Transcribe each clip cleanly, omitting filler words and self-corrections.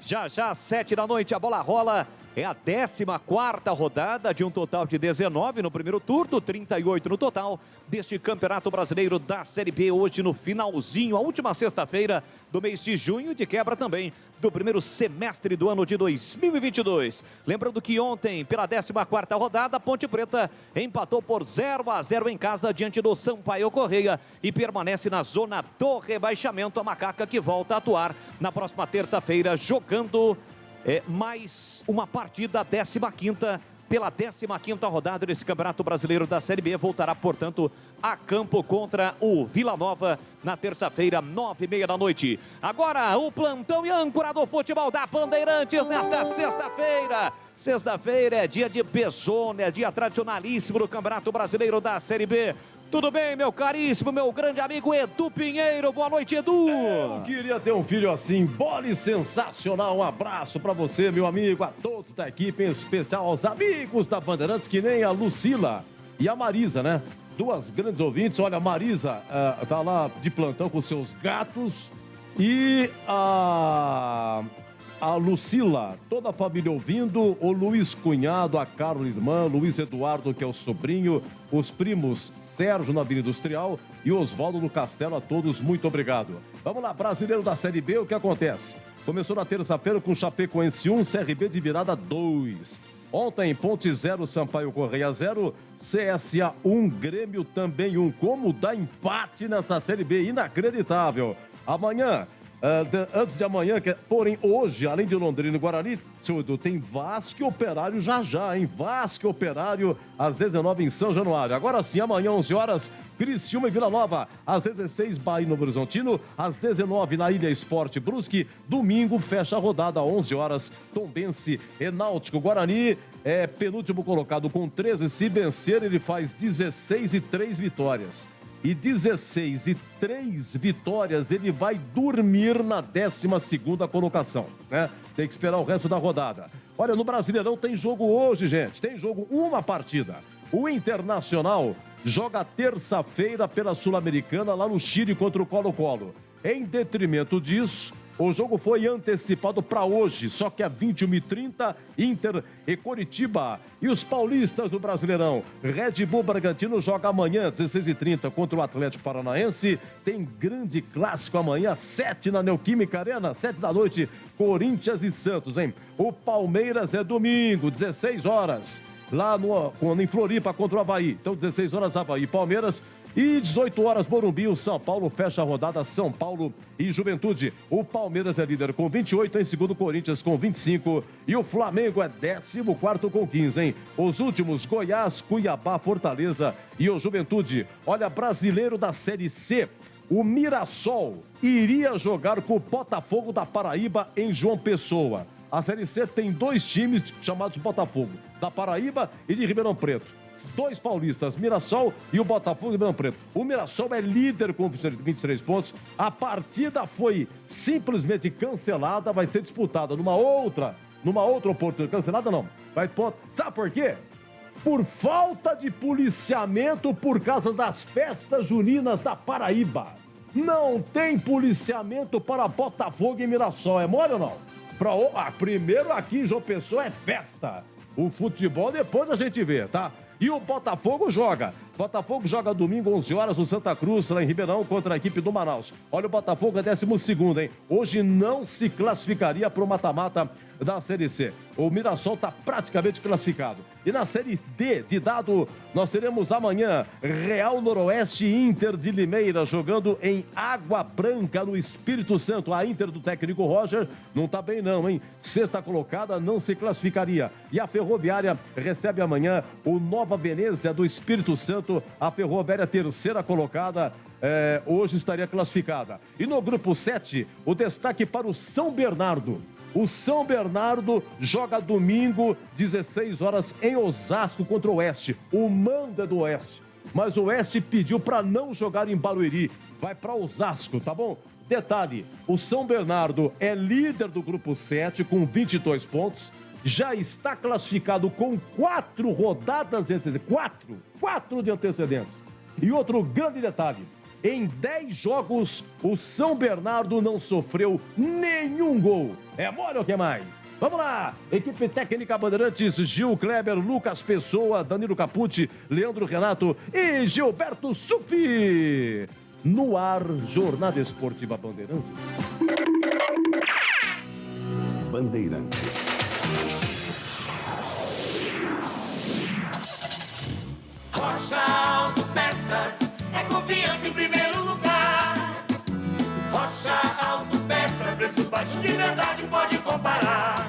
Já já, às 7 da noite, a bola rola. É a 14ª rodada de um total de 19 no primeiro turno, 38 no total deste Campeonato Brasileiro da Série B. Hoje no finalzinho, a última sexta-feira do mês de junho, de quebra também do primeiro semestre do ano de 2022. Lembrando que ontem, pela 14ª rodada, a Ponte Preta empatou por 0-0 em casa diante do Sampaio Correia e permanece na zona do rebaixamento. A Macaca que volta a atuar na próxima terça-feira, jogando mais uma partida, 15ª, pela 15ª rodada desse Campeonato Brasileiro da Série B. Voltará, portanto, a campo contra o Vila Nova na terça-feira, 9h30 da noite. Agora, o plantão e âncora do futebol da Bandeirantes nesta sexta-feira. Sexta-feira é dia de Bezona, é dia tradicionalíssimo do Campeonato Brasileiro da Série B. Tudo bem, meu caríssimo, meu grande amigo Edu Pinheiro? Boa noite, Edu! Eu queria ter um filho assim, bole sensacional. Um abraço pra você, meu amigo, a todos da equipe, em especial aos amigos da Bandeirantes, que nem a Lucila e a Marisa, né? Duas grandes ouvintes. Olha, a Marisa tá lá de plantão com seus gatos e a Lucila, toda a família ouvindo, o Luiz Cunhado, a Carla irmã, Luiz Eduardo, que é o sobrinho, os primos Sérgio na Vila Industrial e Oswaldo no Castelo, a todos, muito obrigado. Vamos lá, Brasileiro da Série B, o que acontece? Começou na terça-feira com Chapecoense 1, CRB de virada 2. Ontem, Ponte 0, Sampaio Correia 0, CSA 1, Grêmio também 1. Como dá empate nessa Série B, inacreditável. Amanhã, antes de amanhã, porém hoje, além de Londrina e Guarani, seu Edu, tem Vasco e Operário já, hein? Vasco e Operário às 19 em São Januário. Agora sim, amanhã, 11 horas, Criciúma e Vila Nova. Às 16, Bahia e Novo Horizontino. Às 19, na Ilha Esporte Brusque. Domingo, fecha a rodada, 11 horas, Tombense e Náutico. Guarani é penúltimo colocado com 13. Se vencer, ele faz 16 e 3 vitórias. E 16 e 3 vitórias, ele vai dormir na 12ª colocação, né? Tem que esperar o resto da rodada. Olha, no Brasileirão tem jogo hoje, gente. Tem jogo, uma partida. O Internacional joga terça-feira pela Sul-Americana lá no Chile contra o Colo-Colo. Em detrimento disso, o jogo foi antecipado para hoje, só que às 21h30, Inter e Coritiba. E os paulistas do Brasileirão, Red Bull Bragantino joga amanhã, 16h30, contra o Atlético Paranaense. Tem grande clássico amanhã, 7 na Neoquímica Arena, 7 da noite, Corinthians e Santos, hein? O Palmeiras é domingo, 16 horas, lá em Floripa contra o Avaí. Então, 16 horas, Avaí e Palmeiras. E 18 horas, Morumbi, o São Paulo fecha a rodada, São Paulo e Juventude. O Palmeiras é líder com 28, em segundo Corinthians com 25 e o Flamengo é 14º com 15, hein? Os últimos, Goiás, Cuiabá, Fortaleza e o Juventude. Olha, Brasileiro da Série C, o Mirassol iria jogar com o Botafogo da Paraíba em João Pessoa. A Série C tem dois times chamados Botafogo, da Paraíba e de Ribeirão Preto. Dois paulistas, Mirassol e o Botafogo de Ribeirão Preto. O Mirassol é líder com 23 pontos. A partida foi simplesmente cancelada, vai ser disputada numa outra oportunidade. Cancelada não. Sabe por quê? Por falta de policiamento por causa das festas juninas da Paraíba. Não tem policiamento para Botafogo e Mirassol. É mole ou não? Primeiro aqui em João Pessoa é festa. O futebol depois a gente vê, tá? E o Botafogo joga. Botafogo joga domingo, 11 horas, no Santa Cruz, lá em Ribeirão, contra a equipe do Manaus. Olha, o Botafogo é 12º, hein? Hoje não se classificaria para o mata-mata da Série C. O Mirassol está praticamente classificado. E na Série D, de dado, nós teremos amanhã Real Noroeste e Inter de Limeira jogando em Água Branca, no Espírito Santo. A Inter do técnico Roger não está bem não, hein? Sexta colocada, não se classificaria. E a Ferroviária recebe amanhã o Nova Venezia do Espírito Santo. A Ferroviária, terceira colocada, hoje estaria classificada. E no grupo 7, o destaque para o São Bernardo. O São Bernardo joga domingo, 16 horas, em Osasco contra o Oeste. O mando é do Oeste, mas o Oeste pediu para não jogar em Barueri. Vai para Osasco, tá bom? Detalhe, o São Bernardo é líder do grupo 7 com 22 pontos. Já está classificado com 4 rodadas de antecedência. 4 de antecedência. E outro grande detalhe, Em 10 jogos, o São Bernardo não sofreu nenhum gol. É mole ou que mais? Vamos lá! Equipe técnica Bandeirantes, Gil Kleber, Lucas Pessoa, Danilo Capucci, Leandro Renato e Gilberto Sufi. No ar, Jornada Esportiva Bandeirantes. Bandeirantes. Rocha Autopeças é confiança em primeiro lugar. Rocha Autopeças, preço baixo de verdade, pode comparar.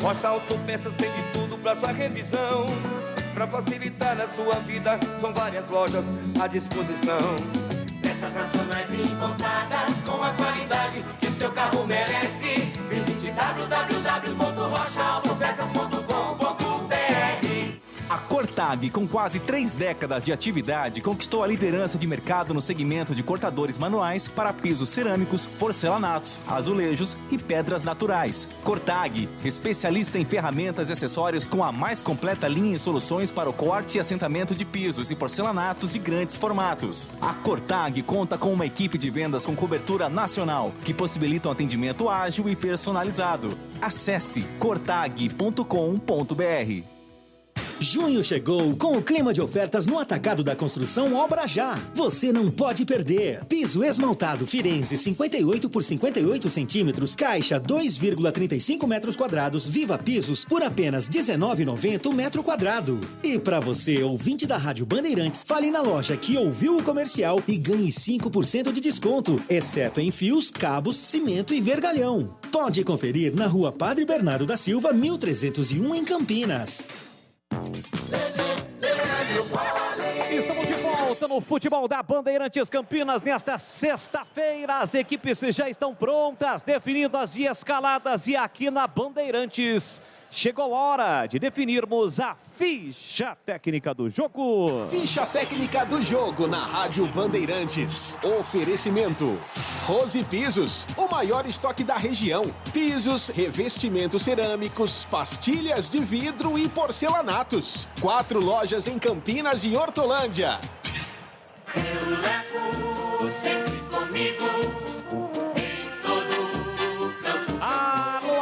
Rocha Autopeças tem de tudo pra sua revisão. Pra facilitar a sua vida, são várias lojas à disposição. Peças nacionais e importadas com a qualidade que o seu carro merece. Visite www.rochaautopesas.com.br. A Cortag, com quase 3 décadas de atividade, conquistou a liderança de mercado no segmento de cortadores manuais para pisos cerâmicos, porcelanatos, azulejos e pedras naturais. Cortag, especialista em ferramentas e acessórios com a mais completa linha e soluções para o corte e assentamento de pisos e porcelanatos de grandes formatos. A Cortag conta com uma equipe de vendas com cobertura nacional, que possibilita um atendimento ágil e personalizado. Acesse cortag.com.br. Junho chegou com o clima de ofertas no Atacado da Construção Obra Já. Você não pode perder. Piso esmaltado Firenze 58 por 58 centímetros, caixa 2,35 metros quadrados, Viva Pisos por apenas R$19,90 o metro quadrado. E para você, ouvinte da Rádio Bandeirantes, fale na loja que ouviu o comercial e ganhe 5% de desconto, exceto em fios, cabos, cimento e vergalhão. Pode conferir na Rua Padre Bernardo da Silva, 1301 em Campinas. Estamos de volta no futebol da Bandeirantes Campinas nesta sexta-feira. As equipes já estão prontas, definidas e escaladas. E aqui na Bandeirantes chegou a hora de definirmos a ficha técnica do jogo. Ficha técnica do jogo na Rádio Bandeirantes. Oferecimento: Rose Pisos, o maior estoque da região. Pisos, revestimentos cerâmicos, pastilhas de vidro e porcelanatos. 4 lojas em Campinas e Hortolândia. Eu levo sempre comigo em todo campo.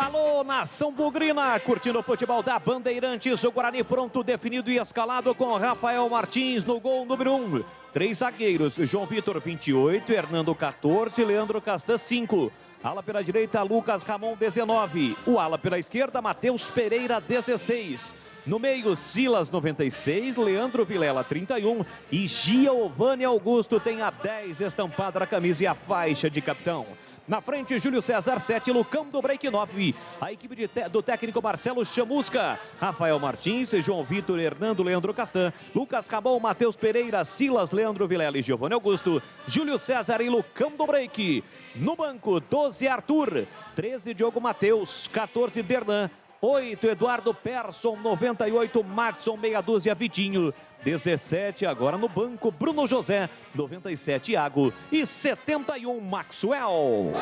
Alô, nação bugrina, curtindo o futebol da Bandeirantes. O Guarani pronto, definido e escalado com Rafael Martins no gol número 1. 3 zagueiros, João Vitor 28, Hernando 14, Leandro Castan 5. Ala pela direita, Lucas Ramon 19. O ala pela esquerda, Matheus Pereira 16. No meio, Silas 96, Leandro Vilela 31 e Giovanni Augusto tem a 10 estampada na camisa e a faixa de capitão. Na frente, Júlio César 7, Lucão do Break 9. A equipe do técnico Marcelo Chamusca, Rafael Martins, João Vitor, Hernando, Leandro Castan, Lucas Ramon, Matheus Pereira, Silas, Leandro Vilela e Giovanni Augusto, Júlio César e Lucão do Break. No banco, 12 Arthur, 13 Diogo Matheus, 14 Derlan, 8 Eduardo Persson, 98 Matson, meia dúzia Vitinho, 17 agora no banco Bruno José, 97 Iago e 71 Maxwell.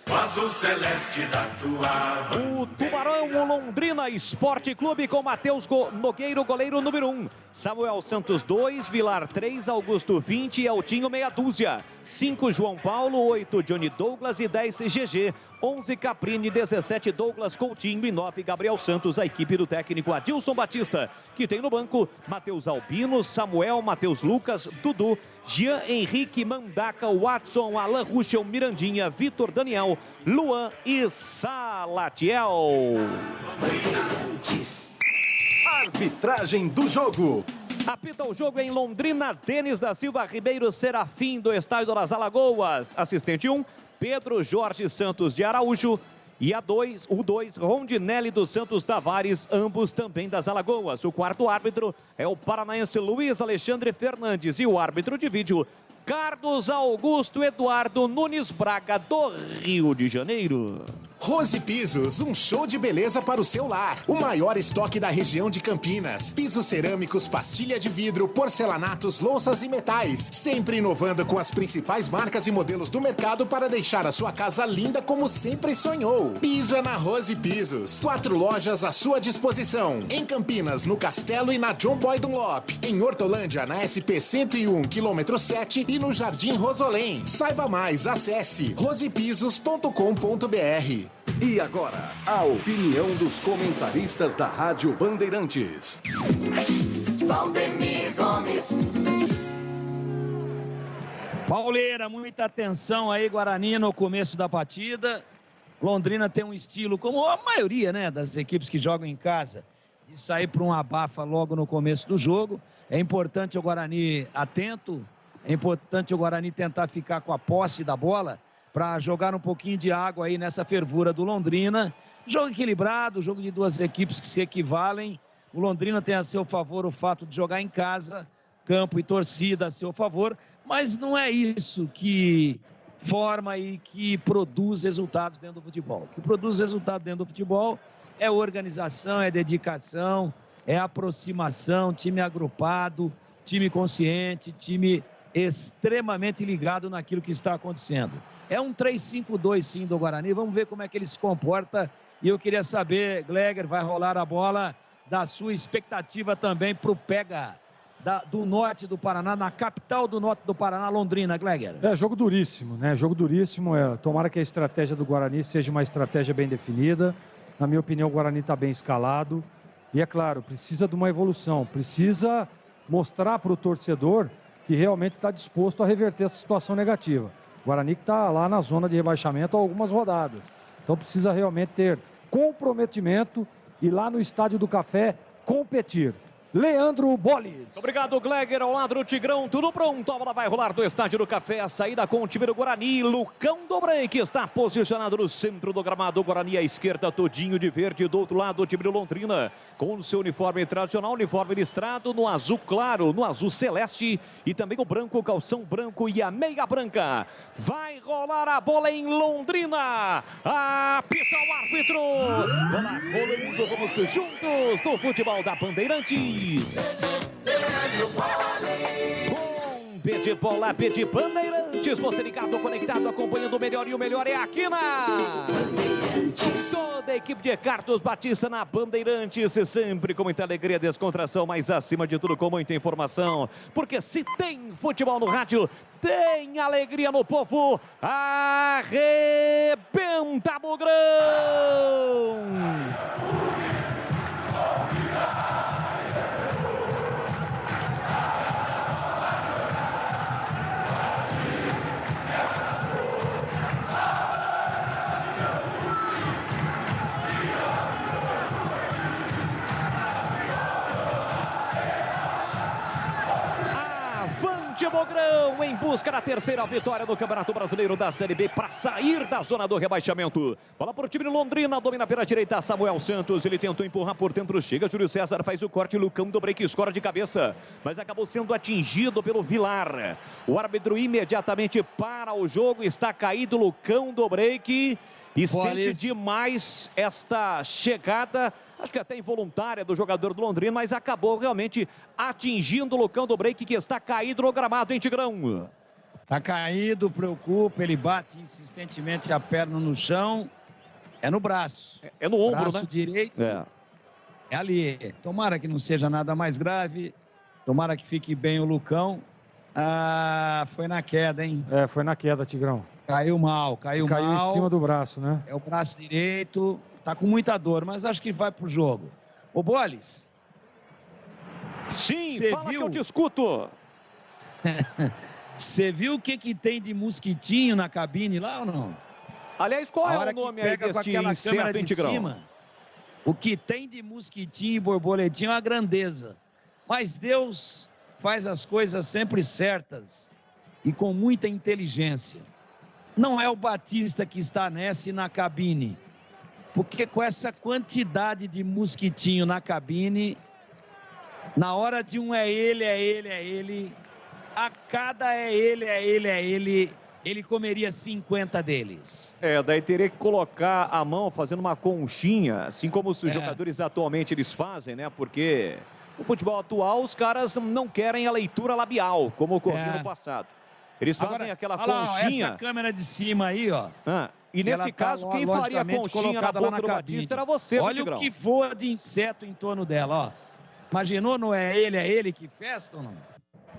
O azul celeste da tua. O Tubarão, o Londrina Esporte Clube com Matheus Nogueiro, goleiro número 1. Samuel Santos 2, Vilar 3, Augusto 20 e Eltinho meia dúzia. 5 João Paulo, 8 Johnny Douglas e 10 GG. 11 Caprini, 17 Douglas Coutinho e 9 Gabriel Santos, a equipe do técnico Adilson Batista, que tem no banco Matheus Albino, Samuel, Matheus Lucas, Dudu, Jean Henrique, Mandaca, Watson, Alan Ruschel, Mirandinha, Vitor Daniel, Luan e Salatiel. Arbitragem do jogo. Apita o jogo em Londrina, Denis da Silva Ribeiro Serafim do Estádio das Alagoas. Assistente 1, Pedro Jorge Santos de Araújo. E o 2, Rondinelli dos Santos Tavares, ambos também das Alagoas. O quarto árbitro é o paranaense Luiz Alexandre Fernandes. E o árbitro de vídeo, Carlos Augusto Eduardo Nunes Braga, do Rio de Janeiro. Rose Pisos, um show de beleza para o seu lar. O maior estoque da região de Campinas. Pisos cerâmicos, pastilha de vidro, porcelanatos, louças e metais. Sempre inovando com as principais marcas e modelos do mercado para deixar a sua casa linda como sempre sonhou. Piso é na Rose Pisos. 4 lojas à sua disposição. Em Campinas, no Castelo e na John Boy Dunlop. Em Hortolândia, na SP 101, quilômetro 7 e no Jardim Rosolém. Saiba mais, acesse rosepisos.com.br. E agora, a opinião dos comentaristas da Rádio Bandeirantes. Valdemir Gomes. Pauleira, muita atenção aí, Guarani, no começo da partida. Londrina tem um estilo, como a maioria, né, das equipes que jogam em casa, de sair para um abafa logo no começo do jogo. É importante o Guarani atento, é importante o Guarani tentar ficar com a posse da bola, para jogar um pouquinho de água aí nessa fervura do Londrina. Jogo equilibrado, jogo de duas equipes que se equivalem. O Londrina tem a seu favor o fato de jogar em casa, campo e torcida a seu favor, mas não é isso que forma e que produz resultados dentro do futebol. O que produz resultado dentro do futebol é organização, é dedicação, é aproximação, time agrupado, time consciente, time extremamente ligado naquilo que está acontecendo. É um 3-5-2 sim do Guarani, vamos ver como é que ele se comporta. E eu queria saber, Gleger, vai rolar a bola, da sua expectativa também para o Pega do norte do Paraná, na capital do norte do Paraná, Londrina, Gleger. É jogo duríssimo, né? Jogo duríssimo. Tomara que a estratégia do Guarani seja uma estratégia bem definida. Na minha opinião, o Guarani está bem escalado. E é claro, precisa de uma evolução, precisa mostrar para o torcedor que realmente está disposto a reverter essa situação negativa. O Guarani que está lá na zona de rebaixamento há algumas rodadas. Então precisa realmente ter comprometimento e lá no Estádio do Café competir. Leandro Bolis. Obrigado, Gleger. Ao lado do Tigrão, tudo pronto. A bola vai rolar do Estádio do Café. A saída com o time do Guarani. Lucão Dobrei, que está posicionado no centro do gramado. Guarani à esquerda, todinho de verde. Do outro lado, o time do Londrina, com o seu uniforme tradicional, uniforme listrado no azul claro, no azul celeste. E também o branco, calção branco e a meia branca. Vai rolar a bola em Londrina. Apita o árbitro. Bola rolando, vamos juntos no futebol da Bandeirantes. Com P de bola, P de Bandeirantes, você ligado, conectado, acompanhando o melhor, e o melhor é aqui na Bandeirantes. Toda a equipe de Carlos Batista na Bandeirantes, sempre com muita alegria, descontração, mas acima de tudo com muita informação, porque se tem futebol no rádio, tem alegria no povo. Arrebenta, Bugrão! Bugrão em busca da terceira vitória no Campeonato Brasileiro da Série B para sair da zona do rebaixamento. Bola para o time de Londrina, domina pela direita Samuel Santos, ele tentou empurrar por dentro, chega Júlio César, faz o corte, Lucão Dobrei que escora de cabeça, mas acabou sendo atingido pelo Vilar. O árbitro imediatamente para o jogo, está caído Lucão Dobrei que... E sente demais esta chegada, acho que até involuntária do jogador do Londrina, mas acabou realmente atingindo o Lucão Dobrei, que está caído no gramado, hein, Tigrão? Tá caído, preocupa, ele bate insistentemente a perna no chão, é no braço. É no ombro, braço né? direito, é ali. Tomara que não seja nada mais grave, tomara que fique bem o Lucão. Foi na queda, hein? Foi na queda, Tigrão. Caiu mal, caiu mal. Em cima do braço, né? É o braço direito, tá com muita dor, mas acho que vai pro jogo. Ô, Bolis. Sim, fala que eu te escuto. Você viu o que tem de mosquitinho na cabine lá ou não? Aliás, qual é o nome aí deste inseto, hein, Tigrão? O que tem de mosquitinho e borboletinho é uma grandeza. Mas Deus faz as coisas sempre certas e com muita inteligência. Não é o Batista que está nessa e na cabine, porque com essa quantidade de mosquitinho na cabine, na hora de um é ele, a cada é ele, ele comeria 50 deles. Daí teria que colocar a mão fazendo uma conchinha, assim como os jogadores atualmente eles fazem, né? Porque no futebol atual os caras não querem a leitura labial, como ocorreu no passado. Eles fazem aquela conchinha. Essa câmera de cima aí, ó. E nesse caso, quem faria conchinha na boca do Batista era você, Olha Tigrão. o que voa de inseto em torno dela, ó. Imaginou, não é ele que festa ou não?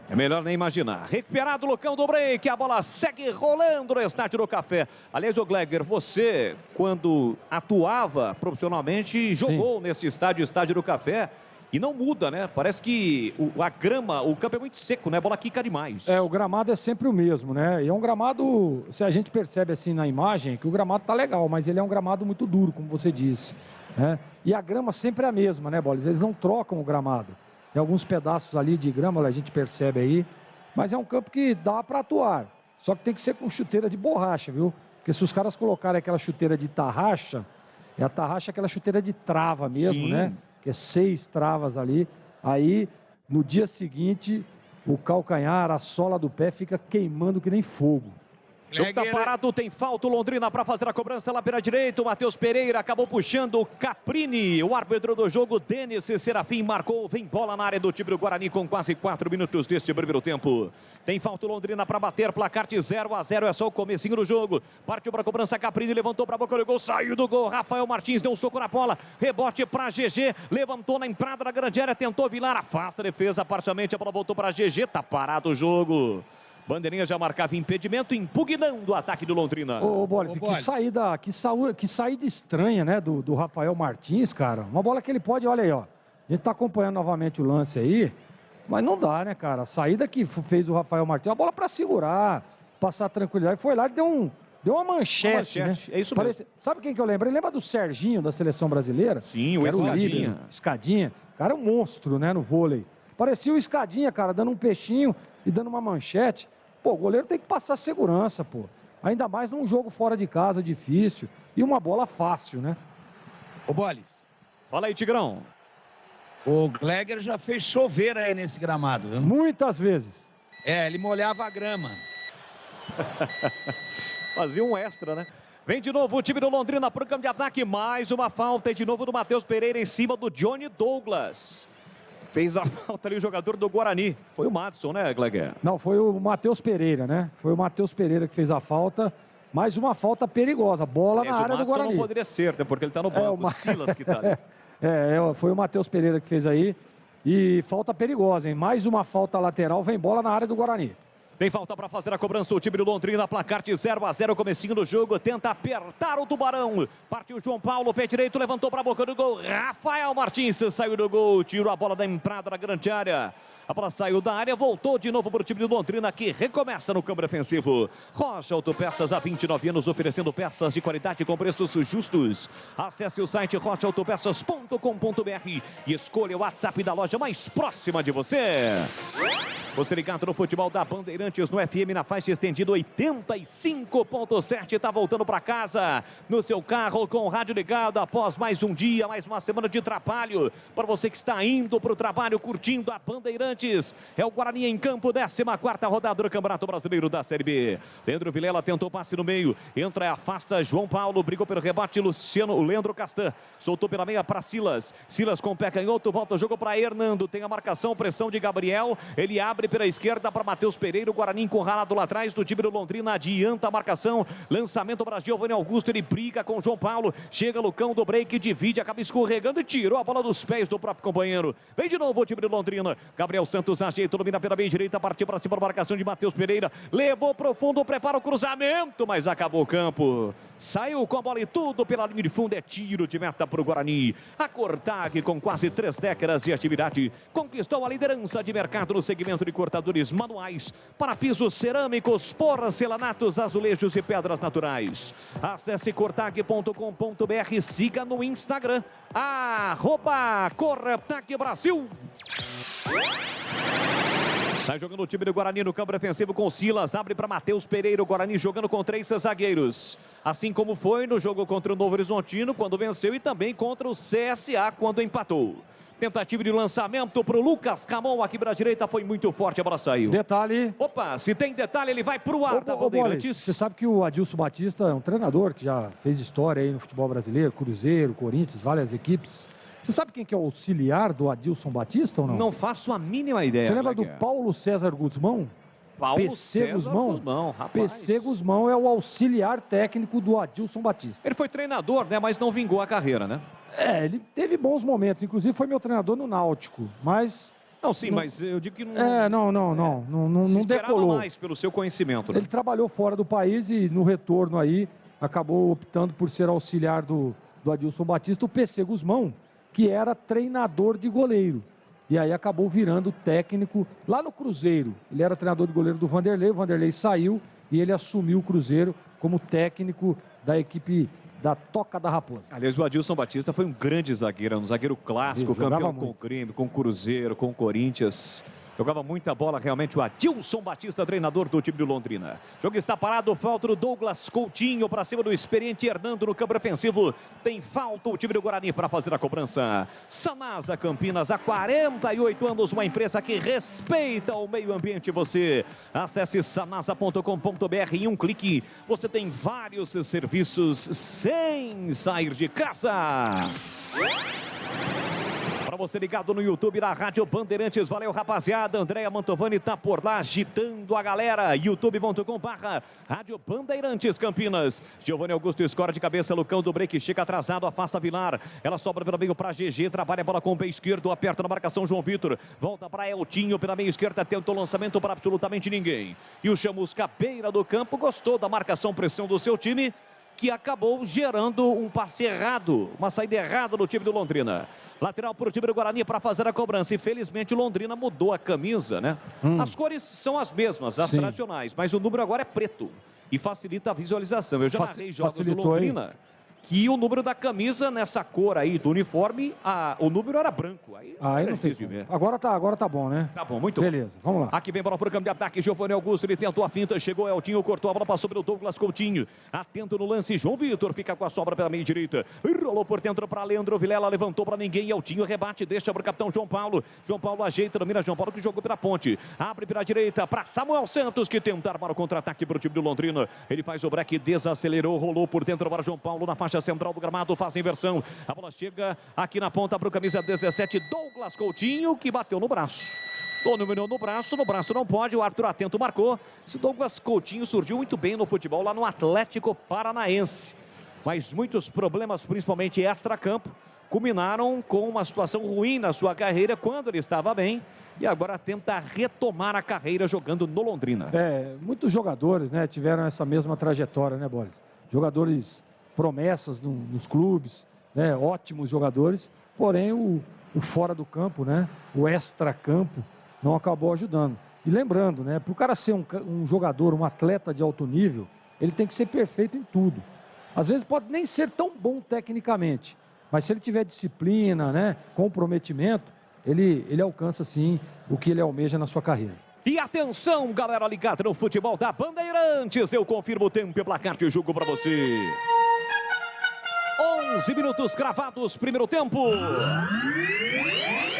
É melhor nem imaginar. Recuperado o Lucão do break, a bola segue rolando no Estádio do Café. Aliás, o Gleger, você, quando atuava profissionalmente, jogou nesse estádio do Café. E não muda, né? Parece que a grama, o campo é muito seco, né? A bola quica demais. O gramado é sempre o mesmo, né? E é um gramado, se a gente percebe assim na imagem, que o gramado tá legal, mas ele é um gramado muito duro, como você disse, né? E a grama sempre é a mesma, né, Bolis? Eles não trocam o gramado. Tem alguns pedaços ali de grama, a gente percebe aí, mas é um campo que dá para atuar. Só que tem que ser com chuteira de borracha, viu? Porque se os caras colocarem aquela chuteira de tarraxa, a tarraxa é aquela chuteira de trava mesmo, né? Que é 6 travas ali, aí no dia seguinte o calcanhar, a sola do pé fica queimando que nem fogo. O jogo tá parado, tem falta o Londrina para fazer a cobrança lá pela direita. O Matheus Pereira acabou puxando o Caprini. O árbitro do jogo, Denis Serafim, marcou. Vem bola na área do time do Guarani com quase 4 minutos deste primeiro tempo. Tem falta o Londrina para bater, placar de 0-0, é só o comecinho do jogo. Partiu para a cobrança, Caprini levantou para a boca do gol, saiu do gol. Rafael Martins deu um soco na bola, rebote para GG, levantou na entrada da grande área, tentou Vilar, afasta a defesa parcialmente, a bola voltou para GG, tá parado o jogo. Bandeirinha já marcava impedimento, impugnando o ataque do Londrina. Ô, Bolis, que saída estranha, né, do Rafael Martins, cara. Uma bola que ele pode, olha aí, ó. A gente tá acompanhando novamente o lance aí, mas não dá, né, cara. A saída que fez o Rafael Martins, uma bola para segurar, passar tranquilidade. Foi lá e deu uma manchete, né? É isso mesmo. Sabe quem que eu lembro? Lembra do Serginho, da seleção brasileira? Sim, o Escadinha. Escadinha. O cara é um monstro, né, no vôlei. Parecia o Escadinha, cara, dando um peixinho e dando uma manchete. Pô, o goleiro tem que passar segurança, pô. Ainda mais num jogo fora de casa, difícil. E uma bola fácil, né? Ô, Bolis. Fala aí, Tigrão. O Gleger já fez chover aí nesse gramado, viu? Muitas vezes. Ele molhava a grama. Fazia um extra, né? Vem de novo o time do Londrina para o campo de ataque. Mais uma falta de novo do Matheus Pereira em cima do Johnny Douglas. Fez a falta ali o jogador do Guarani. Foi o Madison, né, Gleger? Não, foi o Matheus Pereira, né? Foi o Matheus Pereira que fez a falta. Mais uma falta perigosa. Bola na área do Guarani. Não poderia ser, né? Porque ele tá no banco. O Silas que tá ali. Foi o Matheus Pereira que fez aí. E falta perigosa, hein? Mais uma falta lateral. Vem bola na área do Guarani. Tem falta para fazer a cobrança do time do Londrina, placar de 0-0, comecinho do jogo, tenta apertar o Tubarão. Partiu João Paulo, pé direito, levantou para a boca do gol. Rafael Martins saiu do gol, tirou a bola da entrada da grande área. A bola saiu da área, voltou de novo para o time do Londrina, que recomeça no campo defensivo. Rocha Autopeças, há 29 anos, oferecendo peças de qualidade com preços justos. Acesse o site rochaautopeças.com.br e escolha o WhatsApp da loja mais próxima de você. Você ligado no futebol da Bandeirantes, no FM, na faixa estendida 85.7, está voltando para casa, no seu carro, com o rádio ligado, após mais um dia, mais uma semana de trabalho. Para você que está indo para o trabalho, curtindo a Bandeirantes, é o Guarani em campo, 14ª rodada do Campeonato Brasileiro da Série B. Leandro Vilela tentou passe no meio, entra e afasta João Paulo, brigou pelo rebate, o Leandro Castan, soltou pela meia para Silas, Silas com o pé canhoto, volta o jogo para Hernando, tem a marcação, pressão de Gabriel, ele abre pela esquerda para Matheus Pereira, o Guarani encurralado lá atrás do time do Londrina, adianta a marcação, lançamento para Giovanni Augusto, ele briga com João Paulo, chega Lucão do break, divide, acaba escorregando e tirou a bola dos pés do próprio companheiro. Vem de novo o time do Londrina, Gabriel Santos ajeita, domina pela meia direita, partiu para cima, marcação de Matheus Pereira, levou pro fundo, prepara o cruzamento, mas acabou o campo, saiu com a bola e tudo pela linha de fundo, é tiro de meta para o Guarani. A Cortag, com quase 3 décadas de atividade, conquistou a liderança de mercado no segmento de cortadores manuais para pisos cerâmicos, porcelanatos, azulejos e pedras naturais. Acesse cortag.com.br, siga no Instagram, @Cortag Brasil. Sai jogando o time do Guarani no campo defensivo com o Silas. Abre para Matheus Pereira. O Guarani jogando com 3 zagueiros. Assim como foi no jogo contra o Novo Horizontino, quando venceu, e também contra o CSA, quando empatou. Tentativa de lançamento para o Lucas Camon. Aqui para a direita foi muito forte. A bola saiu. Detalhe. Opa, se tem detalhe, ele vai para o ar da Bandeirantes. Você sabe que o Adilson Batista é um treinador que já fez história aí no futebol brasileiro. Cruzeiro, Corinthians, várias equipes. Você sabe quem que é o auxiliar do Adilson Batista ou não? Não faço a mínima ideia. Você lembra do Paulo César Guzmão? Paulo César Guzmão, rapaz. PC Guzmão é o auxiliar técnico do Adilson Batista. Ele foi treinador, né? Mas não vingou a carreira, né? É, ele teve bons momentos. Inclusive foi meu treinador no Náutico, mas... Não, sim, mas eu digo que não... não decolou. Mais pelo seu conhecimento, né? Ele trabalhou fora do país e no retorno aí acabou optando por ser auxiliar do Adilson Batista, o PC Guzmão, que era treinador de goleiro. E aí acabou virando técnico lá no Cruzeiro. Ele era treinador de goleiro do Vanderlei, o Vanderlei saiu e ele assumiu o Cruzeiro como técnico da equipe da Toca da Raposa. Aliás, o Adilson Batista foi um grande zagueiro, um zagueiro clássico, campeão com o Grêmio, com o Cruzeiro, com o Corinthians. Jogava muita bola realmente o Adilson Batista, treinador do time do Londrina. O jogo está parado, falta do Douglas Coutinho para cima do experiente Hernando no campo ofensivo. Tem falta o time do Guarani para fazer a cobrança. Sanasa Campinas, há 48 anos, uma empresa que respeita o meio ambiente. Você acesse sanasa.com.br, em um clique você tem vários serviços sem sair de casa. Para você ligado no YouTube, na Rádio Bandeirantes, valeu rapaziada, Andréa Mantovani tá por lá agitando a galera, youtube.com/Rádio Bandeirantes Campinas. Giovanni Augusto escora de cabeça, Lucão do break, chega atrasado, afasta Vilar, ela sobra pelo meio para GG, trabalha a bola com o pé esquerdo, aperta na marcação João Vitor, volta para Eltinho pela meia esquerda, tenta o lançamento para absolutamente ninguém. E o Chamusca, beira do campo, gostou da marcação, pressão do seu time, que acabou gerando um passe errado, uma saída errada do time do Londrina. Lateral para o time do Guarani para fazer a cobrança. Infelizmente o Londrina mudou a camisa, né? As cores são as mesmas, as tradicionais, mas o número agora é preto e facilita a visualização. Eu já narrei jogos do Londrina que o número da camisa nessa cor aí do uniforme, o número era branco. Aí não tem como. Agora tá bom, né? Tá bom, muito Beleza, vamos lá. Aqui vem bola para o campo de ataque, Giovanni Augusto, ele tentou a finta, chegou Eltinho, cortou a bola, passou pelo Douglas Coutinho. Atento no lance, João Vitor fica com a sobra pela meia direita. Rolou por dentro para Leandro Vilela, levantou para ninguém, Eltinho rebate, deixa para o capitão João Paulo. João Paulo ajeita, domina João Paulo que jogou pela ponte. Abre para a direita, para Samuel Santos, que tenta armar o contra-ataque para o time do Londrina. Ele faz o break, desacelerou, rolou por dentro para João Paulo na faixa central do gramado. Faz a inversão, a bola chega aqui na ponta para o camisa 17, Douglas Coutinho, que bateu no braço. Dominou no braço não pode, o Arthur atento marcou. Esse Douglas Coutinho surgiu muito bem no futebol lá no Atlético Paranaense, mas muitos problemas, principalmente extra-campo, culminaram com uma situação ruim na sua carreira quando ele estava bem e agora tenta retomar a carreira jogando no Londrina. Muitos jogadores, né, tiveram essa mesma trajetória, né, Boris? Jogadores promessas nos clubes, né, ótimos jogadores, porém o fora do campo, né, o extra-campo não acabou ajudando. E lembrando, né, para o cara ser um jogador, um atleta de alto nível, ele tem que ser perfeito em tudo. Às vezes pode nem ser tão bom tecnicamente, mas se ele tiver disciplina, né, comprometimento, ele alcança sim o que ele almeja na sua carreira. E atenção, galera ligada no futebol da Bandeirantes, eu confirmo o tempo e placar de jogo para você. 11 minutos cravados, primeiro tempo.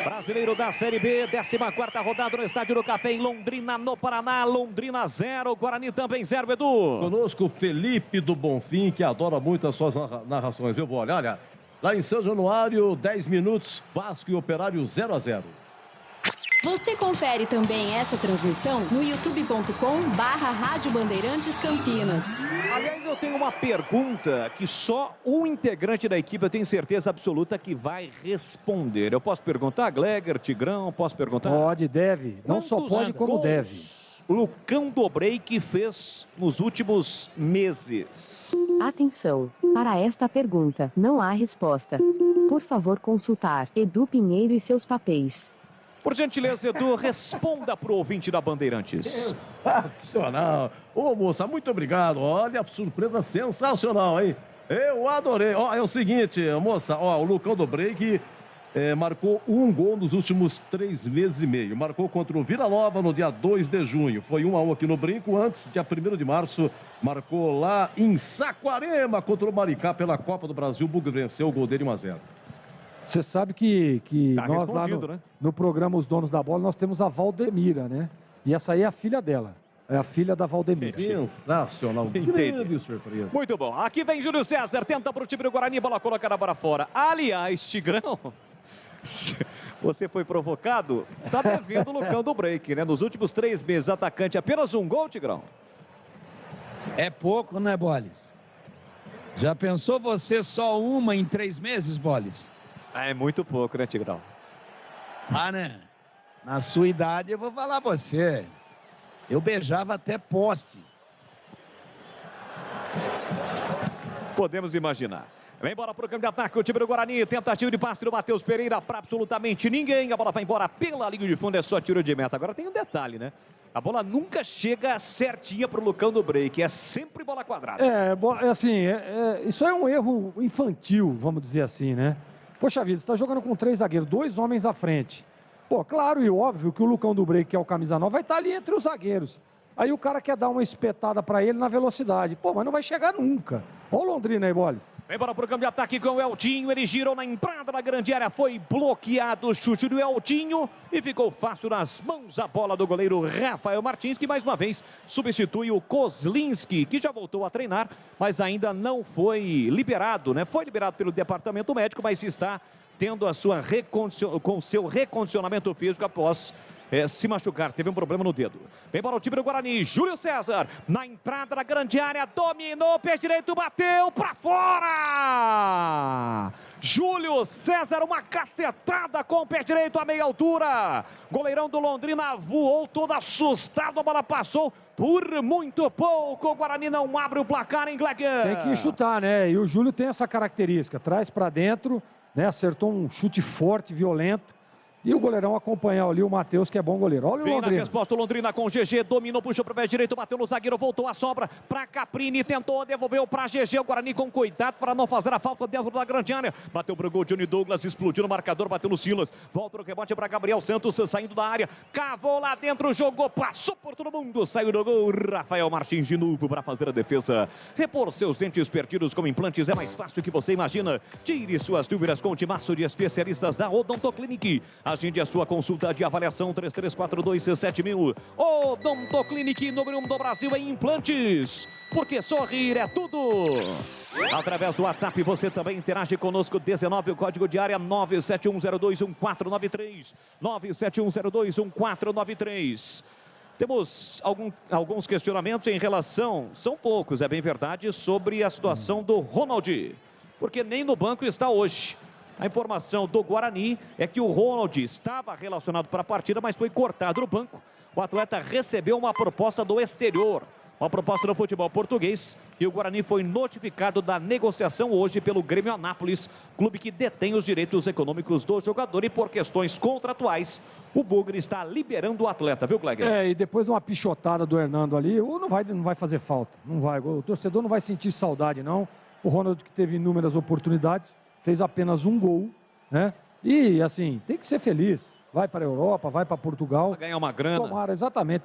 Brasileiro da Série B, 14ª rodada no Estádio do Café em Londrina, no Paraná. Londrina 0, Guarani também 0, Edu. Conosco Felipe do Bonfim, que adora muito as suas narrações, viu, Bola? Olha, lá em São Januário, 10 minutos, Vasco e Operário 0-0. Você confere também essa transmissão no youtube.com/Rádio Bandeirantes Campinas. Aliás, eu tenho uma pergunta que só um integrante da equipe eu tenho certeza absoluta que vai responder. Eu posso perguntar, Gleger, Tigrão, posso perguntar? Pode, deve. Não só pode, como deve. O Lucão do break fez nos últimos meses. Atenção, para esta pergunta não há resposta. Por favor, consultar Edu Pinheiro e seus papéis. Por gentileza, Edu, responda para o ouvinte da Bandeirantes. Sensacional. Ô, moça, muito obrigado. Olha, surpresa sensacional, hein? Eu adorei. Ó, é o seguinte, moça, ó, o Lucão do break marcou um gol nos últimos 3 meses e meio. Marcou contra o Vila Nova no dia 2 de junho. Foi 1-1 aqui no Brinco. Antes, dia 1º de março, marcou lá em Saquarema contra o Maricá pela Copa do Brasil. O Bugre venceu o gol dele 1-0. Você sabe que Tá nós lá no programa Os Donos da Bola, nós temos a Valdemira, né? E essa aí é a filha dela. É a filha da Valdemira. Sensacional. Entendi. Surpresa. Muito bom. Aqui vem Júlio César, tenta para o time do Guarani, bola colocada para fora. Aliás, Tigrão, você foi provocado, tá devendo o Lucão do break, né? Nos últimos 3 meses, atacante, apenas um gol, Tigrão? É pouco, né, Boles? Já pensou você só uma em 3 meses, Boles? É muito pouco, né, Tigrão? Ah, né? Na sua idade, eu vou falar pra você. Eu beijava até poste. Podemos imaginar. Vem embora para o campo de ataque, o time do Guarani. Tentativa de passe do Matheus Pereira para absolutamente ninguém. A bola vai embora pela linha de fundo, é só tiro de meta. Agora tem um detalhe, né? A bola nunca chega certinha para o Lucão do break. É sempre bola quadrada. Isso é um erro infantil, vamos dizer assim, né? Poxa vida, você está jogando com 3 zagueiros, 2 homens à frente. Pô, claro e óbvio que o Lucão do break, que é o camisa 9, vai estar ali entre os zagueiros. Aí o cara quer dar uma espetada para ele na velocidade. Pô, mas não vai chegar nunca. Olha o Londrina aí, Boles. Vem embora para o campo de ataque com o Eltinho. Ele girou na entrada da grande área. Foi bloqueado o chute do Eltinho. E ficou fácil nas mãos a bola do goleiro Rafael Martins, que mais uma vez substitui o Kozlinski, que já voltou a treinar, mas ainda não foi liberado, né? Foi liberado pelo departamento médico, mas está tendo a sua com seu recondicionamento físico após se machucar, teve um problema no dedo. Vem para o time do Guarani, Júlio César, na entrada da grande área, dominou, pé direito, bateu para fora! Júlio César, uma cacetada com o pé direito a meia altura. Goleirão do Londrina voou todo assustado, a bola passou por muito pouco. O Guarani não abre o placar, hein, Gleger? Tem que chutar, né? E o Júlio tem essa característica, traz para dentro, né? Acertou um chute forte, violento. E o goleirão acompanhou ali o Matheus, que é bom goleiro. Olha o Londrina. Vem na resposta o Londrina com o GG, dominou, puxou para o pé direito, bateu no zagueiro, voltou a sobra para Caprini, tentou, devolveu para GG, o Guarani com cuidado para não fazer a falta dentro da grande área. Bateu para o gol, Johnny Douglas, explodiu no marcador, bateu no Silas, volta no rebote para Gabriel Santos, saindo da área, cavou lá dentro, jogou, passou por todo mundo, saiu do gol, Rafael Martins de novo para fazer a defesa. Repor seus dentes perdidos com implantes é mais fácil que você imagina. Tire suas dúvidas com o timaço de especialistas da Odontoclinic. Agende a sua consulta de avaliação 3342-7000. Odontoclinic, número 1 do Brasil em implantes. Porque sorrir é tudo. Através do WhatsApp você também interage conosco. 19, o código de área 971021493. 971021493. Temos alguns questionamentos em relação, são poucos, é bem verdade, sobre a situação do Ronald. Porque nem no banco está hoje. A informação do Guarani é que o Ronald estava relacionado para a partida, mas foi cortado no banco. O atleta recebeu uma proposta do exterior, uma proposta do futebol português, e o Guarani foi notificado da negociação hoje pelo Grêmio Anápolis, clube que detém os direitos econômicos do jogador, e por questões contratuais, o Bugre está liberando o atleta, viu, Gleger? E depois de uma pichotada do Hernando ali, não vai fazer falta, não vai. O torcedor não vai sentir saudade, não. O Ronald, que teve inúmeras oportunidades, fez apenas um gol, né? E, assim, tem que ser feliz. Vai para a Europa, vai para Portugal. Vai ganhar uma grana.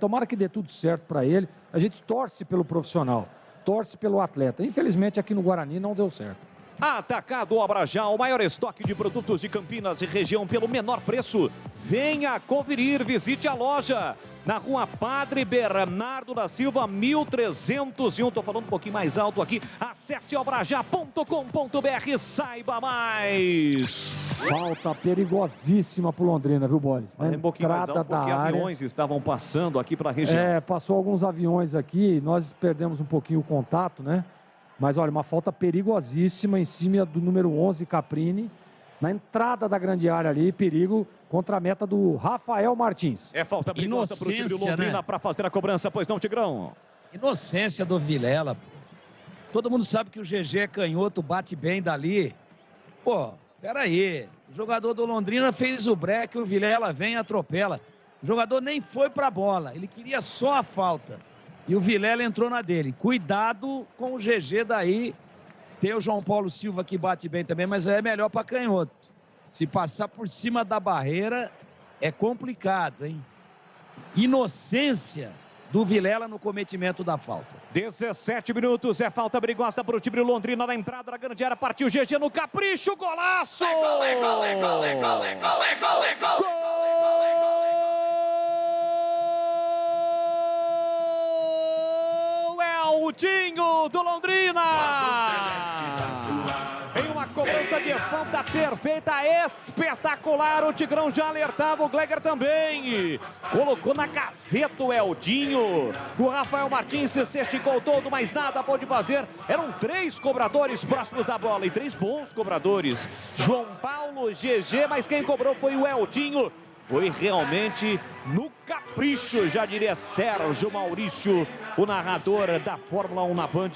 Tomara que dê tudo certo para ele. A gente torce pelo profissional, torce pelo atleta. Infelizmente, aqui no Guarani não deu certo. Atacado Abrajal, o maior estoque de produtos de Campinas e região pelo menor preço. Venha conferir, visite a loja. Na rua Padre Bernardo da Silva, 1301. Estou falando um pouquinho mais alto aqui. Acesse obrajá.com.br, saiba mais. Falta perigosíssima para o Londrina, viu, Boles? Um pouquinho mais alto, porque aviões estavam passando aqui para a região. Passou alguns aviões aqui, nós perdemos um pouquinho o contato, né? Mas olha, uma falta perigosíssima em cima do número 11, Caprini. Na entrada da grande área ali, perigo contra a meta do Rafael Martins. É falta perigosa para o time do Londrina, né? Para fazer a cobrança, pois não, Tigrão? Inocência do Vilela, pô. Todo mundo sabe que o GG é canhoto, bate bem dali. Pô, peraí. O jogador do Londrina fez o break, o Vilela vem e atropela. O jogador nem foi para a bola, ele queria só a falta. E o Vilela entrou na dele. Cuidado com o GG daí. Tem o João Paulo Silva que bate bem também, mas é melhor para canhoto. Se passar por cima da barreira, é complicado, hein? Inocência do Vilela no cometimento da falta. 17 minutos, é falta perigosa para o time do Londrina na entrada da grande área, partiu GG no capricho, golaço! Eltinho do Londrina! Em uma cobrança de falta perfeita, espetacular, o Tigrão já alertava, o Gleger também. Colocou na gaveta o Eltinho. O Rafael Martins se esticou todo, mas nada pôde fazer. Eram 3 cobradores próximos da bola e 3 bons cobradores. João Paulo, GG, mas quem cobrou foi o Eltinho. Foi realmente no capricho, já diria Sérgio Maurício, o narrador da Fórmula 1 na Band,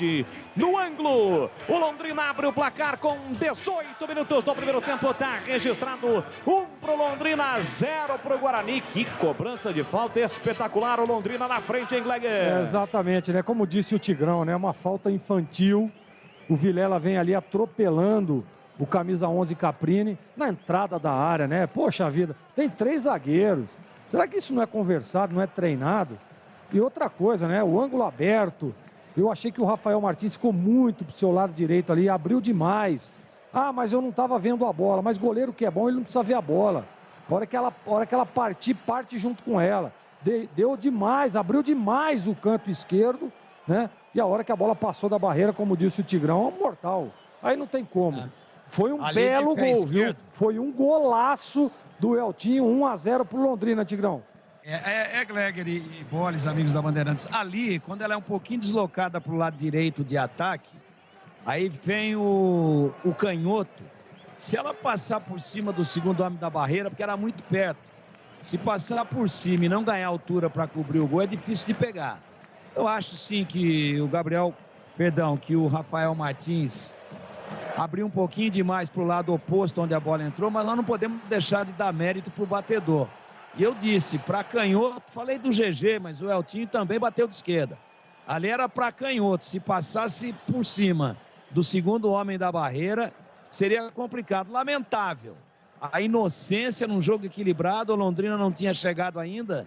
no ângulo. O Londrina abre o placar com 18 minutos do primeiro tempo, está registrado 1 para o Londrina, 0 para o Guarani. Que cobrança de falta espetacular, o Londrina na frente, hein, Gleger? Exatamente, né? Como disse o Tigrão, né? Uma falta infantil. O Vilela vem ali atropelando o camisa 11 Caprini na entrada da área, né? Poxa vida, tem 3 zagueiros. Será que isso não é conversado, não é treinado? E outra coisa, né? O ângulo aberto. Eu achei que o Rafael Martins ficou muito pro seu lado direito ali, abriu demais. Ah, mas eu não estava vendo a bola. Mas goleiro que é bom, ele não precisa ver a bola. A hora que ela partir, parte junto com ela. Deu demais, abriu demais o canto esquerdo, né? E a hora que a bola passou da barreira, como disse o Tigrão, é um mortal. Aí não tem como. Foi um belo gol, viu? Foi um golaço do Eltinho, 1-0 pro Londrina, Tigrão. Gleger e Boles, amigos da Bandeirantes. Ali, quando ela é um pouquinho deslocada pro lado direito de ataque, aí vem o canhoto. Se ela passar por cima do segundo homem da barreira, porque era muito perto, se passar por cima e não ganhar altura para cobrir o gol, é difícil de pegar. Eu acho sim que que o Rafael Martins abriu um pouquinho demais para o lado oposto onde a bola entrou, mas nós não podemos deixar de dar mérito para o batedor. E eu disse, para canhoto, falei do GG, mas o Eltinho também bateu de esquerda. Ali era para canhoto, se passasse por cima do segundo homem da barreira, seria complicado, lamentável. A inocência num jogo equilibrado, o Londrina não tinha chegado ainda,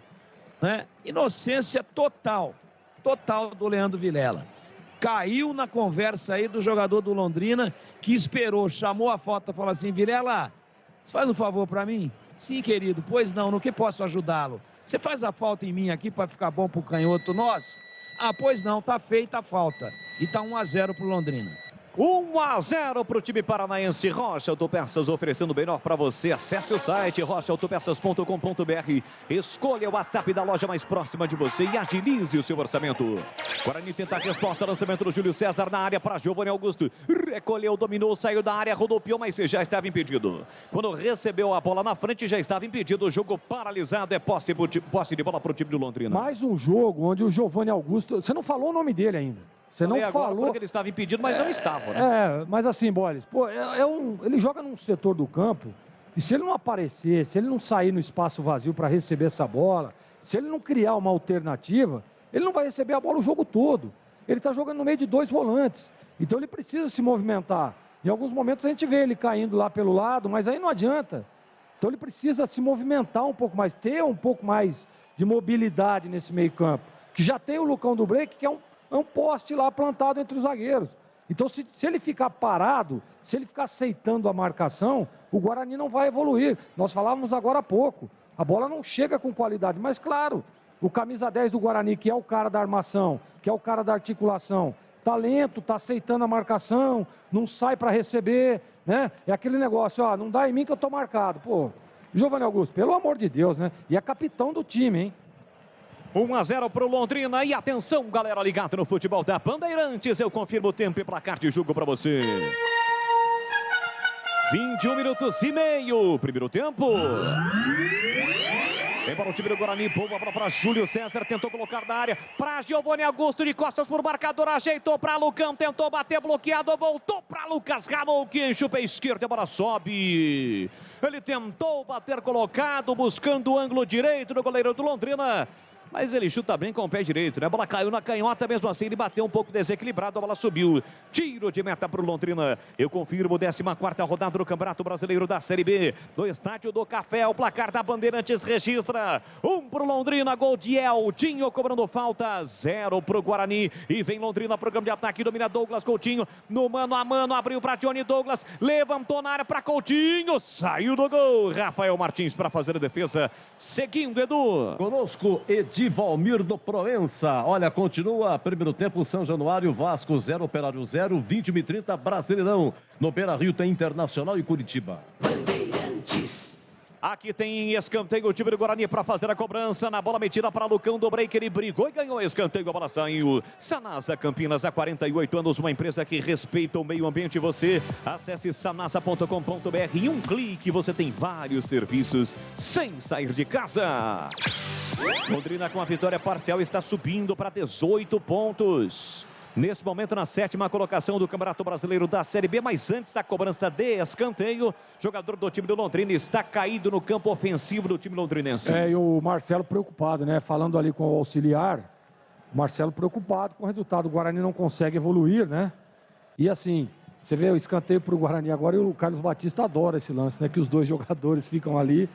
né? Inocência total do Leandro Vilela. Caiu na conversa aí do jogador do Londrina, que esperou, chamou a falta, falou assim, Vilela, você faz um favor para mim? Sim, querido, pois não, no que posso ajudá-lo? Você faz a falta em mim aqui para ficar bom pro canhoto nosso? Ah, pois não, tá feita a falta. E tá 1-0 pro Londrina. 1-0 para o time paranaense. Rocha Autopeças oferecendo o melhor para você. Acesse o site rochaautopeças.com.br. Escolha o WhatsApp da loja mais próxima de você e agilize o seu orçamento. Guarani tenta a resposta. Lançamento do Júlio César na área para Giovanni Augusto. Recolheu, dominou, saiu da área, rodopiou, mas já estava impedido. Quando recebeu a bola na frente, já estava impedido. O jogo paralisado. É posse de bola para o time do Londrina. Mais um jogo onde o Giovanni Augusto... Você não falou o nome dele ainda. Você não falou porque ele estava impedido, mas não estava, né? Mas assim, Boles, pô, ele joga num setor do campo e se ele não aparecer, se ele não sair no espaço vazio para receber essa bola, se ele não criar uma alternativa, ele não vai receber a bola o jogo todo. Ele está jogando no meio de 2 volantes, então ele precisa se movimentar. Em alguns momentos a gente vê ele caindo lá pelo lado, mas aí não adianta. Então ele precisa se movimentar um pouco mais, ter um pouco mais de mobilidade nesse meio campo. Que já tem o Lucão do Break, que é um poste lá plantado entre os zagueiros. Então, se ele ficar parado, se ele ficar aceitando a marcação, o Guarani não vai evoluir. Nós falávamos agora há pouco. A bola não chega com qualidade, mas claro, o camisa 10 do Guarani, que é o cara da armação, que é o cara da articulação, tá lento, tá aceitando a marcação, não sai para receber, né? É aquele negócio, ó, não dá em mim que eu tô marcado. Pô, Giovanni Augusto, pelo amor de Deus, né? E é capitão do time, hein? 1-0 para o Londrina. E atenção, galera ligada no futebol da Bandeirantes. Eu confirmo o tempo e placar de jogo para você. 21 minutos e meio. Primeiro tempo. Vem para o time do Guarani. Boa bola para Júlio César. Tentou colocar na área. Para Giovanni Augusto. De costas por marcador. Ajeitou para Lucão. Tentou bater bloqueado. Voltou para Lucas Ramon. Que enche o pé esquerdo. A bola sobe. Ele tentou bater colocado. Buscando o ângulo direito do goleiro do Londrina. mas ele chuta bem com o pé direito, né? A bola caiu na canhota, mesmo assim ele bateu um pouco desequilibrado, a bola subiu. Tiro de meta para o Londrina. Eu confirmo, 14ª rodada do Campeonato Brasileiro da Série B. No Estádio do Café, o placar da Bandeirantes registra 1 para o Londrina, gol de Eltinho cobrando falta, 0 para o Guarani. E vem Londrina, programa de ataque, domina Douglas Coutinho, no mano a mano, abriu para Johnny Douglas, levantou na área para Coutinho, saiu do gol. Rafael Martins para fazer a defesa, seguindo, Edu. Conosco, Edivalmir do Proença. Olha, continua primeiro tempo, São Januário, Vasco 0, Operário 0, 21h30, Brasileirão. No Beira-Rio tem Internacional e Curitiba. Bandeirantes. Aqui tem escanteio, o time do Guarani para fazer a cobrança. Na bola metida para Lucão do Break, ele brigou e ganhou escanteio, a bola saiu. Sanasa Campinas, há 48 anos, uma empresa que respeita o meio ambiente. Você acesse sanasa.com.br. Em um clique você tem vários serviços sem sair de casa. Londrina com a vitória parcial está subindo para 18 pontos. Nesse momento, na 7ª colocação do Campeonato Brasileiro da Série B, mas antes da cobrança de escanteio, jogador do time do Londrina está caído no campo ofensivo do time londrinense. E o Marcelo preocupado, né? Falando ali com o auxiliar, o Marcelo preocupado com o resultado. O Guarani não consegue evoluir, né? E assim, você vê o escanteio para o Guarani agora e o Carlos Batista adora esse lance, né? Que os dois jogadores ficam ali.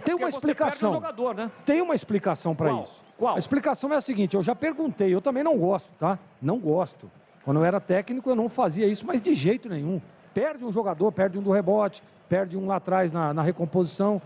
Tem uma explicação. Jogador, né? Tem uma explicação para isso. Qual? A explicação é a seguinte, eu já perguntei, eu também não gosto, tá? Não gosto. Quando eu era técnico eu não fazia isso, mas de jeito nenhum. Perde um jogador, perde um do rebote, perde um lá atrás na recomposição.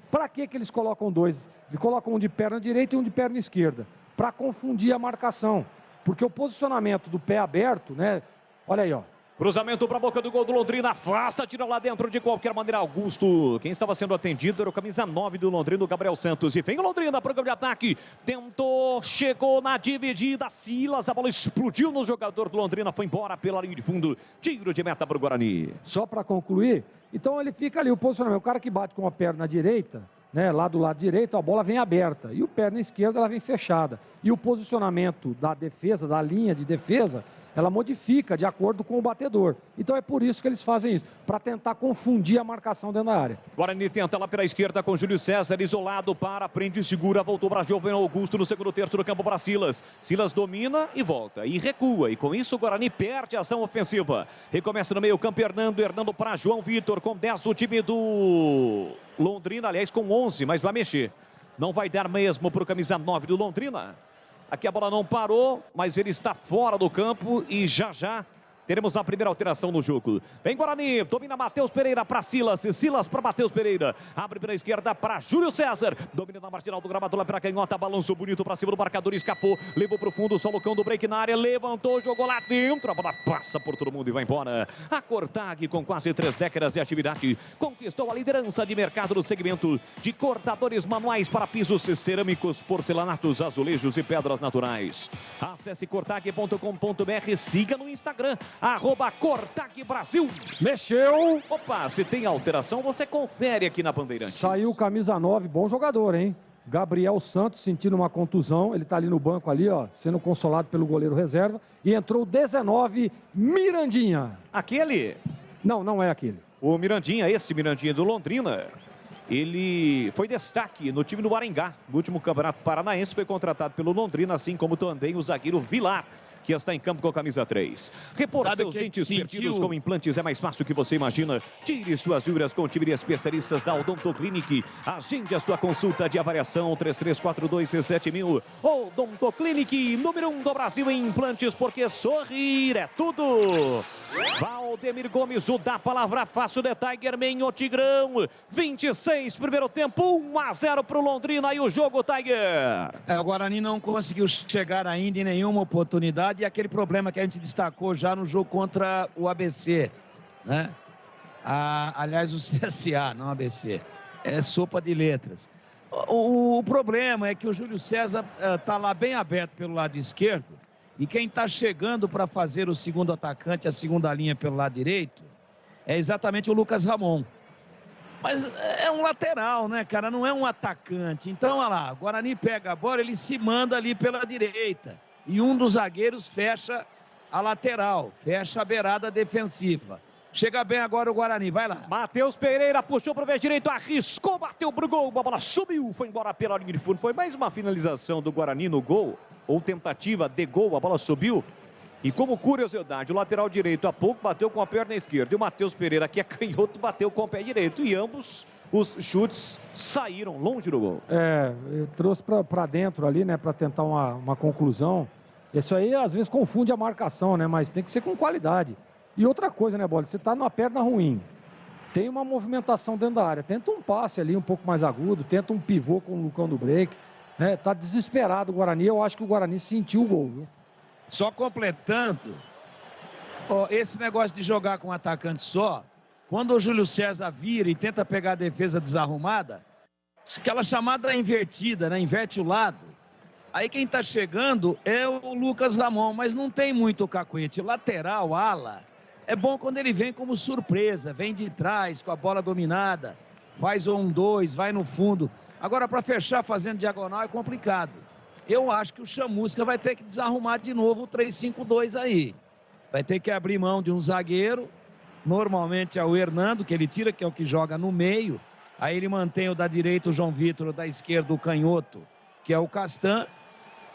Para que eles colocam dois? Eles colocam um de perna direita e um de perna esquerda. Para confundir a marcação. Porque o posicionamento do pé aberto, né? Olha aí, ó. Cruzamento para a boca do gol do Londrina, afasta, tira lá dentro de qualquer maneira, Augusto. Quem estava sendo atendido era o camisa 9 do Londrina, o Gabriel Santos. E vem o Londrina, programa de ataque, tentou, chegou na dividida, Silas, a bola explodiu no jogador do Londrina, foi embora pela linha de fundo, tiro de meta para o Guarani. Só para concluir, então ele fica ali, o posicionamento, o cara que bate com a perna direita, né, lá do lado direito, a bola vem aberta, e o perna esquerda ela vem fechada. E o posicionamento da defesa, da linha de defesa, ela modifica de acordo com o batedor. Então é por isso que eles fazem isso, para tentar confundir a marcação dentro da área. Guarani tenta lá pela esquerda com Júlio César, isolado, para, prende, segura, voltou para Jovem Augusto no segundo terço do campo para Silas. Silas domina e volta, e recua, e com isso o Guarani perde a ação ofensiva. Recomeça no meio campo, Hernando para João Vitor, com 10 do time do Londrina, aliás com 11, mas vai mexer. Não vai dar mesmo para o camisa 9 do Londrina. Aqui a bola não parou, mas ele está fora do campo e já teremos a primeira alteração no jogo. Vem Guarani, domina Matheus Pereira para Silas, Silas para Matheus Pereira. Abre pela esquerda para Júlio César. Domina na marginal do gramado lá pela canhota, balançou bonito para cima do marcador, escapou, levou para o fundo, só Lucão do Break na área, levantou, jogou lá dentro, a bola passa por todo mundo e vai embora. A Cortag, com quase 3 décadas de atividade, conquistou a liderança de mercado no segmento de cortadores manuais para pisos cerâmicos, porcelanatos, azulejos e pedras naturais. Acesse cortag.com.br, siga no Instagram, @Cortag Brasil. Mexeu. Opa, se tem alteração, você confere aqui na Bandeirantes. Saiu o camisa 9, bom jogador, hein? Gabriel Santos sentindo uma contusão, ele tá ali no banco ali, ó, sendo consolado pelo goleiro reserva. E entrou o 19, Mirandinha. Aquele? Não é aquele. O Mirandinha, esse Mirandinha do Londrina, ele foi destaque no time do Maringá. No último Campeonato Paranaense foi contratado pelo Londrina, assim como também o zagueiro Vilar, que está em campo com a camisa 3. Repor seus dentes perdidos com implantes é mais fácil que você imagina. Tire suas dúvidas com o time de especialistas da Odontoclinic. Agende a sua consulta de avaliação 3342-7000. Odontoclinic, número 1 do Brasil em implantes, porque sorrir é tudo. Valdemir Gomes, o da palavra fácil de Tigerman, o Tigrão. 26, primeiro tempo, 1-0 para o Londrina e o jogo, Tiger. O Guarani não conseguiu chegar ainda em nenhuma oportunidade. E aquele problema que a gente destacou já no jogo contra o ABC, né? Aliás, o CSA, não ABC. É sopa de letras. O problema é que o Júlio César está lá bem aberto pelo lado esquerdo. E quem está chegando para fazer o segundo atacante, a segunda linha pelo lado direito, é exatamente o Lucas Ramon. Mas é um lateral, né, cara? Não é um atacante. Então, olha lá, o Guarani pega a bola, ele se manda ali pela direita. E um dos zagueiros fecha a lateral, fecha a beirada defensiva. Chega bem agora o Guarani, vai lá. Matheus Pereira puxou pro pé direito, arriscou, bateu pro gol, a bola subiu, foi embora pela linha de fundo. Foi mais uma finalização do Guarani no gol, ou tentativa de gol, a bola subiu. E como curiosidade, o lateral direito há pouco bateu com a perna esquerda. E o Matheus Pereira, que é canhoto, bateu com o pé direito. E ambos os chutes saíram longe do gol. Eu trouxe para dentro ali, né, para tentar uma conclusão. Isso aí às vezes confunde a marcação, né, mas tem que ser com qualidade. E outra coisa, né, Bola, você tá numa perna ruim, tem uma movimentação dentro da área, tenta um passe ali um pouco mais agudo, tenta um pivô com o Lucão do break, né, tá desesperado o Guarani, eu acho que o Guarani sentiu o gol, viu? Só completando, esse negócio de jogar com um atacante só, quando o Júlio César vira e tenta pegar a defesa desarrumada, aquela chamada invertida, né, inverte o lado, aí quem tá chegando é o Lucas Ramon, mas não tem muito cacuete, lateral, ala. É bom quando ele vem como surpresa, vem de trás com a bola dominada, faz 1-2, vai no fundo. Agora, para fechar fazendo diagonal é complicado. Eu acho que o Chamusca vai ter que desarrumar de novo o 3-5-2 aí. Vai ter que abrir mão de um zagueiro, normalmente é o Hernando, que ele tira, que é o que joga no meio. Aí ele mantém o da direita, o João Vitor, da esquerda, o canhoto, que é o Castan.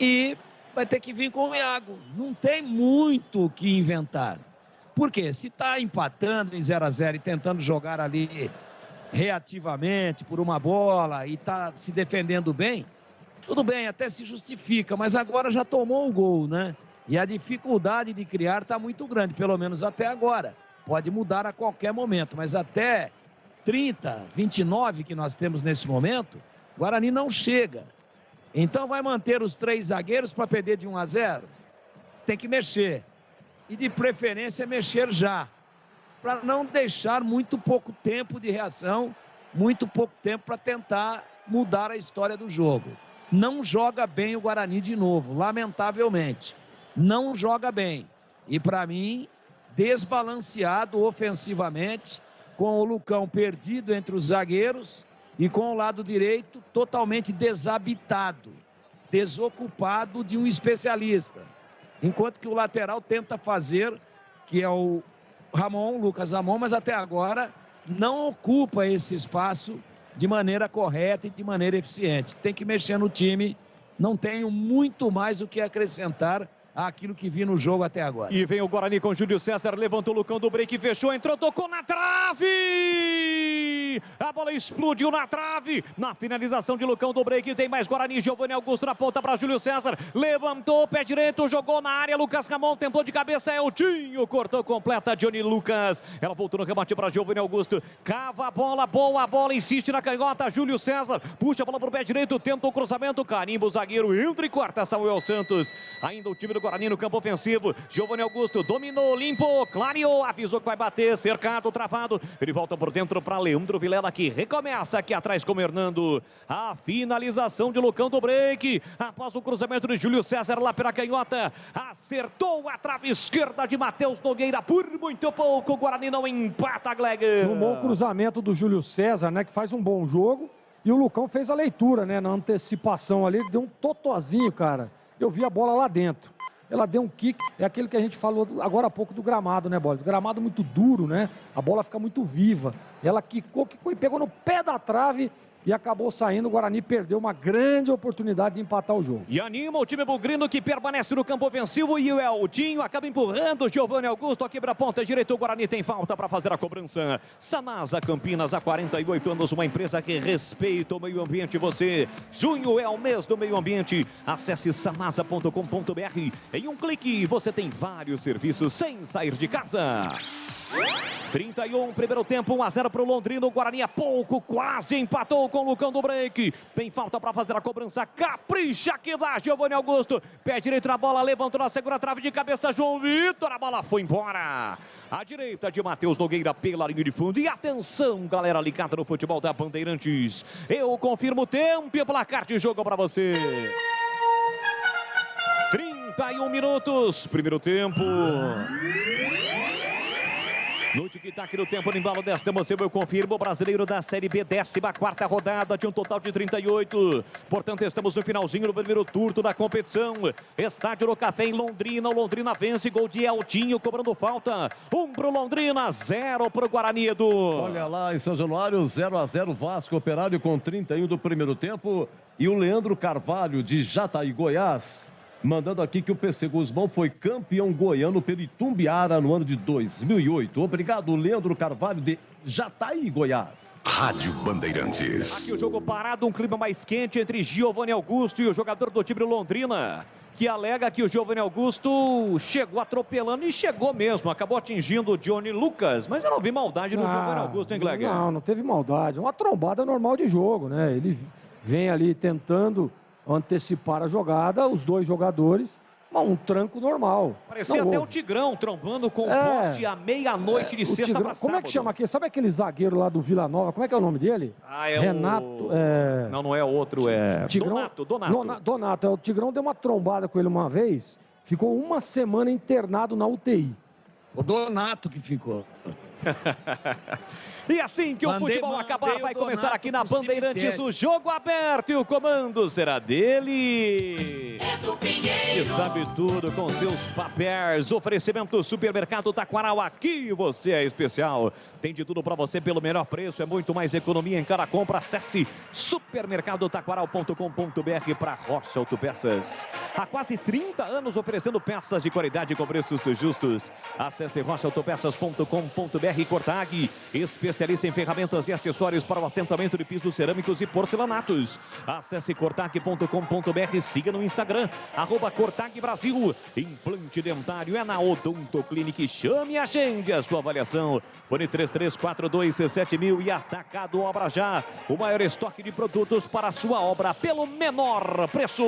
E vai ter que vir com o Iago. Não tem muito o que inventar. Por quê? Se está empatando em 0-0 e tentando jogar ali reativamente por uma bola e está se defendendo bem, tudo bem, até se justifica, mas agora já tomou o gol, né? E a dificuldade de criar está muito grande, pelo menos até agora. Pode mudar a qualquer momento, mas até 30, 29 que nós temos nesse momento, o Guarani não chega. Então vai manter os 3 zagueiros para perder de 1-0? Tem que mexer. E de preferência mexer já. Para não deixar muito pouco tempo de reação, muito pouco tempo para tentar mudar a história do jogo. Não joga bem o Guarani de novo, lamentavelmente. Não joga bem. E para mim, desbalanceado ofensivamente, com o Lucão perdido entre os zagueiros e com o lado direito totalmente desabitado, desocupado de um especialista. Enquanto que o lateral tenta fazer, que é o Ramon, Lucas Ramon, mas até agora não ocupa esse espaço de maneira correta e de maneira eficiente. Tem que mexer no time, não tenho muito mais o que acrescentar àquilo que vi no jogo até agora. E vem o Guarani com Júlio César, levantou o Lucão do break, fechou, entrou, tocou na trave! A bola explodiu na trave, na finalização de Lucão do break, tem mais Guarani, Giovanni Augusto na ponta para Júlio César, levantou, pé direito, jogou na área, Lucas Ramon tentou de cabeça, Eltinho, cortou completa, Johnny Lucas, ela voltou no remate para Giovanni Augusto, cava a bola, boa a bola, insiste na canhota, Júlio César, puxa a bola para o pé direito, tenta o cruzamento, carimba o zagueiro, entra e corta Samuel Santos, ainda o time do Guarani no campo ofensivo, Giovanni Augusto dominou, limpou, clareou, avisou que vai bater, cercado, travado, ele volta por dentro para Leandro Vilela, que recomeça aqui atrás com o Hernando, a finalização de Lucão do break, após o cruzamento de Júlio César lá pela canhota, acertou a trave esquerda de Matheus Nogueira, por muito pouco, o Guarani não empata, Gleger. Um bom cruzamento do Júlio César, né, que faz um bom jogo, e o Lucão fez a leitura, né, na antecipação ali, ele deu um totozinho, cara, eu vi a bola lá dentro. Ela deu um kick, é aquele que a gente falou agora há pouco do gramado, né, Bolis? Gramado muito duro, né? A bola fica muito viva. Ela quicou e pegou no pé da trave e acabou saindo. O Guarani perdeu uma grande oportunidade de empatar o jogo. E anima o time bugrino que permanece no campo ofensivo e o Eltinho acaba empurrando o Giovanni Augusto a quebra-ponta direito. O Guarani tem falta para fazer a cobrança. Sanasa Campinas, há 48 anos, uma empresa que respeita o meio ambiente. Você, junho é o mês do meio ambiente. Acesse sanasa.com.br. Em um clique você tem vários serviços sem sair de casa. 31, primeiro tempo, 1-0 para o Londrina. O Guarani há pouco quase empatou com o Lucão do break. Tem falta para fazer a cobrança. Capricha que dá, Giovanni Augusto. Pé direito na bola, levantou na segunda trave de cabeça, João Vitor. A bola foi embora. À direita de Matheus Nogueira pela linha de fundo. E atenção, galera ligada no futebol da Bandeirantes. Eu confirmo o tempo e placar de jogo para você. 31 minutos, primeiro tempo. No tic-tac do tempo, no embalo desta emoção, eu confirmo o brasileiro da Série B, 14ª rodada, de um total de 38. Portanto, estamos no finalzinho do primeiro turno da competição. Estádio do Café em Londrina. O Londrina vence, gol de Eltinho, cobrando falta. 1 pro Londrina, 0 pro Guarani, Edu. Olha lá, em São Januário, 0-0, Vasco Operário com 31 do primeiro tempo. E o Leandro Carvalho, de Jataí, Goiás, mandando aqui que o PC Guzmão foi campeão goiano pelo Itumbiara no ano de 2008. Obrigado, Leandro Carvalho, de Jataí, Goiás. Rádio Bandeirantes. Aqui o jogo parado, um clima mais quente entre Giovanni Augusto e o jogador do time do Londrina, que alega que o Giovanni Augusto chegou atropelando e chegou mesmo. Acabou atingindo o Johnny Lucas, mas eu não vi maldade no Giovanni Augusto, hein, Gleger? Não teve maldade. Uma trombada normal de jogo, né? Ele vem ali tentando antecipar a jogada, os dois jogadores, mas um tranco normal. Parecia até o Tigrão trombando com o poste à meia-noite de sexta para sábado. Como é que chama aqui? Sabe aquele zagueiro lá do Vila Nova? Como é que é o nome dele? Renato. Não é outro, é Tigrão, Donato. Donato. O Tigrão deu uma trombada com ele uma vez, ficou uma semana internado na UTI. O Donato que ficou. E assim que o futebol acabar, vai começar aqui na Bandeirantes o jogo aberto e o comando será dele. Que sabe tudo com seus papéis. Oferecimento Supermercado Taquaral, aqui você é especial. Tem de tudo para você pelo menor preço, é muito mais economia em cada compra. Acesse supermercadotaquaral.com.br para Rocha Autopeças. Há quase 30 anos oferecendo peças de qualidade com preços justos. Acesse rochaautopeças.com.br. Cortag, especialista em ferramentas e acessórios para o assentamento de pisos cerâmicos e porcelanatos. Acesse cortag.com.br, siga no Instagram, @Cortag Brasil. Implante dentário é na Odonto Clinic. Chame a gente, a sua avaliação. Fone 33427000 e Atacado Obra Já. O maior estoque de produtos para a sua obra pelo menor preço.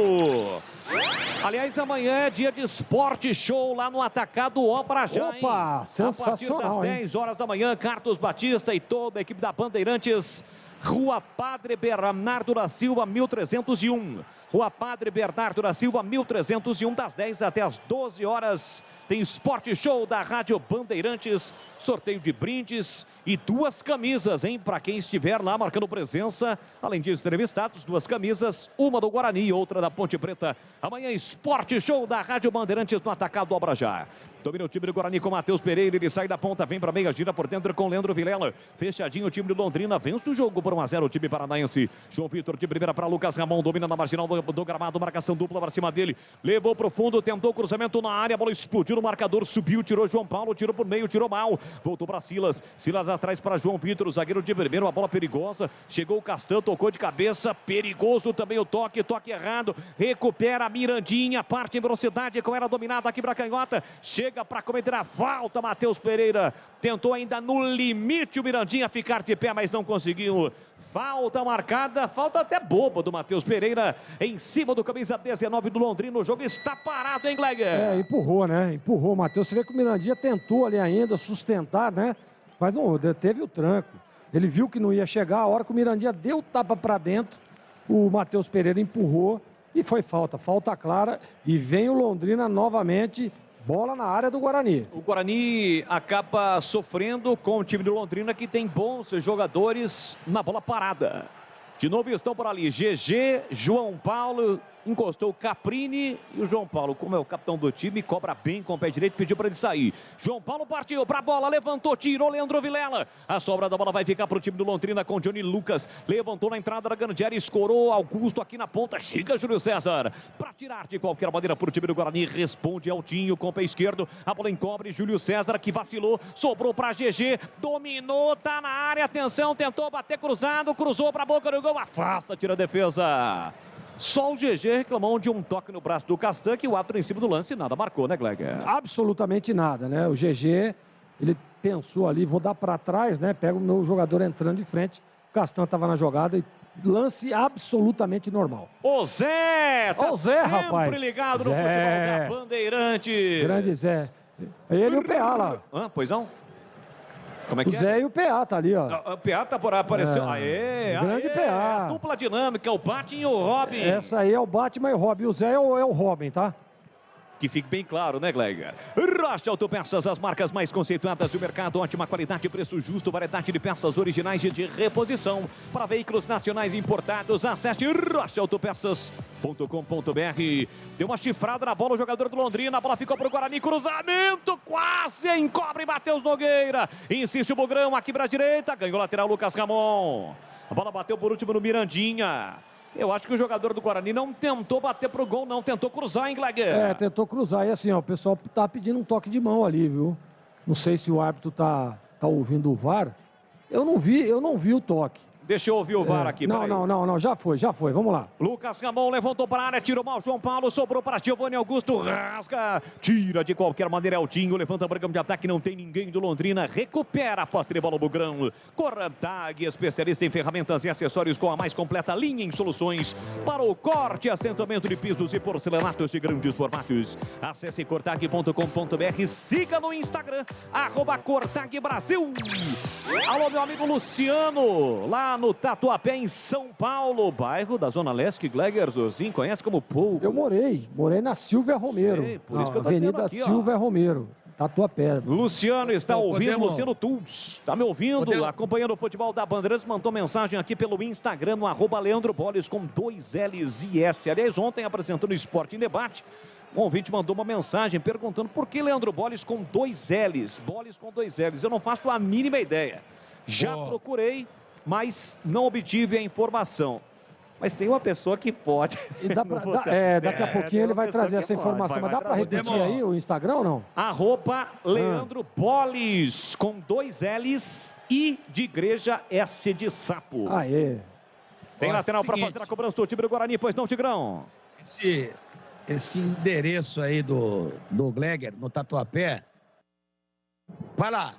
Aliás, amanhã é dia de Esporte Show lá no Atacado Obra Já. Opa, sensacional, a partir das 10 horas da manhã, Carlos Batista e toda a equipe da Bandeirantes. Rua Padre Bernardo da Silva, 1301. Rua Padre Bernardo da Silva, 1301, das 10 até as 12 horas. Tem Esporte Show da Rádio Bandeirantes, sorteio de brindes e 2 camisas, hein? Para quem estiver lá marcando presença. Além disso, entrevistados, 2 camisas, uma do Guarani e outra da Ponte Preta. Amanhã, Esporte Show da Rádio Bandeirantes no Atacado Obra Já. Domina o time do Guarani com Matheus Pereira, ele sai da ponta, vem para meia, gira por dentro com Leandro Vilela. Fechadinho o time do Londrina, vence o jogo por 1-0 o time paranaense. João Vitor de primeira para Lucas Ramon, domina na marginal do gramado, marcação dupla para cima dele. Levou pro fundo, tentou cruzamento na área, a bola explodiu no marcador, subiu, tirou João Paulo, tirou por meio, tirou mal. Voltou para Silas, Silas atrás para João Vitor, o zagueiro de primeiro, uma bola perigosa. Chegou o Castan, tocou de cabeça, perigoso também o toque errado. Recupera a Mirandinha, parte em velocidade com ela dominada aqui para a canhota. Chega para cometer a falta, Matheus Pereira. Tentou ainda no limite o Mirandinha ficar de pé, mas não conseguiu. Falta marcada, falta até boba do Matheus Pereira em cima do camisa 19 do Londrina. O jogo está parado, hein, Gleger? Empurrou, né? Empurrou o Matheus. Você vê que o Mirandinha tentou ali ainda sustentar, né? Mas não, teve o tranco. Ele viu que não ia chegar. A hora que o Mirandinha deu o tapa para dentro, o Matheus Pereira empurrou e foi falta. Falta clara. E vem o Londrina novamente. Bola na área do Guarani. O Guarani acaba sofrendo com o time do Londrina, que tem bons jogadores na bola parada. De novo estão por ali GG, João Paulo, encostou o Caprini e o João Paulo, como é o capitão do time, cobra bem com o pé direito, pediu para ele sair. João Paulo partiu para a bola, levantou, tirou Leandro Vilela. A sobra da bola vai ficar para o time do Londrina com Johnny Lucas. Levantou na entrada da Gandieri, escorou Augusto aqui na ponta. Chega Júlio César para tirar de qualquer maneira para o time do Guarani. Responde Altinho com o pé esquerdo. A bola encobre Júlio César, que vacilou, sobrou para GG, dominou, tá na área, atenção, tentou bater cruzado, cruzou para a boca do gol, afasta, tira a defesa. Só o GG reclamou de um toque no braço do Castan, que o árbitro em cima do lance nada marcou, né, Gleger? Absolutamente nada, né? O GG, ele pensou ali, vou dar para trás, né? Pega o meu jogador entrando de frente. O Castan estava na jogada e lance absolutamente normal. O Zé! Tá Zé, sempre rapaz. ligado no futebol da Bandeirantes. Grande Zé. Ele e o PA lá. Pois não? Como é que o Zé e o PA tá ali, ó. O PA tá por aí, apareceu. Grande PA. A dupla dinâmica, o Batman e o Robin. Essa aí é o Batman e o Robin. O Zé é o Robin, tá? Que fique bem claro, né, Gleiger? Rocha Autopeças, as marcas mais conceituadas do mercado, ótima qualidade, preço justo, variedade de peças originais e de reposição para veículos nacionais importados. Acesse rochaautopeças.com.br. Deu uma chifrada na bola o jogador do Londrina, a bola ficou para o Guarani, cruzamento, quase encobre Matheus Nogueira. Insiste o Bugrão, aqui para a direita, ganhou lateral Lucas Ramon. A bola bateu por último no Mirandinha. Eu acho que o jogador do Guarani não tentou bater pro gol, não. Tentou cruzar, hein, Gleiger? Tentou cruzar. E assim, ó, o pessoal tá pedindo um toque de mão ali, viu? Não sei se o árbitro tá ouvindo o VAR. Eu não vi o toque. Deixa eu ouvir o VAR aqui. Não, já foi. Vamos lá. Lucas Ramon levantou para a área, tirou mal João Paulo, sobrou para Giovanni Augusto, rasga, tira de qualquer maneira Eltinho, levanta o Bragão de ataque, não tem ninguém do Londrina, recupera a posse de bola o Bugrão. Corantag, especialista em ferramentas e acessórios com a mais completa linha em soluções para o corte e assentamento de pisos e porcelanatos de grandes formatos. Acesse cortag.com.br, siga no Instagram, @cortagbrasil. Alô, meu amigo Luciano, lá no Tatuapé, em São Paulo, bairro da Zona Leste, Gleiger Zorzinho conhece como pouco. Eu morei na Silvia Romero. Sei, por isso que eu tô Avenida aqui, Silvia Romero, Tatuapé. Luciano está ouvindo, Luciano Tuls, está me ouvindo, acompanhando o futebol da Bandeirantes, mandou mensagem aqui pelo Instagram, no @Leandro Boles, com 2 L's e S. Aliás, ontem apresentando o Esporte em Debate, um ouvinte mandou uma mensagem perguntando por que Leandro Boles com 2 L's. Boles com 2 L's. Eu não faço a mínima ideia. Já procurei, mas não obtive a informação. Mas tem uma pessoa que pode. E daqui a pouquinho ele vai trazer essa informação. Mas dá para repetir aí o Instagram ou não? @Leandro Boles, com 2 L's e de igreja, S de sapo. Aê. Tem lateral para fazer a cobrança do time do Guarani, pois não, Tigrão? Esse endereço aí do Gleiger, no Tatuapé. Vai lá.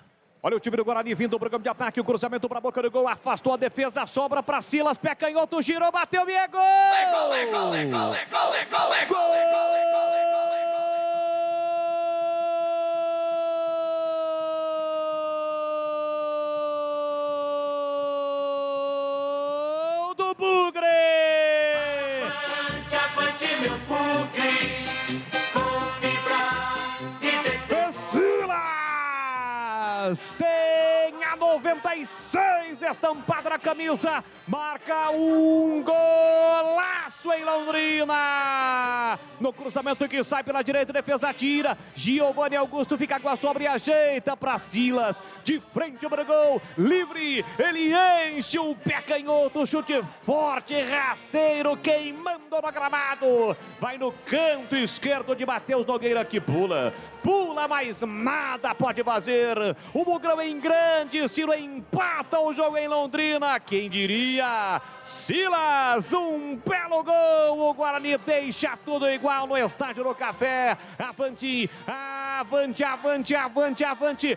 Olha o time do Guarani vindo do programa de ataque, o cruzamento para a boca do gol, afastou a defesa, sobra para Silas, pé canhoto, girou, bateu e é gol! É gol! Do Bugre! Avante, meu Bugre, com fibra e Silas tem a 96 estampada na camisa, marca um golaço em Londrina. No cruzamento que sai pela direita, defesa tira, Giovanni Augusto fica com a sobra e ajeita para Silas, de frente para o gol, livre, ele enche o pé canhoto, chute forte, rasteiro, queimando no gramado, vai no canto esquerdo de Matheus Nogueira que pula, mas nada pode fazer. O Bugrão em grande estilo empata o jogo em Londrina. Quem diria? Silas, um belo gol. O Guarani deixa tudo igual no Estádio do Café. Avante, avante, avante, avante, avante.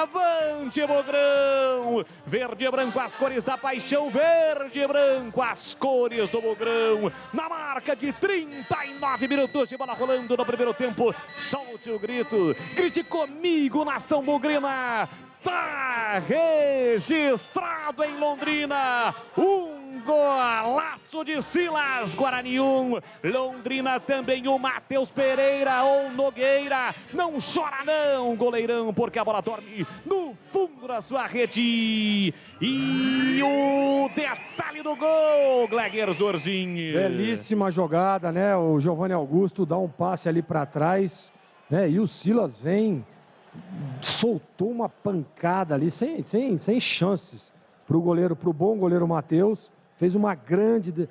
Avante, Bugrão. Verde e branco, as cores da paixão. Verde e branco, as cores do Bugrão. Na marca de 39 minutos de bola rolando no primeiro tempo. Solte o grito. Grite comigo, nação bugrina. Tá registrado em Londrina. Um golaço de Silas, Guarani 1. Londrina também o Matheus Pereira ou Nogueira. Não chora não, goleirão, porque a bola dorme no fundo da sua rede. E o detalhe do gol, Gleiger Zorzinho. Belíssima jogada, né? O Giovanni Augusto dá um passe ali para trás, né? E o Silas vem, soltou uma pancada ali, sem chances para o goleiro, para o bom goleiro Matheus. Fez uma grande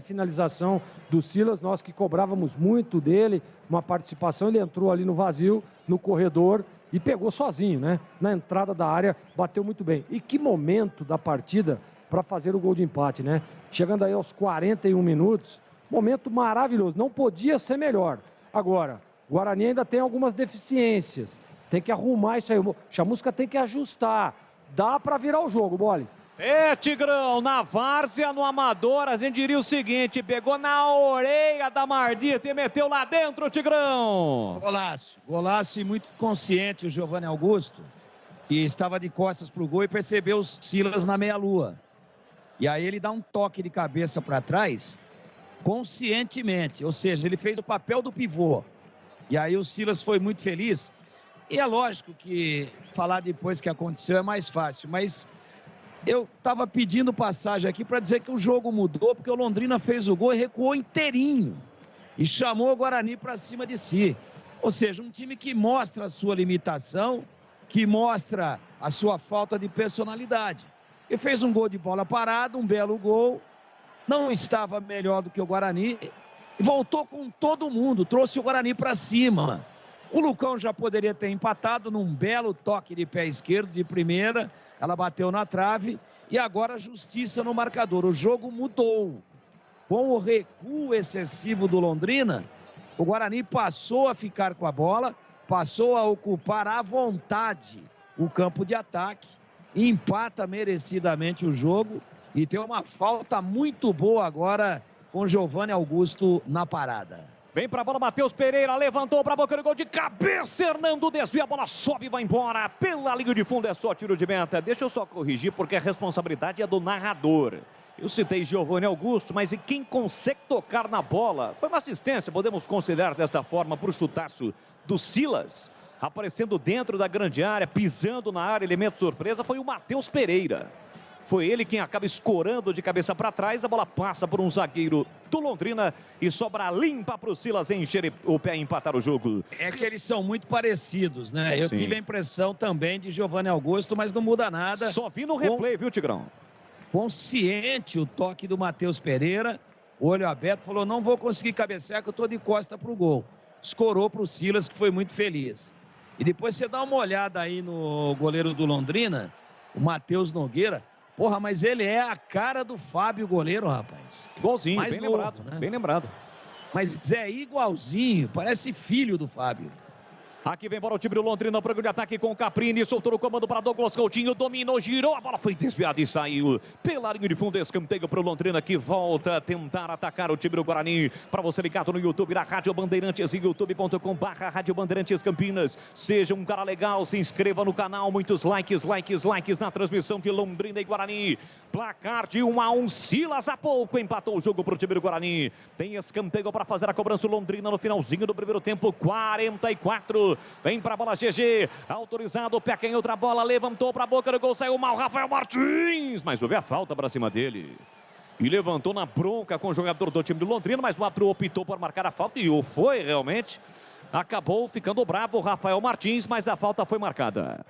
finalização do Silas, nós que cobrávamos muito dele, uma participação, ele entrou ali no vazio, no corredor e pegou sozinho, né? Na entrada da área, bateu muito bem. E que momento da partida para fazer o gol de empate, né? Chegando aí aos 41 minutos, momento maravilhoso, não podia ser melhor. Agora, o Guarani ainda tem algumas deficiências, tem que arrumar isso aí, o Chamusca tem que ajustar, dá para virar o jogo, Boles. Tigrão, na várzea, no amador, a gente diria o seguinte, pegou na orelha da Mardita e meteu lá dentro, Tigrão. Golaço e muito consciente o Giovanni Augusto, que estava de costas para o gol e percebeu os Silas na meia-lua. E aí ele dá um toque de cabeça para trás conscientemente, ou seja, ele fez o papel do pivô. E aí o Silas foi muito feliz. E é lógico que falar depois que aconteceu é mais fácil, mas eu estava pedindo passagem aqui para dizer que o jogo mudou, porque o Londrina fez o gol e recuou inteirinho. E chamou o Guarani para cima de si. Ou seja, um time que mostra a sua limitação, que mostra a sua falta de personalidade. E fez um gol de bola parada, um belo gol. Não estava melhor do que o Guarani. E voltou com todo mundo, trouxe o Guarani para cima. O Lucão já poderia ter empatado num belo toque de pé esquerdo de primeira. Ela bateu na trave e agora justiça no marcador. O jogo mudou. Com o recuo excessivo do Londrina, o Guarani passou a ficar com a bola, passou a ocupar à vontade o campo de ataque, empata merecidamente o jogo e tem uma falta muito boa agora com Giovanni Augusto na parada. Vem pra bola, Matheus Pereira, levantou pra boca do gol de cabeça, Hernando desvia, a bola sobe e vai embora, pela linha de fundo é só tiro de meta. Deixa eu só corrigir, porque a responsabilidade é do narrador. Eu citei Giovanni Augusto, mas e quem consegue tocar na bola? Foi uma assistência, podemos considerar desta forma, para o chutaço do Silas, aparecendo dentro da grande área, pisando na área, elemento surpresa, foi o Matheus Pereira. Foi ele quem acaba escorando de cabeça para trás, a bola passa por um zagueiro do Londrina e sobra limpa para o Silas encher o pé e empatar o jogo. É que eles são muito parecidos, né? Eu tive a impressão também de Giovanni Augusto, mas não muda nada. Só vi no replay, viu, Tigrão? Consciente o toque do Matheus Pereira, olho aberto, falou, não vou conseguir cabecear que eu estou de costa para o gol. Escorou para o Silas, que foi muito feliz. E depois você dá uma olhada aí no goleiro do Londrina, o Matheus Nogueira. Porra, mas ele é a cara do Fábio, goleiro, rapaz. Igualzinho, mais bem novo, lembrado, né? Bem lembrado. Mas é igualzinho, parece filho do Fábio. Aqui vem para o time do Londrina, programa de ataque com o Caprini, soltou o comando para Douglas Coutinho, dominou, girou, a bola foi desviada e saiu pela linha de fundo, escanteio para o Londrina que volta a tentar atacar o time do Guarani. Para você ligado no YouTube da Rádio Bandeirantes, youtube.com/Rádio Bandeirantes Campinas. Seja um cara legal, se inscreva no canal, muitos likes na transmissão de Londrina e Guarani. Placar de 1-1, Silas há pouco empatou o jogo para o time do Guarani. Tem escanteio para fazer a cobrança o Londrina no finalzinho do primeiro tempo, 44. Vem para a bola GG, autorizado, o pé em outra bola, levantou para a boca do gol, saiu mal, Rafael Martins, mas houve a falta para cima dele. E levantou na bronca com o jogador do time do Londrina, mas o árbitro optou por marcar a falta e o foi realmente. Acabou ficando bravo o Rafael Martins, mas a falta foi marcada.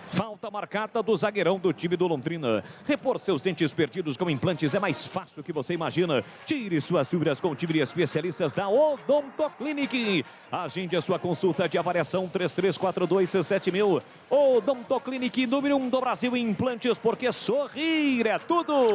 Falta marcada do zagueirão do time do Londrina. Repor seus dentes perdidos com implantes é mais fácil que você imagina. Tire suas dúvidas com o time de especialistas da Odontoclinic. Agende a sua consulta de avaliação 3342-7000. Odontoclinic, número 1 do Brasil em implantes, porque sorrir é tudo.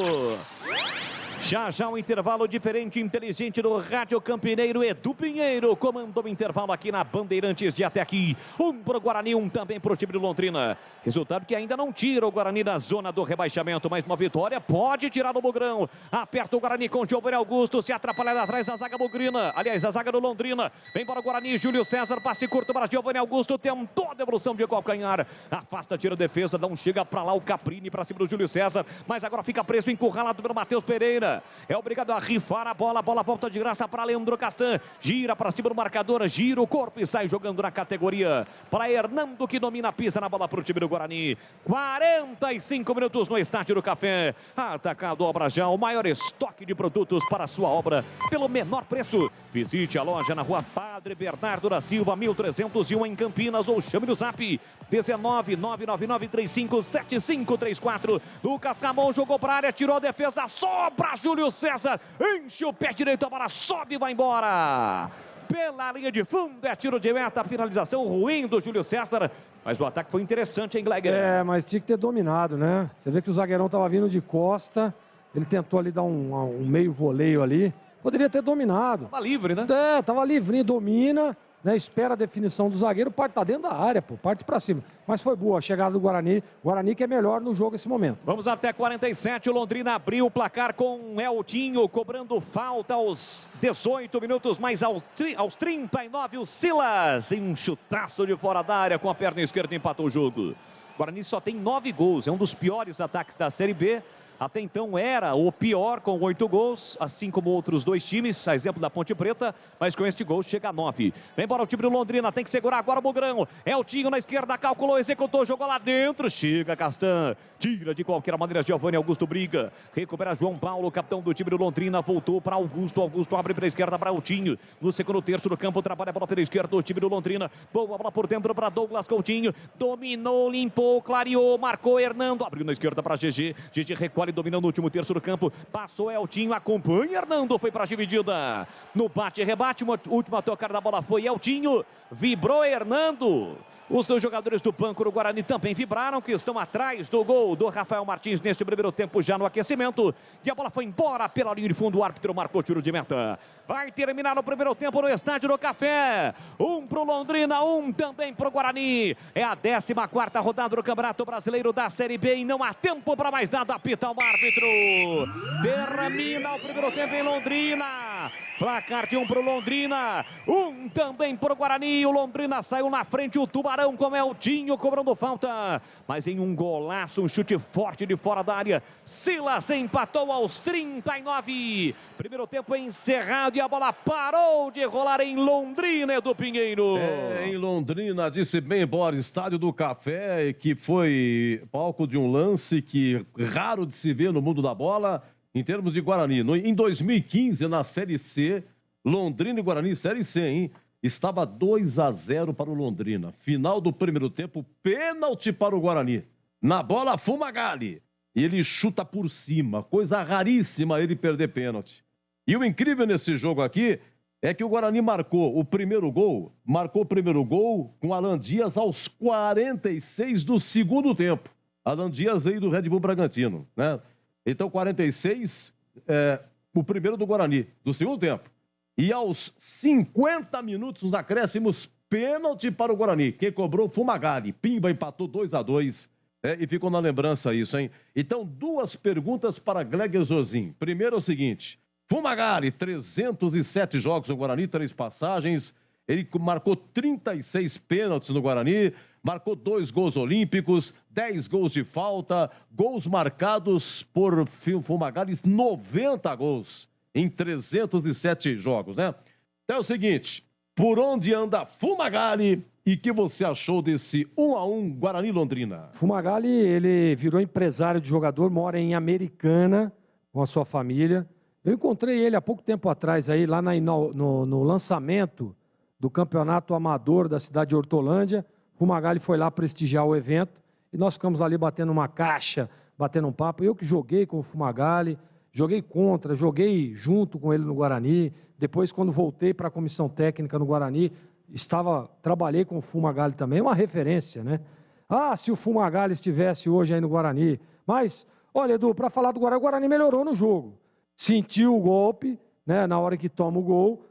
Já um intervalo diferente e inteligente do Rádio Campineiro. Edu Pinheiro comandou o intervalo aqui na Bandeirantes de até aqui. Um para o Guarani, um também para o time do Londrina. Resultado que ainda não tira o Guarani da zona do rebaixamento, mas uma vitória pode tirar o Bugrão. Aperta o Guarani com o Giovanni Augusto, se atrapalha lá atrás a zaga bugrina. Aliás, a zaga do Londrina. Vem para o Guarani, Júlio César, passe curto para Giovanni Augusto, tentou a devolução de calcanhar. Afasta, tira a defesa, não chega para lá o Caprini para cima do Júlio César, mas agora fica preso, encurralado pelo Matheus Pereira. É obrigado a rifar a bola volta de graça para Leandro Castan, gira para cima do marcador, gira o corpo e sai jogando na categoria para Hernando, que domina a pista na bola para o time do Guarani. 45 minutos no Estádio do Café. Atacado Obra Já, o maior estoque de produtos para a sua obra pelo menor preço. Visite a loja na rua Padre Bernardo da Silva, 1301 em Campinas, ou chame no zap 19999357534. Lucas Ramon jogou para a área, tirou a defesa, sobra Júlio César, enche o pé direito, a bola sobe e vai embora. Pela linha de fundo, é tiro de meta, finalização ruim do Júlio César. Mas o ataque foi interessante, hein, Gleiger? É, mas tinha que ter dominado, né? Você vê que o zagueirão estava vindo de costa, ele tentou ali dar um meio voleio ali. Poderia ter dominado. Tava livre, né? É, tava livrinho, domina, né? Espera a definição do zagueiro, parte tá dentro da área, pô, parte para cima. Mas foi boa a chegada do Guarani. Guarani que é melhor no jogo nesse momento. Vamos até 47, o Londrina abriu o placar com Eltinho cobrando falta aos 18 minutos, mas aos 39 o Silas em um chutaço de fora da área com a perna esquerda empatou o jogo. O Guarani só tem 9 gols, é um dos piores ataques da Série B. até então era o pior com 8 gols, assim como outros 2 times, a exemplo da Ponte Preta, mas com este gol chega a 9. Vem embora o time do Londrina, tem que segurar agora o Bugrão. Eltinho na esquerda, calculou, executou, jogou lá dentro, chega Castan, tira de qualquer maneira, Giovanni Augusto briga, recupera João Paulo, capitão do time do Londrina, voltou para Augusto, Augusto abre para a esquerda para Eltinho, no segundo terço do campo, trabalha a bola pela esquerda do time do Londrina, boa bola por dentro para Douglas Coutinho, dominou, limpou, clareou, marcou Hernando, abriu na esquerda para GG, GG recolhe, dominando no último terço do campo, passou Eltinho, acompanha Hernando, foi para a dividida, no bate-rebate, última tocada da bola foi Eltinho, vibrou Hernando. Os seus jogadores do banco do Guarani também vibraram, que estão atrás do gol do Rafael Martins neste primeiro tempo, já no aquecimento. E a bola foi embora pela linha de fundo, o árbitro marcou tiro de meta. Vai terminar o primeiro tempo no Estádio do Café. 1 pro Londrina, 1 também pro Guarani. É a 14ª rodada do Campeonato Brasileiro da Série B e não há tempo para mais nada, apita o árbitro. Termina o primeiro tempo em Londrina. Placar de 1 pro Londrina, 1 também pro Guarani. O Londrina saiu na frente, o Tubarão com Eltinho cobrando falta. Mas em um golaço, um chute forte de fora da área. Silas empatou aos 39. Primeiro tempo encerrado e a bola parou de rolar em Londrina, Edu Pinheiro. Em Londrina, disse bem embora, Estádio do Café, que foi palco de um lance que raro de se ver no mundo da bola. Em termos de Guarani, em 2015, na Série C, Londrina e Guarani, Série C, hein? Estava 2-0 para o Londrina. Final do primeiro tempo, pênalti para o Guarani. Na bola, Fumagalli. E ele chuta por cima. Coisa raríssima ele perder pênalti. E o incrível nesse jogo aqui é que o Guarani marcou o primeiro gol com Alan Dias aos 46 do segundo tempo. Alan Dias veio do Red Bull Bragantino, né? Então, 46, o primeiro do Guarani, do segundo tempo. E aos 50 minutos, nos acréscimos, pênalti para o Guarani. Quem cobrou, Fumagalli. Pimba empatou 2-2. E ficou na lembrança isso, hein? Então, 2 perguntas para Gleger Zozin. Primeiro é o seguinte. Fumagalli, 307 jogos no Guarani, 3 passagens. Ele marcou 36 pênaltis no Guarani, marcou 2 gols olímpicos, 10 gols de falta, gols marcados por Fumagalli, 90 gols em 307 jogos, né? Então é o seguinte, por onde anda Fumagalli e o que você achou desse 1-1 Guarani-Londrina? Fumagalli, ele virou empresário de jogador, mora em Americana com a sua família. Eu encontrei ele há pouco tempo atrás, aí, lá no lançamento do campeonato amador da cidade de Hortolândia. Fumagalli foi lá prestigiar o evento e nós ficamos ali batendo uma caixa, batendo um papo. Eu que joguei com o Fumagalli, joguei contra, joguei junto com ele no Guarani. Depois, quando voltei para a comissão técnica no Guarani, trabalhei com o Fumagalli também, uma referência, né? Ah, se o Fumagalli estivesse hoje aí no Guarani. Mas, olha, Edu, para falar do Guarani, o Guarani melhorou no jogo. Sentiu o golpe, né, na hora que toma o gol.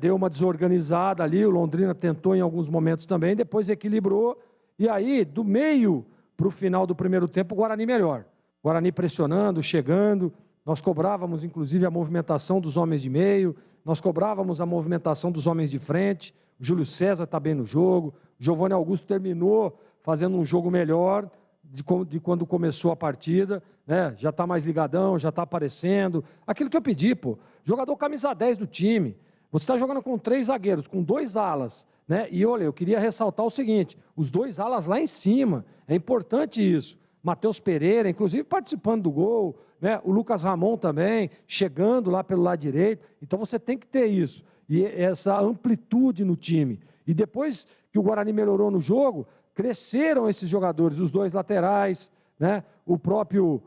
Deu uma desorganizada ali, o Londrina tentou em alguns momentos também, depois equilibrou, e aí, do meio para o final do primeiro tempo, o Guarani melhor. O Guarani pressionando, chegando, nós cobrávamos inclusive a movimentação dos homens de meio, nós cobrávamos a movimentação dos homens de frente, o Júlio César está bem no jogo, o Giovanni Augusto terminou fazendo um jogo melhor de quando começou a partida, né? Já está mais ligadão, já está aparecendo, aquilo que eu pedi, jogador camisa 10 do time. Você está jogando com 3 zagueiros, com 2 alas, né? E olha, eu queria ressaltar o seguinte, os 2 alas lá em cima, é importante isso. Matheus Pereira, inclusive participando do gol, né? O Lucas Ramon também, chegando lá pelo lado direito. Então você tem que ter isso, e essa amplitude no time. E depois que o Guarani melhorou no jogo, cresceram esses jogadores, os 2 laterais, né? O próprio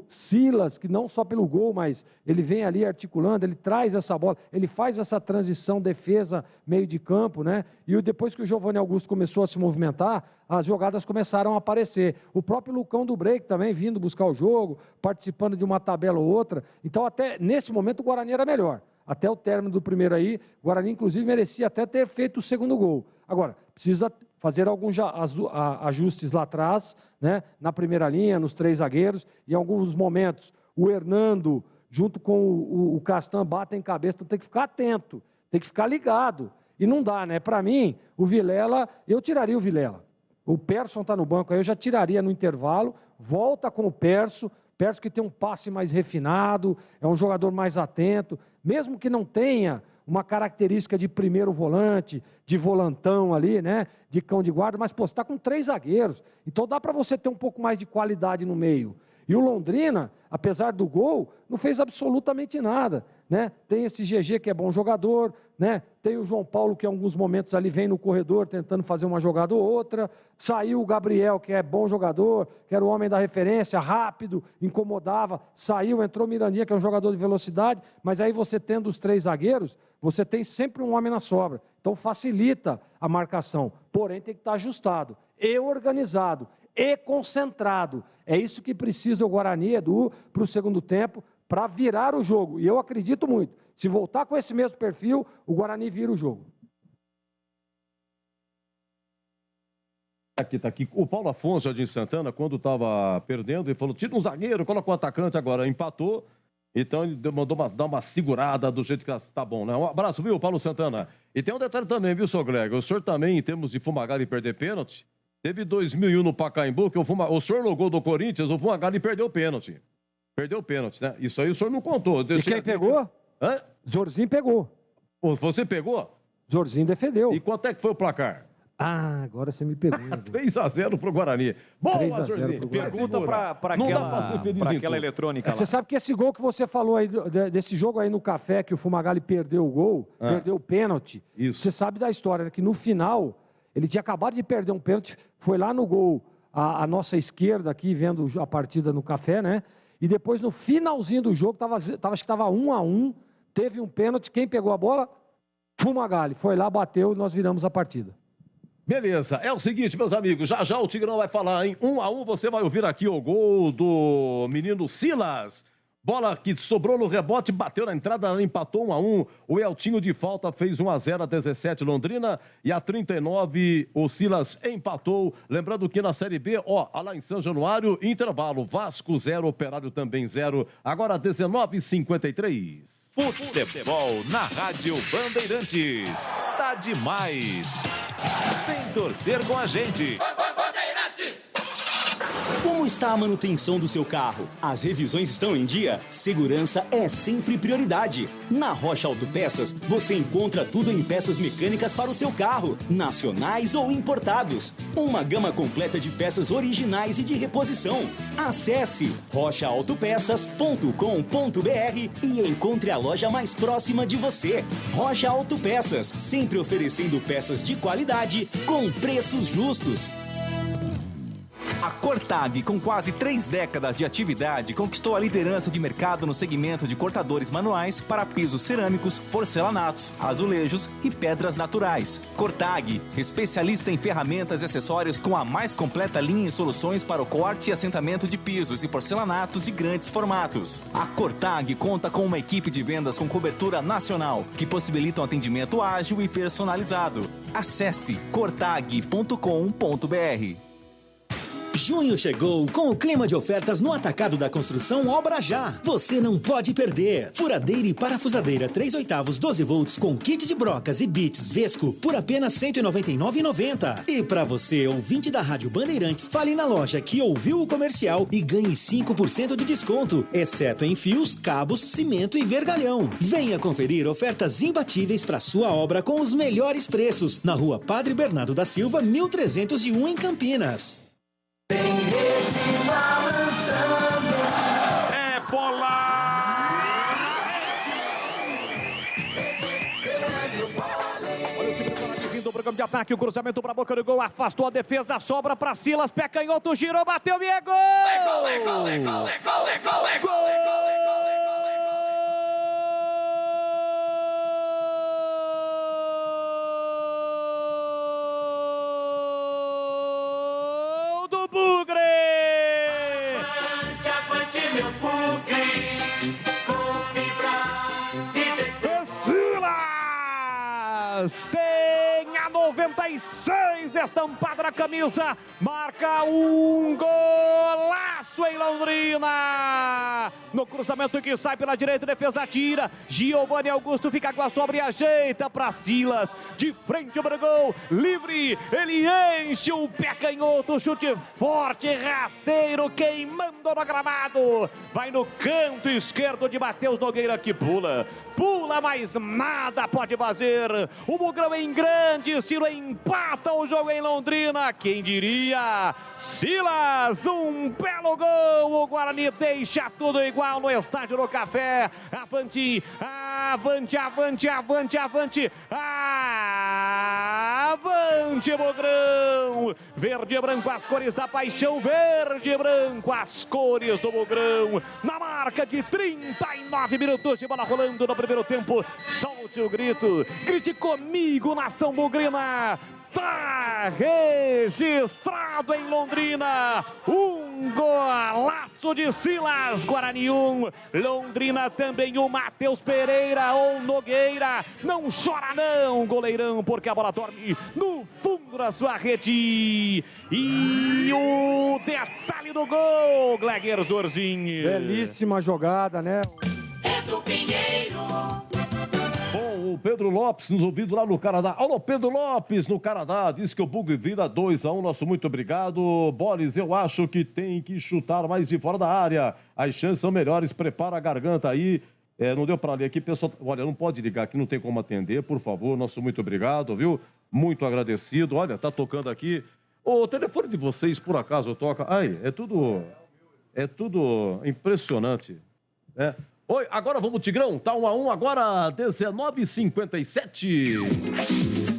Silas, que não só pelo gol, mas ele vem ali articulando, ele traz essa bola, ele faz essa transição defesa, meio de campo, né? E depois que o Giovanni Augusto começou a se movimentar, as jogadas começaram a aparecer. O próprio Lucão do Break também vindo buscar o jogo, participando de uma tabela ou outra. Então, até nesse momento, o Guarani era melhor. Até o término do primeiro aí, o Guarani, inclusive, merecia até ter feito o segundo gol. Agora, precisa fazer alguns ajustes lá atrás, né? Na primeira linha, nos 3 zagueiros, e em alguns momentos o Hernando, junto com o Castan, batem cabeça, então tem que ficar atento, tem que ficar ligado, e não dá, né? Para mim, o Vilela, eu tiraria o Vilela, o Persson está no banco aí, eu já tiraria no intervalo, volta com o Persson, Perso que tem um passe mais refinado, é um jogador mais atento, mesmo que não tenha uma característica de primeiro volante, de volantão ali, né, de cão de guarda, mas, pô, você está com 3 zagueiros, então dá para você ter um pouco mais de qualidade no meio. E o Londrina, apesar do gol, não fez absolutamente nada, né? Tem esse GG que é bom jogador, né? Tem o João Paulo que em alguns momentos ali vem no corredor tentando fazer uma jogada ou outra. Saiu o Gabriel, que é bom jogador, que era o homem da referência, rápido, incomodava. Saiu, entrou o Mirandinha, que é um jogador de velocidade, mas aí você tendo os 3 zagueiros, você tem sempre um homem na sobra. Então facilita a marcação, porém tem que estar ajustado e organizado e concentrado. É isso que precisa o Guarani, Edu, para o segundo tempo, para virar o jogo. E eu acredito muito. Se voltar com esse mesmo perfil, o Guarani vira o jogo. Tá aqui. O Paulo Afonso, Jardim Santana, quando estava perdendo, ele falou, tira um zagueiro, coloca um atacante, agora empatou. Então ele mandou dar uma segurada do jeito que está bom, né? Um abraço, viu, Paulo Santana? E tem um detalhe também, viu, seu Greg? O senhor também, em termos de Fumagalli perder pênalti, teve 2001 no Pacaembu, que o senhor no gol do Corinthians, o Fumagalli perdeu o pênalti. Perdeu o pênalti, né? Isso aí o senhor não contou. E quem pegou? Hã? Zorzinho pegou. Você pegou? Zorzinho defendeu. E quanto é que foi o placar? Ah, agora você me pegou. 3-0 pro Guarani. Boa, Zorzinho. Pergunta para aquela eletrônica lá. Você sabe que esse gol que você falou aí, desse jogo aí no Café, que o Fumagalli perdeu o gol, perdeu o pênalti. Isso. Você sabe da história, né? Que no final, ele tinha acabado de perder um pênalti, foi lá no gol, a nossa esquerda aqui, vendo a partida no Café, né? E depois, no finalzinho do jogo, acho que estava 1-1, teve um pênalti, quem pegou a bola? Fumagalli. Foi lá, bateu e nós viramos a partida. Beleza, é o seguinte, meus amigos, já o Tigrão vai falar, hein? 1-1, você vai ouvir aqui o gol do menino Silas. Bola que sobrou no rebote, bateu na entrada, empatou 1-1. O Eltinho de falta fez 1-0 a 17 Londrina. E a 39 o Silas empatou. Lembrando que na Série B, lá em São Januário, intervalo. Vasco 0, Operário também 0. Agora 19h53. Futebol na Rádio Bandeirantes. Tá demais. Vem torcer com a gente. Bandeirantes! Como está a manutenção do seu carro? As revisões estão em dia? Segurança é sempre prioridade. Na Rocha Autopeças, você encontra tudo em peças mecânicas para o seu carro, nacionais ou importados. Uma gama completa de peças originais e de reposição. Acesse rochaautopeças.com.br e encontre a loja mais próxima de você. Rocha Autopeças, sempre oferecendo peças de qualidade com preços justos. A Cortag, com quase 3 décadas de atividade, conquistou a liderança de mercado no segmento de cortadores manuais para pisos cerâmicos, porcelanatos, azulejos e pedras naturais. Cortag, especialista em ferramentas e acessórios com a mais completa linha em soluções para o corte e assentamento de pisos e porcelanatos de grandes formatos. A Cortag conta com uma equipe de vendas com cobertura nacional, que possibilita um atendimento ágil e personalizado. Acesse cortag.com.br. Junho chegou com o clima de ofertas no Atacado da Construção Obra Já. Você não pode perder. Furadeira e parafusadeira 3/8 12 volts com kit de brocas e bits Vesco por apenas R$ 199,90. E para você, ouvinte da Rádio Bandeirantes, fale na loja que ouviu o comercial e ganhe 5% de desconto, exceto em fios, cabos, cimento e vergalhão. Venha conferir ofertas imbatíveis para sua obra com os melhores preços na Rua Padre Bernardo da Silva, 1301 em Campinas. Tem rede balançando. É bola! Olha o time do Guarani vindo pro campo de ataque, o cruzamento pra boca do gol, afastou a defesa, sobra pra Silas, pé canhoto, girou, bateu, é gol! É gol, é gol, é gol, é gol, é gol, é gol, é gol! Tem a 96 estampado na camisa, marca um golaço em Londrina. No cruzamento que sai pela direita, defesa tira. Giovanni Augusto fica com a sobra e ajeita para Silas. De frente para o gol, livre. Ele enche o pé canhoto, chute forte, rasteiro, queimando no gramado. Vai no canto esquerdo de Matheus Nogueira que pula. Pula, mas nada pode fazer. O Bugrão em grande estilo empata o jogo em Londrina. Quem diria? Silas, um belo gol. O Guarani deixa tudo igual no Estádio do Café. Avante, avante, avante, avante, avante. Avante, Bugrão. Verde e branco, as cores da paixão. Verde e branco, as cores do Bugrão. Na marca de 39 minutos de bola rolando no primeiro tempo. Solte o grito. Grite comigo, nação bugrina. Tá registrado em Londrina. Um golaço de Silas. Guarani 1. Londrina também o Matheus Pereira ou Nogueira. Não chora não, goleirão, porque a bola dorme no fundo da sua rede. E o detalhe do gol, Gleger Zorzinho. Belíssima jogada, né? Edu Pinheiro. Bom, o Pedro Lopes nos ouvindo lá no Canadá. Alô, Pedro Lopes no Canadá. Diz que o Bug vira 2-1. Nosso muito obrigado. Boris, eu acho que tem que chutar mais de fora da área. As chances são melhores. Prepara a garganta aí. Não deu para ler aqui, pessoal. Olha, não pode ligar aqui, não tem como atender, por favor. Nosso muito obrigado, viu? Muito agradecido. Olha, tá tocando aqui. O telefone de vocês, por acaso, toca. Ai, é tudo impressionante, né? Oi, agora vamos, Tigrão. Tá 1-1, agora 19h57.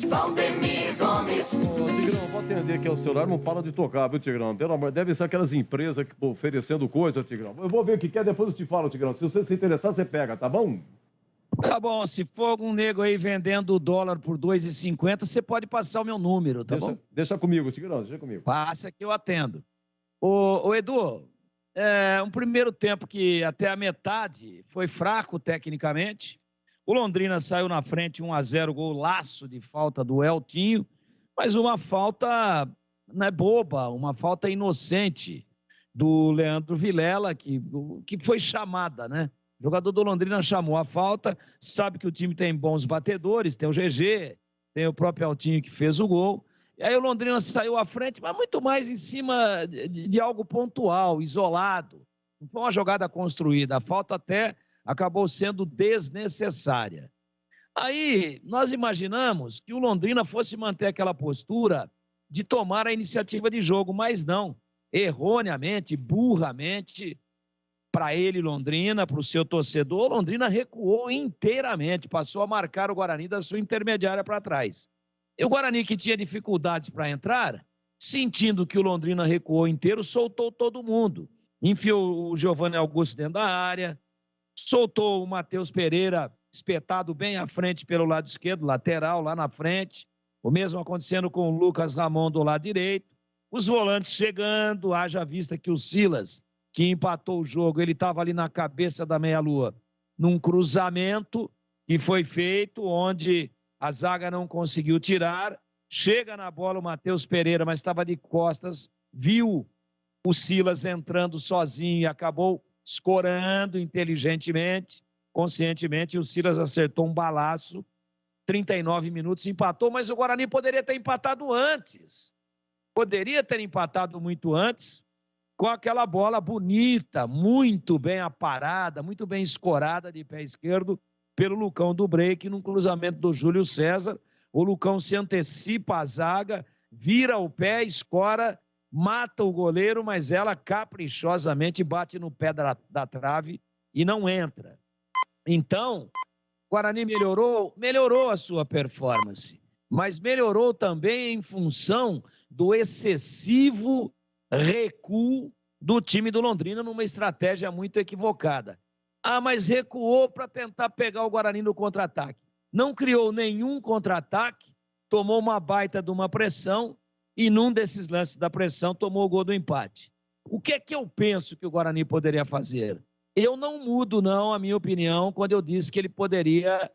Valdemir Gomes. Ô, Tigrão, vou atender aqui ao celular, não para de tocar, viu, Tigrão? Deve ser aquelas empresas que oferecendo coisa, Tigrão. Eu vou ver o que quer, depois eu te falo, Tigrão. Se você se interessar, você pega, tá bom? Tá bom, se for algum nego aí vendendo o dólar por 2,50, você pode passar o meu número, tá bom? Deixa comigo, Tigrão, deixa comigo. Passa que eu atendo. Ô Edu, um primeiro tempo que até a metade foi fraco tecnicamente. O Londrina saiu na frente 1-0, golaço de falta do Eltinho, mas uma falta não é boba, uma falta inocente do Leandro Vilela, que foi chamada, né? O jogador do Londrina chamou a falta, sabe que o time tem bons batedores, tem o GG, tem o próprio Eltinho que fez o gol. E aí o Londrina saiu à frente, mas muito mais em cima de algo pontual, isolado. Não foi uma jogada construída. A falta até acabou sendo desnecessária. Aí nós imaginamos que o Londrina fosse manter aquela postura de tomar a iniciativa de jogo, mas não. Erroneamente, burramente, para ele, Londrina, para o seu torcedor, Londrina recuou inteiramente, passou a marcar o Guarani da sua intermediária para trás. E o Guarani, que tinha dificuldades para entrar, sentindo que o Londrina recuou inteiro, soltou todo mundo. Enfiou o Giovanni Augusto dentro da área, soltou o Matheus Pereira espetado bem à frente pelo lado esquerdo, lateral, lá na frente. O mesmo acontecendo com o Lucas Ramon do lado direito. Os volantes chegando, haja vista que o Silas, que empatou o jogo, ele estava ali na cabeça da meia-lua, num cruzamento que foi feito, onde a zaga não conseguiu tirar, chega na bola o Matheus Pereira, mas estava de costas, viu o Silas entrando sozinho e acabou escorando inteligentemente, conscientemente, e o Silas acertou um balaço, 39 minutos, empatou, mas o Guarani poderia ter empatado antes. Poderia ter empatado muito antes, com aquela bola bonita, muito bem aparada, muito bem escorada de pé esquerdo, pelo Lucão do Break, num cruzamento do Júlio César. O Lucão se antecipa à zaga, vira o pé, escora, mata o goleiro, mas ela caprichosamente bate no pé da trave e não entra. Então, o Guarani melhorou a sua performance, mas melhorou também em função do excessivo recuo do time do Londrina numa estratégia muito equivocada. Mas recuou para tentar pegar o Guarani no contra-ataque. Não criou nenhum contra-ataque, tomou uma baita de uma pressão e num desses lances da pressão tomou o gol do empate. O que é que eu penso que o Guarani poderia fazer? Eu não mudo, não, a minha opinião, quando eu disse que ele poderia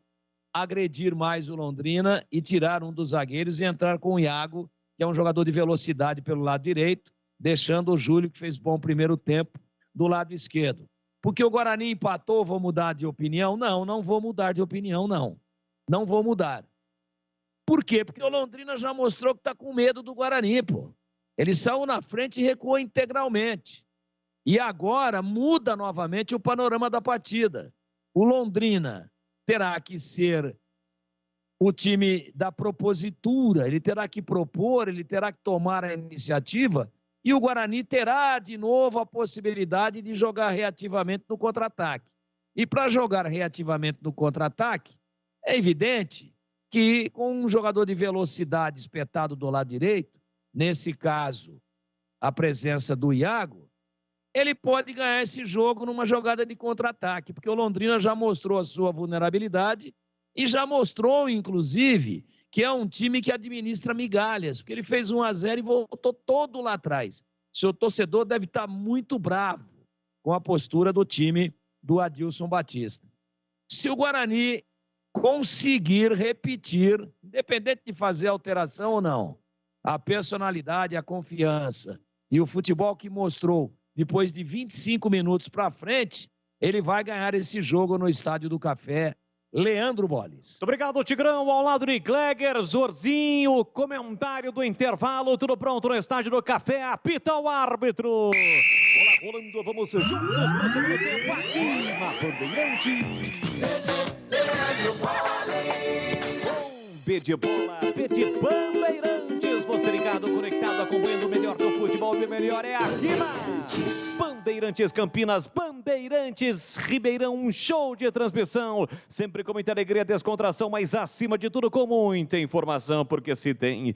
agredir mais o Londrina e tirar um dos zagueiros e entrar com o Iago que é um jogador de velocidade pelo lado direito, deixando o Júlio, que fez bom primeiro tempo, do lado esquerdo. Porque o Guarani empatou, vou mudar de opinião? Não, não vou mudar de opinião, não. Não vou mudar. Por quê? Porque o Londrina já mostrou que está com medo do Guarani, pô. Ele saiu na frente e recuou integralmente. E agora muda novamente o panorama da partida. O Londrina terá que ser o time da propositura, ele terá que propor, ele terá que tomar a iniciativa, e o Guarani terá de novo a possibilidade de jogar reativamente no contra-ataque. E para jogar reativamente no contra-ataque, é evidente que com um jogador de velocidade espetado do lado direito, nesse caso, a presença do Iago, ele pode ganhar esse jogo numa jogada de contra-ataque, porque o Londrina já mostrou a sua vulnerabilidade e já mostrou, inclusive, que é um time que administra migalhas, porque ele fez 1-0 e voltou todo lá atrás. Seu torcedor deve estar muito bravo com a postura do time do Adilson Batista. Se o Guarani conseguir repetir, independente de fazer alteração ou não, a personalidade, a confiança e o futebol que mostrou depois de 25 minutos para frente, ele vai ganhar esse jogo no Estádio do Café. Leandro Boles. Muito obrigado, Tigrão. Ao lado de Gleger, Zorzinho, comentário do intervalo. Tudo pronto no Estádio do Café. Apita o árbitro. Bola rolando, vamos juntos pro segundo tempo aqui na Bandeirantes. B de bola, B de Bandeirantes. Você ligado, conectado, acompanhando o melhor do futebol. E o melhor é aqui na Bandeirantes Campinas, Bandeirantes Ribeirão. Um show de transmissão, sempre com muita alegria, descontração, mas acima de tudo com muita informação, porque se tem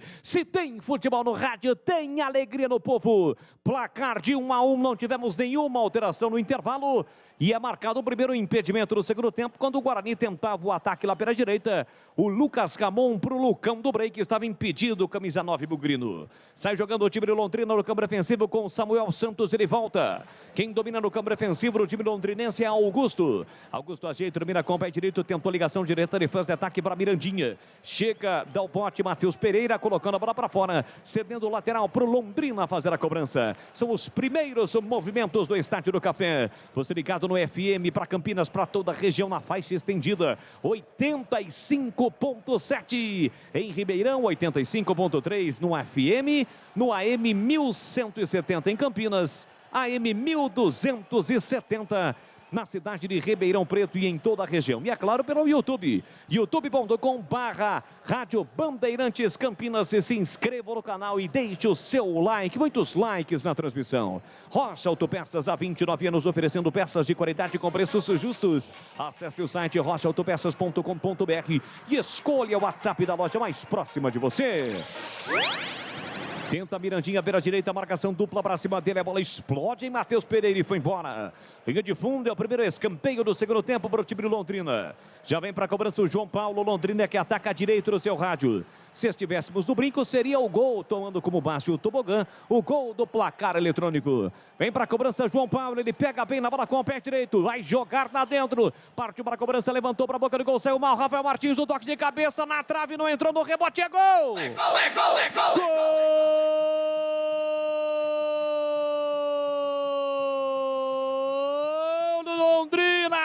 futebol no rádio, tem alegria no povo. Placar de 1-1, não tivemos nenhuma alteração no intervalo. E é marcado o primeiro impedimento do segundo tempo, quando o Guarani tentava o ataque lá pela direita. O Lucas Ramon para o Lucão do break, estava impedido, camisa 9, Bugrino. Sai jogando o time de Londrina no campo defensivo com Samuel Santos, ele volta. Quem domina no campo defensivo, o time londrinense é Augusto. Augusto ajeita, domina com o pé direito, tentou ligação direta, ele faz de ataque para Mirandinha. Chega, dá o bote, Matheus Pereira, colocando a bola para fora, cedendo o lateral para o Londrina fazer a cobrança. São os primeiros movimentos do Estádio do Café. Você ligado no FM para Campinas, para toda a região, na faixa estendida 85.7 em Ribeirão, 85.3 no FM, no AM 1170 em Campinas, AM 1270 na cidade de Ribeirão Preto e em toda a região. E é claro, pelo YouTube, youtube.com/Rádio Bandeirantes Campinas. Se inscreva no canal e deixe o seu like, muitos likes na transmissão. Rocha Autopeças, há 29 anos oferecendo peças de qualidade com preços justos. Acesse o site rochaautopeças.com.br e escolha o WhatsApp da loja mais próxima de você. Tenta Mirandinha, beira direita, marcação dupla para cima dele, a bola explode em Matheus Pereira e foi embora. Linha de fundo, é o primeiro escanteio do segundo tempo para o time de Londrina. Já vem para a cobrança o João Paulo, Londrina que ataca direito no seu rádio. Se estivéssemos no brinco, seria o gol, tomando como base o tobogã, o gol do placar eletrônico. Vem para a cobrança João Paulo, ele pega bem na bola com o pé direito, vai jogar lá dentro. Partiu para a cobrança, levantou para a boca do gol, saiu mal, Rafael Martins, no toque de cabeça, na trave, não entrou no rebote, é gol! É gol, é gol, é gol! Gol! Londrina!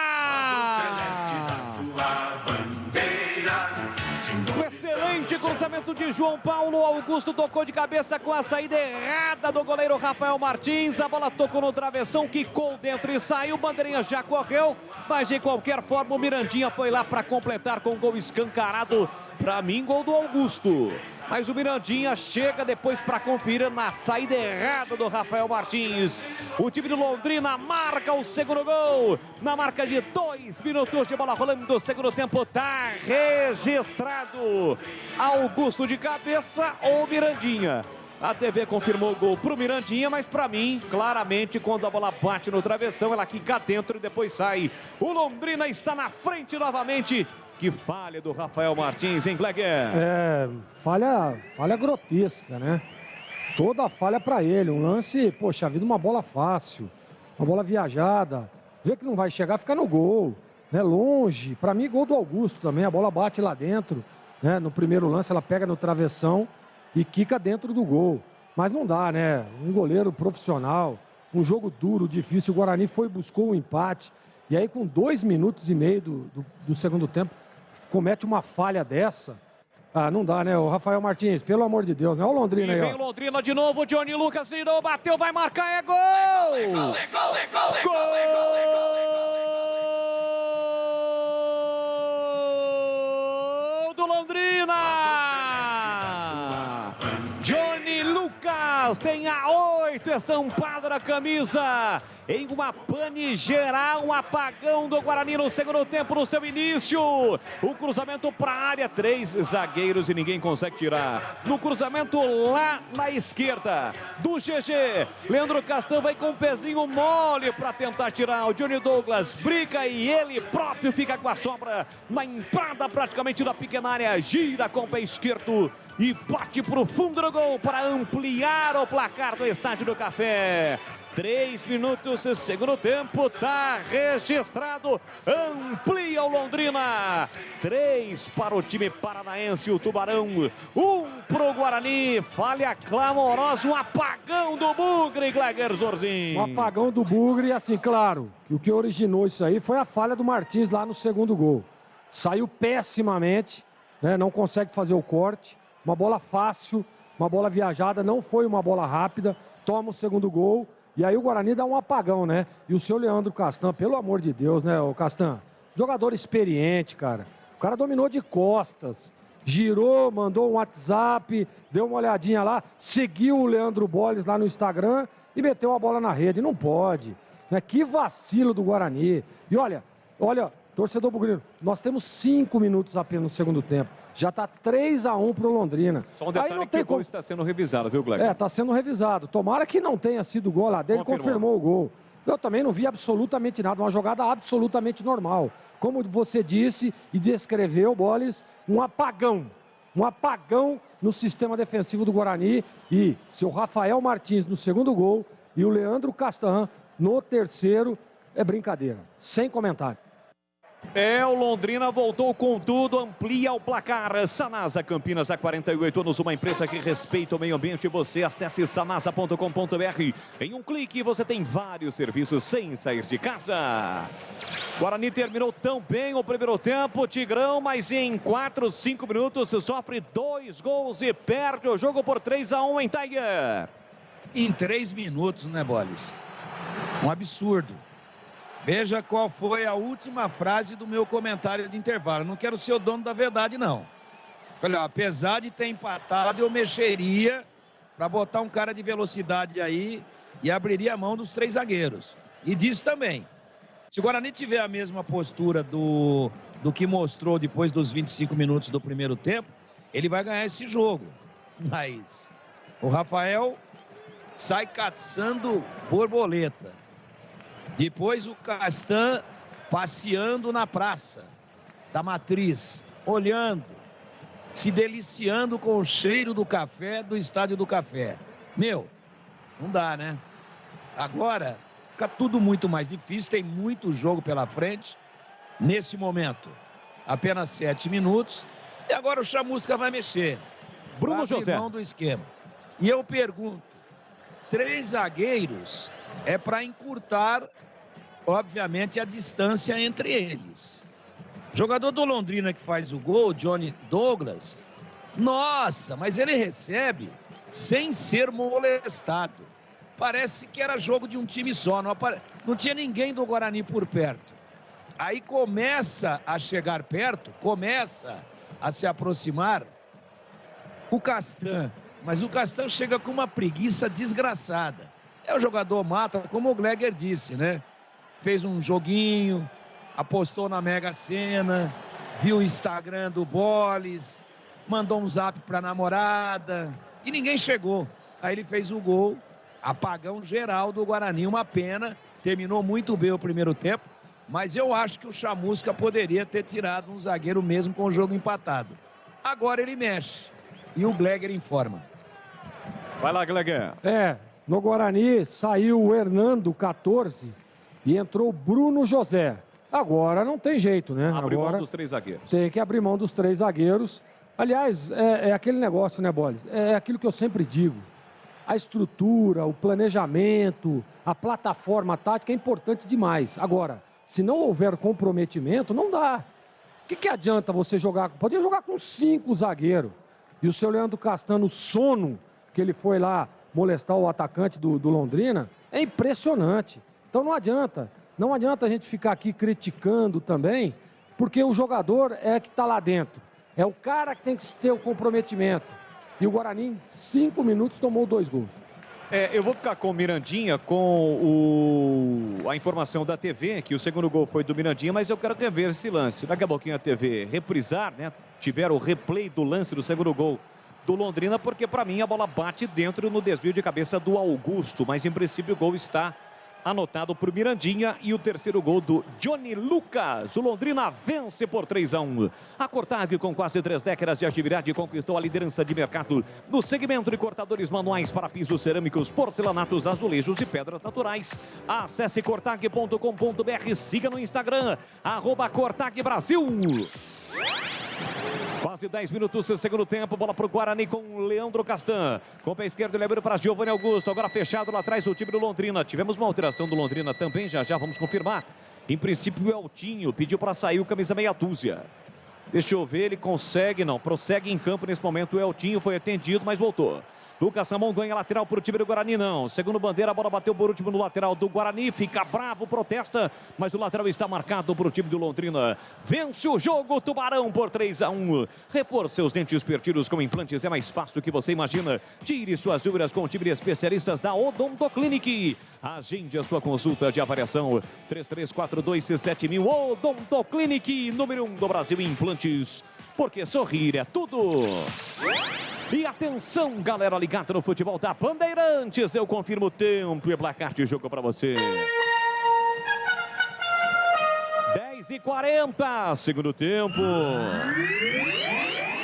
O excelente cruzamento de João Paulo. Augusto tocou de cabeça com a saída errada do goleiro Rafael Martins. A bola tocou no travessão, quicou dentro e saiu. Bandeirinha já correu, mas de qualquer forma o Mirandinha foi lá para completar com um gol escancarado. Para mim, gol do Augusto. Mas o Mirandinha chega depois para conferir na saída errada do Rafael Martins. O time de Londrina marca o segundo gol. Na marca de 2 minutos de bola rolando do segundo tempo. Tá registrado. Augusto de cabeça ou Mirandinha. A TV confirmou o gol pro Mirandinha, mas para mim, claramente, quando a bola bate no travessão, ela quica dentro e depois sai. O Londrina está na frente novamente. Que falha do Rafael Martins, hein, Gleger? É, falha grotesca, né? Toda a falha para ele. Um lance, poxa vida, uma bola fácil. Uma bola viajada. Vê que não vai chegar, fica no gol. Né? Longe. Para mim, gol do Augusto também. A bola bate lá dentro. Né? No primeiro lance, ela pega no travessão. e quica dentro do gol. Mas não dá, né? Um goleiro profissional, um jogo duro, difícil. O Guarani buscou o empate. E aí, com 2 minutos e meio do segundo tempo, comete uma falha dessa. Ah, não dá, né? O Rafael Martins, pelo amor de Deus, né? Olha o Londrina aí, ó. Vem o Londrina de novo, Johnny Lucas virou, bateu, vai marcar, é gol! Gol! Do Londrina! Johnny Lucas tem a 8 estampado na camisa. Em uma pane geral, um apagão do Guarani no segundo tempo, no seu início. O cruzamento para a área, 3 zagueiros e ninguém consegue tirar. No cruzamento lá na esquerda do GG, Leandro Castan vai com o pezinho mole para tentar tirar. O Johnny Douglas briga e ele próprio fica com a sobra na entrada praticamente da pequena área. Gira com o pé esquerdo e bate para o fundo do gol para ampliar o placar do Estádio do Café. 3 minutos, segundo tempo, tá registrado, amplia o Londrina, 3 para o time paranaense, o Tubarão, 1 para o Guarani, falha clamorosa, um apagão do Bugre, Gleger Zorzin. Um apagão do Bugre, assim, claro, que o que originou isso aí foi a falha do Martins lá no segundo gol. Saiu pessimamente, né, não consegue fazer o corte, uma bola fácil, uma bola viajada, não foi uma bola rápida, toma o segundo gol. E aí o Guarani dá um apagão, né? E o seu Leandro Castan, pelo amor de Deus, né, o Castan? Jogador experiente, cara. O cara dominou de costas, girou, mandou um WhatsApp, deu uma olhadinha lá, seguiu o Leandro Bolles lá no Instagram e meteu a bola na rede. Não pode, né? Que vacilo do Guarani. E olha, torcedor bugrino, nós temos 5 minutos apenas no segundo tempo. Já está 3-1 para o Londrina. Só um detalhe, que o gol está sendo revisado, viu, Gleger? Está sendo revisado. Tomara que não tenha sido o gol lá dele, confirmou o gol. Eu também não vi absolutamente nada, uma jogada absolutamente normal. Como você disse e descreveu, Bolles, um apagão. Um apagão no sistema defensivo do Guarani. E seu Rafael Martins no segundo gol e o Leandro Castan no terceiro, é brincadeira. Sem comentário. O Londrina voltou com tudo, amplia o placar. Sanasa Campinas, há 48 anos, uma empresa que respeita o meio ambiente. Você acesse sanasa.com.br. Em um clique você tem vários serviços sem sair de casa. Guarani terminou tão bem o primeiro tempo, Tigrão, mas em 4, 5 minutos sofre 2 gols e perde o jogo por 3-1 em Tiger. Em 3 minutos, né, Bolles? Um absurdo. Veja qual foi a última frase do meu comentário de intervalo. Não quero ser o dono da verdade, não. Falei, ó, apesar de ter empatado, eu mexeria para botar um cara de velocidade aí e abriria a mão dos 3 zagueiros. E disse também, se o Guarani tiver a mesma postura do que mostrou depois dos 25 minutos do primeiro tempo, ele vai ganhar esse jogo. Mas o Rafael sai caçando borboleta. Depois o Castan passeando na praça da Matriz, olhando, se deliciando com o cheiro do café do Estádio do Café. Meu, não dá, né? Agora fica tudo muito mais difícil, tem muito jogo pela frente. Nesse momento, apenas 7 minutos. E agora o Chamusca vai mexer. Bruno José. Mão do esquema. E eu pergunto, 3 zagueiros é para encurtar, obviamente, a distância entre eles. Jogador do Londrina que faz o gol, Johnny Douglas, nossa, mas ele recebe sem ser molestado. Parece que era jogo de um time só, não tinha ninguém do Guarani por perto. Aí começa a chegar perto, começa a se aproximar o Castan, mas o Castan chega com uma preguiça desgraçada. É o jogador mata, como o Gleger disse, né? Fez um joguinho, apostou na Mega Sena, viu o Instagram do Bolles, mandou um zap pra namorada e ninguém chegou. Aí ele fez o gol, apagão geral do Guarani, uma pena, terminou muito bem o primeiro tempo, mas eu acho que o Chamusca poderia ter tirado um zagueiro mesmo com o jogo empatado. Agora ele mexe e o Gleger informa. Vai lá, Gleger. No Guarani saiu o Hernando, 14, e entrou o Bruno José. Agora não tem jeito, né? Abre Agora mão dos 3 zagueiros. Tem que abrir mão dos 3 zagueiros. Aliás, é aquele negócio, né, Bolis? É aquilo que eu sempre digo. A estrutura, o planejamento, a plataforma tática é importante demais. Agora, se não houver comprometimento, não dá. O que adianta você jogar? Podia jogar com 5 zagueiros. E o seu Leandro Castan, o sono que ele foi lá molestar o atacante do Londrina, é impressionante. Então não adianta. Não adianta a gente ficar aqui criticando também, porque o jogador é que está lá dentro. É o cara que tem que ter o comprometimento. E o Guarani, em 5 minutos, tomou 2 gols. Eu vou ficar com o Mirandinha, com a informação da TV, que o segundo gol foi do Mirandinha, mas eu quero rever esse lance. Daqui a pouquinho a TV reprisar, né? Tiveram o replay do lance do segundo gol do Londrina, porque para mim a bola bate dentro no desvio de cabeça do Augusto, mas em princípio o gol está anotado por Mirandinha e o terceiro gol do Johnny Lucas. O Londrina vence por 3-1. A Cortag, com quase 3 décadas de atividade, conquistou a liderança de mercado no segmento de cortadores manuais para pisos cerâmicos, porcelanatos, azulejos e pedras naturais. Acesse cortag.com.br, siga no Instagram, @CortagBrasil. Quase 10 minutos do segundo tempo, bola para o Guarani com Leandro Castan. Com o pé esquerdo, ele abriu para Giovanni Augusto. Agora fechado lá atrás o time do Londrina. Tivemos uma alteração do Londrina também, já vamos confirmar. Em princípio, o Eltinho pediu para sair o camisa meia dúzia. Deixa eu ver, ele consegue, não. Prossegue em campo nesse momento. O Eltinho foi atendido, mas voltou. Lucas Samon ganha lateral para o time do Guarani, não. Segundo bandeira, a bola bateu por último no lateral do Guarani. Fica bravo, protesta, mas o lateral está marcado para o time do Londrina. Vence o jogo, Tubarão, por 3-1. Repor seus dentes perdidos com implantes é mais fácil do que você imagina. Tire suas dúvidas com o time de especialistas da Odontoclinic. Agende a sua consulta de avaliação. 33427000. Odontoclinic, número 1 do Brasil em implantes. Porque sorrir é tudo. E atenção, galera ligada no futebol da Bandeirantes. Eu confirmo o tempo e placar de jogo para você. 10h40, segundo tempo.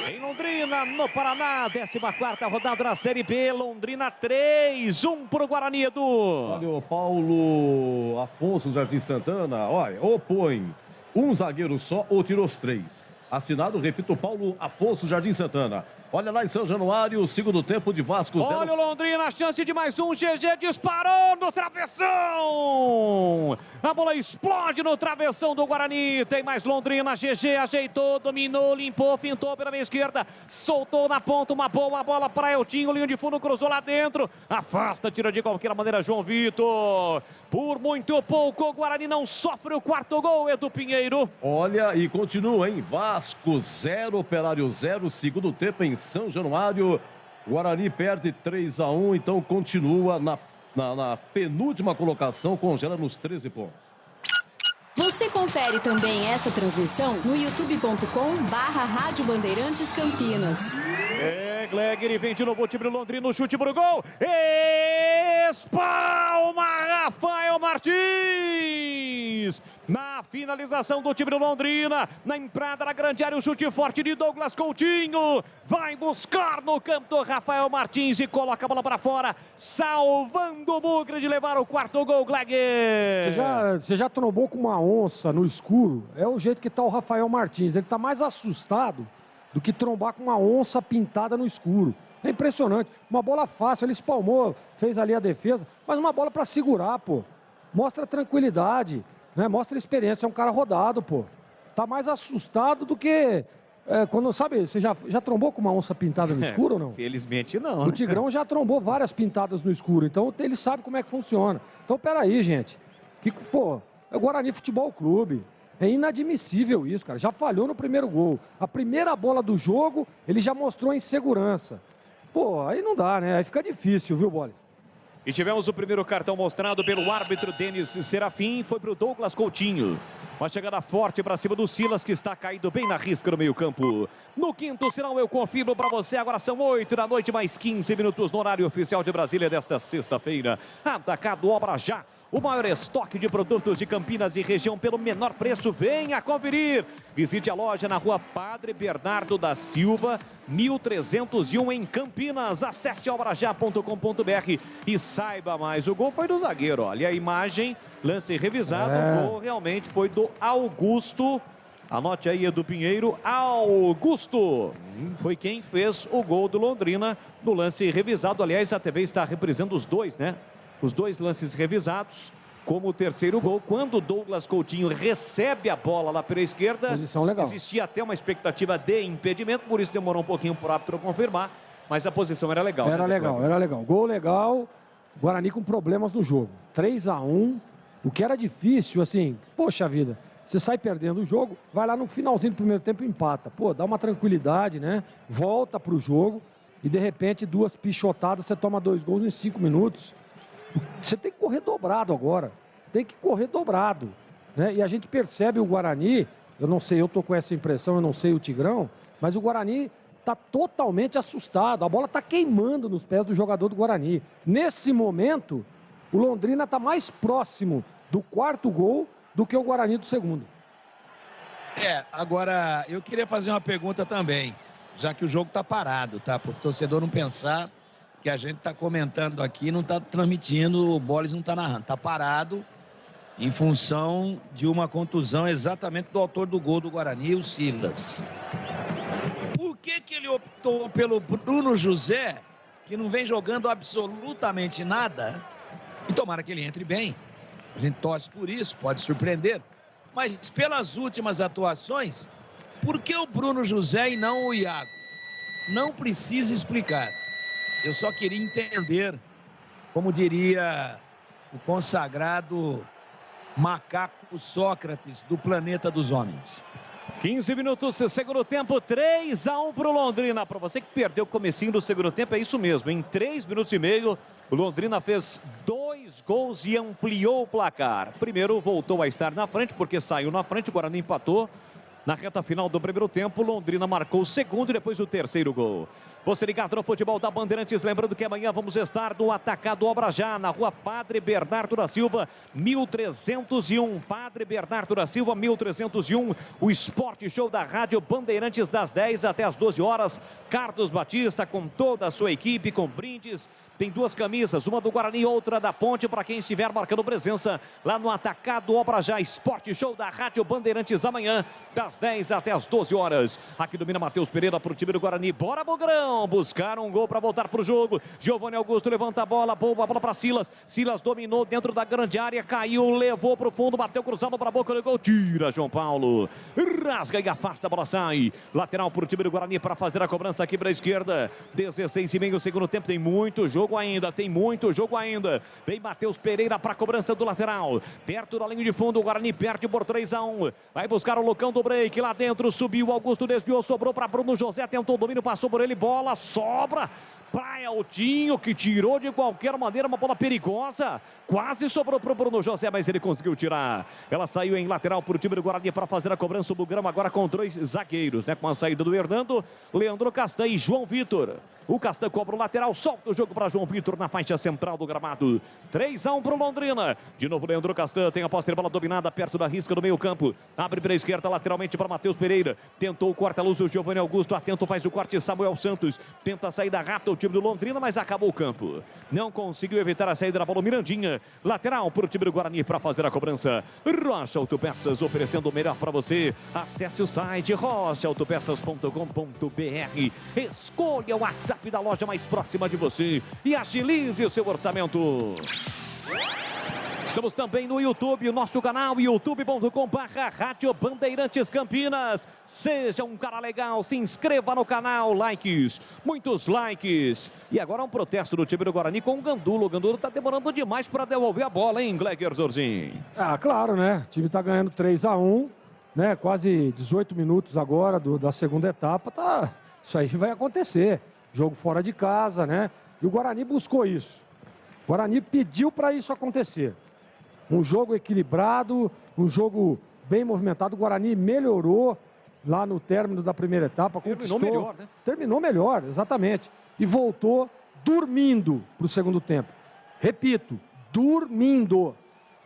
Em Londrina, no Paraná, 14ª rodada da Série B. Londrina 3-1 para o Guarani, Edu. Olha o Paulo Afonso Jardim Santana. Olha, opõe um zagueiro só ou tirou os 3. Assinado, repito, Paulo Afonso Jardim Santana. Olha lá em São Januário, segundo tempo de Vasco 0. Olha o Londrina, a chance de mais um. GG disparou no travessão. A bola explode no travessão do Guarani. Tem mais Londrina. GG ajeitou, dominou, limpou, fintou pela meia esquerda. Soltou na ponta uma boa bola para Eltinho. Linha de fundo, cruzou lá dentro. Afasta, tira de qualquer maneira João Vitor. Por muito pouco, o Guarani não sofre o quarto gol, Edu Pinheiro. Olha, e continua, hein? Vasco 0, Operário 0, segundo tempo em São Januário. Guarani perde 3-1, então continua na penúltima colocação, congela nos 13 pontos. Você confere também essa transmissão no youtube.com/Rádio Bandeirantes Campinas. Glegger vem de novo o time do Londrina, no chute pro gol. Espalma Rafael Martins. Na finalização do time do Londrina, na entrada da grande área, o chute forte de Douglas Coutinho. Vai buscar no canto Rafael Martins e coloca a bola para fora, salvando o Bugre de levar o quarto gol, Glegger. Você já trombou com uma onça no escuro? É o jeito que está o Rafael Martins. Ele está mais assustado do que trombar com uma onça pintada no escuro. É impressionante. Uma bola fácil, ele espalmou, fez ali a defesa, mas uma bola para segurar, pô. Mostra tranquilidade, né? Mostra experiência, é um cara rodado, pô. Tá mais assustado do que... quando, sabe, você já trombou com uma onça pintada no escuro ou não? Felizmente não. O Tigrão já trombou várias pintadas no escuro, então ele sabe como é que funciona. Então, peraí, gente. Pô, é o Guarani Futebol Clube. É inadmissível isso, cara. Já falhou no primeiro gol. A primeira bola do jogo, ele já mostrou insegurança. Pô, aí não dá, né? Aí fica difícil, viu, Bolis? E tivemos o primeiro cartão mostrado pelo árbitro Denis Serafim. Foi para o Douglas Coutinho. Uma chegada forte para cima do Silas, que está caído bem na risca no meio-campo. No quinto sinal, eu confirmo para você. Agora são 8 da noite, mais 15 minutos no horário oficial de Brasília desta sexta-feira. Atacado Obra Já. O maior estoque de produtos de Campinas e região pelo menor preço. Venha conferir. Visite a loja na rua Padre Bernardo da Silva, 1301 em Campinas. Acesse obrajá.com.br e saiba mais. O gol foi do zagueiro. Olha a imagem, lance revisado. O gol realmente foi do Augusto. Anote aí, Edu Pinheiro. Augusto foi quem fez o gol do Londrina no lance revisado. Aliás, a TV está reprisando os dois, né? Os dois lances revisados. Como o terceiro gol, quando o Douglas Coutinho recebe a bola lá pela esquerda, posição legal. Existia até uma expectativa de impedimento, por isso demorou um pouquinho para o árbitro confirmar, mas a posição era legal. Era legal, era legal. Gol legal, Guarani com problemas no jogo. 3-1, o que era difícil, assim, poxa vida, você sai perdendo o jogo, vai lá no finalzinho do primeiro tempo e empata. Pô, dá uma tranquilidade, né? Volta para o jogo e de repente 2 pichotadas, você toma 2 gols em 5 minutos. Você tem que correr dobrado agora. Tem que correr dobrado, né? E a gente percebe o Guarani, eu não sei, eu estou com essa impressão, eu não sei o Tigrão, mas o Guarani está totalmente assustado. A bola está queimando nos pés do jogador do Guarani. Nesse momento, o Londrina está mais próximo do 4º gol do que o Guarani do 2º. Agora eu queria fazer uma pergunta também, já que o jogo está parado, tá? Para o torcedor não pensar que a gente está comentando aqui, não está transmitindo, o Boles não está narrando. Está parado em função de uma contusão exatamente do autor do gol do Guarani, o Silas. Por que ele optou pelo Bruno José, que não vem jogando absolutamente nada? E tomara que ele entre bem. A gente torce por isso, pode surpreender. Mas pelas últimas atuações, por que o Bruno José e não o Iago? Não precisa explicar. Eu só queria entender, como diria o consagrado macaco Sócrates do planeta dos homens. 15 minutos, segundo tempo, 3-1 para o Londrina. Para você que perdeu o comecinho do segundo tempo, é isso mesmo. Em 3 minutos e meio, o Londrina fez 2 gols e ampliou o placar. Primeiro, voltou a estar na frente, porque saiu na frente, o Guarani empatou. Na reta final do primeiro tempo, Londrina marcou o segundo e depois o terceiro gol. Você ligado no futebol da Bandeirantes, lembrando que amanhã vamos estar no Atacado Obra Já, na rua Padre Bernardo da Silva, 1301. Padre Bernardo da Silva, 1301. O Esporte Show da Rádio Bandeirantes, das 10 até as 12 horas. Carlos Batista com toda a sua equipe, com brindes. Tem 2 camisas, uma do Guarani e outra da Ponte, para quem estiver marcando presença lá no Atacado Obra Já. Esporte Show da Rádio Bandeirantes, amanhã, das 10 até as 12 horas. Aqui domina Matheus Pereira para o time do Guarani. Bora, Bugrão! Buscaram um gol para voltar para o jogo. Giovanni Augusto levanta a bola, boa bola para Silas. Silas dominou dentro da grande área, caiu, levou para o fundo, bateu cruzado para a boca do gol. Tira João Paulo. Rasga e afasta, a bola sai. Lateral para o time do Guarani para fazer a cobrança aqui para a esquerda. 16,5 segundo tempo, tem muito jogo ainda, tem muito jogo ainda. Vem Matheus Pereira para a cobrança do lateral. Perto da linha de fundo, o Guarani perde por 3-1. Vai buscar o Lucão do break, lá dentro, subiu, Augusto desviou, sobrou para Bruno José, tentou o domínio, passou por ele, bola, sobra para Eltinho, que tirou de qualquer maneira, uma bola perigosa. Quase sobrou para o Bruno José, mas ele conseguiu tirar. Ela saiu em lateral para o time do Guarani para fazer a cobrança. O Bugrama agora com 2 zagueiros, né? Com a saída do Hernando, Leandro Castan e João Vitor. O Castan cobra o lateral, solta o jogo para João Vitor na faixa central do gramado. 3-1 para o Londrina. De novo, Leandro Castan tem a posse de bola dominada perto da risca do meio campo. Abre para a esquerda, lateralmente para Matheus Pereira. Tentou o corta-luz, o Giovanni Augusto. Atento, faz o corte, Samuel Santos. Tenta a saída rápida o time do Londrina, mas acabou o campo. Não conseguiu evitar a saída da bola, Mirandinha. Lateral para o time do Guarani para fazer a cobrança. Rocha Autopeças, oferecendo o melhor para você. Acesse o site rochaautopeças.com.br. Escolha o WhatsApp da loja mais próxima de você e agilize o seu orçamento. Estamos também no YouTube, o nosso canal youtube.com/Rádio Bandeirantes Campinas. Seja um cara legal, se inscreva no canal, likes, muitos likes. E agora um protesto do time do Guarani com o Gandulo. O Gandulo tá demorando demais para devolver a bola, hein, Gleger Zorzin? Ah, claro, né? O time tá ganhando 3-1, né? Quase 18 minutos agora da segunda etapa. Tá... Isso aí vai acontecer. Jogo fora de casa, né? E o Guarani buscou isso. O Guarani pediu para isso acontecer. Um jogo equilibrado, um jogo bem movimentado. O Guarani melhorou lá no término da primeira etapa. Terminou melhor, né? Terminou melhor, exatamente. E voltou dormindo para o segundo tempo. Repito, dormindo.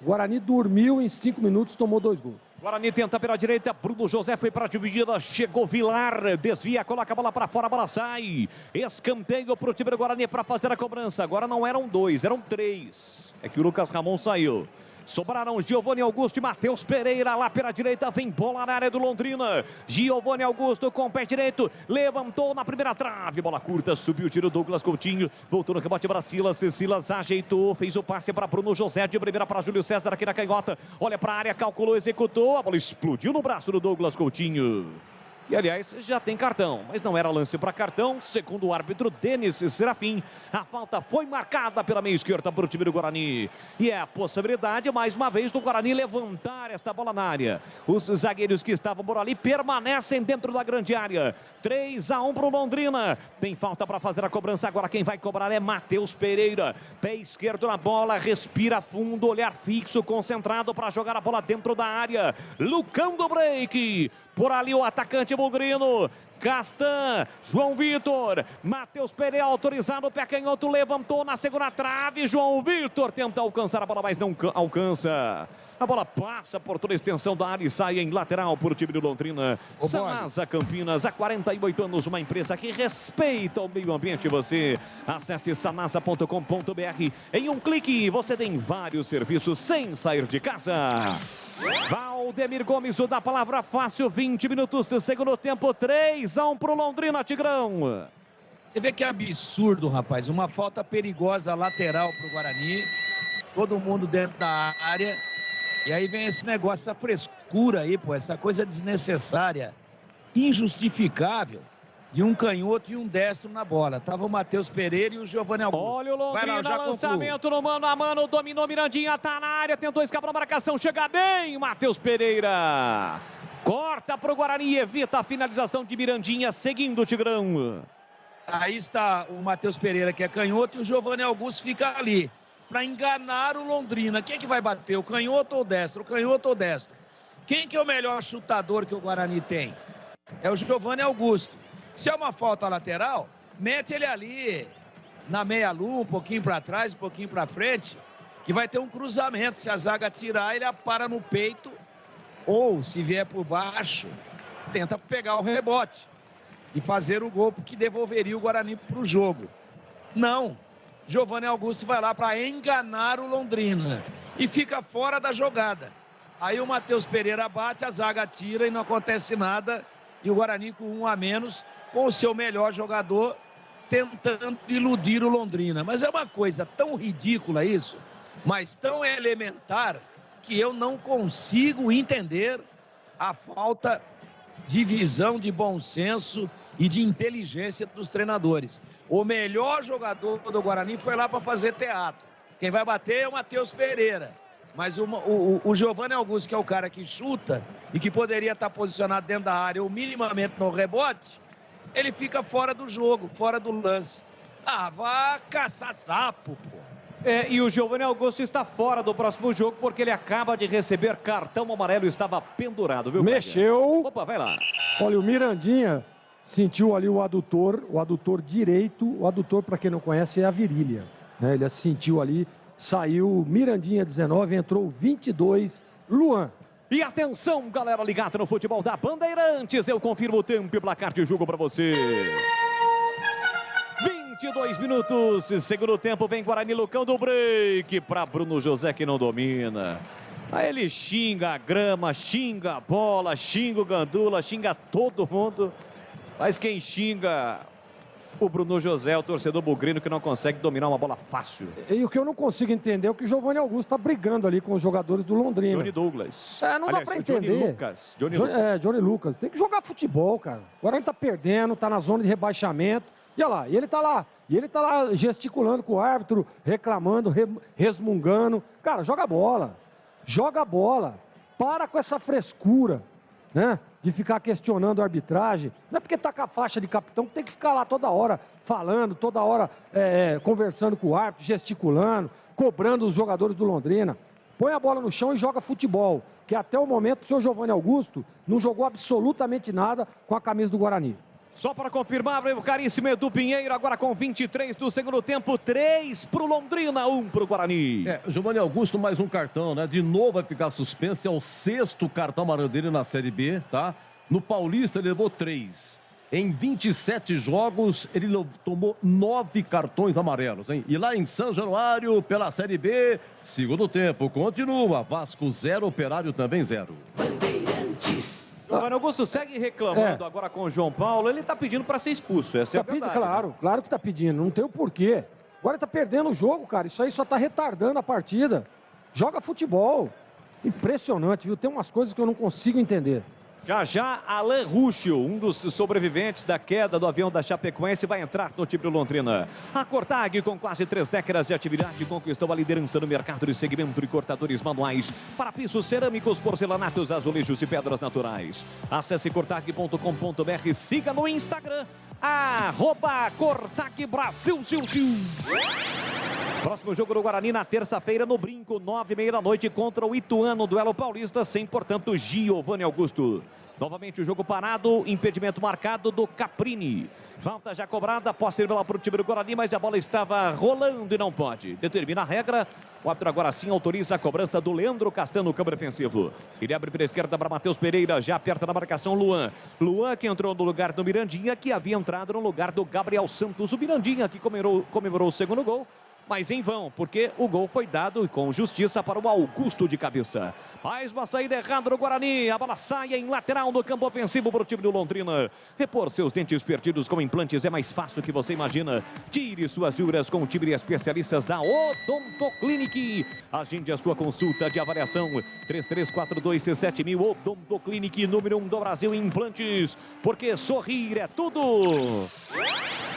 O Guarani dormiu em 5 minutos, tomou 2 gols. Guarani tenta pela direita, Bruno José foi para a dividida, chegou Vilar, desvia, coloca a bola para fora, a bola sai. Escanteio para o time do Guarani para fazer a cobrança. Agora não eram 2, eram 3. É que o Lucas Ramon saiu. Sobraram Giovanni Augusto e Matheus Pereira. Lá pela direita vem bola na área do Londrina. Giovanni Augusto com o pé direito. Levantou na primeira trave. Bola curta, subiu o tiro Douglas Coutinho. Voltou no rebote para Silas. Silas ajeitou, fez o passe para Bruno José. De primeira para Júlio César aqui na canhota. Olha para a área, calculou, executou. A bola explodiu no braço do Douglas Coutinho. Que, aliás, já tem cartão, mas não era lance para cartão. Segundo o árbitro Denis Serafim, a falta foi marcada pela meia esquerda para o time do Guarani. E é a possibilidade, mais uma vez, do Guarani levantar esta bola na área. Os zagueiros que estavam por ali permanecem dentro da grande área. 3-1 para o Londrina. Tem falta para fazer a cobrança agora. Quem vai cobrar é Matheus Pereira. Pé esquerdo na bola, respira fundo, olhar fixo, concentrado para jogar a bola dentro da área. Lucão do break. Por ali o atacante Bugrino. Castan, João Vitor, Matheus Pereira autorizado, o pé canhoto levantou na segunda trave. João Vitor tenta alcançar a bola, mas não alcança. A bola passa por toda a extensão da área e sai em lateral por o time do Londrina. Sanasa Campinas, há 48 anos, uma empresa que respeita o meio ambiente. Você acesse sanasa.com.br. Em um clique, você tem vários serviços sem sair de casa. Valdemir Gomes, o da palavra fácil, 20 minutos, segundo tempo, 3-1 para o Londrina, Tigrão. Você vê que absurdo, rapaz, uma falta perigosa lateral para o Guarani, todo mundo dentro da área, e aí vem esse negócio, essa frescura aí, pô, essa coisa desnecessária, injustificável, de um canhoto e um destro na bola. Tava o Matheus Pereira e o Giovanni Augusto. Olha o Londrina, lançamento no mano a mano, dominou Mirandinha, tá na área, tentou escapar da marcação, chega bem, Matheus Pereira. Corta pro Guarani e evita a finalização de Mirandinha, seguindo o Tigrão. Aí está o Matheus Pereira, que é canhoto, e o Giovanni Augusto fica ali, para enganar o Londrina. Quem é que vai bater, o canhoto ou o destro? O canhoto ou o destro? Quem que é o melhor chutador que o Guarani tem? É o Giovanni Augusto. Se é uma falta lateral, mete ele ali na meia-lua, um pouquinho para trás, um pouquinho para frente, que vai ter um cruzamento. Se a zaga tirar, ele para no peito, ou se vier por baixo, tenta pegar o rebote e fazer o gol que devolveria o Guarani para o jogo. Não, Giovanni Augusto vai lá para enganar o Londrina e fica fora da jogada. Aí o Matheus Pereira bate, a zaga tira e não acontece nada, e o Guarani com 1 a menos, com o seu melhor jogador, tentando iludir o Londrina. Mas é uma coisa tão ridícula isso, mas tão elementar, que eu não consigo entender a falta de visão, de bom senso e de inteligência dos treinadores. O melhor jogador do Guarani foi lá para fazer teatro. Quem vai bater é o Matheus Pereira. Mas o Giovanni Augusto, que é o cara que chuta e que poderia estar posicionado dentro da área ou minimamente no rebote, ele fica fora do jogo, fora do lance. Ah, vá caçar sapo, pô. E o Giovanni Augusto está fora do próximo jogo porque ele acaba de receber cartão amarelo e estava pendurado, viu? Mexeu. Opa, vai lá. Olha, o Mirandinha sentiu ali o adutor direito. O adutor, para quem não conhece, é a virilha, né? Ele sentiu ali, saiu Mirandinha 19, entrou 22, Luan. E atenção, galera ligada no futebol da Bandeirantes. Eu confirmo o tempo e placar de jogo para você. 22 minutos, segundo tempo, vem Guarani, Lucão do break para Bruno José, que não domina. Aí ele xinga a grama, xinga a bola, xinga o Gandula, xinga todo mundo. Mas quem xinga o Bruno José, o torcedor bugrino, que não consegue dominar uma bola fácil. E o que eu não consigo entender é que o Giovanni Augusto está brigando ali com os jogadores do Londrina. Johnny Douglas. Não dá para entender. Johnny Lucas. Johnny Lucas. Tem que jogar futebol, cara. Agora ele tá perdendo, tá na zona de rebaixamento. E olha lá, e ele tá lá gesticulando com o árbitro, reclamando, resmungando. Cara, joga bola. Joga bola. Para com essa frescura, né? De ficar questionando a arbitragem. Não é porque tá com a faixa de capitão que tem que ficar lá toda hora falando, toda hora conversando com o árbitro, gesticulando, cobrando os jogadores do Londrina. Põe a bola no chão e joga futebol. Que até o momento o senhor Giovanni Augusto não jogou absolutamente nada com a camisa do Guarani. Só para confirmar, o caríssimo Edu Pinheiro, agora com 23 do segundo tempo, 3 para o Londrina, 1 para o Guarani. Giovanni Augusto, mais um cartão, né? De novo vai ficar suspenso, é o 6º cartão amarelo dele na Série B, tá? No Paulista ele levou 3. Em 27 jogos, ele tomou 9 cartões amarelos, hein? E lá em São Januário, pela Série B, segundo tempo, continua. Vasco 0, Operário também 0. Giovanni Augusto segue reclamando agora com o João Paulo. Ele tá pedindo para ser expulso. Essa é a verdade. Claro que tá pedindo. Não tem o porquê. Agora ele tá perdendo o jogo, cara. Isso aí só tá retardando a partida. Joga futebol. Impressionante, viu? Tem umas coisas que eu não consigo entender. Já, Alain Ruschel, um dos sobreviventes da queda do avião da Chapecoense, vai entrar no time do Londrina. A Cortag, com quase 3 décadas de atividade, conquistou a liderança no mercado de segmento de cortadores manuais para pisos cerâmicos, porcelanatos, azulejos e pedras naturais. Acesse cortag.com.br, siga no Instagram, @Cortag Brasil. Próximo jogo do Guarani na terça-feira no Brinco, 9h30 da noite contra o Ituano, duelo paulista, sem, portanto, Giovanni Augusto. Novamente o jogo parado, impedimento marcado do Caprini. Falta já cobrada, posse para o time do Guarani, mas a bola estava rolando e não pode. Determina a regra, o árbitro agora sim autoriza a cobrança do Leandro Castan no campo defensivo. Ele abre para a esquerda para Matheus Pereira, já aperta na marcação Luan. Luan que entrou no lugar do Mirandinha, que havia entrado no lugar do Gabriel Santos. O Mirandinha que comemorou o segundo gol. Mas em vão, porque o gol foi dado com justiça para o Augusto de cabeça. Mais uma saída errada do Guarani. A bola sai em lateral no campo ofensivo para o time do Londrina. Repor seus dentes perdidos com implantes é mais fácil que você imagina. Tire suas dúvidas com o time de especialistas da Odontoclinic. Agende a sua consulta de avaliação. 33427000 Odontoclinic, número 1 do Brasil em implantes. Porque sorrir é tudo.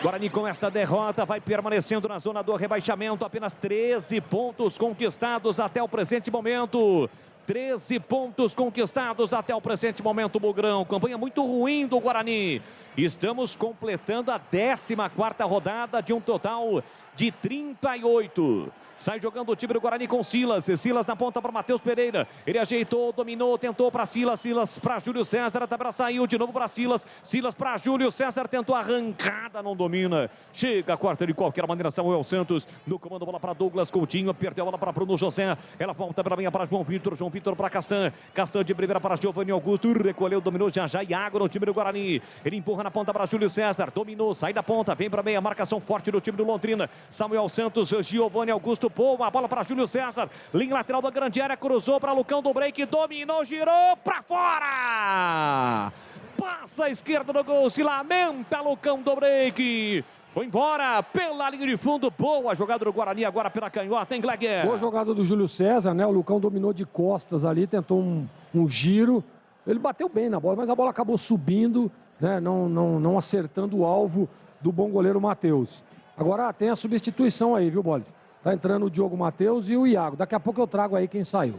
Guarani com esta derrota vai permanecendo na zona do rebaixamento. Apenas 13 pontos conquistados até o presente momento. 13 pontos conquistados até o presente momento, Bugrão. Campanha muito ruim do Guarani. Estamos completando a 14ª rodada de um total de 38. Sai jogando o time do Guarani com Silas. Silas na ponta para Matheus Pereira. Ele ajeitou, dominou, tentou para Silas. Silas para Júlio César. A tabela saiu de novo para Silas. Silas para Júlio César. Tentou arrancada, não domina. Chega, corta de qualquer maneira Samuel Santos. No comando, bola para Douglas Coutinho. Perdeu a bola para Bruno José. Ela volta pela meia para João Vitor. João Vitor para Castan. Castan de primeira para Giovanni Augusto. Recolheu, dominou já Iago no time do Guarani. Ele empurra na ponta para Júlio César. Dominou, sai da ponta. Vem para meia. Marcação forte do time do Londrina. Samuel Santos, Giovanni Augusto. Boa bola para Júlio César. Linha lateral da grande área. Cruzou para Lucão do Break. Dominou, girou para fora. Passa a esquerda do gol. Se lamenta Lucão do Break. Foi embora pela linha de fundo. Boa jogada do Guarani agora pela canhota, hein, Gleguer? Boa jogada do Júlio César, né? O Lucão dominou de costas ali, tentou um giro. Ele bateu bem na bola, mas a bola acabou subindo, né? Não acertando o alvo do bom goleiro Matheus. Agora tem a substituição aí, viu, Bolis? Tá entrando o Diogo Matheus e o Iago. Daqui a pouco eu trago aí quem saiu.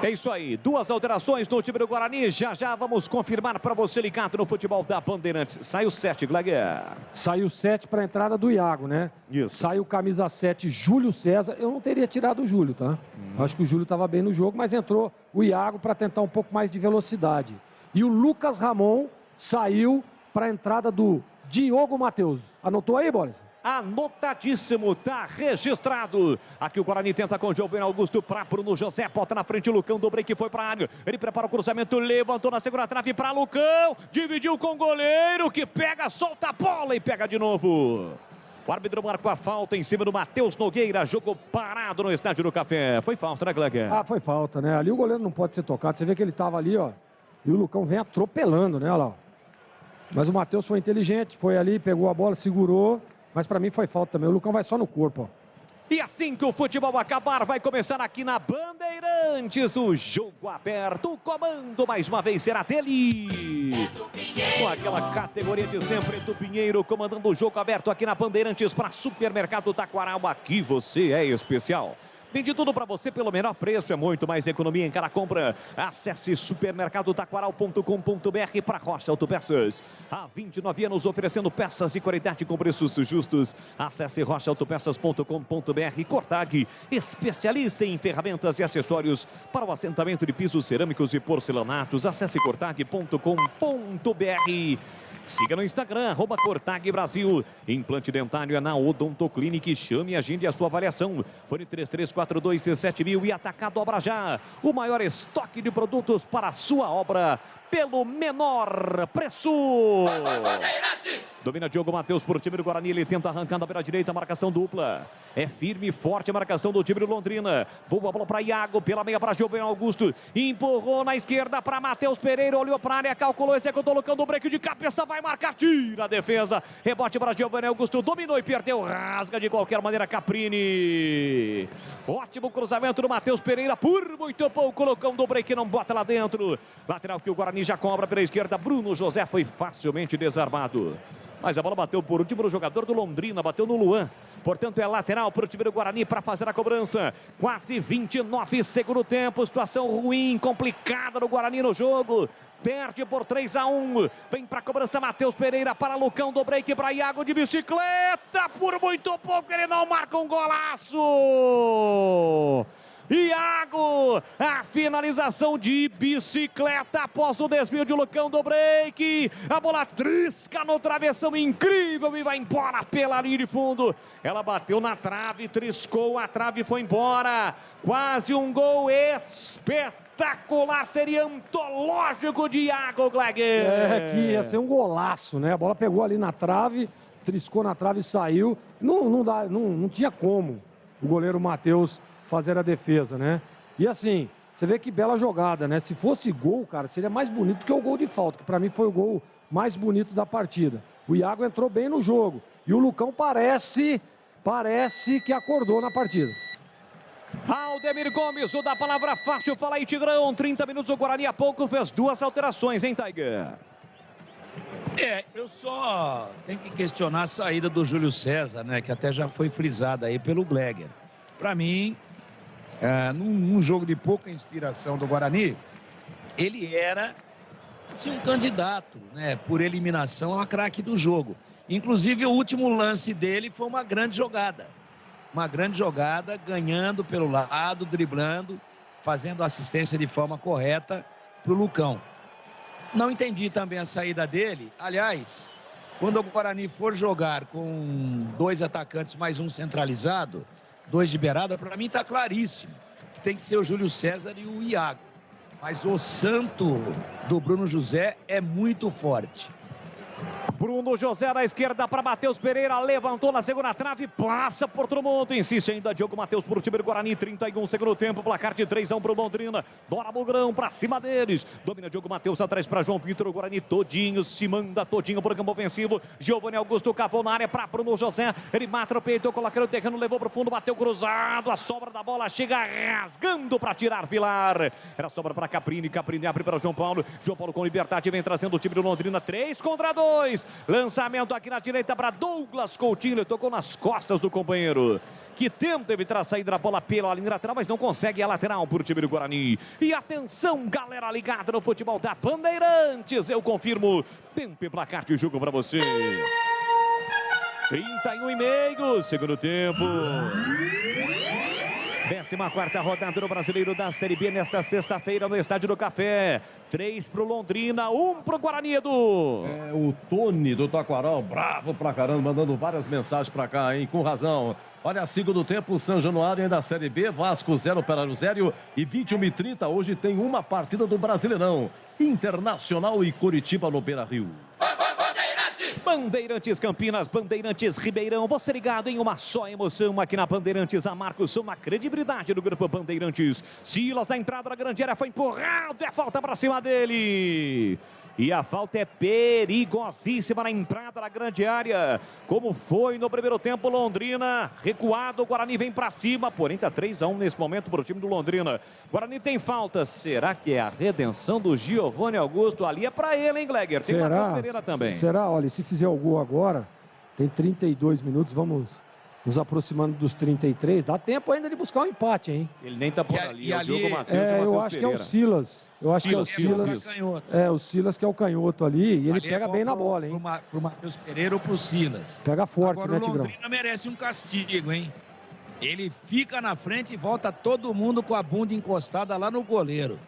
É isso aí, 2 alterações no time do Guarani. Já vamos confirmar para você ligado no futebol da Bandeirantes. Saiu 7, Gleguer. Saiu 7 para a entrada do Iago, né? Isso. Saiu camisa 7, Júlio César. Eu não teria tirado o Júlio, tá? Acho que o Júlio estava bem no jogo, mas entrou o Iago para tentar um pouco mais de velocidade. E o Lucas Ramon saiu para a entrada do Diogo Matheus. Anotou aí, Boris? Anotadíssimo, tá registrado. Aqui o Guarani tenta com o Giovanni Augusto para Bruno José, bota na frente o Lucão do Break, foi para a área. Ele prepara o cruzamento, levantou na segunda trave para Lucão, dividiu com o goleiro que pega, solta a bola e pega de novo. O árbitro marcou a falta em cima do Matheus Nogueira, jogo parado no estádio do Café. Foi falta, né, Gleguer? Ah, foi falta, né? Ali o goleiro não pode ser tocado. Você vê que ele estava ali, ó, e o Lucão vem atropelando, né, olha lá. Mas o Matheus foi inteligente, foi ali, pegou a bola, segurou. Mas para mim foi falta também. O Lucão vai só no corpo, ó. E assim que o futebol acabar, vai começar aqui na Bandeirantes o jogo aberto. O comando mais uma vez será dele. Com aquela categoria de sempre do Pinheiro, comandando o jogo aberto aqui na Bandeirantes para Supermercado Taquaral. Aqui você é especial. Vende tudo para você pelo menor preço, é muito mais economia em cada compra. Acesse supermercadotaquaral.com.br para Rocha Autopeças. Há 29 anos oferecendo peças de qualidade com preços justos. Acesse rochaautopeças.com.br. Cortag, especialista em ferramentas e acessórios para o assentamento de pisos cerâmicos e porcelanatos. Acesse cortag.com.br. Siga no Instagram, @Cortag Brasil. Implante dentário é na Odontoclinic. Chame e agende a sua avaliação. Fone 33427000 e Atacado Obra Já. O maior estoque de produtos para a sua obra. pelo menor preço. Domina Diogo Matheus por time do Guarani. Ele tenta arrancar da beira direita, marcação dupla. É firme e forte a marcação do time do Londrina. Boa bola para Iago, pela meia para Giovanni Augusto. Empurrou na esquerda para Matheus Pereira. Olhou para a área, calculou, executou, colocando o break de cabeça. Vai marcar, tira a defesa. Rebote para Giovanni Augusto. Dominou e perdeu. Rasga de qualquer maneira Caprini. Ótimo cruzamento do Matheus Pereira. Por muito pouco, colocando o break, não bota lá dentro. Lateral que o Guarani já cobra pela esquerda. Bruno José foi facilmente desarmado. Mas a bola bateu por último no jogador do Londrina, bateu no Luan. Portanto, é lateral para o time do Guarani para fazer a cobrança. Quase 29 segundo tempo. Situação ruim, complicada do Guarani no jogo. Perde por 3-1. Vem para a cobrança Matheus Pereira para Lucão do break para Iago de bicicleta. Por muito pouco ele não marca um golaço. Iago, a finalização de bicicleta após o desvio de Lucão do break. A bola trisca no travessão, incrível, e vai embora pela linha de fundo. Ela bateu na trave, triscou a trave e foi embora. Quase um gol espetacular, seria antológico de Iago, Gleger. Que ia ser um golaço, né? A bola pegou ali na trave, triscou na trave e saiu. Não tinha como o goleiro Matheus fazer a defesa, né? E assim, você vê que bela jogada, né? Se fosse gol, cara, seria mais bonito que o gol de falta, que pra mim foi o gol mais bonito da partida. O Iago entrou bem no jogo e o Lucão parece que acordou na partida. Aldemir Gomes, o da palavra fácil, fala aí, Tigrão. 30 minutos, o Guarani há pouco fez 2 alterações, hein, Tiger? Eu só tenho que questionar a saída do Júlio César, né? Que até já foi frisada aí pelo Gleger. Pra mim, num jogo de pouca inspiração do Guarani, ele era assim, um candidato, né, por eliminação a craque do jogo. Inclusive, o último lance dele foi uma grande jogada. Uma grande jogada, ganhando pelo lado, driblando, fazendo assistência de forma correta para o Lucão. Não entendi também a saída dele. Aliás, quando o Guarani for jogar com 2 atacantes mais um centralizado, 2 de beirada, para mim está claríssimo que tem que ser o Júlio César e o Iago. Mas o santo do Bruno José é muito forte. Bruno José na esquerda para Matheus Pereira, levantou na segunda trave, passa por todo mundo, insiste ainda Diogo Matheus para o time do Guarani, 31 segundo tempo, placar de 3-1 para o Londrina, bora Bugrão para cima deles, domina Diogo Matheus atrás para João Vitor, o Guarani todinho, se manda todinho por campo ofensivo, Giovanni Augusto cavou na área para Bruno José, ele mata o peito, coloca no terreno, levou para o fundo, bateu cruzado, a sobra da bola chega rasgando para tirar Vilar, era sobra para Caprini, Caprini abre para João Paulo com liberdade, vem trazendo o time do Londrina, 3 contra 2, lançamento aqui na direita para Douglas Coutinho. Ele tocou nas costas do companheiro, que tenta evitar a saída da bola pela linha lateral, mas não consegue. A lateral para o time do Guarani. E atenção, galera ligada no futebol da Bandeirantes. Eu confirmo. Tempo e placar de jogo para você. 31,5, segundo tempo. 14ª rodada do Brasileiro da Série B nesta sexta-feira no Estádio do Café. 3 para o Londrina, 1 para o Guarani, Edu. O Tony do Taquaral, bravo pra caramba, mandando várias mensagens pra cá, hein? Com razão. Olha, segundo tempo, São Januário ainda da Série B, Vasco 0, Operário 0 e 21h30. Hoje tem uma partida do Brasileirão. Internacional e Coritiba no Beira-Rio. Bandeirantes Campinas, Bandeirantes Ribeirão, você ligado em uma só emoção aqui na Bandeirantes, a Marcos Som, a credibilidade do grupo Bandeirantes. Silas na entrada da grande área foi empurrado, é falta para cima dele. E a falta é perigosíssima na entrada da grande área. Como foi no primeiro tempo, Londrina recuado, o Guarani vem para cima, porém está 3-1 nesse momento para o time do Londrina. Guarani tem falta, será que é a redenção do Giovanni Augusto? Ali é para ele, hein, Gleger? Tem Matheus Pereira também. Será? Olha, se fizer o gol agora, tem 32 minutos, vamos nos aproximando dos 33, dá tempo ainda de buscar um empate, hein? Ele nem tá por ali, é o Diogo Matheus e o Matheus eu acho Pereira. Que é o Silas. Eu acho que é o Silas. O Silas que é o canhoto ali, e ele pega bem na bola, hein? Pro Matheus Pereira ou pro Silas. Pega forte, agora, né, Tigrão? O Londrina merece um castigo, hein? Ele fica na frente e volta todo mundo com a bunda encostada lá no goleiro.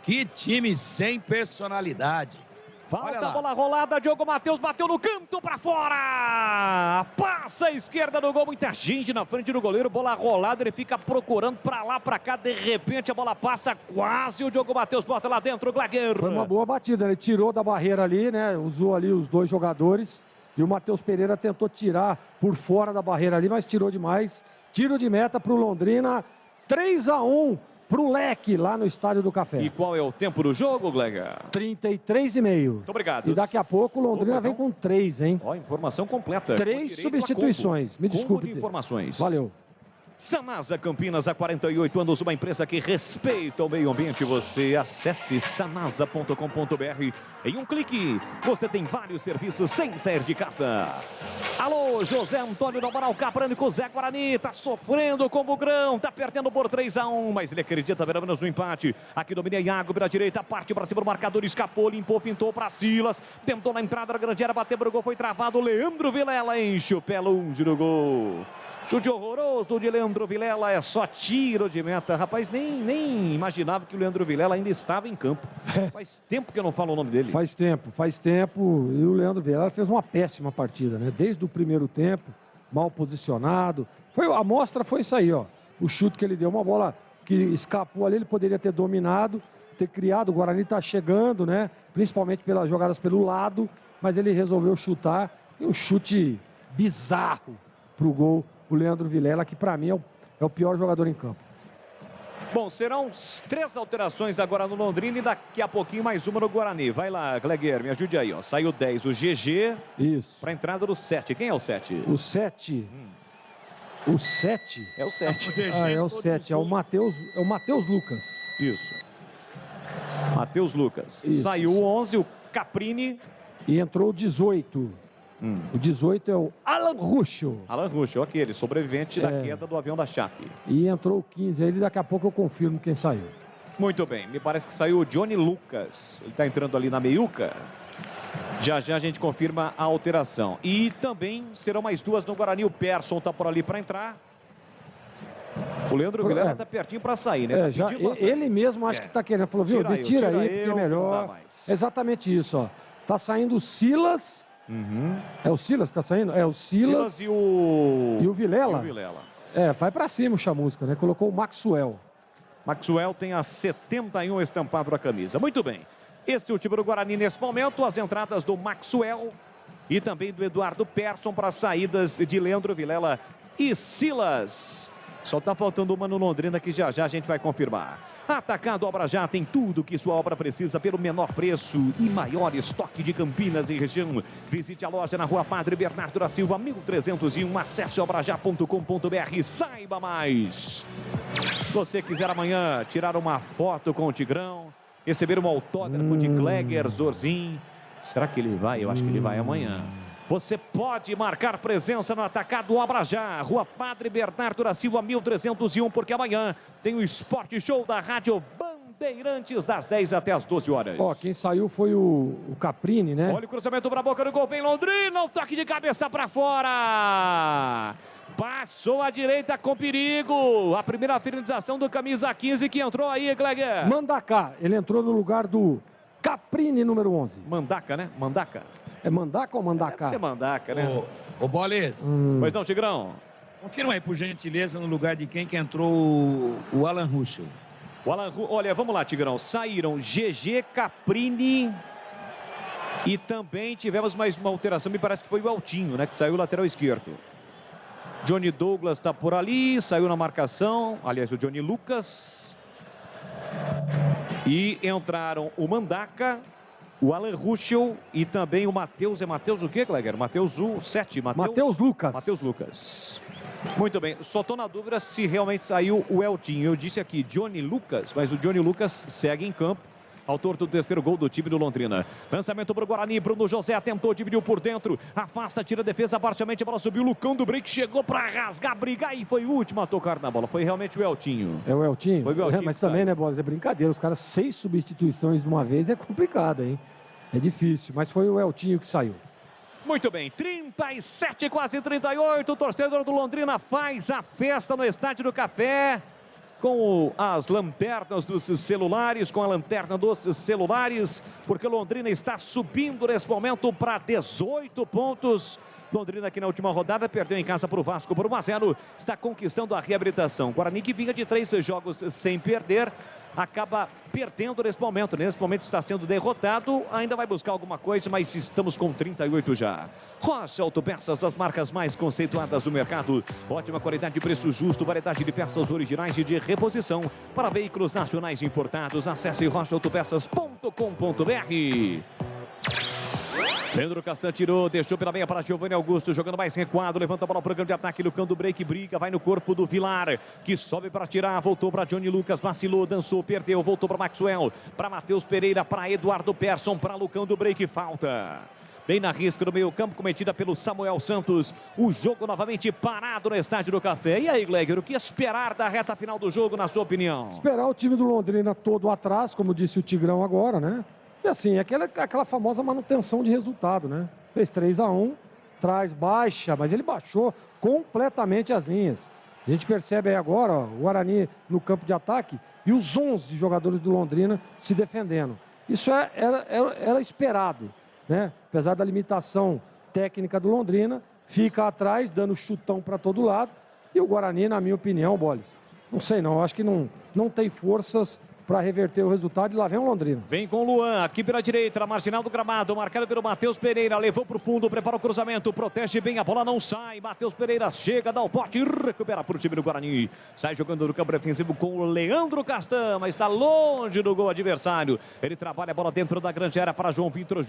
Que time sem personalidade. Falta a bola rolada, Diogo Matheus bateu no canto para fora. Passa a esquerda do gol, muita gente na frente do goleiro, bola rolada, ele fica procurando para lá, para cá, de repente a bola passa quase, o Diogo Matheus bota lá dentro, o Gleger. Foi uma boa batida, ele tirou da barreira ali, né, usou ali os dois jogadores e o Matheus Pereira tentou tirar por fora da barreira ali, mas tirou demais. Tiro de meta para o Londrina, 3-1. Pro Leque, lá no Estádio do Café. E qual é o tempo do jogo, Gleger? 33,5. Muito obrigado. E daqui a pouco o Londrina vem com 3, hein? Ó, informação completa. 3 substituições. Me desculpe. De informações. Valeu. Sanasa Campinas, há 48 anos, uma empresa que respeita o meio ambiente. Você acesse sanasa.com.br. Em um clique, você tem vários serviços sem sair de casa. Alô, José Antônio do Amaral Caprânico, Zé Guarani, tá sofrendo com o Bugrão, tá perdendo por 3-1, mas ele acredita pelo menos no empate. Aqui domina Iago pela direita, parte para cima do marcador, escapou, limpou, fintou para Silas, tentou na entrada da grande área, bateu pro gol, foi travado. Leandro Vilela enche o pé longe do gol. Chute horroroso de Leandro Vilela, é só tiro de meta. Rapaz, nem imaginava que o Leandro Vilela ainda estava em campo. Faz tempo que eu não falo o nome dele. Faz tempo. E o Leandro Vilela fez uma péssima partida, né? Desde o primeiro tempo, mal posicionado. A amostra foi isso aí, ó. O chute que ele deu, uma bola que escapou ali, ele poderia ter dominado, ter criado. O Guarani está chegando, né? Principalmente pelas jogadas pelo lado, mas ele resolveu chutar. E um chute bizarro pro gol. O Leandro Vilela, que para mim é o pior jogador em campo. Bom, serão 3 alterações agora no Londrina e daqui a pouquinho mais uma no Guarani. Vai lá, Gleger, me ajude aí, ó. Saiu 10, o GG. Isso. Para a entrada do 7. Quem é o 7? O 7. O 7? É o 7. É o 7. É o Matheus Lucas. Isso. Matheus Lucas. Isso. Saiu o 11, o Caprini. E entrou o 18. O 18 é o Alan Ruschel. Alan Ruschel, aquele sobrevivente da queda do avião da Chape. E entrou o 15, aí daqui a pouco eu confirmo quem saiu. Muito bem, me parece que saiu o Johnny Lucas. Ele está entrando ali na meiuca. Já a gente confirma a alteração. E também serão mais 2 no Guarani. O Persson está por ali para entrar. O Leandro Vilela está pertinho para sair, né? Ele mesmo acho que está querendo. Falou, viu, tira aí, porque é melhor. Exatamente isso, ó. Tá saindo o Silas. É o Silas que tá saindo? É o Silas e o Vilela. Vilela. Vai pra cima o Chamusca, né? Colocou o Maxwell. Maxwell tem a 71 estampado na camisa. Muito bem. Este é o time do Guarani nesse momento. As entradas do Maxwell e também do Eduardo Persson para saídas de Leandro Vilela e Silas. Só tá faltando uma no Londrina que já a gente vai confirmar. Atacado Obra Já tem tudo que sua obra precisa pelo menor preço e maior estoque de Campinas e região. Visite a loja na Rua Padre Bernardo da Silva, 1301. Acesse obrajá.com.br. Saiba mais. Se você quiser amanhã tirar uma foto com o Tigrão, receber um autógrafo de Gleger Zorzin, será que ele vai? Eu acho que ele vai amanhã. Você pode marcar presença no Atacado Obra Já, Rua Padre Bernardo da Silva, 1301, porque amanhã tem o Esporte Show da Rádio Bandeirantes, das 10 até as 12 horas. Ó, quem saiu foi o Caprini, né? Olha o cruzamento para a boca do gol, vem Londrina, o toque de cabeça para fora. Passou à direita com perigo. A primeira finalização do camisa 15 que entrou aí, Gleger. Mandaca, ele entrou no lugar do Caprini, número 11. Mandaca, né? Mandaca. É Mandaca ou Mandaca? Deve ser Mandaca, né? Ô Boles. Pois não, Tigrão? Confirma aí, por gentileza, no lugar de quem que entrou o Alan Ruschel. Olha, vamos lá, Tigrão. Saíram GG, Caprini e também tivemos mais uma alteração. Me parece que foi o Eltinho, né? Que saiu lateral esquerdo. Johnny Douglas está por ali, saiu na marcação. Aliás, o Johnny Lucas. E entraram o Mandaca, o Alan Ruschel e também o Matheus. É Matheus o quê, Gleger? Matheus o 7. Matheus Lucas. Matheus Lucas. Muito bem. Só estou na dúvida se realmente saiu o Eltinho. Eu disse aqui Johnny Lucas, mas o Johnny Lucas segue em campo. Autor do terceiro gol do time do Londrina. Lançamento para o Guarani. Bruno José tentou, dividiu por dentro. Afasta, tira a defesa parcialmente. A bola subiu. Lucão do break chegou para rasgar, brigar e foi o último a tocar na bola. Foi realmente o Eltinho. É o Eltinho? Foi o Eltinho. Mas também, né, Bolas? É brincadeira. Os caras 6 substituições de uma vez é complicado, hein? É difícil. Mas foi o Eltinho que saiu. Muito bem, 37, quase 38. O torcedor do Londrina faz a festa no Estádio do Café. com as lanternas dos celulares, com a lanterna dos celulares, porque Londrina está subindo nesse momento para 18 pontos. Londrina que na última rodada perdeu em casa para o Vasco por 1-0, está conquistando a reabilitação. Guarani que vinha de 3 jogos sem perder, acaba perdendo nesse momento. Nesse momento está sendo derrotado, ainda vai buscar alguma coisa, mas estamos com 38 já. Rocha Autopeças, das marcas mais conceituadas do mercado. Ótima qualidade, preço justo, variedade de peças originais e de reposição para veículos nacionais importados. Acesse rochaautopeças.com.br. Leandro Castan tirou, deixou pela meia para Giovanni Augusto, jogando mais recuado, levanta a bola para o grande ataque, Lucão do break, briga, vai no corpo do Vilar, que sobe para tirar, voltou para Johnny Lucas, vacilou, dançou, perdeu, voltou para Maxwell, para Matheus Pereira, para Eduardo Persson, para Lucão do break, falta. Bem na risca no meio campo, cometida pelo Samuel Santos. O jogo novamente parado no Estádio do Café. E aí, Gleger, o que esperar da reta final do jogo, na sua opinião? Esperar o time do Londrina todo atrás, como disse o Tigrão agora, né? E assim, aquela famosa manutenção de resultado, né? Fez 3-1, traz baixa, mas ele baixou completamente as linhas. A gente percebe aí agora, ó, o Guarani no campo de ataque e os 11 jogadores do Londrina se defendendo. Isso era esperado, né? Apesar da limitação técnica do Londrina, fica atrás, dando chutão para todo lado. E o Guarani, na minha opinião, Boles, não sei não, acho que não tem forças para reverter o resultado, e lá vem o Londrina. Vem com o Luan, aqui pela direita, na marginal do gramado, marcado pelo Matheus Pereira, levou para o fundo, prepara o cruzamento, protege bem, a bola não sai, Matheus Pereira chega, dá o bote e recupera para o time do Guarani. Sai jogando no campo defensivo com o Leandro Castan, mas está longe do gol adversário. Ele trabalha a bola dentro da grande área para João Vitor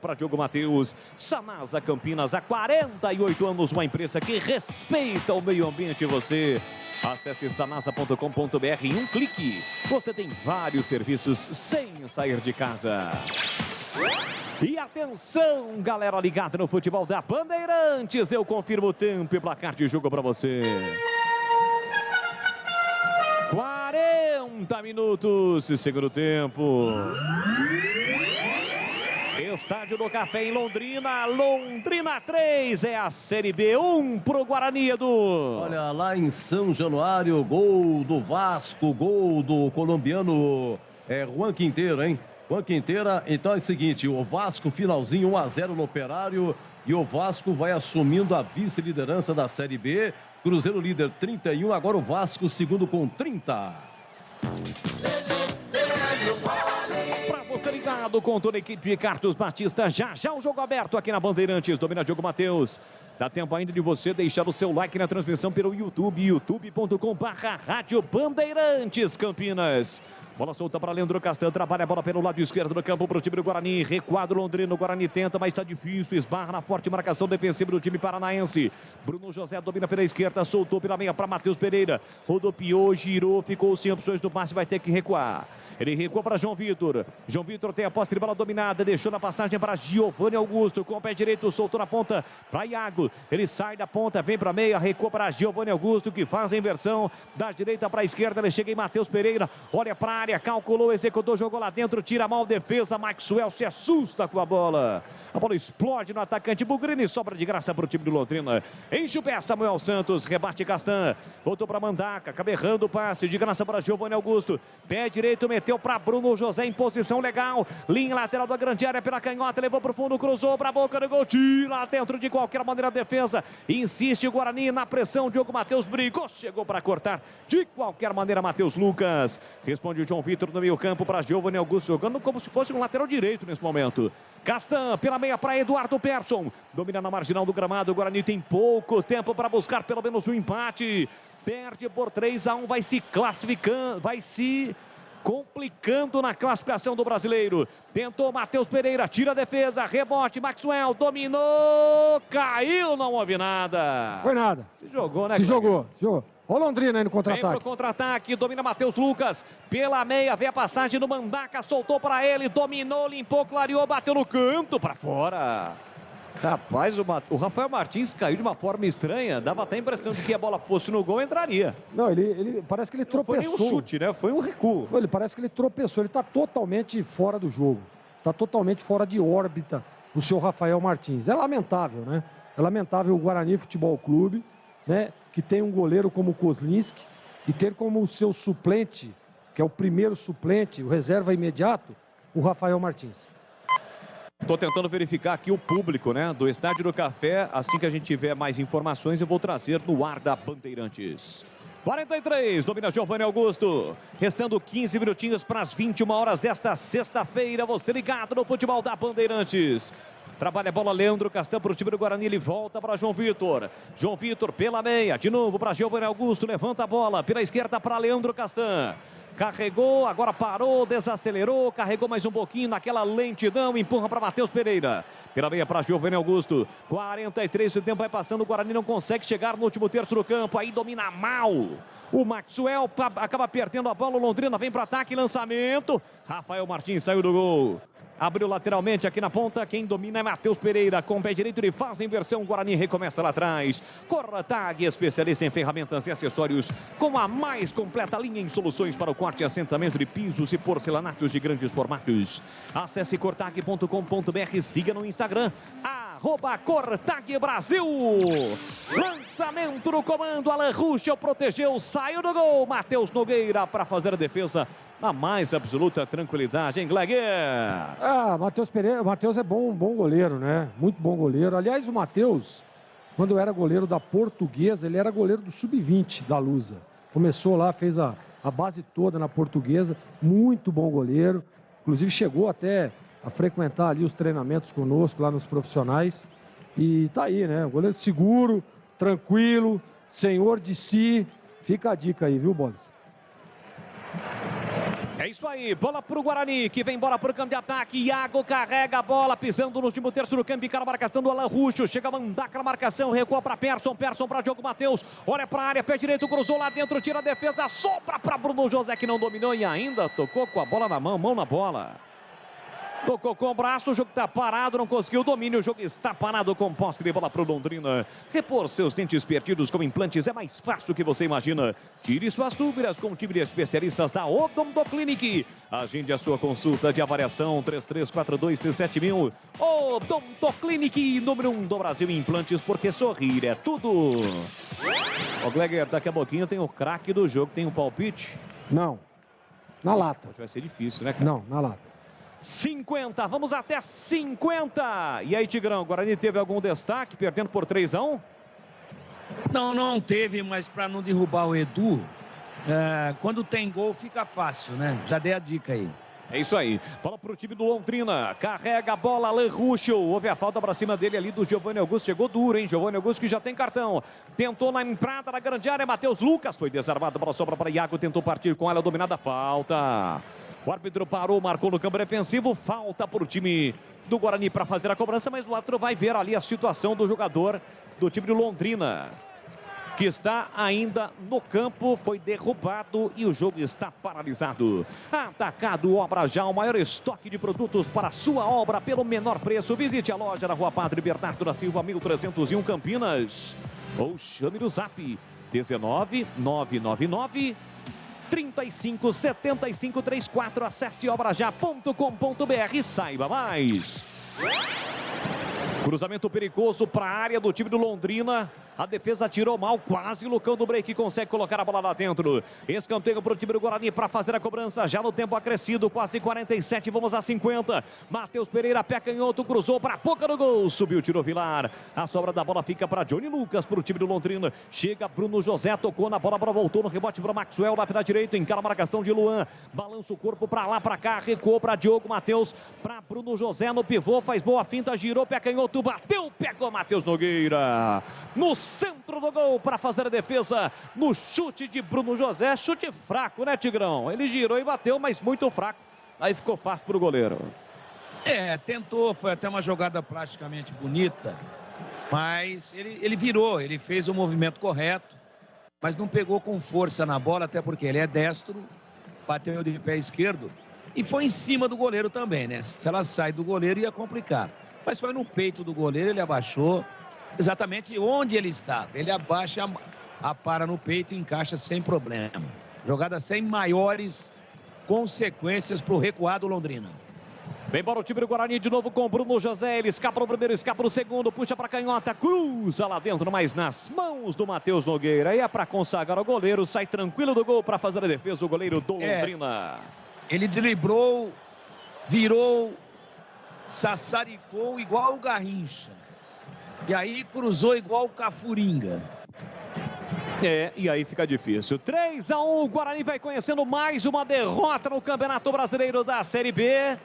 para Diogo Matheus. Sanasa Campinas, há 48 anos, uma empresa que respeita o meio ambiente. Você acesse sanasa.com.br, em um clique você tem vários serviços sem sair de casa. E atenção, galera ligada no futebol da Bandeirantes, eu confirmo o tempo e placar de jogo para você. 40 minutos, segundo tempo. Estádio do Café em Londrina, Londrina 3, é a Série B, 1 pro Guarani, Edu. Olha, lá em São Januário, gol do Vasco, gol do colombiano Juan Quinteiro, hein? Juan Quinteira, então é o seguinte, o Vasco finalzinho 1-0 no Operário e o Vasco vai assumindo a vice-liderança da Série B. Cruzeiro líder 31, agora o Vasco segundo com 30. Você ligado com toda a equipe de Carlos Batista, já o jogo aberto aqui na Bandeirantes, domina Diogo Matheus. Dá tempo ainda de você deixar o seu like na transmissão pelo YouTube, youtube.com/Rádio Bandeirantes Campinas. Bola solta para Leandro Castan, trabalha a bola pelo lado esquerdo do campo para o time do Guarani. Recuado Londrina, o Guarani tenta, mas está difícil. Esbarra na forte marcação defensiva do time paranaense. Bruno José domina pela esquerda, soltou pela meia para Matheus Pereira. Rodopiou, girou, ficou sem opções do passe, vai ter que recuar. Ele recua para João Vitor. João Vitor tem a posse de bola dominada, deixou na passagem para Giovanni Augusto. Com o pé direito, soltou na ponta para Iago. Ele sai da ponta, vem para a meia, recua para Giovanni Augusto, que faz a inversão da direita para a esquerda. Ele chega em Matheus Pereira, olha para a área, calculou, executou, jogou lá dentro, tira mal defesa. Maxwell se assusta com a bola. A bola explode no atacante Bugrini, sobra de graça para o time do Londrina. Enche o pé Samuel Santos, rebate Castan. Voltou para Mandaca, acaba errando o passe, de graça para Giovanni Augusto. Pé direito, meteu para Bruno José em posição legal. Linha lateral da grande área pela canhota, levou para o fundo, cruzou para a boca do gol. Tira dentro de qualquer maneira a defesa. Insiste o Guarani na pressão. Diogo Matheus brigou, chegou para cortar. De qualquer maneira, Matheus Lucas. Responde o João Vitor no meio campo para Giovanni Augusto, jogando como se fosse um lateral direito nesse momento. Castan pela meia para Eduardo Persson. Domina na marginal do gramado. O Guarani tem pouco tempo para buscar pelo menos um empate. Perde por 3-1, vai se classificando, vai se complicando na classificação do brasileiro. Tentou Matheus Pereira, tira a defesa, rebote, Maxwell, dominou, caiu, não houve nada. Foi nada. Se jogou, né? Se jogou. Olha o Londrina aí no contra-ataque. Vem pro contra-ataque, domina Matheus Lucas. Pela meia, vem a passagem do Mandaca, soltou para ele, dominou, limpou, clareou, bateu no canto, para fora. Rapaz, o Rafael Martins caiu de uma forma estranha. Dava até a impressão de que a bola fosse no gol, entraria. Não, ele parece que ele tropeçou. Não foi nem um chute, né? Foi um recuo. Ele parece que ele tropeçou. Ele está totalmente fora do jogo. Está totalmente fora de órbita o seu Rafael Martins. É lamentável, né? É lamentável o Guarani Futebol Clube, né? Que tem um goleiro como o Kozlinski e ter como seu suplente, que é o primeiro suplente, o reserva imediato, o Rafael Martins. Estou tentando verificar aqui o público, né, do Estádio do Café. Assim que a gente tiver mais informações, eu vou trazer no ar da Bandeirantes. 43, domina Giovanni Augusto. Restando 15 minutinhos para as 21 horas desta sexta-feira. Você ligado no futebol da Bandeirantes. Trabalha a bola Leandro Castan para o time do Guarani. Ele volta para João Vitor. João Vitor pela meia. De novo para Giovanni Augusto. Levanta a bola pela esquerda para Leandro Castan. Carregou, agora parou, desacelerou, carregou mais um pouquinho naquela lentidão, empurra para Matheus Pereira. Pela meia para Giovanni Augusto. 43, o tempo vai passando, o Guarani não consegue chegar no último terço do campo, aí domina mal. O Maxwell acaba perdendo a bola, o Londrina vem para ataque, lançamento. Rafael Martins saiu do gol. Abriu lateralmente aqui na ponta, quem domina é Matheus Pereira. Com o pé direito ele faz a inversão, o Guarani recomeça lá atrás. Corratag, especialista em ferramentas e acessórios, com a mais completa linha em soluções para o corte e assentamento de pisos e porcelanatos de grandes formatos. Acesse cortag.com.br, siga no Instagram, @Cortag Brasil. Lançamento no comando, Alan Ruschel protegeu, saiu do gol. Matheus Nogueira para fazer a defesa na mais absoluta tranquilidade, hein, Gleguer? Matheus Pereira, o Matheus é bom goleiro, né? Muito bom goleiro. Aliás, o Matheus, quando era goleiro da Portuguesa, ele era goleiro do Sub-20 da Lusa. Começou lá, fez a base toda na Portuguesa, muito bom goleiro. Inclusive chegou até a frequentar ali os treinamentos conosco lá nos profissionais. E tá aí, né? Goleiro seguro, tranquilo, senhor de si. Fica a dica aí, viu, Bolis? É isso aí, bola para o Guarani, que vem bola para o campo de ataque. Iago carrega a bola, pisando no último terço do campo, encara a marcação do Alan Ruschel. Chega a mandar aquela marcação, recua para Persson para Diogo Matheus. Olha para a área, pé direito, cruzou lá dentro, tira a defesa, sobra para Bruno José, que não dominou e ainda tocou com a bola na mão na bola. Tocou com o braço, o jogo está parado, não conseguiu o domínio, o jogo está parado com posse de bola para o Londrina. Repor seus dentes perdidos com implantes é mais fácil que você imagina. Tire suas dúvidas com o time de especialistas da Odontoclinic. Agende a sua consulta de avaliação 3342-7000. Odontoclinic, número 1 do Brasil em implantes, porque sorrir é tudo. Ô Gleguer, daqui a pouquinho tem o craque do jogo, tem um palpite? Não, na lata. Vai ser difícil, né, cara? Não, na lata. 50, vamos até 50. E aí, Tigrão, o Guarani teve algum destaque, perdendo por 3-1? Não teve, mas para não derrubar o Edu, quando tem gol fica fácil, né? Já dei a dica aí. É isso aí, bola para o time do Londrina, carrega a bola, Alan Ruschel, houve a falta para cima dele ali do Giovanni Augusto, chegou duro, hein? Giovanni Augusto que já tem cartão, tentou na entrada da grande área, Matheus Lucas foi desarmado, a bola sobra para Iago, tentou partir com ela, dominada, falta. O árbitro parou, marcou no campo defensivo, falta para o time do Guarani para fazer a cobrança, mas o árbitro vai ver ali a situação do jogador do time do Londrina, que está ainda no campo, foi derrubado e o jogo está paralisado. Atacado Obra Já, o maior estoque de produtos para a sua obra pelo menor preço. Visite a loja na Rua Padre Bernardo da Silva, 1301 Campinas. Ou chame no Zap 19999 357534. Acesse obrajá.com.br e saiba mais. Cruzamento perigoso para a área do time do Londrina. A defesa tirou mal, quase o Lucão do break consegue colocar a bola lá dentro. Escanteio para o time do Guarani para fazer a cobrança. Já no tempo acrescido, quase 47, vamos a 50. Matheus Pereira, pé canhoto, cruzou para a boca do gol. Subiu, tirou Vilar. A sobra da bola fica para Johnny Lucas, para o time do Londrina. Chega Bruno José, tocou na bola, voltou no rebote para Maxwell, lá pela direita, encara a marcação de Luan. Balança o corpo para lá, para cá, recuou para Diogo Matheus, para Bruno José no pivô, faz boa finta, girou, pé canhoto, bateu, pegou Matheus Nogueira. No centro do gol para fazer a defesa, no chute de Bruno José, chute fraco, né, Tigrão? Ele girou e bateu, mas muito fraco, aí ficou fácil para o goleiro. Tentou, foi até uma jogada praticamente bonita, mas ele virou, ele fez o movimento correto, mas não pegou com força na bola, até porque ele é destro, bateu de pé esquerdo e foi em cima do goleiro também, né? Se ela sai do goleiro ia complicar, mas foi no peito do goleiro, ele abaixou, exatamente onde ele estava. Ele abaixa, apara no peito e encaixa sem problema. Jogada sem maiores consequências para o recuado Londrina. Vem para o time do Guarani de novo com o Bruno José. Ele escapa no primeiro, escapa no segundo. Puxa para a canhota, cruza lá dentro, mas nas mãos do Matheus Nogueira. E é para consagrar o goleiro. Sai tranquilo do gol para fazer a defesa o goleiro do Londrina. Ele driblou, virou, sassaricou igual o Garrincha. E aí cruzou igual o Cafuringa. E aí fica difícil. 3-1, o Guarani vai conhecendo mais uma derrota no Campeonato Brasileiro da Série B.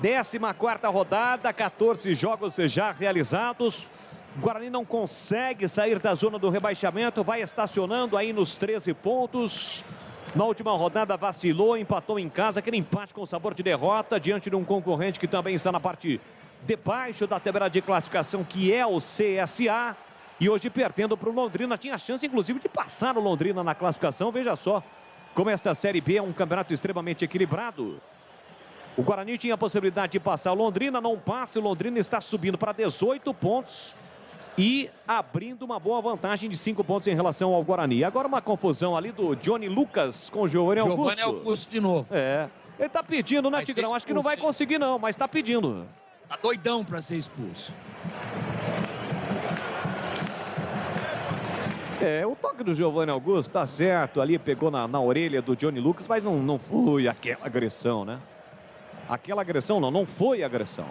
14ª rodada, 14 jogos já realizados. O Guarani não consegue sair da zona do rebaixamento, vai estacionando aí nos 13 pontos. Na última rodada vacilou, empatou em casa, aquele empate com sabor de derrota diante de um concorrente que também está na parte de baixo da tabela de classificação, que é o CSA. E hoje perdendo para o Londrina, tinha chance inclusive de passar o Londrina na classificação. Veja só como esta Série B é um campeonato extremamente equilibrado. O Guarani tinha a possibilidade de passar o Londrina, não passa. O Londrina está subindo para 18 pontos e abrindo uma boa vantagem de 5 pontos em relação ao Guarani. Agora uma confusão ali do Johnny Lucas com o Giovanni Augusto. Giovanni Augusto de novo. Ele está pedindo, né, Tigrão? Acho que não vai conseguir não, mas está pedindo. Tá doidão para ser expulso. O toque do Giovanni Augusto tá certo, ali pegou na orelha do Johnny Lucas, mas não foi aquela agressão, né? Aquela agressão não foi agressão.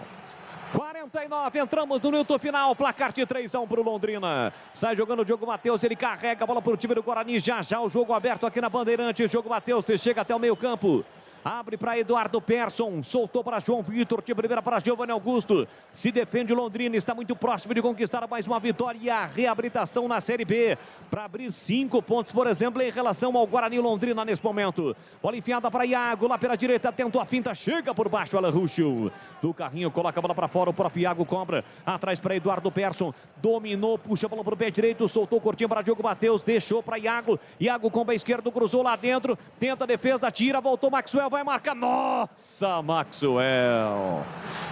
49, entramos no minuto final, placar de 3-1 para o Londrina. Sai jogando o Diogo Matheus, ele carrega a bola para o time do Guarani, já o jogo aberto aqui na Bandeirantes. Diogo Matheus, você chega até o meio campo. Abre para Eduardo Persson, soltou para João Vitor, de primeira para Giovanni Augusto. Se defende o Londrina, está muito próximo de conquistar mais uma vitória e a reabilitação na Série B. Para abrir 5 pontos, por exemplo, em relação ao Guarani Londrina nesse momento. Bola enfiada para Iago, lá pela direita, tentou a finta, chega por baixo, Alan Ruschel. Do carrinho, coloca a bola para fora, o próprio Iago cobra. Atrás para Eduardo Persson, dominou, puxa a bola para o pé direito, soltou curtinho para Diogo Matheus, deixou para Iago. Iago com o pé esquerdo, cruzou lá dentro, tenta a defesa, tira, voltou Maxwell, vai marcar. Nossa, Maxwell.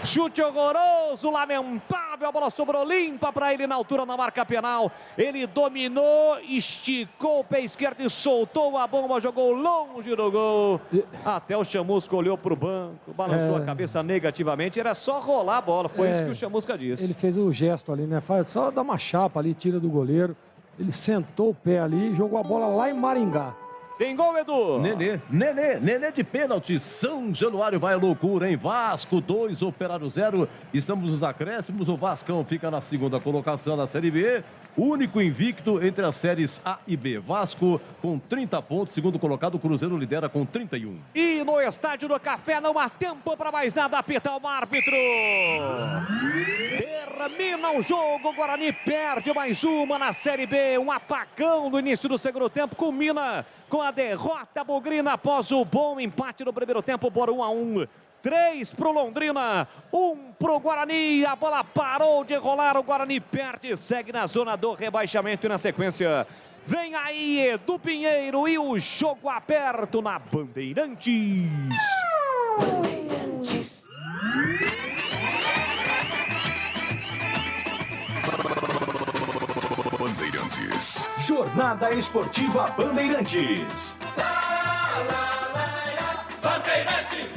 Chute horroroso, lamentável. A bola sobrou limpa para ele na altura na marca penal. Ele dominou, esticou o pé esquerdo e soltou a bomba. Jogou longe do gol. Até o Chamusca olhou para o banco, balançou a cabeça negativamente. Era só rolar a bola. Foi isso que o Chamusca disse. Ele fez o gesto ali, né? Só dá uma chapa ali, tira do goleiro. Ele sentou o pé ali e jogou a bola lá em Maringá. Tem gol, Edu. Nenê de pênalti. São Januário vai à loucura, hein? Vasco 2, Operário 0. Estamos nos acréscimos. O Vascão fica na segunda colocação da Série B. Único invicto entre as séries A e B. Vasco com 30 pontos. Segundo colocado, o Cruzeiro lidera com 31. E no Estádio do Café não há tempo para mais nada. Apita o árbitro. Termina o jogo. O Guarani perde mais uma na Série B. Um apagão no início do segundo tempo. Culmina com a derrota bugrina após o bom empate no primeiro tempo por 1-1. 3 para o Londrina, 1 para o Guarani. A bola parou de rolar, o Guarani perde, segue na zona do rebaixamento e na sequência vem aí Edu Pinheiro e o jogo aberto na Bandeirantes. Bandeirantes. Bandeirantes. Jornada Esportiva Bandeirantes. Bandeirantes.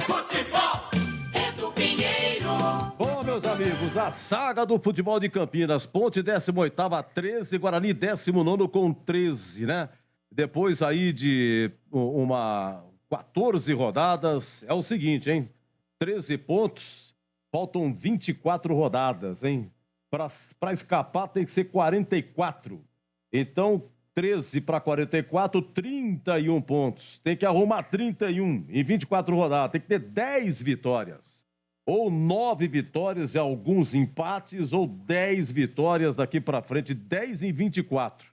Futebol, Edu Pinheiro. Bom, meus amigos, a saga do futebol de Campinas. Ponte 18ª, 13, Guarani 19º com 13, né? Depois aí de 14 rodadas, é o seguinte, hein? 13 pontos, faltam 24 rodadas, hein? Para escapar tem que ser 44. Então, 13 para 44, 31 pontos. Tem que arrumar 31 em 24 rodadas. Tem que ter 10 vitórias. Ou 9 vitórias e alguns empates, ou 10 vitórias daqui para frente, 10 em 24.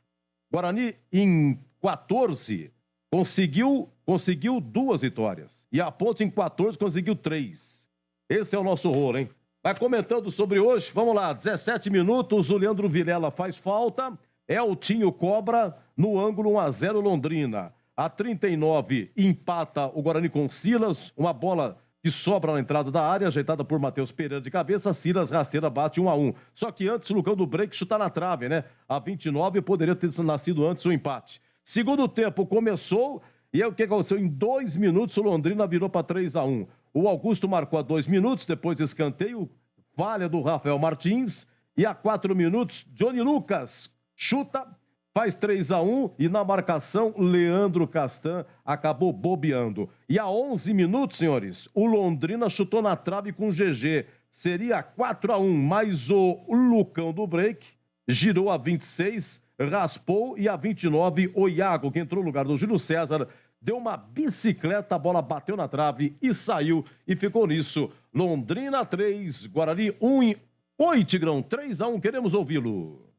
Guarani, em 14, conseguiu 2 vitórias. E a Ponte, em 14, conseguiu 3. Esse é o nosso rolo, hein? Vai comentando sobre hoje. Vamos lá, 17 minutos, o Leandro Vilela faz falta. Eltinho cobra no ângulo 1-0 Londrina. A 39 empata o Guarani com Silas. Uma bola que sobra na entrada da área, ajeitada por Matheus Pereira de cabeça. Silas rasteira bate 1-1. Só que antes o Lucão do Break chuta na trave, né? A 29 poderia ter nascido antes o empate. Segundo tempo começou e aí o que aconteceu? Em 2 minutos o Londrina virou para 3-1. O Augusto marcou a 2 minutos, depois escanteio, falha do Rafael Martins. E a 4 minutos, Johnny Lucas chuta, faz 3-1 e na marcação, Leandro Castan acabou bobeando. E a 11 minutos, senhores, o Londrina chutou na trave com o GG. Seria 4-1, mas o Lucão do break girou a 26, raspou e a 29, o Iago, que entrou no lugar do Júlio César, deu uma bicicleta, a bola bateu na trave e saiu e ficou nisso. Londrina 3, Guarani 1, Oi, Tigrão, 3-1, queremos ouvi-lo.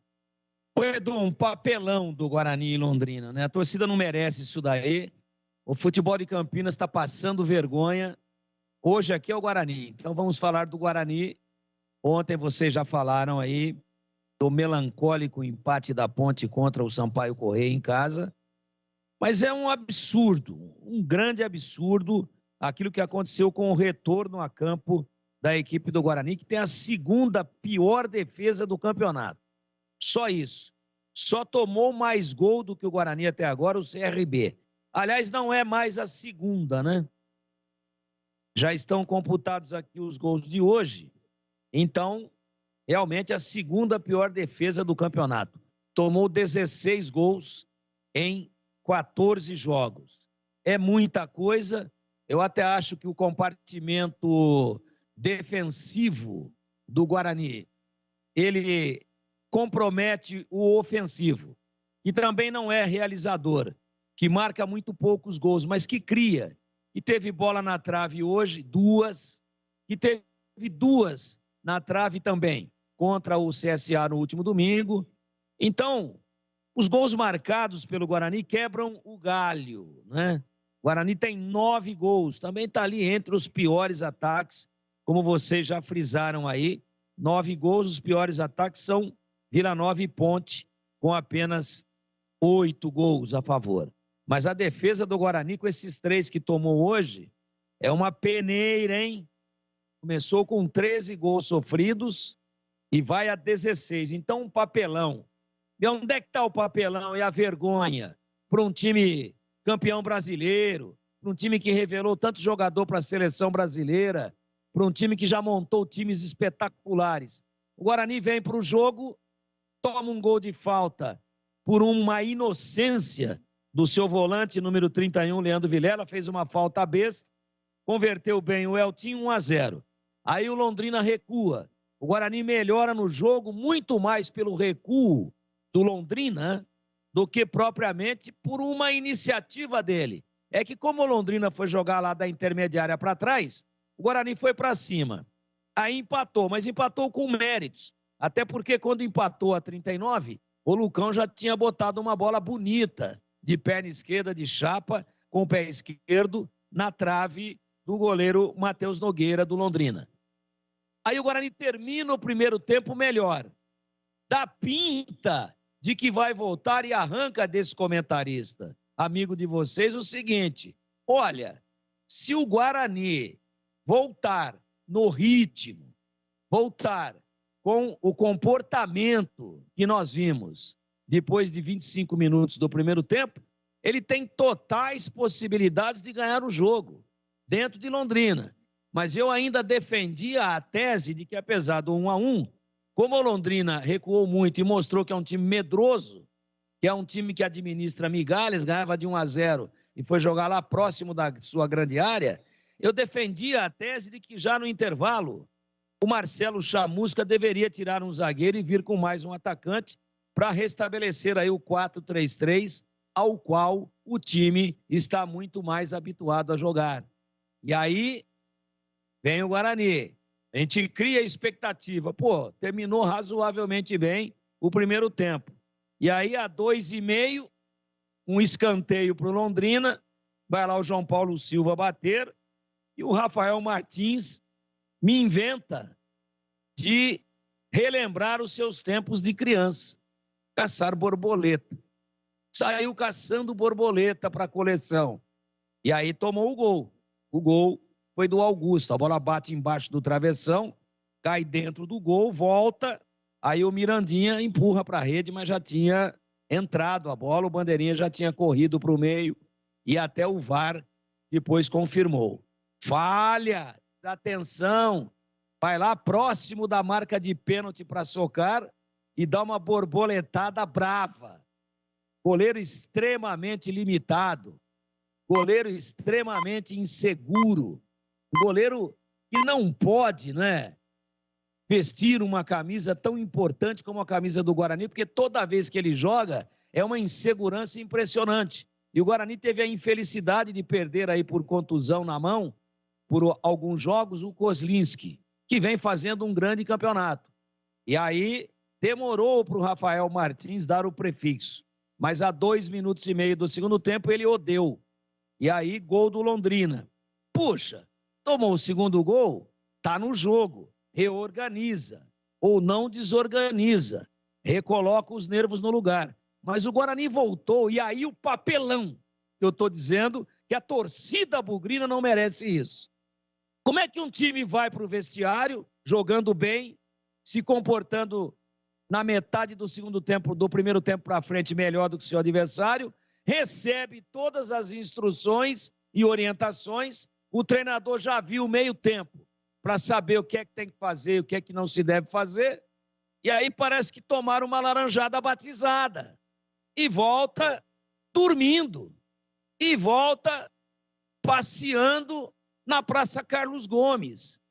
Ô, Edu, um papelão do Guarani em Londrina, né? A torcida não merece isso daí. O futebol de Campinas está passando vergonha. Hoje aqui é o Guarani. Então vamos falar do Guarani. Ontem vocês já falaram aí do melancólico empate da Ponte contra o Sampaio Corrêa em casa. Mas é um absurdo, um grande absurdo, aquilo que aconteceu com o retorno a campo da equipe do Guarani, que tem a segunda pior defesa do campeonato. Só isso. Só tomou mais gol do que o Guarani até agora, o CRB. Aliás, não é mais a segunda, né? Já estão computados aqui os gols de hoje. Então, realmente a segunda pior defesa do campeonato. Tomou 16 gols em 14 jogos. É muita coisa. Eu até acho que o compartimento defensivo do Guarani, ele compromete o ofensivo, que também não é realizador, que marca muito poucos gols, mas que cria, que teve bola na trave hoje, 2, que teve 2 na trave também, contra o CSA no último domingo. Então, os gols marcados pelo Guarani quebram o galho, né? O Guarani tem 9 gols, também está ali entre os piores ataques, como vocês já frisaram aí. 9 gols, os piores ataques são Vila Nova e Ponte, com apenas 8 gols a favor. Mas a defesa do Guarani, com esses 3 que tomou hoje, é uma peneira, hein? Começou com 13 gols sofridos e vai a 16. Então, um papelão. E onde é que está o papelão e a vergonha para um time campeão brasileiro, para um time que revelou tanto jogador para a seleção brasileira, para um time que já montou times espetaculares? O Guarani vem para o jogo, toma um gol de falta por uma inocência do seu volante, número 31, Leandro Vilela, fez uma falta besta, converteu bem o Eltinho, 1-0. Aí o Londrina recua. O Guarani melhora no jogo muito mais pelo recuo do Londrina do que propriamente por uma iniciativa dele. É que como o Londrina foi jogar lá da intermediária para trás, o Guarani foi para cima. Aí empatou, mas empatou com méritos. Até porque quando empatou a 39, o Lucão já tinha botado uma bola bonita de perna esquerda, de chapa, com o pé esquerdo, na trave do goleiro Matheus Nogueira, do Londrina. Aí o Guarani termina o primeiro tempo melhor. Dá pinta de que vai voltar e arranca desse comentarista, amigo de vocês, o seguinte: olha, se o Guarani voltar no ritmo, voltar com o comportamento que nós vimos depois de 25 minutos do primeiro tempo, ele tem totais possibilidades de ganhar o jogo dentro de Londrina. Mas eu ainda defendia a tese de que, apesar do 1-1, como o Londrina recuou muito e mostrou que é um time medroso, que é um time que administra migalhas, ganhava de 1-0 e foi jogar lá próximo da sua grande área, eu defendia a tese de que já no intervalo o Marcelo Chamusca deveria tirar um zagueiro e vir com mais um atacante para restabelecer aí o 4-3-3, ao qual o time está muito mais habituado a jogar. E aí vem o Guarani. A gente cria expectativa. Pô, terminou razoavelmente bem o primeiro tempo. E aí, a 2,5, um escanteio para o Londrina, vai lá o João Paulo Silva bater, e o Rafael Martins me inventa de relembrar os seus tempos de criança. Caçar borboleta. Saiu caçando borboleta para a coleção. E aí tomou o gol. O gol foi do Augusto. A bola bate embaixo do travessão, cai dentro do gol, volta. Aí o Mirandinha empurra para a rede, mas já tinha entrado a bola, o Bandeirinha já tinha corrido para o meio e até o VAR depois confirmou. Falha, atenção, vai lá próximo da marca de pênalti para socar e dá uma borboletada brava. Goleiro extremamente limitado, goleiro extremamente inseguro, goleiro que não pode, né, vestir uma camisa tão importante como a camisa do Guarani, porque toda vez que ele joga é uma insegurança impressionante. E o Guarani teve a infelicidade de perder aí por contusão na mão, por alguns jogos, o Kozlinski, que vem fazendo um grande campeonato. E aí demorou para o Rafael Martins dar o prefixo. Mas a 2 minutos e meio do segundo tempo ele o deu. E aí gol do Londrina. Puxa, tomou o segundo gol, tá no jogo. Reorganiza ou não desorganiza. Recoloca os nervos no lugar. Mas o Guarani voltou e aí o papelão. Eu estou dizendo que a torcida bugrina não merece isso. Como é que um time vai para o vestiário, jogando bem, se comportando na metade do segundo tempo, do primeiro tempo para frente, melhor do que o seu adversário, recebe todas as instruções e orientações, o treinador já viu meio tempo para saber o que é que tem que fazer, o que é que não se deve fazer, e aí parece que tomaram uma laranjada batizada, e volta dormindo, e volta passeando na Praça Carlos Gomes,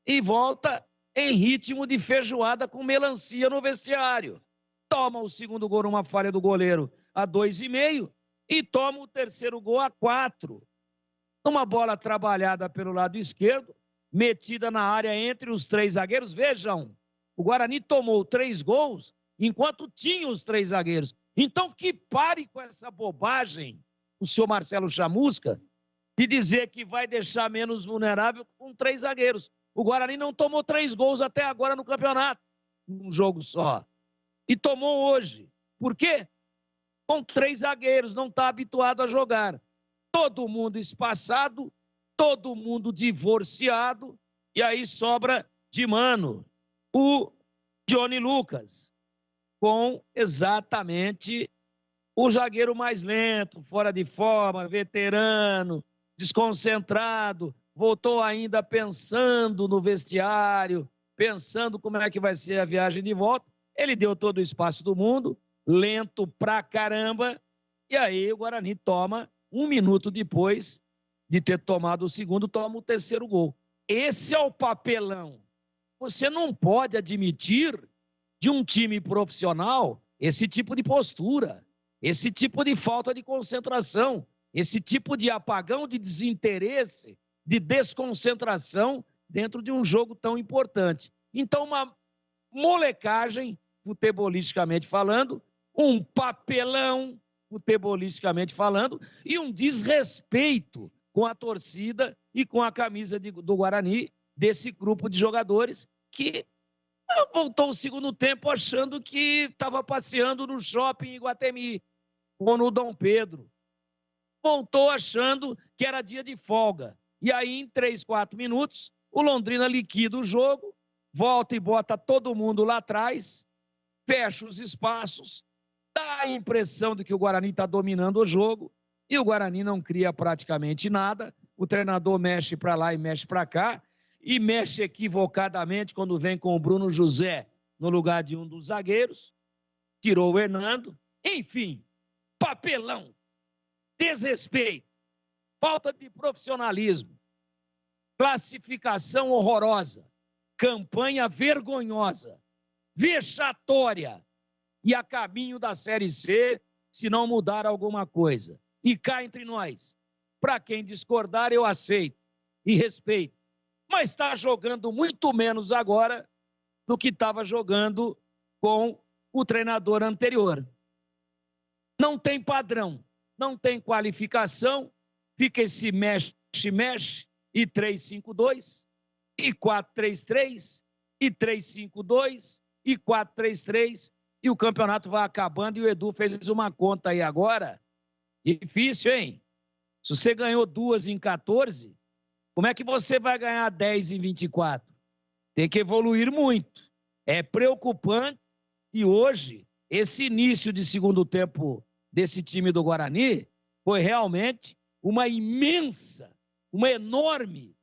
e volta em ritmo de feijoada com melancia no vestiário. Toma o segundo gol numa falha do goleiro a 2,5 e toma o terceiro gol a 4. Uma bola trabalhada pelo lado esquerdo, metida na área entre os 3 zagueiros. Vejam, o Guarani tomou 3 gols enquanto tinha os 3 zagueiros. Então que pare com essa bobagem, o senhor Marcelo Chamusca, de dizer que vai deixar menos vulnerável com 3 zagueiros. O Guarani não tomou 3 gols até agora no campeonato, num jogo só. E tomou hoje. Por quê? Com 3 zagueiros, não está habituado a jogar. Todo mundo espaçado, todo mundo divorciado, e aí sobra de mano o Johnny Lucas, com exatamente o zagueiro mais lento, fora de forma, veterano, desconcentrado, voltou ainda pensando no vestiário, pensando como é que vai ser a viagem de volta. Ele deu todo o espaço do mundo, lento pra caramba, e aí o Guarani toma, 1 minuto depois de ter tomado o segundo, toma o terceiro gol. Esse é o papelão. Você não pode admitir de um time profissional esse tipo de postura, esse tipo de falta de concentração, esse tipo de apagão, de desinteresse, de desconcentração dentro de um jogo tão importante. Então, uma molecagem, futebolisticamente falando, um papelão, futebolisticamente falando, e um desrespeito com a torcida e com a camisa do Guarani, desse grupo de jogadores que voltou o segundo tempo achando que estava passeando no shopping em Iguatemi ou no Dom Pedro. Voltou achando que era dia de folga. E aí, em 3, 4 minutos, o Londrina liquida o jogo, volta e bota todo mundo lá atrás, fecha os espaços, dá a impressão de que o Guarani está dominando o jogo, e o Guarani não cria praticamente nada. O treinador mexe para lá e mexe para cá, e mexe equivocadamente quando vem com o Bruno José no lugar de um dos zagueiros, tirou o Hernando. Enfim, papelão, desrespeito, falta de profissionalismo, classificação horrorosa, campanha vergonhosa, vexatória e a caminho da Série C, se não mudar alguma coisa. E cá entre nós, para quem discordar, eu aceito e respeito, mas está jogando muito menos agora do que estava jogando com o treinador anterior. Não tem padrão, não tem qualificação, fica esse mexe-mexe, e 3-5-2, e 4-3-3, e 3-5-2, e 4-3-3, e o campeonato vai acabando, e o Edu fez uma conta aí agora, difícil, hein? Se você ganhou 2 em 14, como é que você vai ganhar 10 em 24? Tem que evoluir muito. É preocupante, e hoje esse início de segundo tempo desse time do Guarani foi realmente uma imensa, uma enorme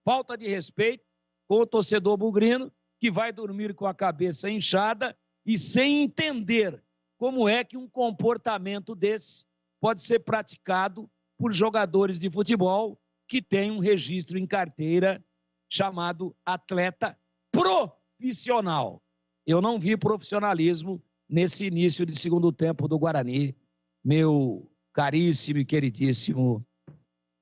falta de respeito com o torcedor bugrino, que vai dormir com a cabeça inchada e sem entender como é que um comportamento desse pode ser praticado por jogadores de futebol que têm um registro em carteira chamado atleta profissional. Eu não vi profissionalismo nesse início de segundo tempo do Guarani, meu caríssimo e queridíssimo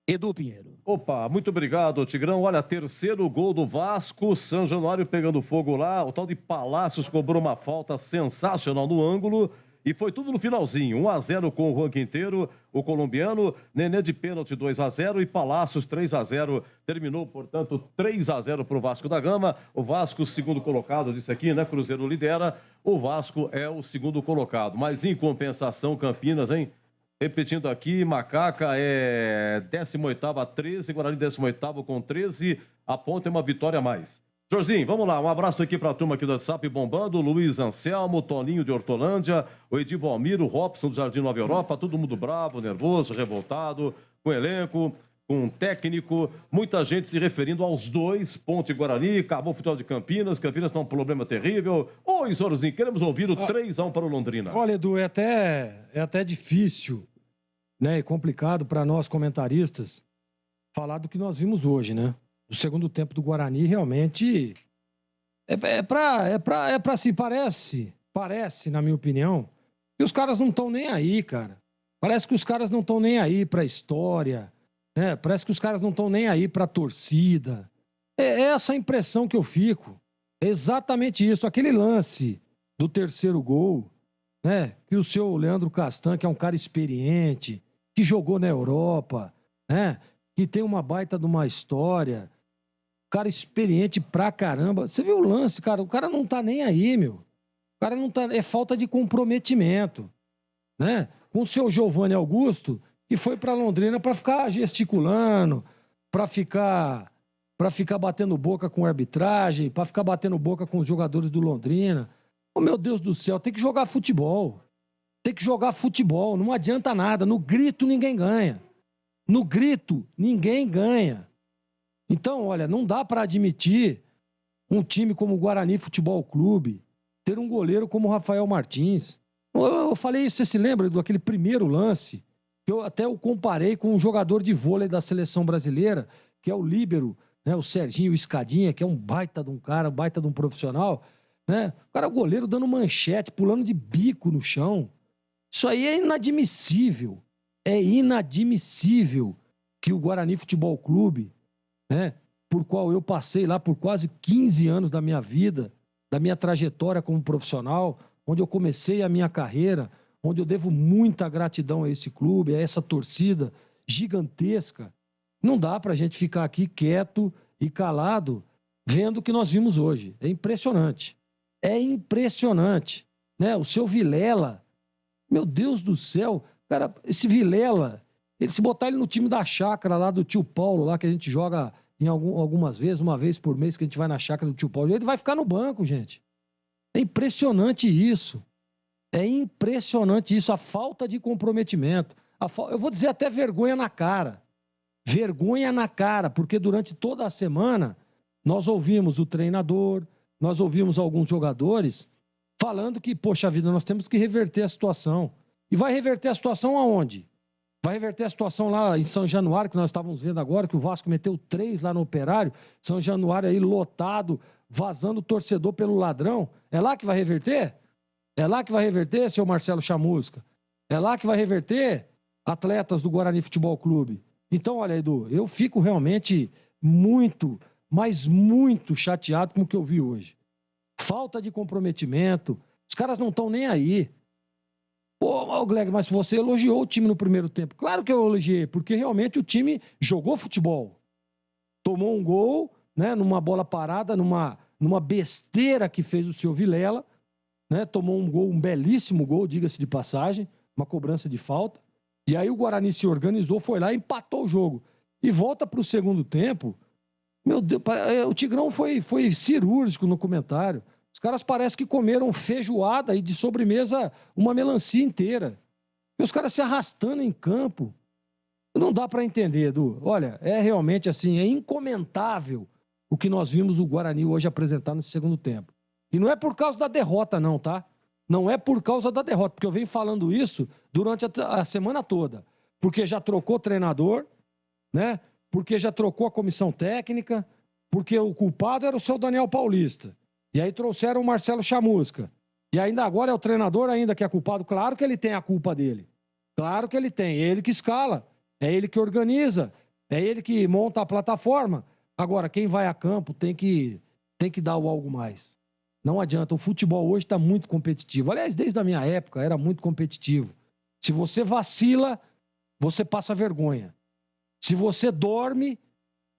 Edu Pinheiro. Opa, muito obrigado, Tigrão. Olha, terceiro gol do Vasco, São Januário pegando fogo lá, o tal de Palácios cobrou uma falta sensacional no ângulo e foi tudo no finalzinho, 1-0 com o Juan Quinteiro, o colombiano, Nenê de pênalti 2-0 e Palácios 3-0. Terminou, portanto, 3-0 para o Vasco da Gama. O Vasco, segundo colocado, disse aqui, né? Cruzeiro lidera, o Vasco é o segundo colocado. Mas em compensação, Campinas, hein? Repetindo aqui, Macaca é 18ª a 13, Guarani 18º com 13, a Ponte é uma vitória a mais. Jorginho, vamos lá, um abraço aqui para a turma aqui do WhatsApp bombando, Luiz Anselmo, Toninho de Hortolândia, o Edivo Almiro, o Robson do Jardim Nova Europa, todo mundo bravo, nervoso, revoltado, com elenco, com técnico, muita gente se referindo aos dois, Ponte e Guarani, acabou o futebol de Campinas está um problema terrível. Oi, Zorzinho, queremos ouvir o 3-1 para o Londrina. Olha, Edu, é até difícil, né, e complicado para nós comentaristas falar do que nós vimos hoje, né? O segundo tempo do Guarani realmente parece, na minha opinião, que os caras não estão nem aí, cara. Parece que os caras não estão nem aí para a história, né? Parece que os caras não estão nem aí para a torcida. É essa a impressão que eu fico. É exatamente isso. Aquele lance do terceiro gol, né? Que o seu Leandro Castan, que é um cara experiente, que jogou na Europa, né? Que tem uma baita de uma história, cara experiente pra caramba. Você viu o lance, cara? O cara não tá nem aí, meu. O cara não tá... É falta de comprometimento, né? Com o seu Giovanni Augusto, que foi pra Londrina pra ficar gesticulando, pra ficar batendo boca com a arbitragem, pra ficar batendo boca com os jogadores do Londrina. Oh, meu Deus do céu, tem que jogar futebol. Tem que jogar futebol, não adianta nada. No grito, ninguém ganha. No grito, ninguém ganha. Então, olha, não dá para admitir um time como o Guarani Futebol Clube ter um goleiro como o Rafael Martins. Eu falei isso, você se lembra daquele primeiro lance? Eu até o comparei com um jogador de vôlei da seleção brasileira, que é o líbero, né, o Serginho Escadinha, que é um baita de um cara, um baita de um profissional, né? O cara, o goleiro dando manchete, pulando de bico no chão. Isso aí é inadmissível. É inadmissível que o Guarani Futebol Clube, né, por qual eu passei lá por quase 15 anos da minha vida, da minha trajetória como profissional, onde eu comecei a minha carreira, onde eu devo muita gratidão a esse clube, a essa torcida gigantesca. Não dá pra gente ficar aqui quieto e calado vendo o que nós vimos hoje. É impressionante. É impressionante, né? O seu Vilela, meu Deus do céu, cara, esse Vilela, se botar ele no time da chácara lá do tio Paulo, lá que a gente joga algumas vezes, uma vez por mês que a gente vai na chácara do tio Paulo, ele vai ficar no banco, gente. É impressionante isso. É impressionante isso, a falta de comprometimento. Eu vou dizer até vergonha na cara. Vergonha na cara, porque durante toda a semana nós ouvimos o treinador, nós ouvimos alguns jogadores falando que, poxa vida, nós temos que reverter a situação. E vai reverter a situação aonde? Vai reverter a situação lá em São Januário, que nós estávamos vendo agora, que o Vasco meteu 3 lá no Operário, São Januário aí lotado, vazando o torcedor pelo ladrão. É lá que vai reverter? É lá que vai reverter, seu Marcelo Chamusca? É lá que vai reverter atletas do Guarani Futebol Clube? Então, olha, Edu, eu fico realmente muito, mas muito chateado com o que eu vi hoje. Falta de comprometimento, os caras não estão nem aí. Pô, Gleg, mas você elogiou o time no primeiro tempo. Claro que eu elogiei, porque realmente o time jogou futebol. Tomou um gol, né, numa bola parada, numa besteira que fez o seu Vilela, né, tomou um gol, um belíssimo gol, diga-se de passagem, uma cobrança de falta. E aí o Guarani se organizou, foi lá e empatou o jogo. E volta para o segundo tempo. Meu Deus, o Tigrão foi cirúrgico no comentário. Os caras parecem que comeram feijoada e de sobremesa uma melancia inteira. E os caras se arrastando em campo. Não dá para entender, Edu. Olha, é realmente assim, é incomentável o que nós vimos o Guarani hoje apresentar nesse segundo tempo. E não é por causa da derrota, não, tá? Não é por causa da derrota, porque eu venho falando isso durante a semana toda. Porque já trocou treinador, né? Porque já trocou a comissão técnica, porque o culpado era o seu Daniel Paulista. E aí trouxeram o Marcelo Chamusca. E ainda agora é o treinador ainda que é culpado. Claro que ele tem a culpa dele. Claro que ele tem. É ele que escala, é ele que organiza, é ele que monta a plataforma. Agora, quem vai a campo tem que dar o algo mais. Não adianta. O futebol hoje está muito competitivo. Aliás, desde a minha época era muito competitivo. Se você vacila, você passa vergonha. Se você dorme,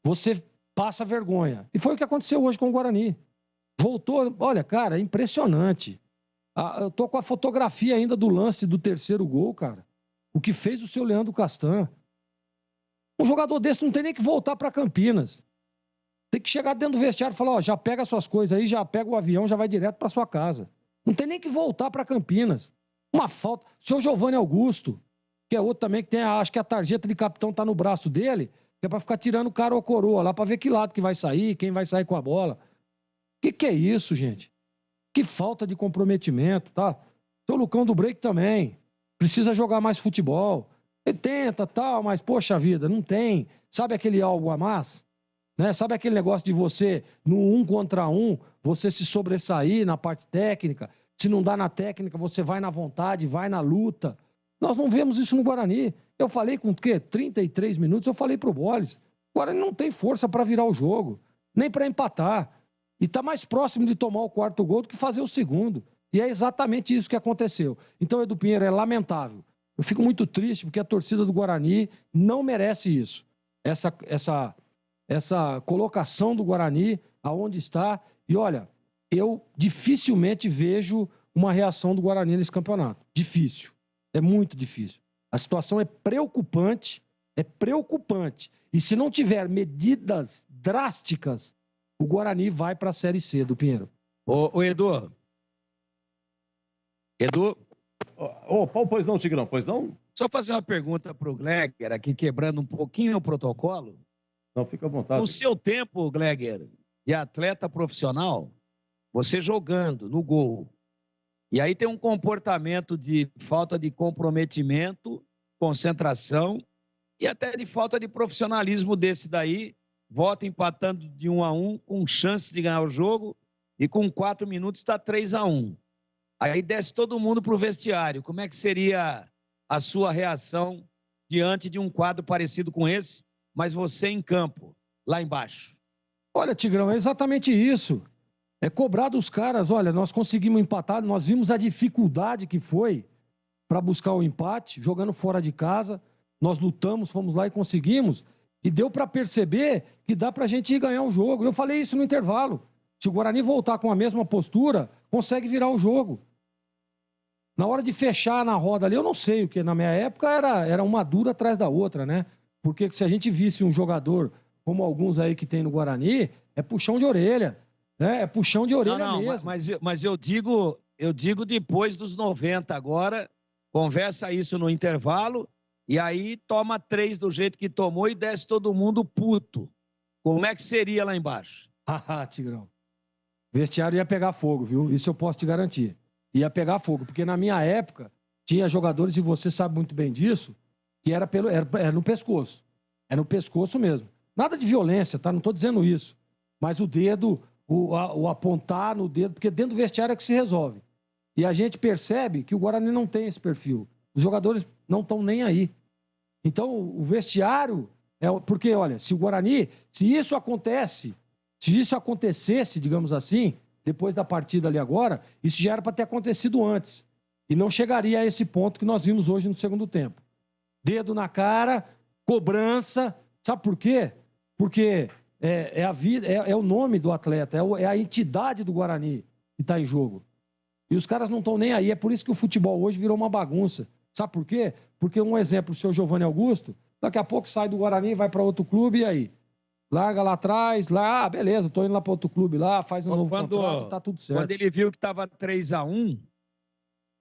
você passa vergonha. E foi o que aconteceu hoje com o Guarani. Voltou, olha, cara, é impressionante. Eu tô com a fotografia ainda do lance do terceiro gol, cara. O que fez o seu Leandro Castan. Um jogador desse não tem nem que voltar para Campinas. Tem que chegar dentro do vestiário e falar, ó, já pega suas coisas aí, já pega o avião, já vai direto para sua casa. Não tem nem que voltar para Campinas. Uma falta. O seu Giovanni Augusto, que é outro também que tem, acho que a tarjeta de capitão tá no braço dele, que é para ficar tirando o cara ou a coroa lá, para ver que lado que vai sair, quem vai sair com a bola. Que é isso, gente? Que falta de comprometimento, tá? Seu Lucão do Break também. Precisa jogar mais futebol. Ele tenta, tal, mas, poxa vida, não tem. Sabe aquele algo a mais? Né? Sabe aquele negócio de você, no 1 contra 1, você se sobressair na parte técnica? Se não dá na técnica, você vai na vontade, vai na luta. Nós não vemos isso no Guarani. Eu falei com o quê? 33 minutos, eu falei pro Boles. O Guarani não tem força para virar o jogo, nem para empatar. E está mais próximo de tomar o quarto gol do que fazer o segundo. E é exatamente isso que aconteceu. Então, Edu Pinheiro, é lamentável. Eu fico muito triste porque a torcida do Guarani não merece isso. Essa colocação do Guarani, aonde está. E olha, eu dificilmente vejo uma reação do Guarani nesse campeonato. Difícil. É muito difícil. A situação é preocupante. É preocupante. E se não tiver medidas drásticas, o Guarani vai para a Série C, do Pinheiro. Ô Edu. Edu. Pois não, Tigrão, pois não? Só fazer uma pergunta para o Gleger, aqui quebrando um pouquinho o protocolo. Não, fica à vontade. No seu tempo, Gleger, de atleta profissional, você jogando no gol, e aí tem um comportamento de falta de comprometimento, concentração e até de falta de profissionalismo desse daí, volta empatando de 1-1, com chance de ganhar o jogo, e com 4 minutos está 3-1. Aí desce todo mundo para o vestiário. Como é que seria a sua reação diante de um quadro parecido com esse, mas você em campo, lá embaixo? Olha, Tigrão, é exatamente isso. É cobrar dos caras. Olha, nós conseguimos empatar, nós vimos a dificuldade que foi para buscar o empate, jogando fora de casa. Nós lutamos, fomos lá e conseguimos. E deu para perceber que dá para a gente ir ganhar o jogo. Eu falei isso no intervalo. Se o Guarani voltar com a mesma postura, consegue virar o jogo. Na hora de fechar na roda ali, eu não sei, porque na minha época era uma dura atrás da outra, né? Porque se a gente visse um jogador, como alguns aí que tem no Guarani, é puxão de orelha. Né? É puxão de orelha mesmo. Mas eu digo depois dos 90 agora, conversa isso no intervalo, e aí toma 3 do jeito que tomou e desce todo mundo puto. Como é que seria lá embaixo? Haha, Tigrão. O vestiário ia pegar fogo, viu? Isso eu posso te garantir. Ia pegar fogo, porque na minha época tinha jogadores, e você sabe muito bem disso, que era no pescoço. É no pescoço mesmo. Nada de violência, tá? Não tô dizendo isso. Mas o dedo, o apontar no dedo, porque dentro do vestiário é que se resolve. E a gente percebe que o Guarani não tem esse perfil. Os jogadores não estão nem aí. Então, o vestiário... Porque, olha, se o Guarani... Se isso acontecesse, digamos assim, depois da partida ali agora, isso já era para ter acontecido antes. E não chegaria a esse ponto que nós vimos hoje no segundo tempo. Dedo na cara, cobrança. Sabe por quê? Porque é a vida, é o nome do atleta, é a entidade do Guarani que está em jogo. E os caras não estão nem aí. É por isso que o futebol hoje virou uma bagunça. Sabe por quê? Porque, um exemplo, o seu Giovanni Augusto, daqui a pouco sai do Guarani, vai para outro clube, e aí? Larga lá atrás, lá, beleza, tô indo lá para outro clube lá, faz um novo contrato, tá tudo certo. Quando ele viu que tava 3-1,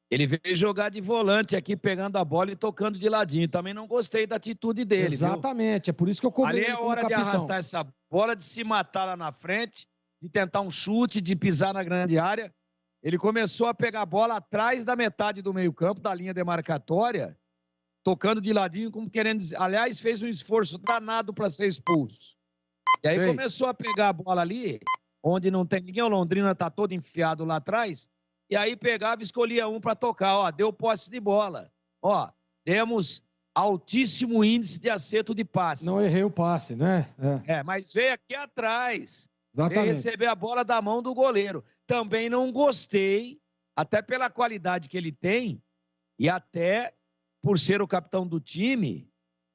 ele veio jogar de volante aqui, pegando a bola e tocando de ladinho. Também não gostei da atitude dele, Exatamente, é por isso que eu cobrei ali ele é como hora de capitão. arrastar essa bola, de se matar lá na frente, de tentar um chute, de pisar na grande área. Ele começou a pegar a bola atrás da metade do meio-campo, da linha demarcatória, tocando de ladinho, como querendo dizer. Aliás, fez um esforço danado para ser expulso. E aí começou a pegar a bola ali, onde não tem ninguém, o Londrina tá todo enfiado lá atrás, e aí pegava e escolhia um para tocar. Ó, deu posse de bola. Ó, demos altíssimo índice de acerto de passe. Não errei o passe, né? Mas veio aqui atrás. Exatamente. Veio receber a bola da mão do goleiro. Também não gostei, até pela qualidade que ele tem, e até por ser o capitão do time,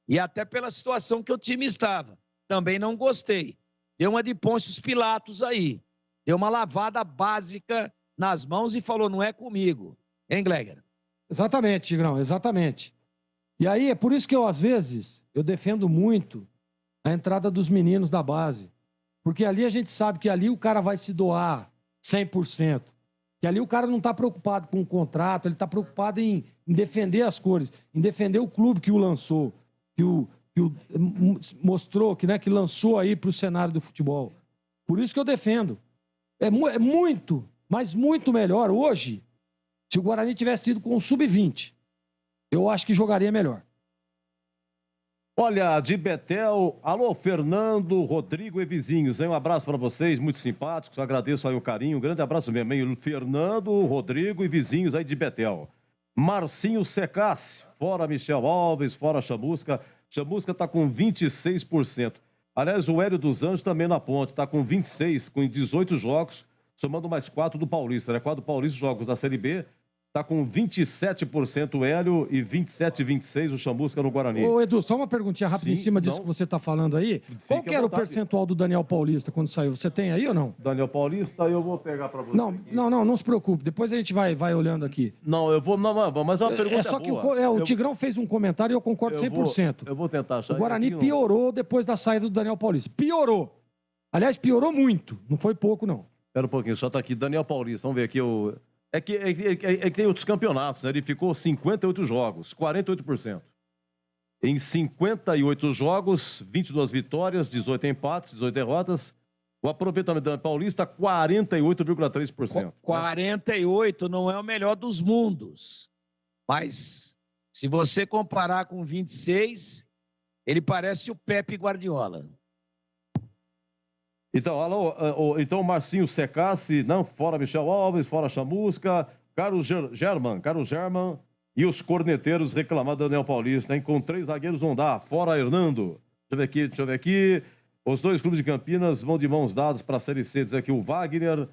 e até pela situação que o time estava. Também não gostei. Deu uma de Pôncio Pilatos aí. Deu uma lavada básica nas mãos e falou, não é comigo. Hein, Gleger? Exatamente, Tigrão, exatamente. E aí, é por isso que eu, às vezes, eu defendo muito a entrada dos meninos da base. Porque ali a gente sabe que ali o cara vai se doar 100%. Que ali o cara não está preocupado com o contrato, ele está preocupado em defender as cores, em defender o clube que o lançou, que mostrou, que lançou aí para o cenário do futebol. Por isso que eu defendo. É muito, mas muito melhor hoje, se o Guarani tivesse ido com o sub-20. Eu acho que jogaria melhor. Olha, de Betel, alô, Fernando, Rodrigo e vizinhos, hein? Um abraço para vocês, muito simpáticos, agradeço aí o carinho, um grande abraço mesmo, hein? Fernando, Rodrigo e vizinhos aí de Betel. Marcinho Secassi, fora Michel Alves, fora Chamusca. Chamusca tá com 26%. Aliás, o Hélio dos Anjos também na ponte, tá com 26, com 18 jogos, somando mais 4 do Paulista, né? 4 do Paulista, jogos da Série B. Tá com 27% o Hélio e 27,26% o Chamusca no Guarani. Ô, Edu, só uma perguntinha rápida em cima disso não. que você tá falando aí. Qual que era o percentual do Daniel Paulista quando saiu? Você tem aí ou não? Daniel Paulista, eu vou pegar pra você. Não se preocupe. Depois a gente vai olhando aqui. Não, eu vou... Não, mas a pergunta é só que boa. o Tigrão fez um comentário e eu concordo 100%. Eu vou tentar achar. O Guarani piorou depois da saída do Daniel Paulista. Piorou. Aliás, piorou muito. Não foi pouco, não. Espera um pouquinho, só tá aqui. Daniel Paulista, vamos ver aqui o... É que tem outros campeonatos, né? Ele ficou 58 jogos, 48%. Em 58 jogos, 22 vitórias, 18 empates, 18 derrotas. O aproveitamento da Paulista, 48,3%. 48 não é o melhor dos mundos. Mas, se você comparar com 26, ele parece o Pepe Guardiola. Então, alô, então Marcinho Secassi, não, fora Michel Alves, fora Chamusca, Carlos German e os corneteiros reclamaram do Daniel Paulista, hein? Com 3 zagueiros não dá, fora Hernando. Deixa eu ver aqui. Os 2 clubes de Campinas vão de mãos dadas para a Série C, diz aqui o Wagner.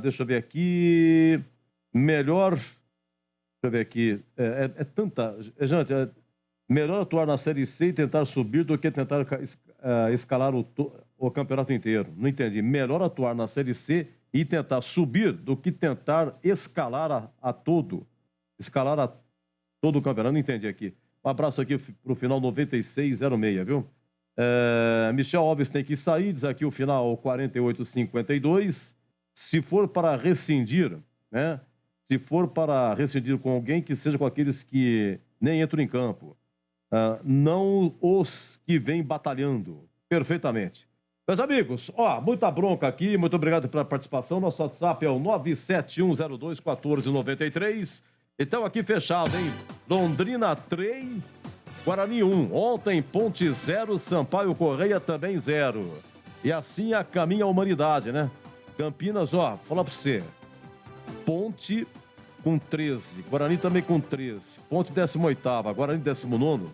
Deixa eu ver aqui. Melhor. Deixa eu ver aqui. É tanta. Gente, melhor atuar na Série C e tentar subir do que tentar escalar o campeonato inteiro. Não entendi. Melhor atuar na Série C e tentar subir do que tentar escalar a todo. Escalar a todo o campeonato. Não entendi aqui. Um abraço aqui pro final 9606, viu? Michel Alves tem que sair, diz aqui o final 48,52. Se for para rescindir, né? Se for para rescindir com alguém, que seja com aqueles que nem entram em campo. Não os que vêm batalhando. Perfeitamente. Meus amigos, muita bronca aqui, muito obrigado pela participação. Nosso WhatsApp é o 971021493. Então aqui fechado, hein? Londrina 3, Guarani 1. Ontem, Ponte 0, Sampaio Correia também 0. E assim caminha a humanidade, né? Campinas, falar pra você. Ponte com 13, Guarani também com 13. Ponte 18ª, Guarani 19º.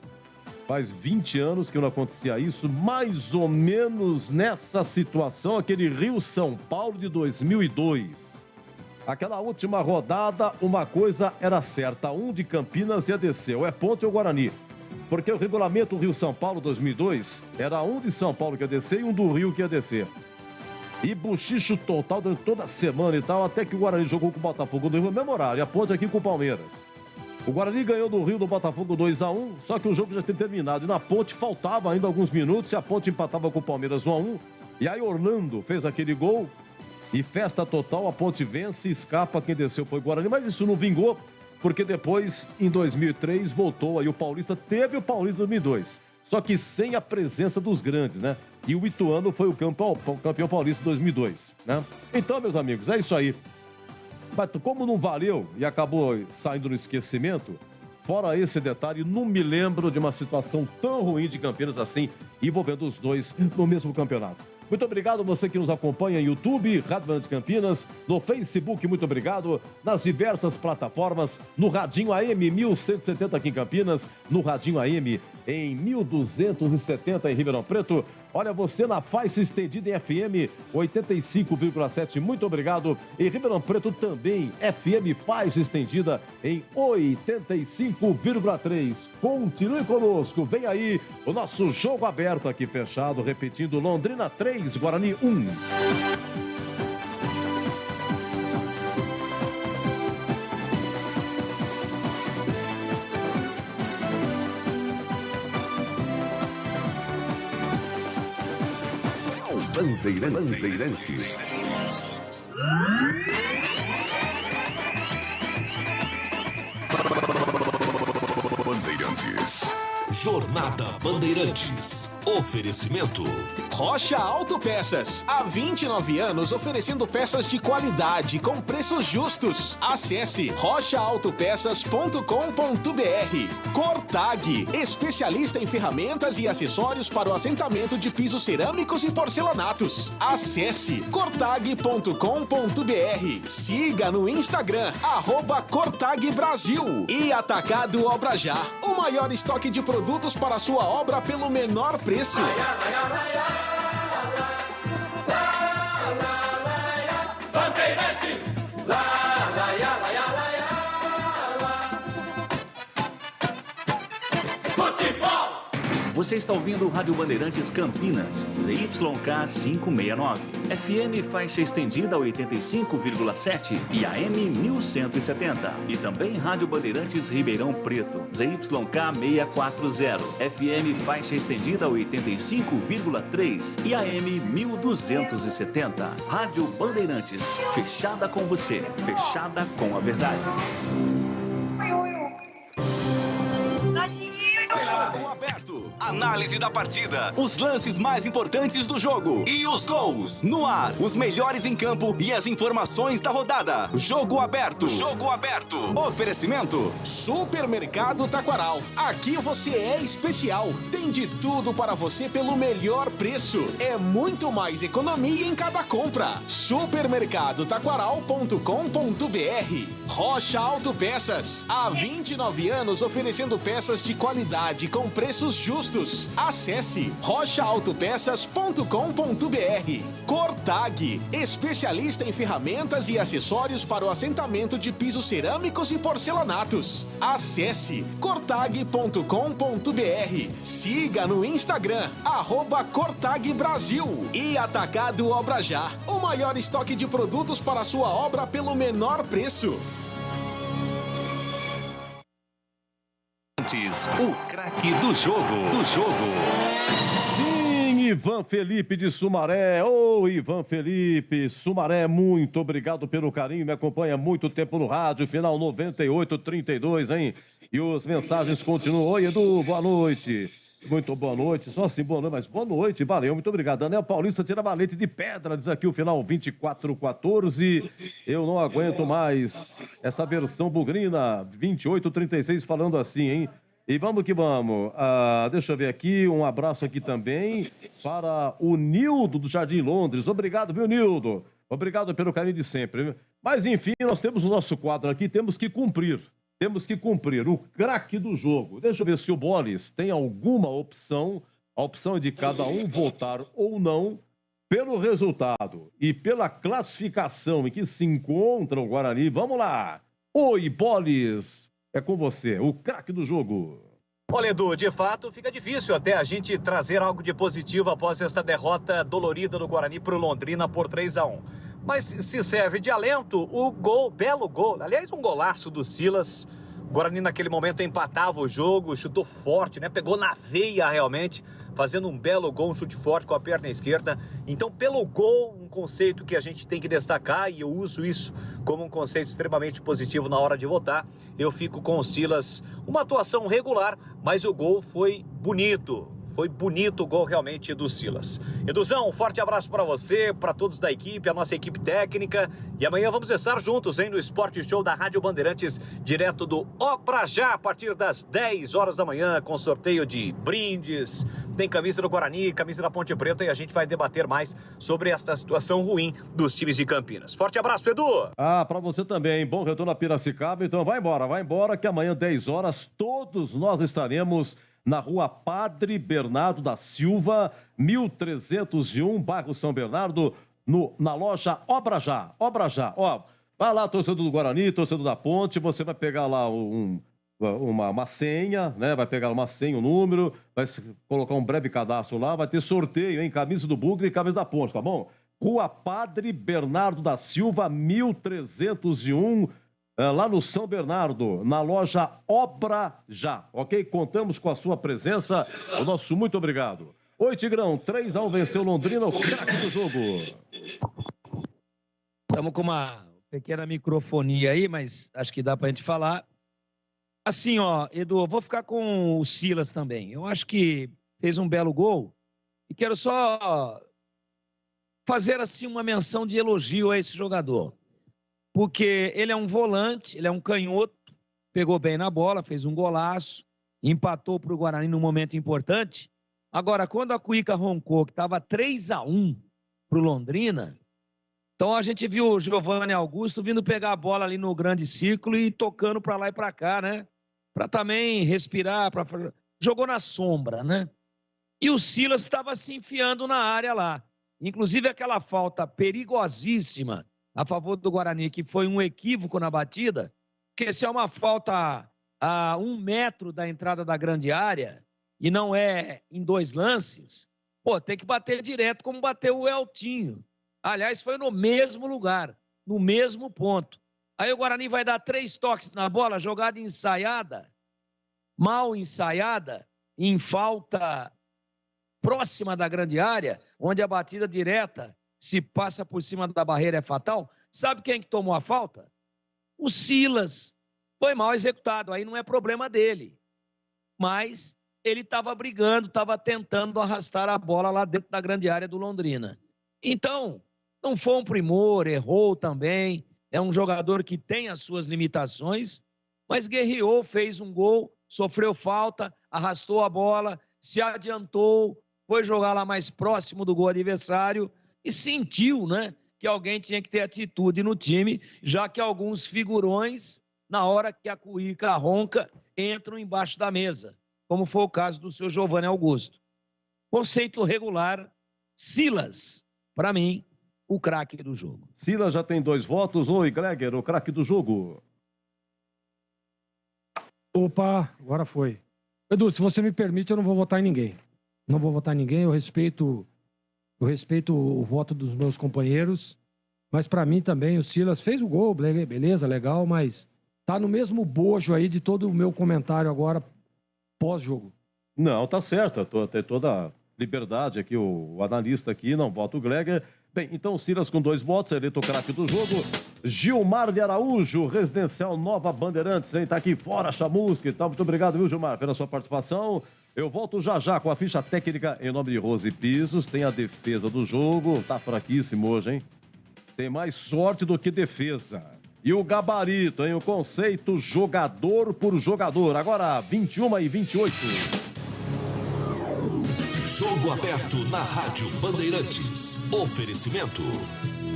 Faz 20 anos que não acontecia isso, mais ou menos nessa situação, aquele Rio-São Paulo de 2002. Aquela última rodada, uma coisa era certa, um de Campinas ia descer, ou é Ponte ou Guarani. Porque o regulamento Rio-São Paulo 2002 era um de São Paulo que ia descer e um do Rio que ia descer. E buchicho total durante toda a semana e tal, até que o Guarani jogou com o Botafogo do Rio no mesmo horário, e a Ponte aqui com o Palmeiras. O Guarani ganhou do Rio do Botafogo 2-1, só que o jogo já tinha terminado. E na Ponte faltava ainda alguns minutos e a Ponte empatava com o Palmeiras 1-1. E aí Orlando fez aquele gol e festa total, a Ponte vence, escapa, quem desceu foi o Guarani. Mas isso não vingou, porque depois, em 2003, voltou aí o Paulista, teve o Paulista em 2002. Só que sem a presença dos grandes, né? E o Ituano foi o campeão paulista em 2002, né? Então, meus amigos, é isso aí. Mas como não valeu e acabou saindo no esquecimento, fora esse detalhe, não me lembro de uma situação tão ruim de Campinas assim, envolvendo os dois no mesmo campeonato. Muito obrigado você que nos acompanha no YouTube, Rádio Bandeirantes Campinas, no Facebook, muito obrigado, nas diversas plataformas, no Radinho AM 1170 aqui em Campinas, no Radinho AM em 1270 em Ribeirão Preto. Olha, você na faixa estendida em FM 85,7, muito obrigado. Em Ribeirão Preto também, FM faixa estendida em 85,3. Continue conosco, vem aí o nosso jogo aberto aqui fechado, repetindo, Londrina 3, Guarani 1. Bandeirantes. Jornada Bandeirantes. Oferecimento Rocha Autopeças. Há 29 anos oferecendo peças de qualidade com preços justos. Acesse rochaautopeças.com.br. Cortag, especialista em ferramentas e acessórios para o assentamento de pisos cerâmicos e porcelanatos. Acesse cortag.com.br. Siga no Instagram @cortagbrasil. E Atacado Obra Já, o maior estoque de produtos para a sua obra pelo menor preço. Você está ouvindo o Rádio Bandeirantes Campinas, ZYK 569, FM faixa estendida 85,7 e AM 1170. E também Rádio Bandeirantes Ribeirão Preto, ZYK 640, FM faixa estendida 85,3 e AM 1270. Rádio Bandeirantes, fechada com você, fechada com a verdade. Jogo aberto. Análise da partida. Os lances mais importantes do jogo. E os gols. No ar. Os melhores em campo e as informações da rodada. Jogo aberto. Jogo aberto. Oferecimento. Supermercado Taquaral. Aqui você é especial. Tem de tudo para você pelo melhor preço. É muito mais economia em cada compra. Supermercadotaquaral.com.br. Rocha Autopeças. Há 29 anos oferecendo peças de qualidade com preços justos. Acesse rochaautopeças.com.br. Cortag, especialista em ferramentas e acessórios para o assentamento de pisos cerâmicos e porcelanatos. Acesse cortag.com.br. Siga no Instagram @cortagbrasil. E Atacado Obra Já, o maior estoque de produtos para a sua obra pelo menor preço. O craque do jogo. Sim, Ivan Felipe de Sumaré. Ô, Ivan Felipe, Sumaré, muito obrigado pelo carinho. Me acompanha há muito tempo no rádio. Final 98-32, hein? E as mensagens continuam. Oi, Edu, boa noite. Muito boa noite. Só assim, boa noite, mas boa noite. Valeu, muito obrigado. Daniel Paulista tira valete de pedra, diz aqui o final 24-14. Eu não aguento mais essa versão bugrina. 28-36 falando assim, hein? E vamos que vamos. Deixa eu ver aqui, um abraço aqui também para o Nildo do Jardim Londres. Obrigado, viu, Nildo? Obrigado pelo carinho de sempre. Mas, enfim, nós temos o nosso quadro aqui, temos que cumprir. Temos que cumprir o craque do jogo. Deixa eu ver se o Bolis tem alguma opção. A opção é de cada um votar ou não pelo resultado e pela classificação em que se encontra o Guarani. Vamos lá. Oi, Bolis. É com você, o craque do jogo. Olha, Edu, de fato fica difícil até a gente trazer algo de positivo após esta derrota dolorida do Guarani para o Londrina por 3-1. Mas se serve de alento, o gol, belo gol, aliás, um golaço do Silas, Guarani naquele momento empatava o jogo, chutou forte, né? Pegou na veia realmente, fazendo um belo gol, um chute forte com a perna esquerda. Então, pelo gol, um conceito que a gente tem que destacar, e eu uso isso como um conceito extremamente positivo na hora de votar, eu fico com o Silas. Uma atuação regular, mas o gol foi bonito. Foi bonito o gol realmente do Silas. Eduzão, um forte abraço para você, para todos da equipe, a nossa equipe técnica. E amanhã vamos estar juntos, hein, no Esporte Show da Rádio Bandeirantes, direto do Obrajá, a partir das 10 horas da manhã, com sorteio de brindes. Tem camisa do Guarani, camisa da Ponte Preta, e a gente vai debater mais sobre esta situação ruim dos times de Campinas. Forte abraço, Edu! Para você também. Bom retorno a Piracicaba. Então vai embora, que amanhã, 10 horas, todos nós estaremos na rua Padre Bernardo da Silva, 1301, bairro São Bernardo, na loja Obrajá. Ó, vai lá, torcedor do Guarani, torcedor da Ponte, você vai pegar lá uma senha, né? Vai pegar uma senha, um número, vai colocar um breve cadastro lá, vai ter sorteio, hein? Camisa do Bugre e camisa da Ponte, tá bom? Rua Padre Bernardo da Silva, 1301, lá no São Bernardo, na loja Obrajá, ok? Contamos com a sua presença, o nosso muito obrigado. Oi, Tigrão, 3-1 venceu Londrina, o craque do jogo. Estamos com uma pequena microfonia aí, mas acho que dá pra gente falar. Assim, ó, Edu, eu vou ficar com o Silas também. Eu acho que fez um belo gol e quero só fazer, assim, uma menção de elogio a esse jogador. Porque ele é um volante, ele é um canhoto, pegou bem na bola, fez um golaço, empatou para o Guarani num momento importante. Agora, quando a Cuica roncou, que estava 3-1 para o Londrina, então a gente viu o Giovanni Augusto vindo pegar a bola ali no grande círculo e tocando para lá e para cá, né? Para também respirar, jogou na sombra, né? E o Silas estava se enfiando na área lá. Inclusive aquela falta perigosíssima a favor do Guarani, que foi um equívoco na batida, porque se é uma falta a 1 metro da entrada da grande área, e não é em 2 lances, pô, tem que bater direto como bateu o Eltinho. Aliás, foi no mesmo lugar, no mesmo ponto. Aí o Guarani vai dar 3 toques na bola, jogada ensaiada, mal ensaiada, em falta próxima da grande área, onde a batida direta, se passa por cima da barreira, é fatal. Sabe quem que tomou a falta? O Silas. Foi mal executado, aí não é problema dele. Mas ele estava brigando, estava tentando arrastar a bola lá dentro da grande área do Londrina. Então, não foi um primor, errou também. É um jogador que tem as suas limitações, mas guerreou, fez um gol, sofreu falta, arrastou a bola, se adiantou, foi jogar lá mais próximo do gol adversário e sentiu, né, que alguém tinha que ter atitude no time, já que alguns figurões, na hora que a Cuica ronca, entram embaixo da mesa, como foi o caso do seu Giovanni Augusto. Conceito regular, Silas, para mim, o craque do jogo. Silas já tem 2 votos. Oi, Gleger, o craque do jogo. Opa, agora foi. Edu, se você me permite, eu não vou votar em ninguém. Não vou votar em ninguém, eu respeito o voto dos meus companheiros, mas para mim também o Silas fez o gol, beleza, legal, mas tá no mesmo bojo aí de todo o meu comentário agora pós-jogo. Não, tá certo, tem toda a liberdade aqui, o analista aqui, não vota o Gleger. Bem, então o Silas com 2 votos, eleito o craque do jogo. Gilmar de Araújo, Residencial Nova Bandeirantes, hein? Tá aqui fora, Chamusca e tal. Muito obrigado, viu, Gilmar, pela sua participação. Eu volto já com a ficha técnica em nome de Rose Pisos. Tem a defesa do jogo, tá fraquíssimo hoje, hein? Tem mais sorte do que defesa. E o gabarito, hein? O conceito jogador por jogador. Agora, 21h28. Jogo aberto na Rádio Bandeirantes. Oferecimento.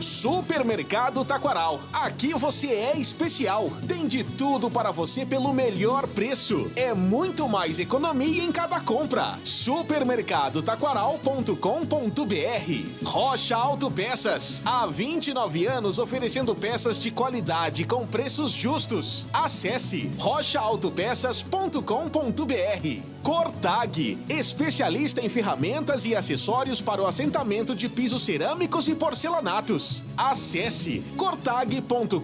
Supermercado Taquaral. Aqui você é especial. Tem de tudo para você pelo melhor preço. É muito mais economia em cada compra. Supermercadotaquaral.com.br. Rocha Autopeças. Há 29 anos oferecendo peças de qualidade com preços justos. Acesse rochaautopeças.com.br. Cortag, especialista em ferramentas e acessórios para o assentamento de pisos cerâmicos e porcelanatos. produtos. Acesse cortag.com.br.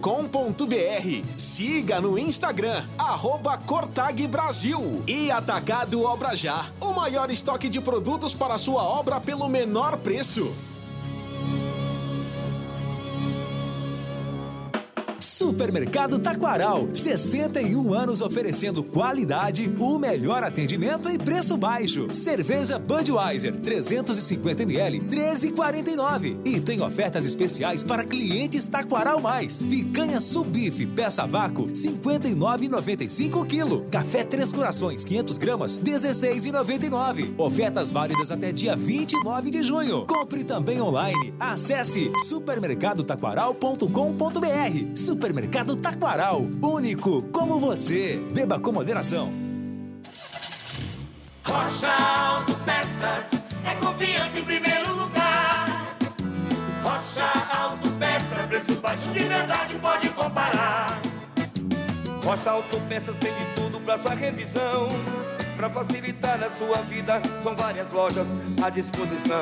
Siga no Instagram, @Cortag Brasil. E Atacado Obra Já, o maior estoque de produtos para sua obra pelo menor preço. Supermercado Taquaral, 61 anos oferecendo qualidade, o melhor atendimento e preço baixo. Cerveja Budweiser, 350 ml, 13,49. E tem ofertas especiais para clientes Taquaral Mais. Picanha Subbife, peça vácuo, 59,95 kg. Café Três Corações, 500 gramas, 16,99. Ofertas válidas até dia 29 de junho. Compre também online. Acesse supermercadotaquaral.com.br. Supermercado Taquaral, único como você. Beba com moderação. Rocha Autopeças é confiança em primeiro lugar. Rocha Autopeças, preço baixo de verdade, pode comparar. Rocha Autopeças tem de tudo pra sua revisão. Pra facilitar a sua vida, são várias lojas à disposição.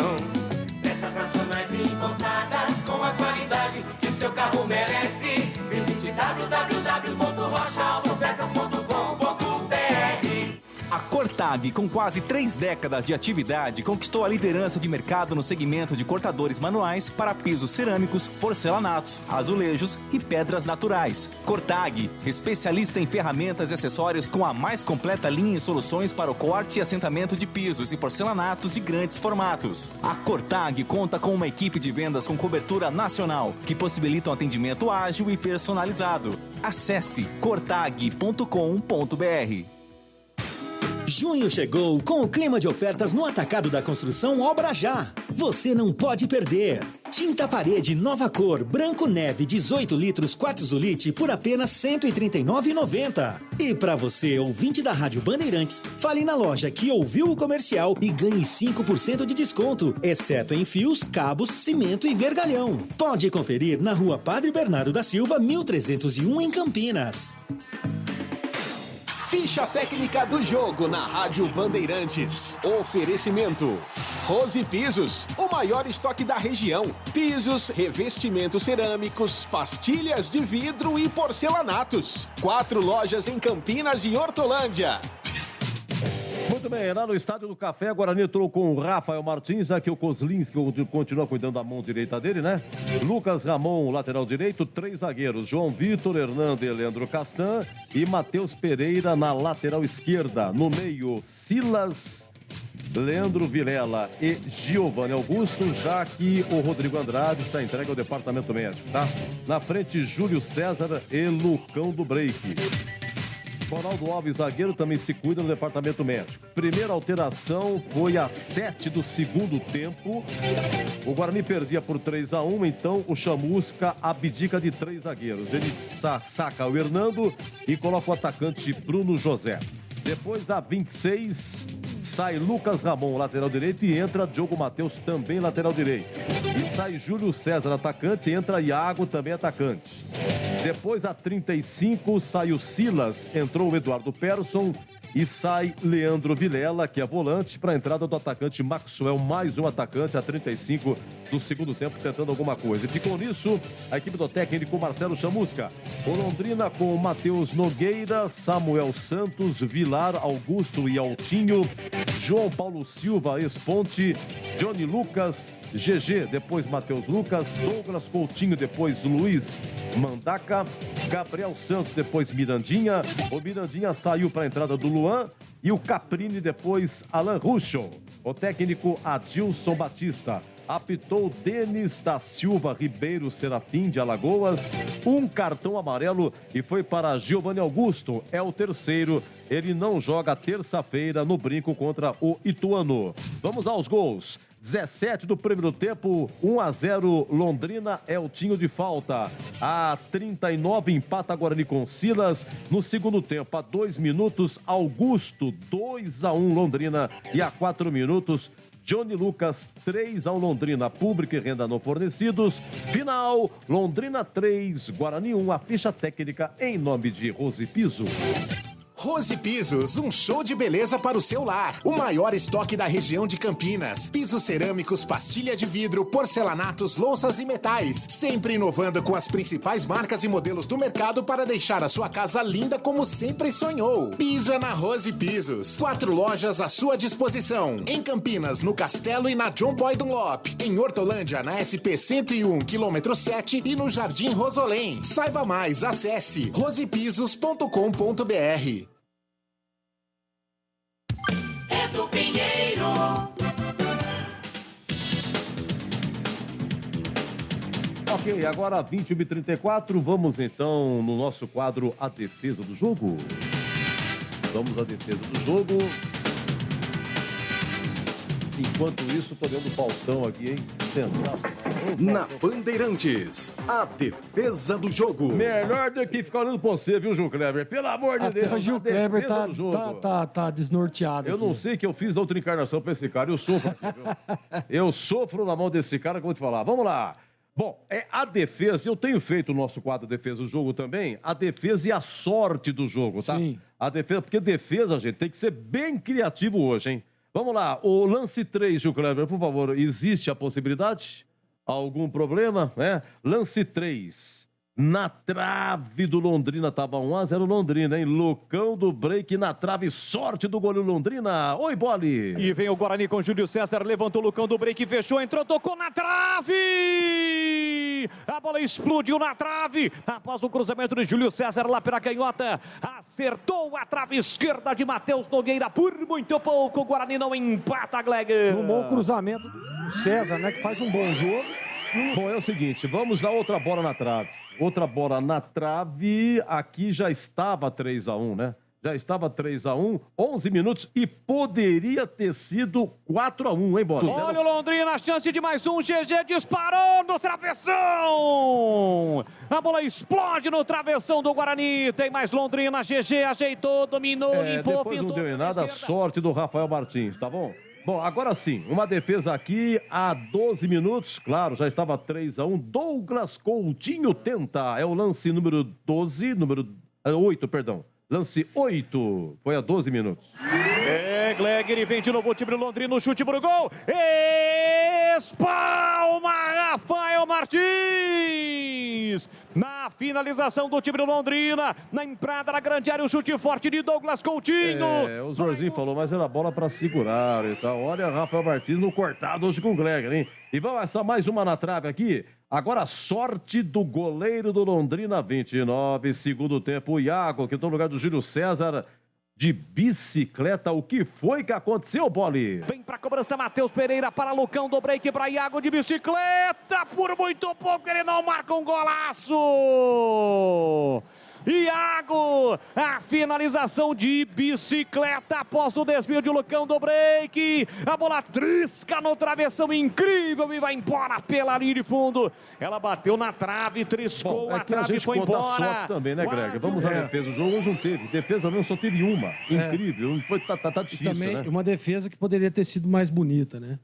Peças nacionais e importadas com a qualidade que o seu carro merece. Visite www.rochaautopeças.com.br. A Cortag, com quase 3 décadas de atividade, conquistou a liderança de mercado no segmento de cortadores manuais para pisos cerâmicos, porcelanatos, azulejos e pedras naturais. Cortag, especialista em ferramentas e acessórios com a mais completa linha e soluções para o corte e assentamento de pisos e porcelanatos de grandes formatos. A Cortag conta com uma equipe de vendas com cobertura nacional, que possibilita um atendimento ágil e personalizado. Acesse cortag.com.br. Junho chegou com o clima de ofertas no Atacado da Construção Obra Já. Você não pode perder. Tinta parede nova cor, branco neve, 18 litros, quartzolite por apenas R$ 139,90. E para você, ouvinte da Rádio Bandeirantes, fale na loja que ouviu o comercial e ganhe 5% de desconto, exceto em fios, cabos, cimento e vergalhão. Pode conferir na Rua Padre Bernardo da Silva, 1301 em Campinas. Ficha técnica do jogo na Rádio Bandeirantes. Oferecimento: Rose Pisos, o maior estoque da região. Pisos, revestimentos cerâmicos, pastilhas de vidro e porcelanatos. 4 lojas em Campinas e Hortolândia. Muito bem, lá no Estádio do Café, Guarani entrou com o Rafael Martins, aqui o Kozlinski continua cuidando da mão direita dele, né? Lucas Ramon, lateral direito, 3 zagueiros, João Vitor, Hernando e Leandro Castan e Matheus Pereira na lateral esquerda. No meio, Silas, Leandro Vilela e Giovanni Augusto, já que o Rodrigo Andrade está entregue ao departamento médico, tá? Na frente, Júlio César e Lucão do Break. Ronaldo Alves, zagueiro, também se cuida no departamento médico. Primeira alteração foi às 7 do segundo tempo. O Guarani perdia por 3-1, então o Chamusca abdica de 3 zagueiros. Ele saca o Hernando e coloca o atacante Bruno José. Depois, a 26, sai Lucas Ramon, lateral direito, e entra Diogo Matheus, também lateral direito. E sai Júlio César, atacante, e entra Iago, também atacante. Depois, a 35, sai o Silas, entrou o Eduardo Persson e sai Leandro Vilela, que é volante, para a entrada do atacante Maxwell, mais um atacante, a 35 do segundo tempo, tentando alguma coisa. E ficou nisso a equipe do técnico Marcelo Chamusca. O Londrina com Matheus Nogueira, Samuel Santos, Vilar, Augusto e Altinho, João Paulo Silva, ex-Ponte, Johnny Lucas, GG, depois Matheus Lucas, Douglas Coutinho, depois Luiz Mandaca, Gabriel Santos, depois Mirandinha. O Mirandinha saiu para a entrada do Luan e o Caprini, depois Alan Ruschel. O técnico Adilson Batista. Apitou Denis da Silva Ribeiro Serafim de Alagoas, um cartão amarelo e foi para Giovanni Augusto, é o terceiro. Ele não joga terça-feira no Brinco contra o Ituano. Vamos aos gols. 17 do primeiro tempo, 1-0 Londrina, Eltinho de falta. A 39 empata Guarani com Silas. No segundo tempo, a 2 minutos, Augusto, 2-1 Londrina. E a 4 minutos, Johnny Lucas, 3-1 Londrina, público e renda não fornecidos. Final, Londrina 3, Guarani 1, a ficha técnica em nome de Rose Piso. Rose Pisos, um show de beleza para o seu lar. O maior estoque da região de Campinas. Pisos cerâmicos, pastilha de vidro, porcelanatos, louças e metais. Sempre inovando com as principais marcas e modelos do mercado para deixar a sua casa linda como sempre sonhou. Piso é na Rose Pisos. 4 lojas à sua disposição. Em Campinas, no Castelo e na John Boy Dunlop. Em Hortolândia, na SP 101, quilômetro 7 e no Jardim Rosolém. Saiba mais, acesse rosepisos.com.br. Do Pinheiro. Ok, agora 21h34, vamos então no nosso quadro A Defesa do Jogo. Vamos à defesa do jogo. Enquanto isso, tô vendo o Faustão aqui, hein? Sensacional. Na Bandeirantes, A Defesa do Jogo. Melhor do que ficar olhando pra você, viu, Gil Kleber? Pelo amor de Deus. O Gil Kleber tá desnorteado. Eu não sei o que eu fiz na outra encarnação pra esse cara. Eu sofro aqui, viu? Eu sofro na mão desse cara que eu vou te falar. Vamos lá. Bom, é a defesa. Eu tenho feito o nosso quadro Defesa do Jogo também. A defesa e a sorte do jogo, tá? Sim. A defesa, porque defesa, gente, tem que ser bem criativo hoje, hein? Vamos lá, o lance 3, Gil Kleber, por favor, existe a possibilidade? Algum problema? Lance 3, na trave do Londrina, estava 1-0 Londrina, hein? Lucão do break na trave, sorte do goleiro Londrina. Oi, Boli! E vem o Guarani com Júlio César, levantou o Lucão do break, fechou, entrou, tocou na trave! A bola explodiu na trave, após o cruzamento de Júlio César lá pela canhota, acertou a trave esquerda de Matheus Nogueira, por muito pouco, o Guarani não empata, Gleger. Um bom cruzamento do César, né, que faz um bom jogo. Bom, é o seguinte, vamos dar outra bola na trave. Outra bola na trave, aqui já estava 3-1, né? Já estava 3-1, 11 minutos e poderia ter sido 4-1, hein, Bola? Olha o Londrina, a chance de mais um, GG disparou no travessão! A bola explode no travessão do Guarani, tem mais Londrina, GG ajeitou, dominou, limpou, depois não deu em nada, sorte do Rafael Martins, tá bom? Bom, agora sim, uma defesa aqui há 12 minutos, claro, já estava 3-1, Douglas Coutinho tenta, é o lance número 8, perdão. Lance 8, foi a 12 minutos. Gleger, e vem de novo o time do Londrina, o chute pro gol. Espalma Rafael Martins. Na finalização do time do Londrina, na entrada da grande área, o chute forte de Douglas Coutinho. O Jorginho falou, mas era bola para segurar e tal. Olha, Rafael Martins no cortado hoje com o Gleger, hein? E vamos essa mais uma na trave aqui. Agora a sorte do goleiro do Londrina, 29, segundo tempo, o Iago, que está no lugar do Júlio César, de bicicleta. O que foi que aconteceu, Boli? Vem pra cobrança, Matheus Pereira para Lucão do break para Iago de bicicleta. Por muito pouco ele não marca um golaço. Iago, a finalização de bicicleta após o desvio de Lucão do break. A bola trisca no travessão, incrível, e vai embora pela linha de fundo. Ela bateu na trave, triscou, a trave, a gente foi conta embora. A sorte também, né, Greg? Vamos à defesa. O jogo hoje não teve. Defesa mesmo só teve uma. Incrível. Foi, tá difícil, também né? Uma defesa que poderia ter sido mais bonita, né?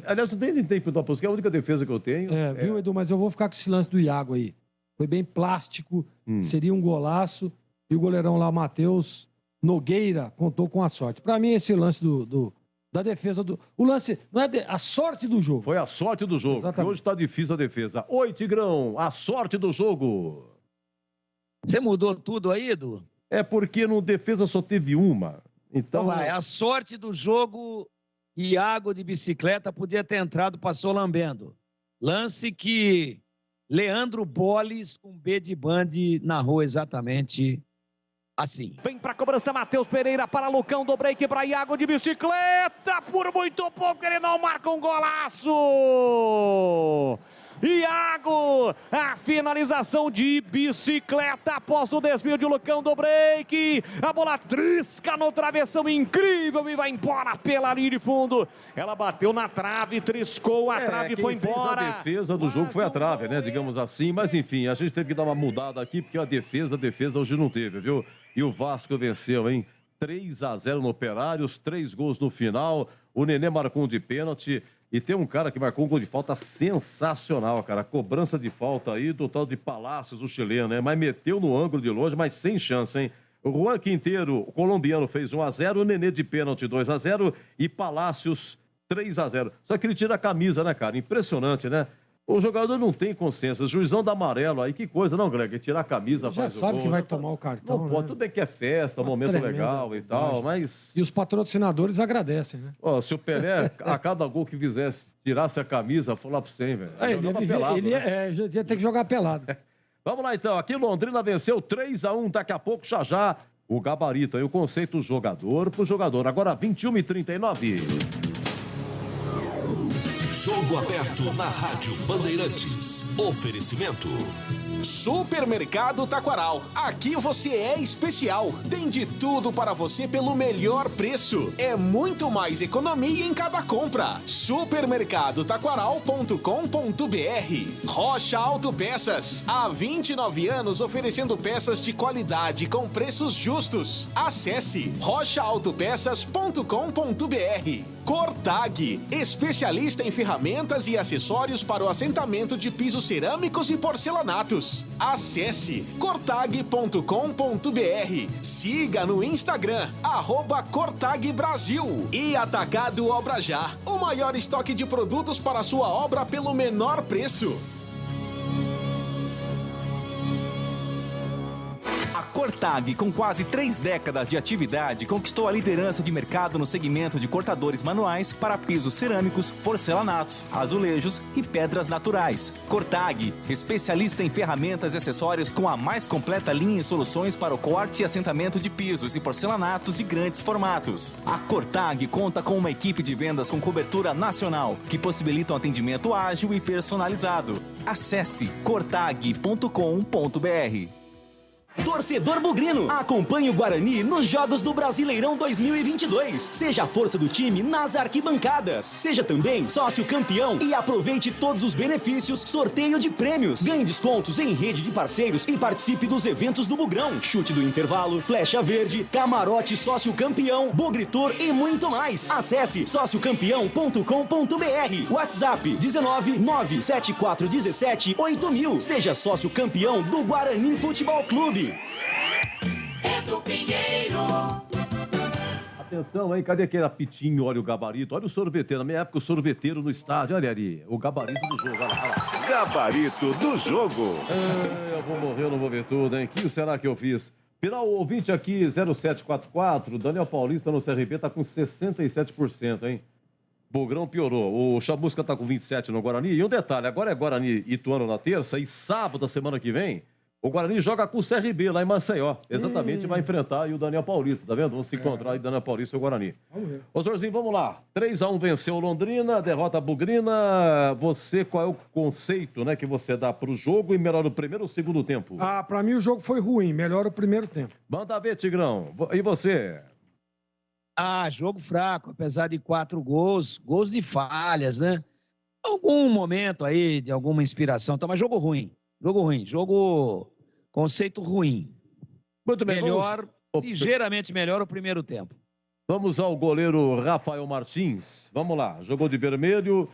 Aliás, não tem nem tempo da posição, é a única defesa que eu tenho. Viu, Edu? Mas eu vou ficar com esse lance do Iago aí. Foi bem plástico, seria um golaço. E o goleirão lá, Matheus Nogueira, contou com a sorte. Para mim, esse lance da defesa do... O lance, não é a sorte do jogo. Foi a sorte do jogo. Exatamente. Hoje está difícil a defesa. Oi, Tigrão, a sorte do jogo. Você mudou tudo aí, Edu? É porque no defesa só teve uma. Então vai, a sorte do jogo, Iago de bicicleta podia ter entrado, passou lambendo. Lance que Leandro Boles com B de Band narrou exatamente assim. Vem pra cobrança, Matheus Pereira para Lucão do break para Iago de bicicleta. Por muito pouco ele não marca um golaço. Iago, a finalização de bicicleta após o desvio de Lucão do break. A bola trisca no travessão, incrível, e vai embora pela linha de fundo. Ela bateu na trave, triscou a trave e foi embora. A defesa do jogo foi a trave, né? Digamos assim. Mas enfim, a gente teve que dar uma mudada aqui, porque a defesa hoje não teve, viu? E o Vasco venceu, hein? 3-0 no Operários, 3 gols no final. O Nenê marcou um de pênalti. E tem um cara que marcou um gol de falta sensacional, cara. A cobrança de falta aí do tal de Palácios, o chileno, né? Mas meteu no ângulo de longe, mas sem chance, hein? O Juan Quinteiro, o colombiano, fez 1-0, o Nenê de pênalti 2-0 e Palácios 3-0. Só que ele tira a camisa, né, cara? Impressionante, né? O jogador não tem consciência. O juizão dá amarelo aí, que coisa, não, Greg? Tirar a camisa, Já faz o sabe gol, que vai né? tomar o cartão, Não pode, né? tudo bem que é festa, momento tremenda legal e tal, bobagem. mas... E os patrocinadores agradecem, né? Ó, se o Pelé, a cada gol que fizesse, tirasse a camisa, falar pra você, hein, velho? Ele ia ter que jogar pelado. Vamos lá, então. Aqui Londrina venceu 3-1. Daqui a pouco, já, o gabarito aí, o conceito jogador pro jogador. Agora, 21h39. Jogo aberto na Rádio Bandeirantes. Oferecimento. Supermercado Taquaral. Aqui você é especial. Tem de tudo para você pelo melhor preço. É muito mais economia em cada compra. Supermercadotaquaral.com.br. Rocha Autopeças. Há 29 anos oferecendo peças de qualidade com preços justos. Acesse rochaautopeças.com.br. Cortag, especialista em ferramentas e acessórios para o assentamento de pisos cerâmicos e porcelanatos. Acesse cortag.com.br. Siga no Instagram, @Cortag Brasil. E Atacado Obra Já, o maior estoque de produtos para a sua obra pelo menor preço. A Cortag, com quase 3 décadas de atividade, conquistou a liderança de mercado no segmento de cortadores manuais para pisos cerâmicos, porcelanatos, azulejos e pedras naturais. Cortag, especialista em ferramentas e acessórios com a mais completa linha e soluções para o corte e assentamento de pisos e porcelanatos de grandes formatos. A Cortag conta com uma equipe de vendas com cobertura nacional, que possibilita um atendimento ágil e personalizado. Acesse cortag.com.br. Torcedor bugrino, acompanhe o Guarani nos Jogos do Brasileirão 2022. Seja a força do time nas arquibancadas. Seja também sócio campeão e aproveite todos os benefícios, sorteio de prêmios. Ganhe descontos em rede de parceiros e participe dos eventos do Bugrão. Chute do intervalo, flecha verde, camarote sócio campeão, Bugritur e muito mais. Acesse sociocampeão.com.br. WhatsApp 19974178000. Seja sócio campeão do Guarani Futebol Clube. Do Pinheiro. Atenção, hein? Cadê aquele apitinho? Olha o gabarito. Olha o sorveteiro. Na minha época, o sorveteiro no estádio. Olha ali. O gabarito do jogo. Olha lá. Gabarito do jogo. Eu vou morrer, eu não vou ver tudo, hein? O que será que eu fiz? Final ouvinte aqui, 0744. Daniel Paulista no CRB tá com 67%, hein? Bugrão piorou. O Chamusca tá com 27% no Guarani. E um detalhe, agora é Guarani e Ituano na terça e sábado da semana que vem o Guarani joga com o CRB lá em Maceió. Exatamente, vai enfrentar aí o Daniel Paulista, tá vendo? Vamos se encontrar aí, Daniel Paulista e o Guarani. Vamos ver. Ô, Jorginho, vamos lá. 3-1 venceu o Londrina, derrota a Bugrina. Você, qual é o conceito, né, que você dá pro jogo e melhor o primeiro ou o segundo tempo? Ah, pra mim o jogo foi ruim, melhor o primeiro tempo. Manda ver, Tigrão. E você? Ah, jogo fraco, apesar de 4 gols de falhas, né? Algum momento aí de alguma inspiração, tá, mas jogo ruim, conceito ruim. Muito bem, melhor, ligeiramente melhor o primeiro tempo. Vamos ao goleiro Rafael Martins. Vamos lá, jogou de vermelho.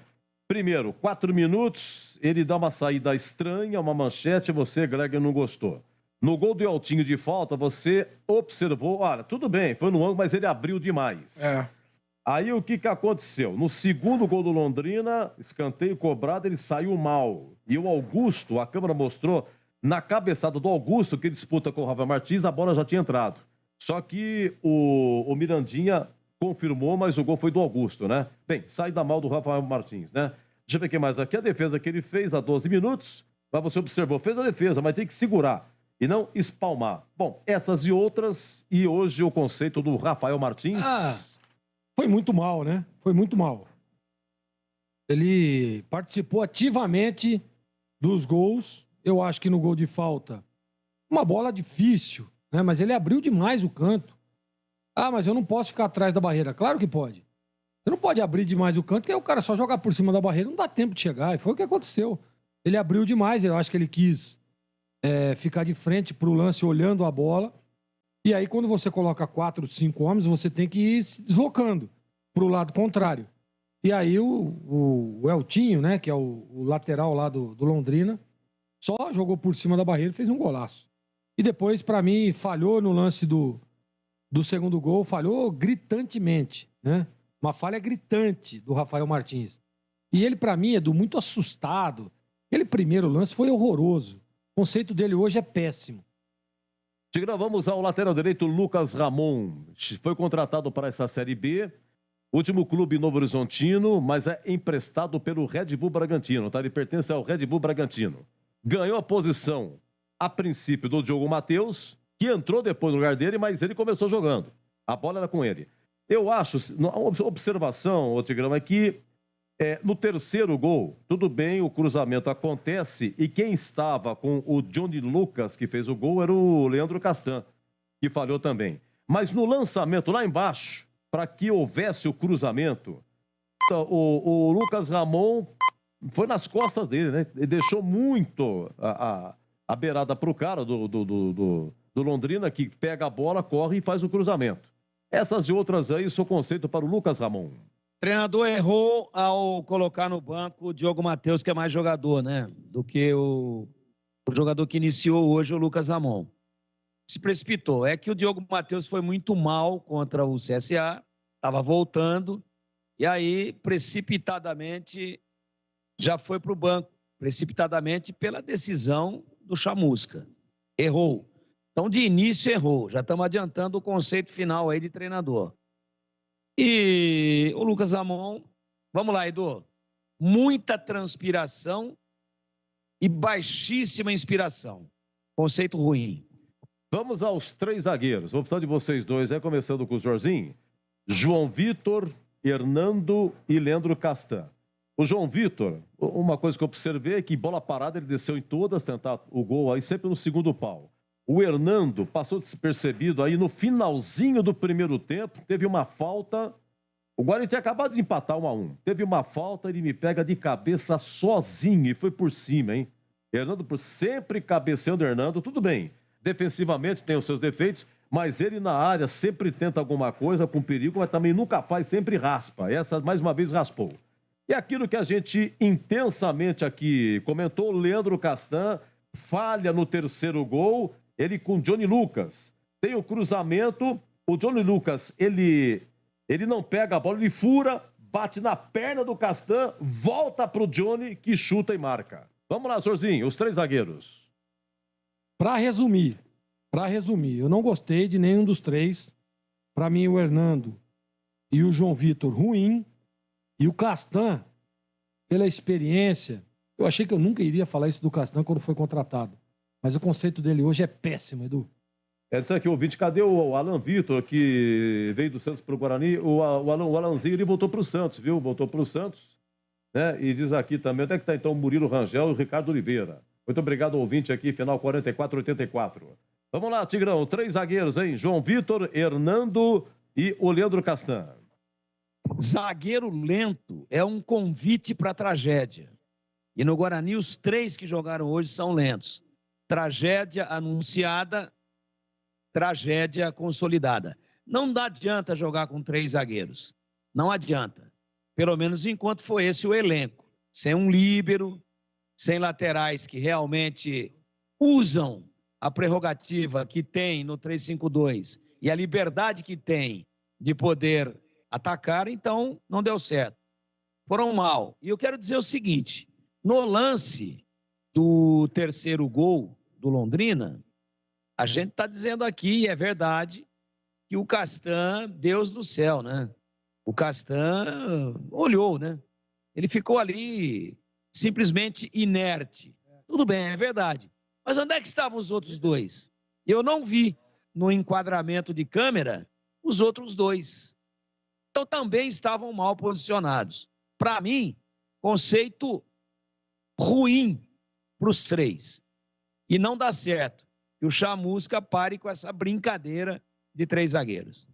Primeiro, 4 minutos, ele dá uma saída estranha, uma manchete, você, Greg, não gostou. No gol do Eltinho de falta, você observou, olha, tudo bem, foi no ângulo, mas ele abriu demais. Aí o que aconteceu? No segundo gol do Londrina, escanteio cobrado, ele saiu mal. E o Augusto, a câmera mostrou, na cabeçada do Augusto, que disputa com o Rafael Martins, a bola já tinha entrado. Só que o Mirandinha confirmou, mas o gol foi do Augusto, né? Bem, saída mal do Rafael Martins, né? Deixa eu ver o que mais aqui. A defesa que ele fez há 12 minutos, mas você observou, fez a defesa, mas tem que segurar e não espalmar. Bom, essas e outras, e hoje o conceito do Rafael Martins... Foi muito mal, né? Foi muito mal. Ele participou ativamente dos gols. Eu acho que no gol de falta, uma bola difícil, né? Mas ele abriu demais o canto. Ah, mas eu não posso ficar atrás da barreira. Claro que pode. Você não pode abrir demais o canto, que aí o cara só jogar por cima da barreira, não dá tempo de chegar. E foi o que aconteceu. Ele abriu demais, eu acho que ele quis ficar de frente pro lance olhando a bola. E aí, quando você coloca 4, 5 homens, você tem que ir se deslocando pro lado contrário. E aí o Eltinho, né, que é o lateral lá do Londrina, só jogou por cima da barreira e fez um golaço. E depois, para mim, falhou no lance do segundo gol, falhou gritantemente, né? Uma falha gritante do Rafael Martins. E ele, para mim, Edu, muito assustado. Aquele primeiro lance foi horroroso. O conceito dele hoje é péssimo. Tigrão, vamos ao lateral direito, Lucas Ramon. Foi contratado para essa Série B. Último clube Novo Horizontino, mas é emprestado pelo Red Bull Bragantino, tá? Ele pertence ao Red Bull Bragantino. Ganhou a posição, a princípio, do Diogo Matheus, que entrou depois no lugar dele, mas ele começou jogando. A bola era com ele. Eu acho, uma observação, ô Tigrão, é que no terceiro gol, tudo bem, o cruzamento acontece e quem estava com o Johnny Lucas, que fez o gol, era o Leandro Castan, que falhou também. Mas no lançamento, lá embaixo, para que houvesse o cruzamento, o Lucas Ramon foi nas costas dele, né? Ele deixou muito a beirada para o cara do Londrina, que pega a bola, corre e faz o cruzamento. Essas e outras aí, são conceito para o Lucas Ramon. O treinador errou ao colocar no banco o Diogo Matheus, que é mais jogador, né? Do que o jogador que iniciou hoje, o Lucas Ramon. Se precipitou. É que o Diogo Matheus foi muito mal contra o CSA, estava voltando, e aí, precipitadamente, já foi para o banco. Precipitadamente pela decisão do Chamusca. Errou. Então, de início, errou. Já estamos adiantando o conceito final aí de treinador. E o Lucas Ramon, vamos lá, Edu. Muita transpiração e baixíssima inspiração. Conceito ruim. Vamos aos 3 zagueiros. Vou precisar de vocês dois, começando com o Jorginho. João Vitor, Hernando e Leandro Castan. O João Vitor, uma coisa que eu observei é que bola parada ele desceu em todas, tentar o gol aí sempre no segundo pau. O Hernando passou despercebido aí no finalzinho do primeiro tempo, teve uma falta. O Guarani tinha acabado de empatar 1-1. Teve uma falta, ele me pega de cabeça sozinho e foi por cima, hein? Hernando, por sempre cabeceando Hernando, tudo bem. Defensivamente tem os seus defeitos, mas ele na área sempre tenta alguma coisa com perigo, mas também nunca faz, sempre raspa. Essa, mais uma vez, raspou. E aquilo que a gente intensamente aqui comentou, o Leandro Castan falha no terceiro gol, ele com o Johnny Lucas. Tem o cruzamento, o Johnny Lucas, ele não pega a bola, ele fura, bate na perna do Castan, volta pro Johnny, que chuta e marca. Vamos lá, Zorzinho, os 3 zagueiros. Para resumir, eu não gostei de nenhum dos 3. Para mim, o Hernando e o João Vitor, ruim. E o Castan, pela experiência, eu achei que eu nunca iria falar isso do Castan quando foi contratado. Mas o conceito dele hoje é péssimo, Edu. Isso aqui, ouvinte, cadê o Alan Vitor, que veio do Santos para o Guarani? O Alanzinho, ele voltou para o Santos, viu? Voltou para o Santos, né? E diz aqui também, onde é que está então o Murilo Rangel e o Ricardo Oliveira? Muito obrigado, ouvinte, aqui, final 44-84. Vamos lá, Tigrão, 3 zagueiros, hein? João Vitor, Hernando e o Leandro Castan. Zagueiro lento é um convite para tragédia. E no Guarani, os 3 que jogaram hoje são lentos. Tragédia anunciada, tragédia consolidada. Não adianta jogar com 3 zagueiros. Não adianta. Pelo menos enquanto for esse o elenco. Sem um líbero, sem laterais que realmente usam a prerrogativa que tem no 3-5-2 e a liberdade que tem de poder atacar, então não deu certo. Foram mal. E eu quero dizer o seguinte, no lance do terceiro gol do Londrina, a gente está dizendo aqui, e é verdade, que o Castan, Deus do céu, né? O Castan olhou, né? Ele ficou ali simplesmente inerte. Tudo bem, é verdade. Mas onde é que estavam os outros 2? Eu não vi no enquadramento de câmera os outros 2. Então também estavam mal posicionados. Para mim, conceito ruim para os 3. E não dá certo que o Chamusca pare com essa brincadeira de 3 zagueiros.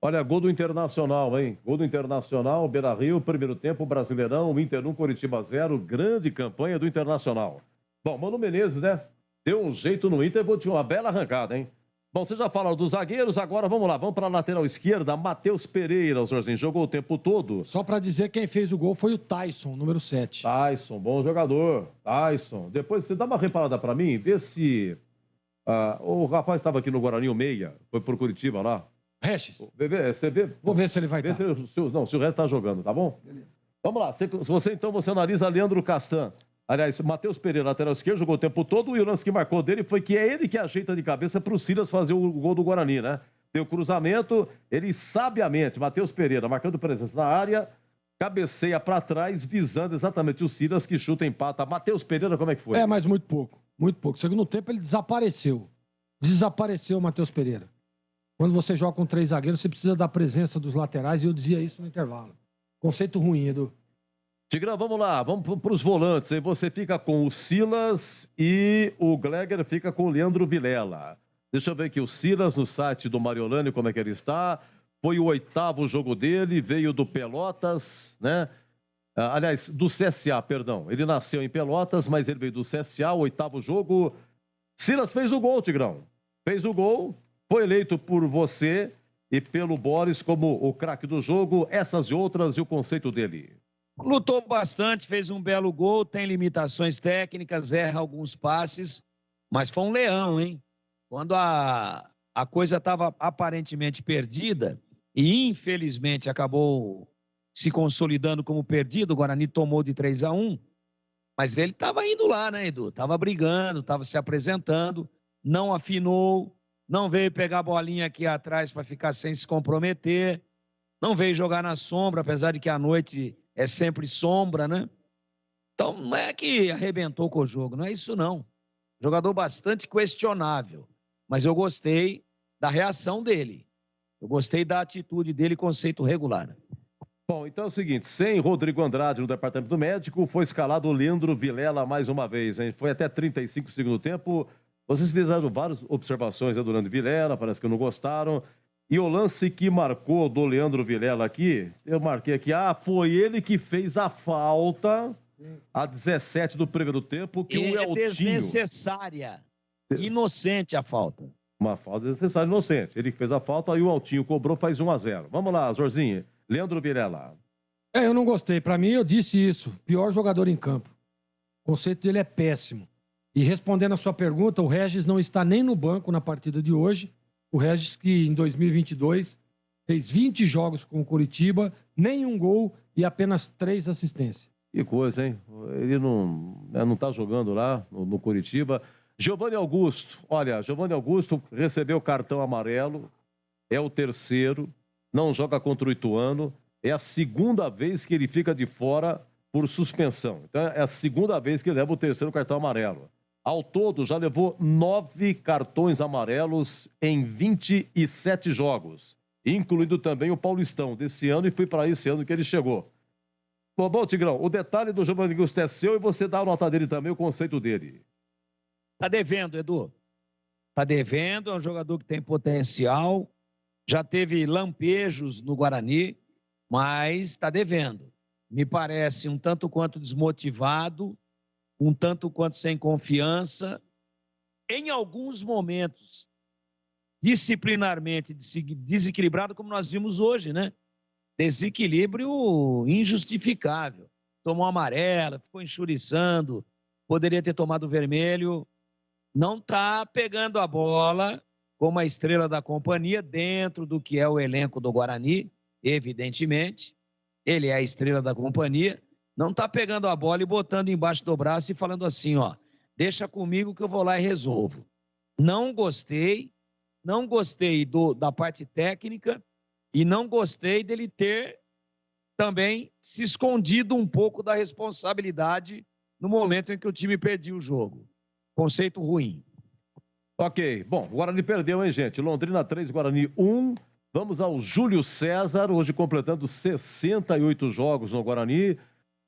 Olha, gol do Internacional, hein? Gol do Internacional, Beira-Rio, primeiro tempo, Brasileirão, Inter 1, Coritiba 0, grande campanha do Internacional. Bom, Mano Menezes, né? Deu um jeito no Inter, vou ter uma bela arrancada, hein? Bom, você já falou dos zagueiros, agora vamos lá, vamos para a lateral esquerda, Matheus Pereira, o Zorzinho, jogou o tempo todo. Só para dizer, quem fez o gol foi o Tyson, número 7. Tyson, bom jogador, Tyson. Depois você dá uma reparada para mim, vê se O rapaz estava aqui no Guarani, o Meia, foi pro Curitiba lá. Regis. Você vê? Vou ver se ele vai estar. Se o resto está jogando, tá bom? Beleza. Vamos lá. Você analisa Leandro Castan. Aliás, Matheus Pereira, lateral esquerdo, jogou o tempo todo e o lance que marcou dele foi que é ele que ajeita de cabeça para o Silas fazer o gol do Guarani, né? Tem o cruzamento, ele sabiamente, Matheus Pereira, marcando presença na área, cabeceia para trás, visando exatamente o Silas que chuta e empata. Matheus Pereira, como é que foi? Mas muito pouco. Muito pouco. Segundo tempo ele desapareceu. Desapareceu o Matheus Pereira. Quando você joga com 3 zagueiros, você precisa da presença dos laterais e eu dizia isso no intervalo. Conceito ruim, Edu. Tigrão, vamos lá, vamos para os volantes. Aí você fica com o Silas e o Gleger fica com o Leandro Vilela. Deixa eu ver aqui o Silas no site do Mariolani, como é que ele está. Foi o 8º jogo dele, veio do Pelotas, né? Aliás, do CSA, perdão. Ele nasceu em Pelotas, mas ele veio do CSA, o 8º jogo. Silas fez o gol, Tigrão. Fez o gol, foi eleito por você e pelo Boris como o craque do jogo. Essas e outras e o conceito dele. Lutou bastante, fez um belo gol, tem limitações técnicas, erra alguns passes, mas foi um leão, hein? Quando a coisa estava aparentemente perdida e infelizmente acabou se consolidando como perdido, o Guarani tomou de 3-1, mas ele estava indo lá, né, Edu? Estava brigando, estava se apresentando, não afinou, não veio pegar a bolinha aqui atrás para ficar sem se comprometer, não veio jogar na sombra, apesar de que a noite é sempre sombra, né? Então, não é que arrebentou com o jogo, não é isso não. Jogador bastante questionável, mas eu gostei da reação dele. Eu gostei da atitude dele, conceito regular. Bom, então é o seguinte, sem Rodrigo Andrade no departamento médico, foi escalado o Leandro Vilela mais uma vez, hein? Foi até 35 do segundo tempo. Vocês fizeram várias observações do Leandro Vilela, parece que não gostaram. E o lance que marcou do Leandro Vilela aqui, eu marquei aqui, foi ele que fez a falta a 17 do primeiro tempo, que o Eltinho... desnecessária, inocente a falta. Uma falta desnecessária, inocente. Ele que fez a falta, aí o Eltinho cobrou, faz 1-0. Vamos lá, Zorzinho. Leandro Vilela. Eu não gostei. Pra mim, eu disse isso. Pior jogador em campo. O conceito dele é péssimo. E respondendo a sua pergunta, o Regis não está nem no banco na partida de hoje. O Regis, que em 2022 fez 20 jogos com o Curitiba, nenhum gol e apenas 3 assistências. Que coisa, hein? Ele não tá jogando lá no Curitiba. Giovanni Augusto. Olha, Giovanni Augusto recebeu cartão amarelo, é o 3º, não joga contra o Ituano, é a 2ª vez que ele fica de fora por suspensão. Então é a 2ª vez que ele leva o 3º cartão amarelo. Ao todo, já levou 9 cartões amarelos em 27 jogos, incluindo também o Paulistão desse ano, e foi para esse ano que ele chegou. Bom, Tigrão, o detalhe do Giovanni Augusto é seu e você dá a nota dele também, o conceito dele. Tá devendo, Edu. Tá devendo, é um jogador que tem potencial, já teve lampejos no Guarani, mas está devendo. Me parece um tanto quanto desmotivado, um tanto quanto sem confiança. Em alguns momentos, disciplinarmente desequilibrado, como nós vimos hoje, né? Desequilíbrio injustificável. Tomou amarela, ficou enxuriçando, poderia ter tomado vermelho. Não está pegando a bola como a estrela da companhia dentro do que é o elenco do Guarani, evidentemente. Ele é a estrela da companhia. Não está pegando a bola e botando embaixo do braço e falando assim, deixa comigo que eu vou lá e resolvo. Não gostei da parte técnica e não gostei dele ter também se escondido um pouco da responsabilidade no momento em que o time perdia o jogo. Conceito ruim. Ok, bom, o Guarani perdeu, hein, gente? Londrina 3, Guarani 1. Vamos ao Júlio César, hoje completando 68 jogos no Guarani.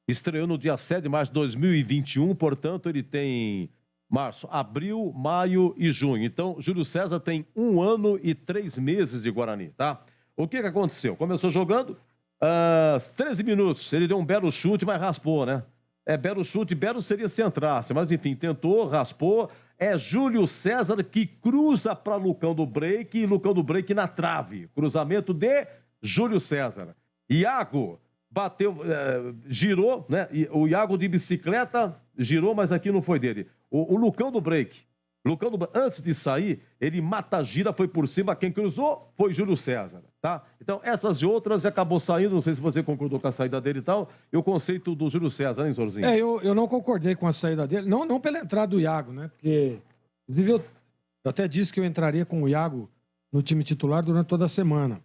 Estreou no dia 7 de março de 2021, portanto, ele tem março, abril, maio e junho. Então, Júlio César tem 1 ano e 3 meses de Guarani, tá? O que aconteceu? Começou jogando, 13 minutos, ele deu um belo chute, mas raspou, né? Belo chute, belo seria se entrasse, mas enfim, tentou, raspou. É Júlio César que cruza para Lucão do Break e Lucão do Break na trave. Cruzamento de Júlio César. Iago bateu, girou, né? O Iago de bicicleta girou, mas aqui não foi dele. O Lucão do Break Lucão do Branco, antes de sair, ele mata a gira, foi por cima, quem cruzou foi Júlio César, tá? Então, essas e outras acabou saindo, não sei se você concordou com a saída dele e tal, e o conceito do Júlio César, hein, Zorzinho? Eu não concordei com a saída dele, não pela entrada do Iago, né? Porque, inclusive, eu até disse que eu entraria com o Iago no time titular durante toda a semana.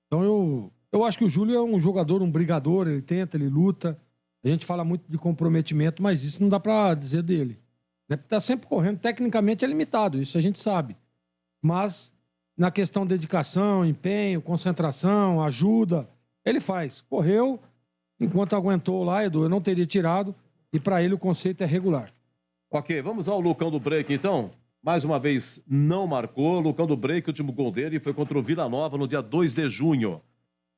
Então, eu acho que o Júlio é um jogador, um brigador, ele tenta, ele luta. A gente fala muito de comprometimento, mas isso não dá pra dizer dele. Tá sempre correndo, tecnicamente é limitado, isso a gente sabe. Mas na questão de dedicação, empenho, concentração, ajuda, ele faz. Correu, enquanto aguentou lá, Edu, eu não teria tirado, e para ele o conceito é regular. Ok, vamos ao Lucão do Break então. Mais uma vez, não marcou. Lucão do Break, o último gol dele foi contra o Vila Nova no dia 2 de junho.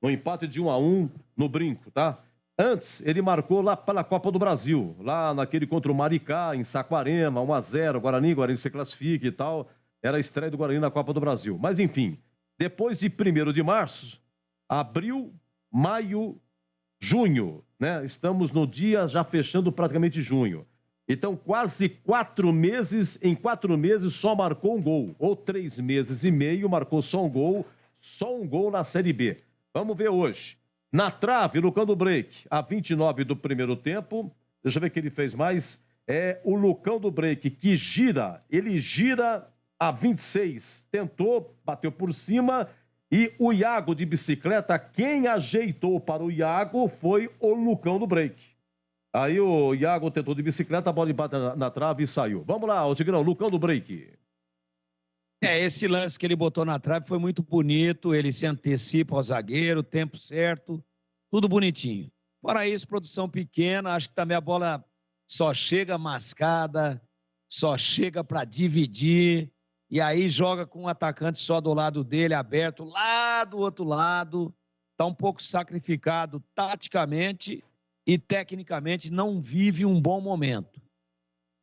No empate de 1-1 no Brinco, tá? Antes, ele marcou lá pela Copa do Brasil, lá naquele contra o Maricá, em Saquarema, 1-0, Guarani se classifica e tal. Era a estreia do Guarani na Copa do Brasil. Mas, enfim, depois de 1º de março, abril, maio, junho, né? Estamos no dia já fechando praticamente junho. Então, quase 4 meses, em 4 meses só marcou um gol. Ou 3 meses e meio, marcou só um gol na Série B. Vamos ver hoje. Na trave, Lucão do Break, a 29 do primeiro tempo. Deixa eu ver o que ele fez mais. É o Lucão do Break que gira. Ele gira a 26. Tentou, bateu por cima. E o Iago de bicicleta, quem ajeitou para o Iago foi o Lucão do Break. Aí o Iago tentou de bicicleta, a bola bate na trave e saiu. Vamos lá, Tigrão, Lucão do Break. Esse lance que ele botou na trave foi muito bonito, ele se antecipa ao zagueiro, tempo certo, tudo bonitinho. Fora isso, produção pequena, acho que também a bola só chega mascada, só chega para dividir, e aí joga com um atacante só do lado dele, aberto, lá do outro lado, está um pouco sacrificado taticamente e tecnicamente não vive um bom momento.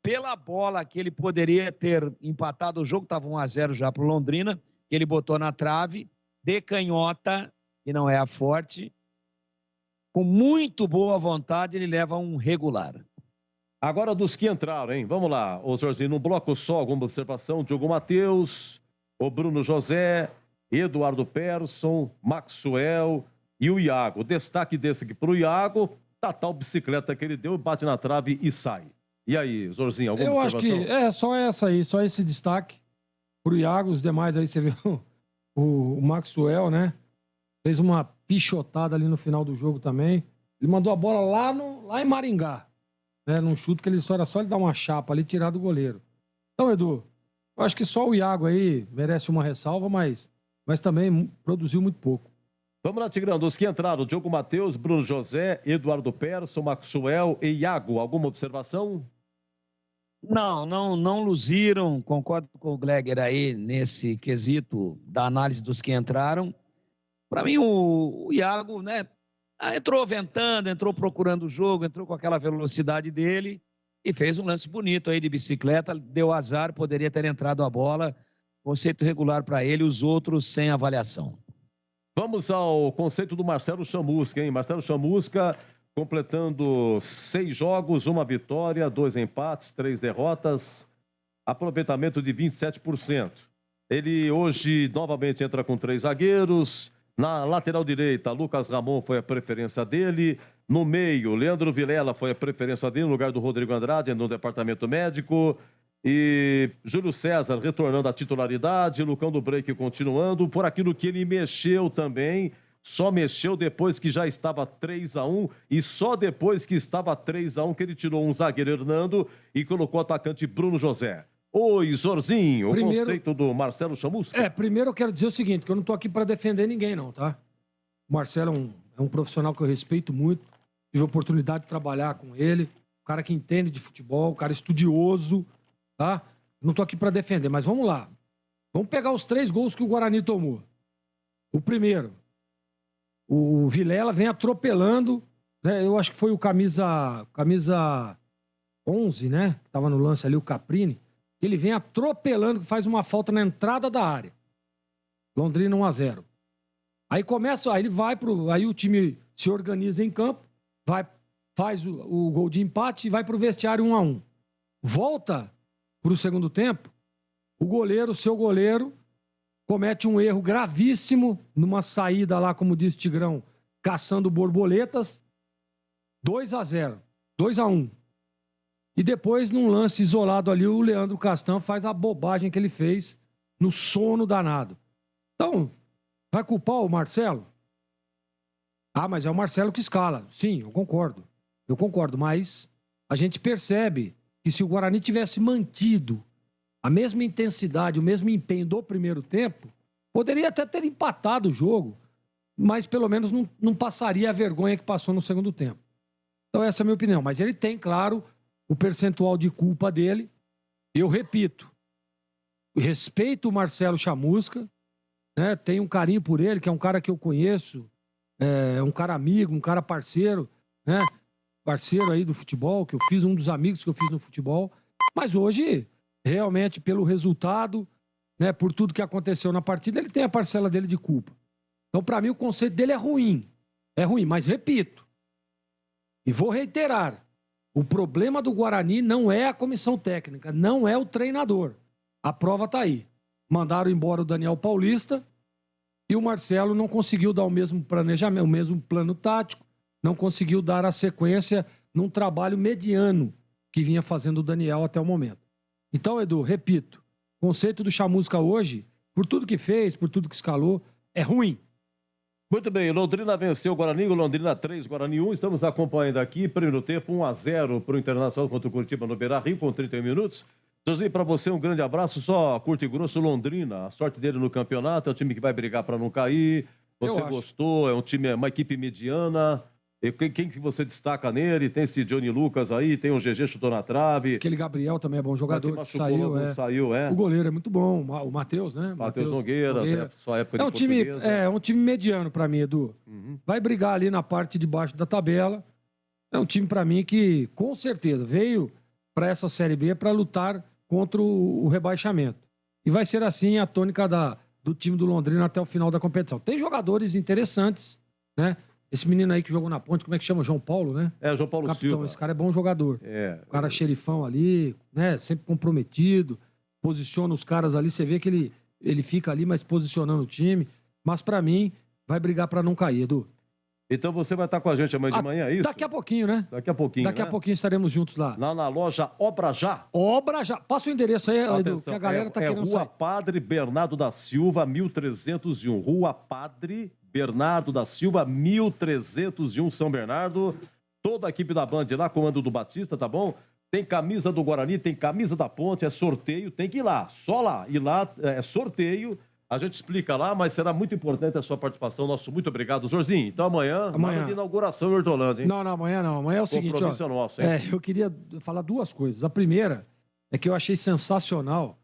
Pela bola que ele poderia ter empatado o jogo, estava 1-0 já para o Londrina, que ele botou na trave, de canhota, que não é a forte, com muito boa vontade, ele leva um regular. Agora dos que entraram, hein? Vamos lá, ô Jorginho, num bloco só, alguma observação? Diogo Matheus, o Bruno José, Eduardo Persson, Maxwell e o Iago. O destaque desse aqui para o Iago, tá tal bicicleta que ele deu, bate na trave e sai. E aí, Zorzinho, alguma observação? Eu acho que é só essa aí, só esse destaque pro Iago. Os demais aí, você viu o Maxwell, né? Fez uma pichotada ali no final do jogo também. Ele mandou a bola lá em Maringá, né? Num chute que ele era só ele dar uma chapa ali e tirar do goleiro. Então, Edu, eu acho que só o Iago aí merece uma ressalva, mas também produziu muito pouco. Vamos lá, Tigrão, dos que entraram, Diogo Matheus, Bruno José, Eduardo Persson, Maxwell e Iago. Alguma observação? Não luziram, concordo com o Gleger aí nesse quesito da análise dos que entraram. Para mim, o Iago, né, entrou ventando, entrou procurando o jogo, entrou com aquela velocidade dele e fez um lance bonito aí de bicicleta, deu azar, poderia ter entrado a bola, conceito regular para ele, os outros sem avaliação. Vamos ao conceito do Marcelo Chamusca, hein? Marcelo Chamusca completando 6 jogos, 1 vitória, 2 empates, 3 derrotas, aproveitamento de 27%. Ele hoje novamente entra com 3 zagueiros. Na lateral direita, Lucas Ramon foi a preferência dele. No meio, Leandro Vilela foi a preferência dele no lugar do Rodrigo Andrade no departamento médico. E Júlio César retornando à titularidade, Lucão do Break continuando, por aquilo que ele mexeu também, só mexeu depois que já estava 3-1 e só depois que estava 3-1 que ele tirou um zagueiro Hernando e colocou o atacante Bruno José. Oi, Zorzinho, o conceito do Marcelo Chamusca. Primeiro eu quero dizer o seguinte, que eu não tô aqui para defender ninguém não, tá? O Marcelo é um profissional que eu respeito muito, tive a oportunidade de trabalhar com ele, um cara que entende de futebol, um cara estudioso, tá? Não tô aqui para defender, mas vamos lá. Vamos pegar os 3 gols que o Guarani tomou. O primeiro, o Vilela vem atropelando, né? Eu acho que foi o camisa 11, né? Que tava no lance ali, o Caprini. Ele vem atropelando, faz uma falta na entrada da área. Londrina 1-0. Aí ele vai aí o time se organiza em campo, faz o gol de empate e vai pro vestiário 1-1. Volta pro segundo tempo, O goleiro, seu goleiro, comete um erro gravíssimo numa saída lá, como disse o Tigrão, caçando borboletas. 2-0, 2-1. E depois, num lance isolado ali, o Leandro Castan faz a bobagem que ele fez no sono danado. Então, vai culpar o Marcelo? Ah, mas é o Marcelo que escala. Sim, eu concordo. Eu concordo, mas a gente percebe que se o Guarani tivesse mantido a mesma intensidade, o mesmo empenho do primeiro tempo, poderia até ter empatado o jogo, mas pelo menos não passaria a vergonha que passou no segundo tempo. Então essa é a minha opinião. Mas ele tem, claro, o percentual de culpa dele. Eu repito, respeito o Marcelo Chamusca, né? Tenho um carinho por ele, que é um cara que eu conheço, é um cara amigo, um cara parceiro, né? Parceiro aí do futebol, que eu fiz, um dos amigos que eu fiz no futebol. Mas hoje, realmente, pelo resultado, né, por tudo que aconteceu na partida, ele tem a parcela dele de culpa. Então, para mim, o conceito dele é ruim. É ruim, mas repito, e vou reiterar, o problema do Guarani não é a comissão técnica, não é o treinador. A prova está aí. Mandaram embora o Daniel Paulista e o Marcelo não conseguiu dar o mesmo planejamento, o mesmo plano tático, não conseguiu dar a sequência num trabalho mediano que vinha fazendo o Daniel até o momento. Então, Edu, repito, o conceito do Chamusca hoje, por tudo que fez, por tudo que escalou, é ruim. Muito bem, Londrina venceu o Guarani, Londrina 3, Guarani 1. Estamos acompanhando aqui, primeiro tempo, 1-0 para o Internacional contra o Curitiba no Beira-Rio, com 31 minutos. Josinho, para você um grande abraço, só curto e grosso, Londrina. A sorte dele no campeonato, é um time que vai brigar para não cair. Você gostou, é um time, uma equipe mediana. Quem que você destaca nele? Tem esse Johnny Lucas aí, tem o GG chutou na trave. Aquele Gabriel também é bom jogador. Mas se machucou, saiu. O goleiro é muito bom, o Matheus, né? Matheus Nogueira, sua época de portuguesa. É um time mediano para mim, Edu. Vai brigar ali na parte de baixo da tabela. É um time para mim que, com certeza, veio para essa Série B para lutar contra o rebaixamento. E vai ser assim a tônica do time do Londrina até o final da competição. Tem jogadores interessantes, né? Esse menino aí que jogou na ponte, como é que chama? João Paulo, né? João Paulo Capitão, Silva. Esse cara é bom jogador. O cara xerifão ali, né? Sempre comprometido, posiciona os caras ali, você vê que ele fica ali, mas posicionando o time. Mas pra mim, vai brigar pra não cair, Edu. Então você vai estar com a gente amanhã de manhã, é isso? Daqui a pouquinho, né? Daqui a pouquinho, Daqui a pouquinho estaremos juntos lá. Lá na loja Obra Já. Obra Já. Passa o endereço aí, Edu, que a galera tá querendo Rua sair. Padre Bernardo da Silva, 1301. Rua Padre Bernardo da Silva, 1301, São Bernardo. Toda a equipe da Band lá, comando do Batista, tá bom? Tem camisa do Guarani, tem camisa da Ponte, é sorteio, tem que ir lá. Só lá. Ir lá é sorteio. A gente explica lá, mas será muito importante a sua participação. Nosso muito obrigado, Jorzinho. Então amanhã. Nada de inauguração em Hortolândia, hein? Não, amanhã não. Amanhã é o seguinte, compromisso nosso, hein? eu queria falar duas coisas. A primeira é que eu achei sensacional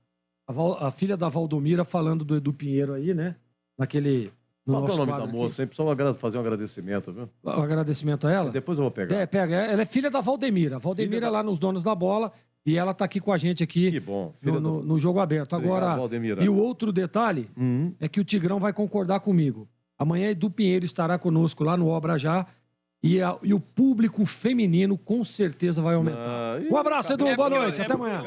a filha da Valdomira falando do Edu Pinheiro aí, né? Naquele... Qual é o nome da moça? Sempre só fazer um agradecimento, viu? Um agradecimento a ela? E depois eu vou pegar. Pega. Ela é filha da Valdemira. A Valdemira é lá nos Donos da Bola e ela tá aqui com a gente aqui. Que bom. No jogo aberto. Agora, Valdemira. E o outro detalhe é que o Tigrão vai concordar comigo. Amanhã Edu Pinheiro estará conosco lá no Obra Já e o público feminino com certeza vai aumentar. Um abraço, Edu. Boa noite. Até amanhã.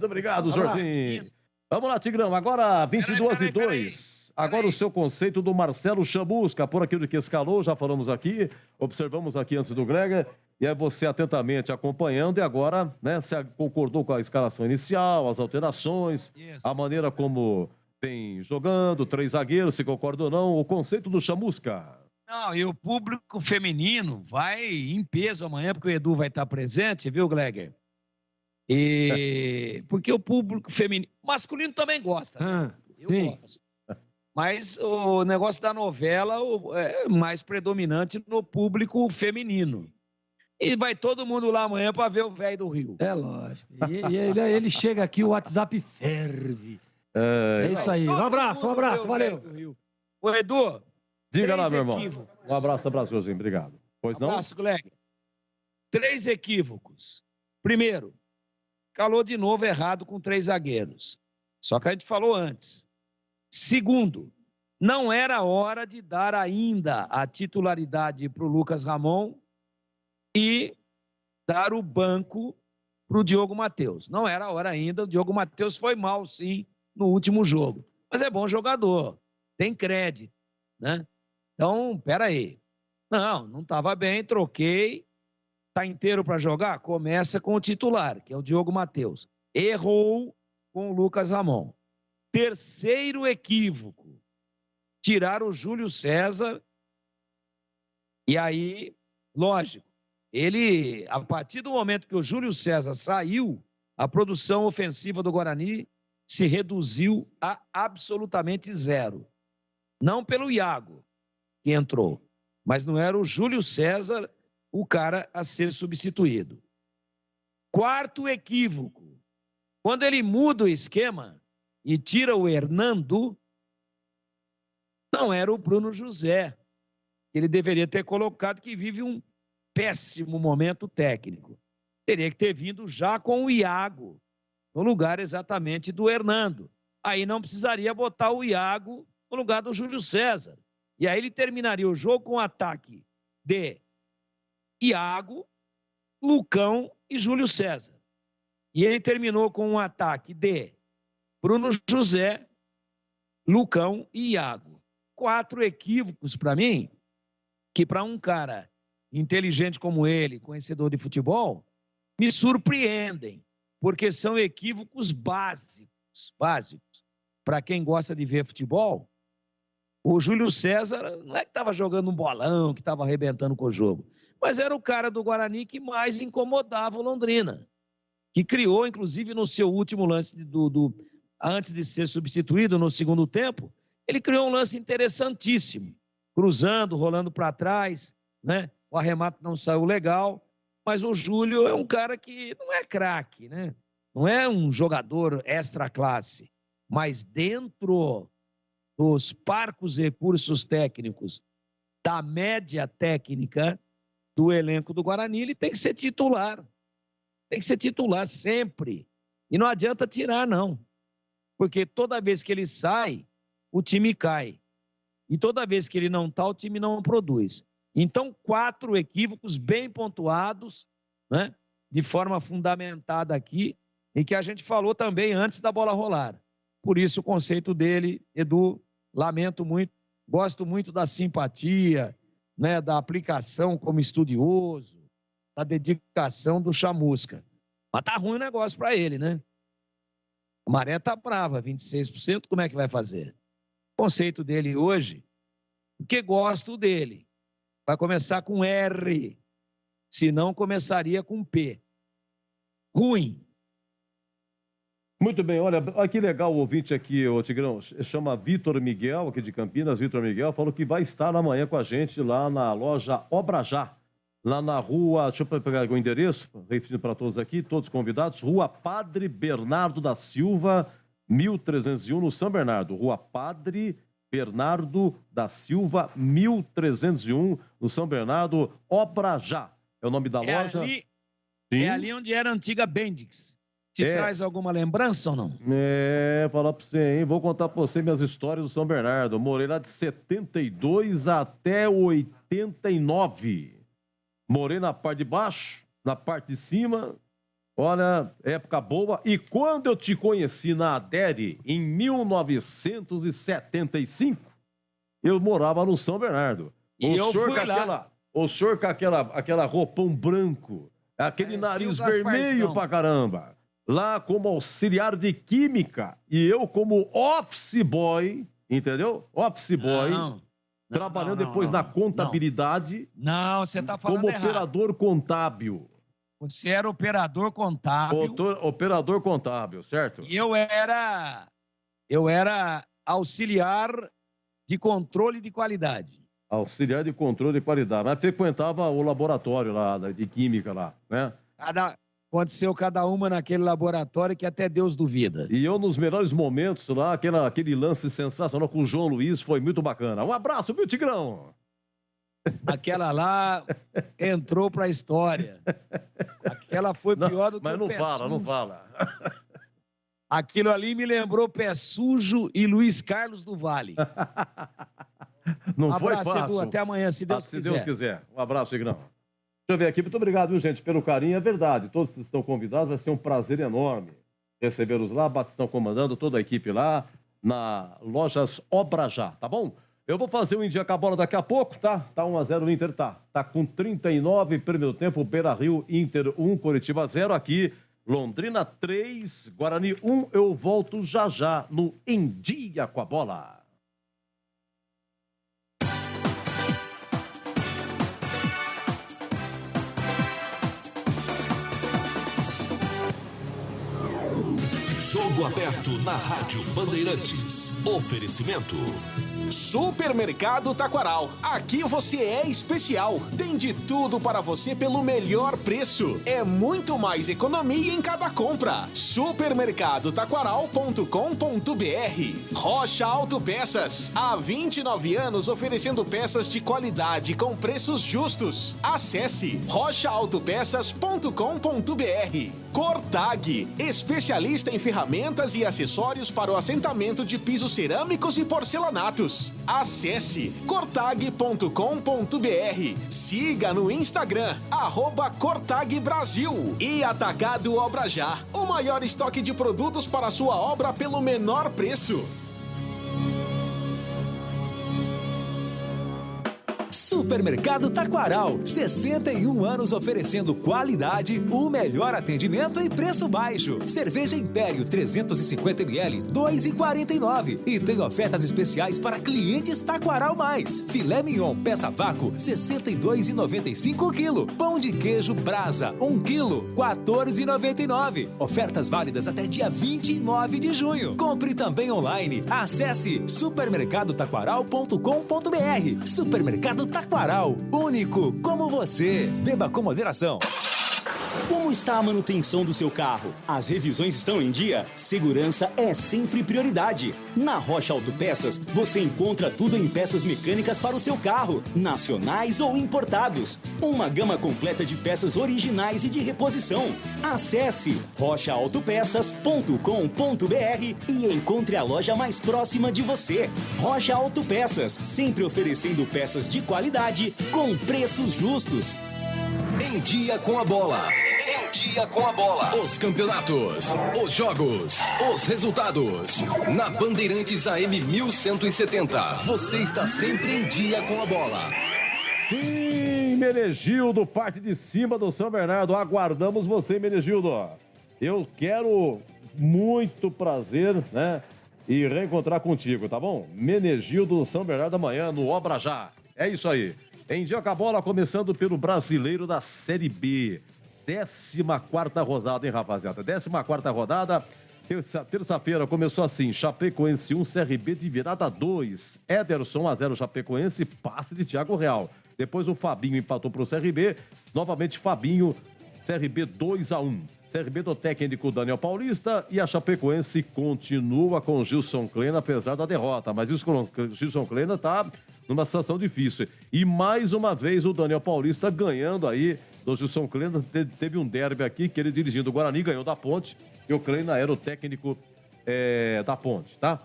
Obrigado, Jorginho. Vamos lá, Tigrão. Agora 22:02. Agora o seu conceito do Marcelo Chamusca, por aquilo que escalou, já falamos aqui, observamos aqui antes do Grega, e aí você atentamente acompanhando, e agora, né, você concordou com a escalação inicial, as alterações, a maneira como vem jogando, 3 zagueiros, se concorda ou não, o conceito do Chamusca. Não, e o público feminino vai em peso amanhã, porque o Edu vai estar presente, viu, Gleger? Porque o público feminino... Masculino também gosta, né? Eu gosto. Mas o negócio da novela é mais predominante no público feminino. E vai todo mundo lá amanhã para ver o velho do Rio. É lógico. E ele chega aqui, o WhatsApp ferve. É isso aí. Um abraço, valeu. Ô, Edu. Diga lá, meu irmão. Um abraço, Josinho. Obrigado. Pois não? Abraço, Gleger. 3 equívocos. Primeiro, calou de novo errado com 3 zagueiros. Só que a gente falou antes. Segundo, não era hora de dar ainda a titularidade para o Lucas Ramon e dar o banco para o Diogo Matheus. Não era hora ainda, o Diogo Matheus foi mal, sim, no último jogo. Mas é bom jogador, tem crédito, né? Então, peraí. Não estava bem, troquei. Tá inteiro para jogar? Começa com o titular, que é o Diogo Matheus. Errou com o Lucas Ramon. Terceiro equívoco. Tirar o Júlio César. E aí, lógico, ele, a partir do momento que o Júlio César saiu, a produção ofensiva do Guarani se reduziu a absolutamente zero. Não pelo Iago, que entrou, mas não era o Júlio César o cara a ser substituído. Quarto equívoco. Quando ele muda o esquema e tira o Hernando, não era o Bruno José, que ele deveria ter colocado, que vive um péssimo momento técnico. Teria que ter vindo já com o Iago, no lugar exatamente do Hernando. Aí não precisaria botar o Iago no lugar do Júlio César. E aí ele terminaria o jogo com um ataque de Iago, Lucão e Júlio César. E ele terminou com um ataque de Bruno José, Lucão e Iago. 4 equívocos para mim, que para um cara inteligente como ele, conhecedor de futebol, me surpreendem, porque são equívocos básicos. Para quem gosta de ver futebol, o Júlio César não é que estava jogando um bolão, que estava arrebentando com o jogo, mas era o cara do Guarani que mais incomodava o Londrina, que criou, inclusive, no seu último lance antes de ser substituído no segundo tempo, ele criou um lance interessantíssimo, cruzando, rolando para trás, né? O arremate não saiu legal, mas o Júlio é um cara que não é craque, né? Não é um jogador extra classe, mas dentro dos parcos recursos técnicos da média técnica do elenco do Guarani, ele tem que ser titular. Tem que ser titular sempre. E não adianta tirar, não. Porque toda vez que ele sai, o time cai. E toda vez que ele não está, o time não produz. Então, 4 equívocos bem pontuados, né? De forma fundamentada aqui, e que a gente falou também antes da bola rolar. Por isso o conceito dele, Edu, lamento muito, gosto muito da simpatia, né? Da aplicação como estudioso, da dedicação do Chamusca. Mas tá ruim o negócio para ele, né? A maré tá brava, 26%, como é que vai fazer? O conceito dele hoje, porque gosto dele, vai começar com R, senão começaria com P. Ruim. Muito bem, olha que legal o ouvinte aqui, o Tigrão, chama Vitor Miguel, aqui de Campinas. Vitor Miguel falou que vai estar amanhã com a gente lá na loja Obrajá, lá na rua, deixa eu pegar o endereço, repetindo para todos aqui, todos convidados, Rua Padre Bernardo da Silva, 1301, no São Bernardo. Rua Padre Bernardo da Silva, 1301, no São Bernardo, Obrajá. É o nome da loja. É ali onde era a antiga Bendix. Te traz alguma lembrança ou não? Falar pra você, hein? Vou contar pra você minhas histórias do São Bernardo. Eu morei lá de 72 até 89. Morei na parte de baixo, na parte de cima. Olha, época boa. E quando eu te conheci na Adere, em 1975, eu morava no São Bernardo. O senhor com aquela roupão branco, aquele nariz vermelho pra caramba. Lá como auxiliar de química e eu como office boy, entendeu? Office boy, trabalhando depois na contabilidade. Não, você tá falando como errado. operador contábil. Você era operador contábil. Operador contábil, certo? E eu era auxiliar de controle de qualidade. Auxiliar de controle de qualidade. Mas frequentava o laboratório lá, de química lá, né? Aconteceu cada uma naquele laboratório que até Deus duvida. E eu, nos melhores momentos lá, aquele lance sensacional com o João Luiz, foi muito bacana. Um abraço, viu, Tigrão? Aquela lá entrou pra história. Aquela foi pior do que o Pé Sujo. Não fala. Aquilo ali me lembrou Pé Sujo e Luiz Carlos do Vale. Não foi abraço, fácil. Edu, até amanhã, se Deus quiser. Se Deus quiser. Um abraço, Tigrão. Deixa eu ver aqui. Muito obrigado, viu, gente, pelo carinho. É verdade, todos que estão convidados, vai ser um prazer enorme. recebê-los lá. Batistão comandando, toda a equipe lá na Lojas Obrajá, tá bom? Eu vou fazer o Em Dia com a Bola daqui a pouco, tá? Tá 1-0 o Inter, tá com 39, primeiro tempo, Beira-Rio, Inter 1, Coritiba 0 aqui, Londrina 3, Guarani 1. Eu volto já no Em Dia com a Bola. Jogo aberto na Rádio Bandeirantes. Oferecimento. Supermercado Taquaral. Aqui você é especial. Tem de tudo para você pelo melhor preço. É muito mais economia em cada compra. Supermercadotaquaral.com.br. Rocha Autopeças. Há 29 anos oferecendo peças de qualidade com preços justos. Acesse rochaautopeças.com.br. Cortag, especialista em ferramentas e acessórios para o assentamento de pisos cerâmicos e porcelanatos. Acesse cortag.com.br. Siga no Instagram, @cortagbrasil. E Atacado Obrajá, o maior estoque de produtos para sua obra pelo menor preço. Supermercado Taquaral, 61 anos oferecendo qualidade, o melhor atendimento e preço baixo. Cerveja Império 350ml, 2,49. E tem ofertas especiais para clientes Taquaral Mais. Filé mignon peça vácuo, 62,95 kg. Pão de queijo Brasa, 1 kg, 14,99. Ofertas válidas até dia 29 de junho. Compre também online. Acesse supermercadotaquaral.com.br. Supermercado Taquaral, único como você. Beba com moderação. Como está a manutenção do seu carro? As revisões estão em dia? Segurança é sempre prioridade. Na Rocha Autopeças, você encontra tudo em peças mecânicas para o seu carro, nacionais ou importados. Uma gama completa de peças originais e de reposição. Acesse rochaautopeças.com.br e encontre a loja mais próxima de você. Rocha Autopeças, sempre oferecendo peças de qualidade com preços justos. Em Dia com a Bola. Em Dia com a Bola. Os campeonatos, os jogos, os resultados. Na Bandeirantes AM 1170. Você está sempre em dia com a bola. Sim, Menegildo, parte de cima do São Bernardo. Aguardamos você, Menegildo. Eu quero muito prazer, né? E reencontrar contigo, tá bom? Menegildo, São Bernardo, amanhã no Obrajá. É isso aí. Em Dia com a Bola, começando pelo Brasileiro da Série B. 14ª rodada, hein, rapaziada? 14ª rodada. Terça-feira começou assim. Chapecoense 1, CRB de virada 2. Ederson 1-0 Chapecoense, passe de Thiago Real. Depois o Fabinho empatou para o CRB. Novamente Fabinho, CRB 2-1. CRB do técnico Daniel Paulista e a Chapecoense continua com o Gilson Kleina, apesar da derrota. Mas o Gilson Kleina está numa situação difícil. E mais uma vez o Daniel Paulista ganhando aí do Gilson Kleina. Teve um derby aqui que ele dirigindo o Guarani, ganhou da Ponte. E o Kleina era o técnico da Ponte, tá?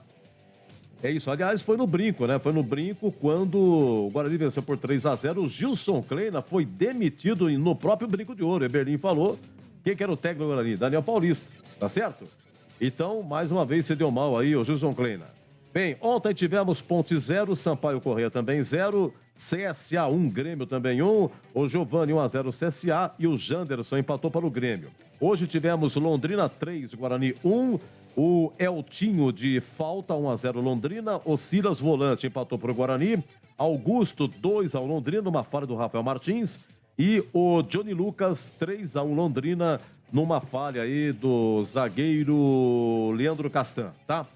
É isso. Aliás, foi no brinco, né? Foi no brinco quando o Guarani venceu por 3-0. O Gilson Kleina foi demitido no próprio brinco de ouro. O Eberlin falou. Quem que era o técnico do Guarani? Daniel Paulista, tá certo? Então, mais uma vez, se deu mal aí o Gilson Kleina. Bem, ontem tivemos Ponte 0, Sampaio Corrêa também 0, CSA 1, Grêmio também 1, o Giovani 1-0 CSA e o Janderson empatou para o Grêmio. Hoje tivemos Londrina 3, Guarani 1, o Eltinho de falta 1-0 Londrina, o Silas Volante empatou para o Guarani, Augusto 2-1 Londrina, uma falha do Rafael Martins, e o Johnny Lucas, 3-1 Londrina, numa falha aí do zagueiro Leandro Castan, tá?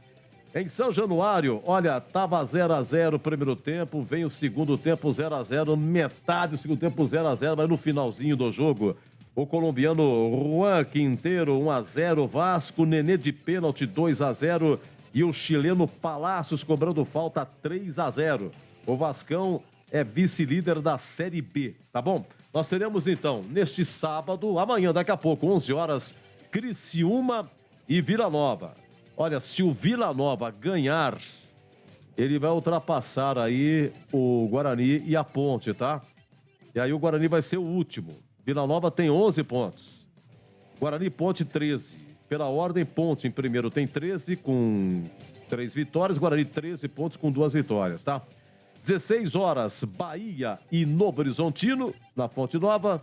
Em São Januário, olha, tava 0-0 o primeiro tempo, vem o segundo tempo 0-0, metade do segundo tempo 0-0, mas no finalzinho do jogo, o colombiano Juan Quinteiro 1-0, Vasco, Nenê de pênalti 2-0 e o chileno Palácios cobrando falta 3-0. O Vascão é vice-líder da Série B, tá bom? Nós teremos, então, neste sábado, amanhã, daqui a pouco, 11 horas, Criciúma e Vila Nova. Olha, se o Vila Nova ganhar, ele vai ultrapassar aí o Guarani e a Ponte, tá? E aí o Guarani vai ser o último. Vila Nova tem 11 pontos. Guarani e Ponte, 13. pela ordem, Ponte em primeiro tem 13 com 3 vitórias, Guarani 13 pontos com 2 vitórias, tá? 16 horas, Bahia e Novo Horizontino, na Fonte Nova.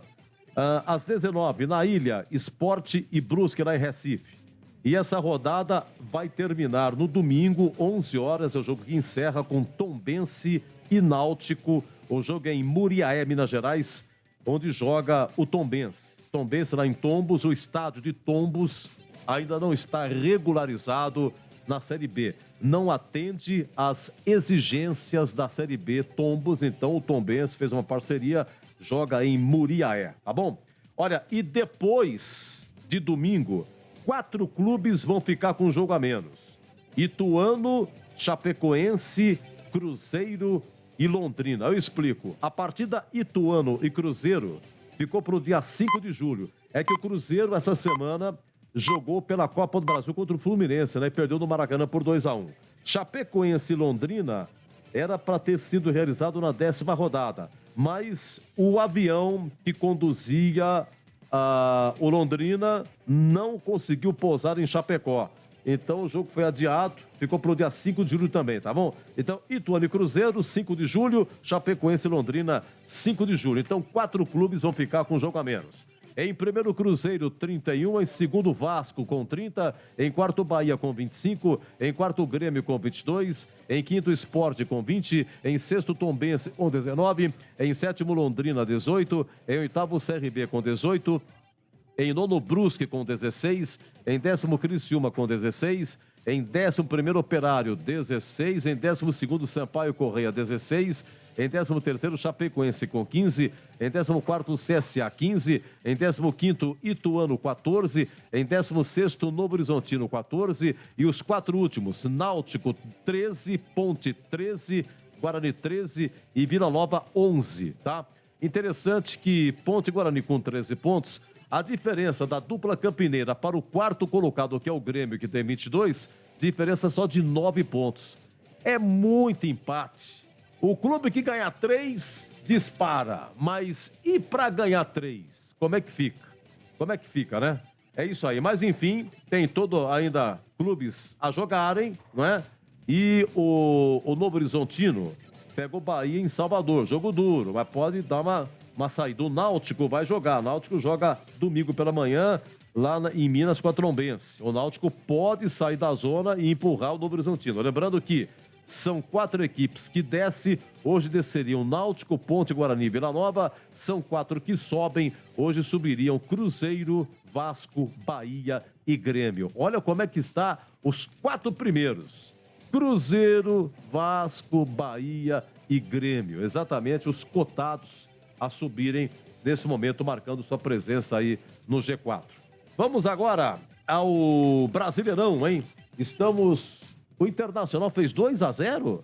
Às 19, na Ilha, Sport e Brusque, lá em Recife. E essa rodada vai terminar no domingo, 11 horas, é o jogo que encerra com Tombense e Náutico. O jogo é em Muriaé, Minas Gerais, onde joga o Tombense. Tombense lá em Tombos, o estádio de Tombos ainda não está regularizado na Série B. Não atende às exigências da Série B Tombos, então o Tombense fez uma parceria, joga em Muriaé, tá bom? Olha, e depois de domingo, 4 clubes vão ficar com um jogo a menos. Ituano, Chapecoense, Cruzeiro e Londrina. Eu explico. A partida Ituano e Cruzeiro ficou para o dia 5 de julho. É que o Cruzeiro, essa semana, jogou pela Copa do Brasil contra o Fluminense, né? E perdeu no Maracanã por 2-1. Chapecoense e Londrina era para ter sido realizado na 10ª rodada. Mas o avião que conduzia o Londrina não conseguiu pousar em Chapecó. Então o jogo foi adiado, ficou para o dia 5 de julho também, tá bom? Então, Ituano e Cruzeiro, 5 de julho, Chapecoense e Londrina, 5 de julho. Então, 4 clubes vão ficar com um jogo a menos. Em primeiro, Cruzeiro, 31. Em segundo, Vasco, com 30. Em quarto, Bahia, com 25. Em quarto, Grêmio, com 22. Em quinto, Sport, com 20. Em sexto, Tombense, com 19. Em sétimo, Londrina, 18. Em oitavo, CRB, com 18. Em nono, Brusque, com 16. Em décimo, Criciúma, com 16. Em 11º, Operário, 16. Em 12º, Sampaio Correia, 16. Em 13º, Chapecoense, com 15. Em 14º, CSA, 15. Em 15º, Ituano, 14. Em 16º, Novo Horizontino, 14. E os 4 últimos, Náutico, 13. Ponte, 13. Guarani, 13. E Vila Nova, 11, tá? Interessante que Ponte e Guarani com 13 pontos... A diferença da dupla campineira para o quarto colocado, que é o Grêmio, que tem 22, diferença só de 9 pontos. É muito empate. O clube que ganhar 3, dispara. Mas e para ganhar 3? Como é que fica? Como é que fica, né? É isso aí. Mas, enfim, tem todo ainda clubes a jogarem, não é? E o Novo Horizontino pega o Bahia em Salvador. Jogo duro, mas pode dar uma saída. O Náutico vai jogar. O Náutico joga domingo pela manhã lá em Minas com a Trombense. O Náutico pode sair da zona e empurrar o Novo Horizontino. Lembrando que são 4 equipes que descem. Hoje desceriam Náutico, Ponte, Guarani e Vila Nova. São 4 que sobem. Hoje subiriam Cruzeiro, Vasco, Bahia e Grêmio. Olha como é que está os 4 primeiros. Cruzeiro, Vasco, Bahia e Grêmio. Exatamente os cotados a subirem nesse momento, marcando sua presença aí no G4. Vamos agora ao Brasileirão, hein? O Internacional fez 2-0.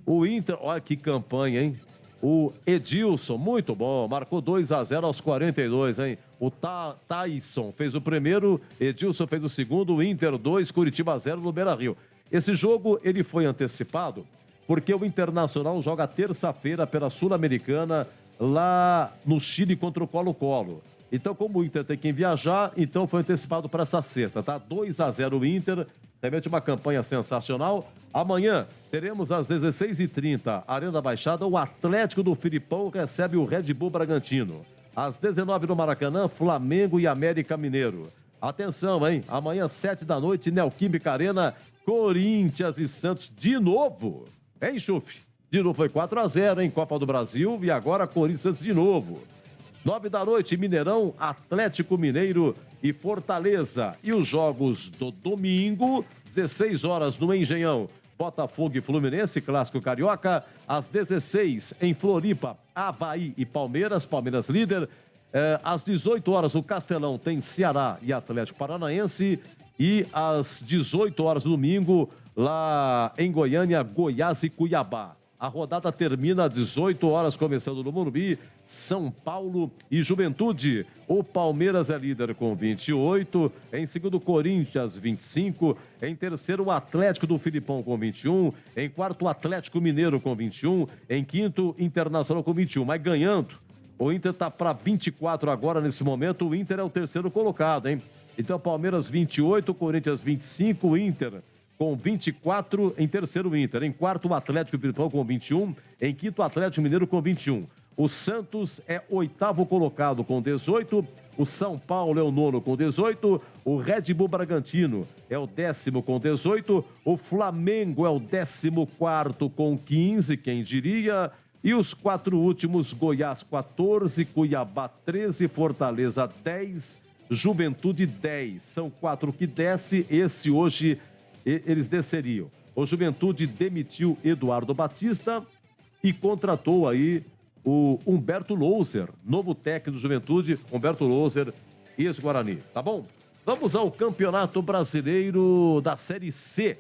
O Inter, olha que campanha, hein? O Edilson, muito bom, marcou 2-0 aos 42, hein? O Tyson fez o primeiro, Edilson fez o segundo, o Inter 2, Curitiba 0 no Beira-Rio. Esse jogo, ele foi antecipado porque o Internacional joga terça-feira pela Sul-Americana lá no Chile contra o Colo-Colo. Então, como o Inter tem que viajar, então foi antecipado para essa sexta, tá? 2-0 o Inter, realmente uma campanha sensacional. Amanhã teremos às 16h30, Arena da Baixada, o Atlético do Filipão recebe o Red Bull Bragantino. Às 19h no Maracanã, Flamengo e América Mineiro. Atenção, hein? Amanhã, 7 da noite, Neoquímica Arena, Corinthians e Santos de novo. Hein, Chufi? De novo foi 4-0 em Copa do Brasil e agora Corinthians e Santos de novo. 9 da noite, Mineirão, Atlético Mineiro e Fortaleza. E os jogos do domingo, 16 horas no Engenhão, Botafogo e Fluminense, clássico carioca. Às 16 em Floripa, Avaí e Palmeiras, Palmeiras líder. Às 18 horas, o Castelão tem Ceará e Atlético Paranaense. E às 18 horas do domingo, lá em Goiânia, Goiás e Cuiabá. A rodada termina às 18 horas, começando no Morumbi, São Paulo e Juventude. O Palmeiras é líder com 28, em segundo Corinthians 25, em terceiro o Atlético do Filipão com 21, em quarto o Atlético Mineiro com 21, em quinto Internacional com 21, mas ganhando. O Inter está para 24 agora nesse momento, o Inter é o terceiro colocado, hein? Então, Palmeiras 28, Corinthians 25, Inter com 24, em terceiro Inter. Em quarto, o Atlético Virtual com 21. Em quinto, o Atlético Mineiro com 21. O Santos é oitavo colocado com 18. O São Paulo é o nono com 18. O Red Bull Bragantino é o 10º com 18. O Flamengo é o 14º com 15, quem diria. E os 4 últimos, Goiás 14, Cuiabá 13, Fortaleza 10, Juventude 10. São 4 que desce, esse hoje eles desceriam. O Juventude demitiu Eduardo Batista e contratou aí o Humberto Louser, novo técnico do Juventude, Humberto Louser, ex-Guarani, tá bom? Vamos ao Campeonato Brasileiro da Série C,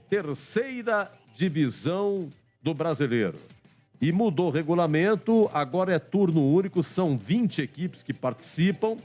terceira divisão do Brasileiro. E mudou o regulamento, agora é turno único, são 20 equipes que participam,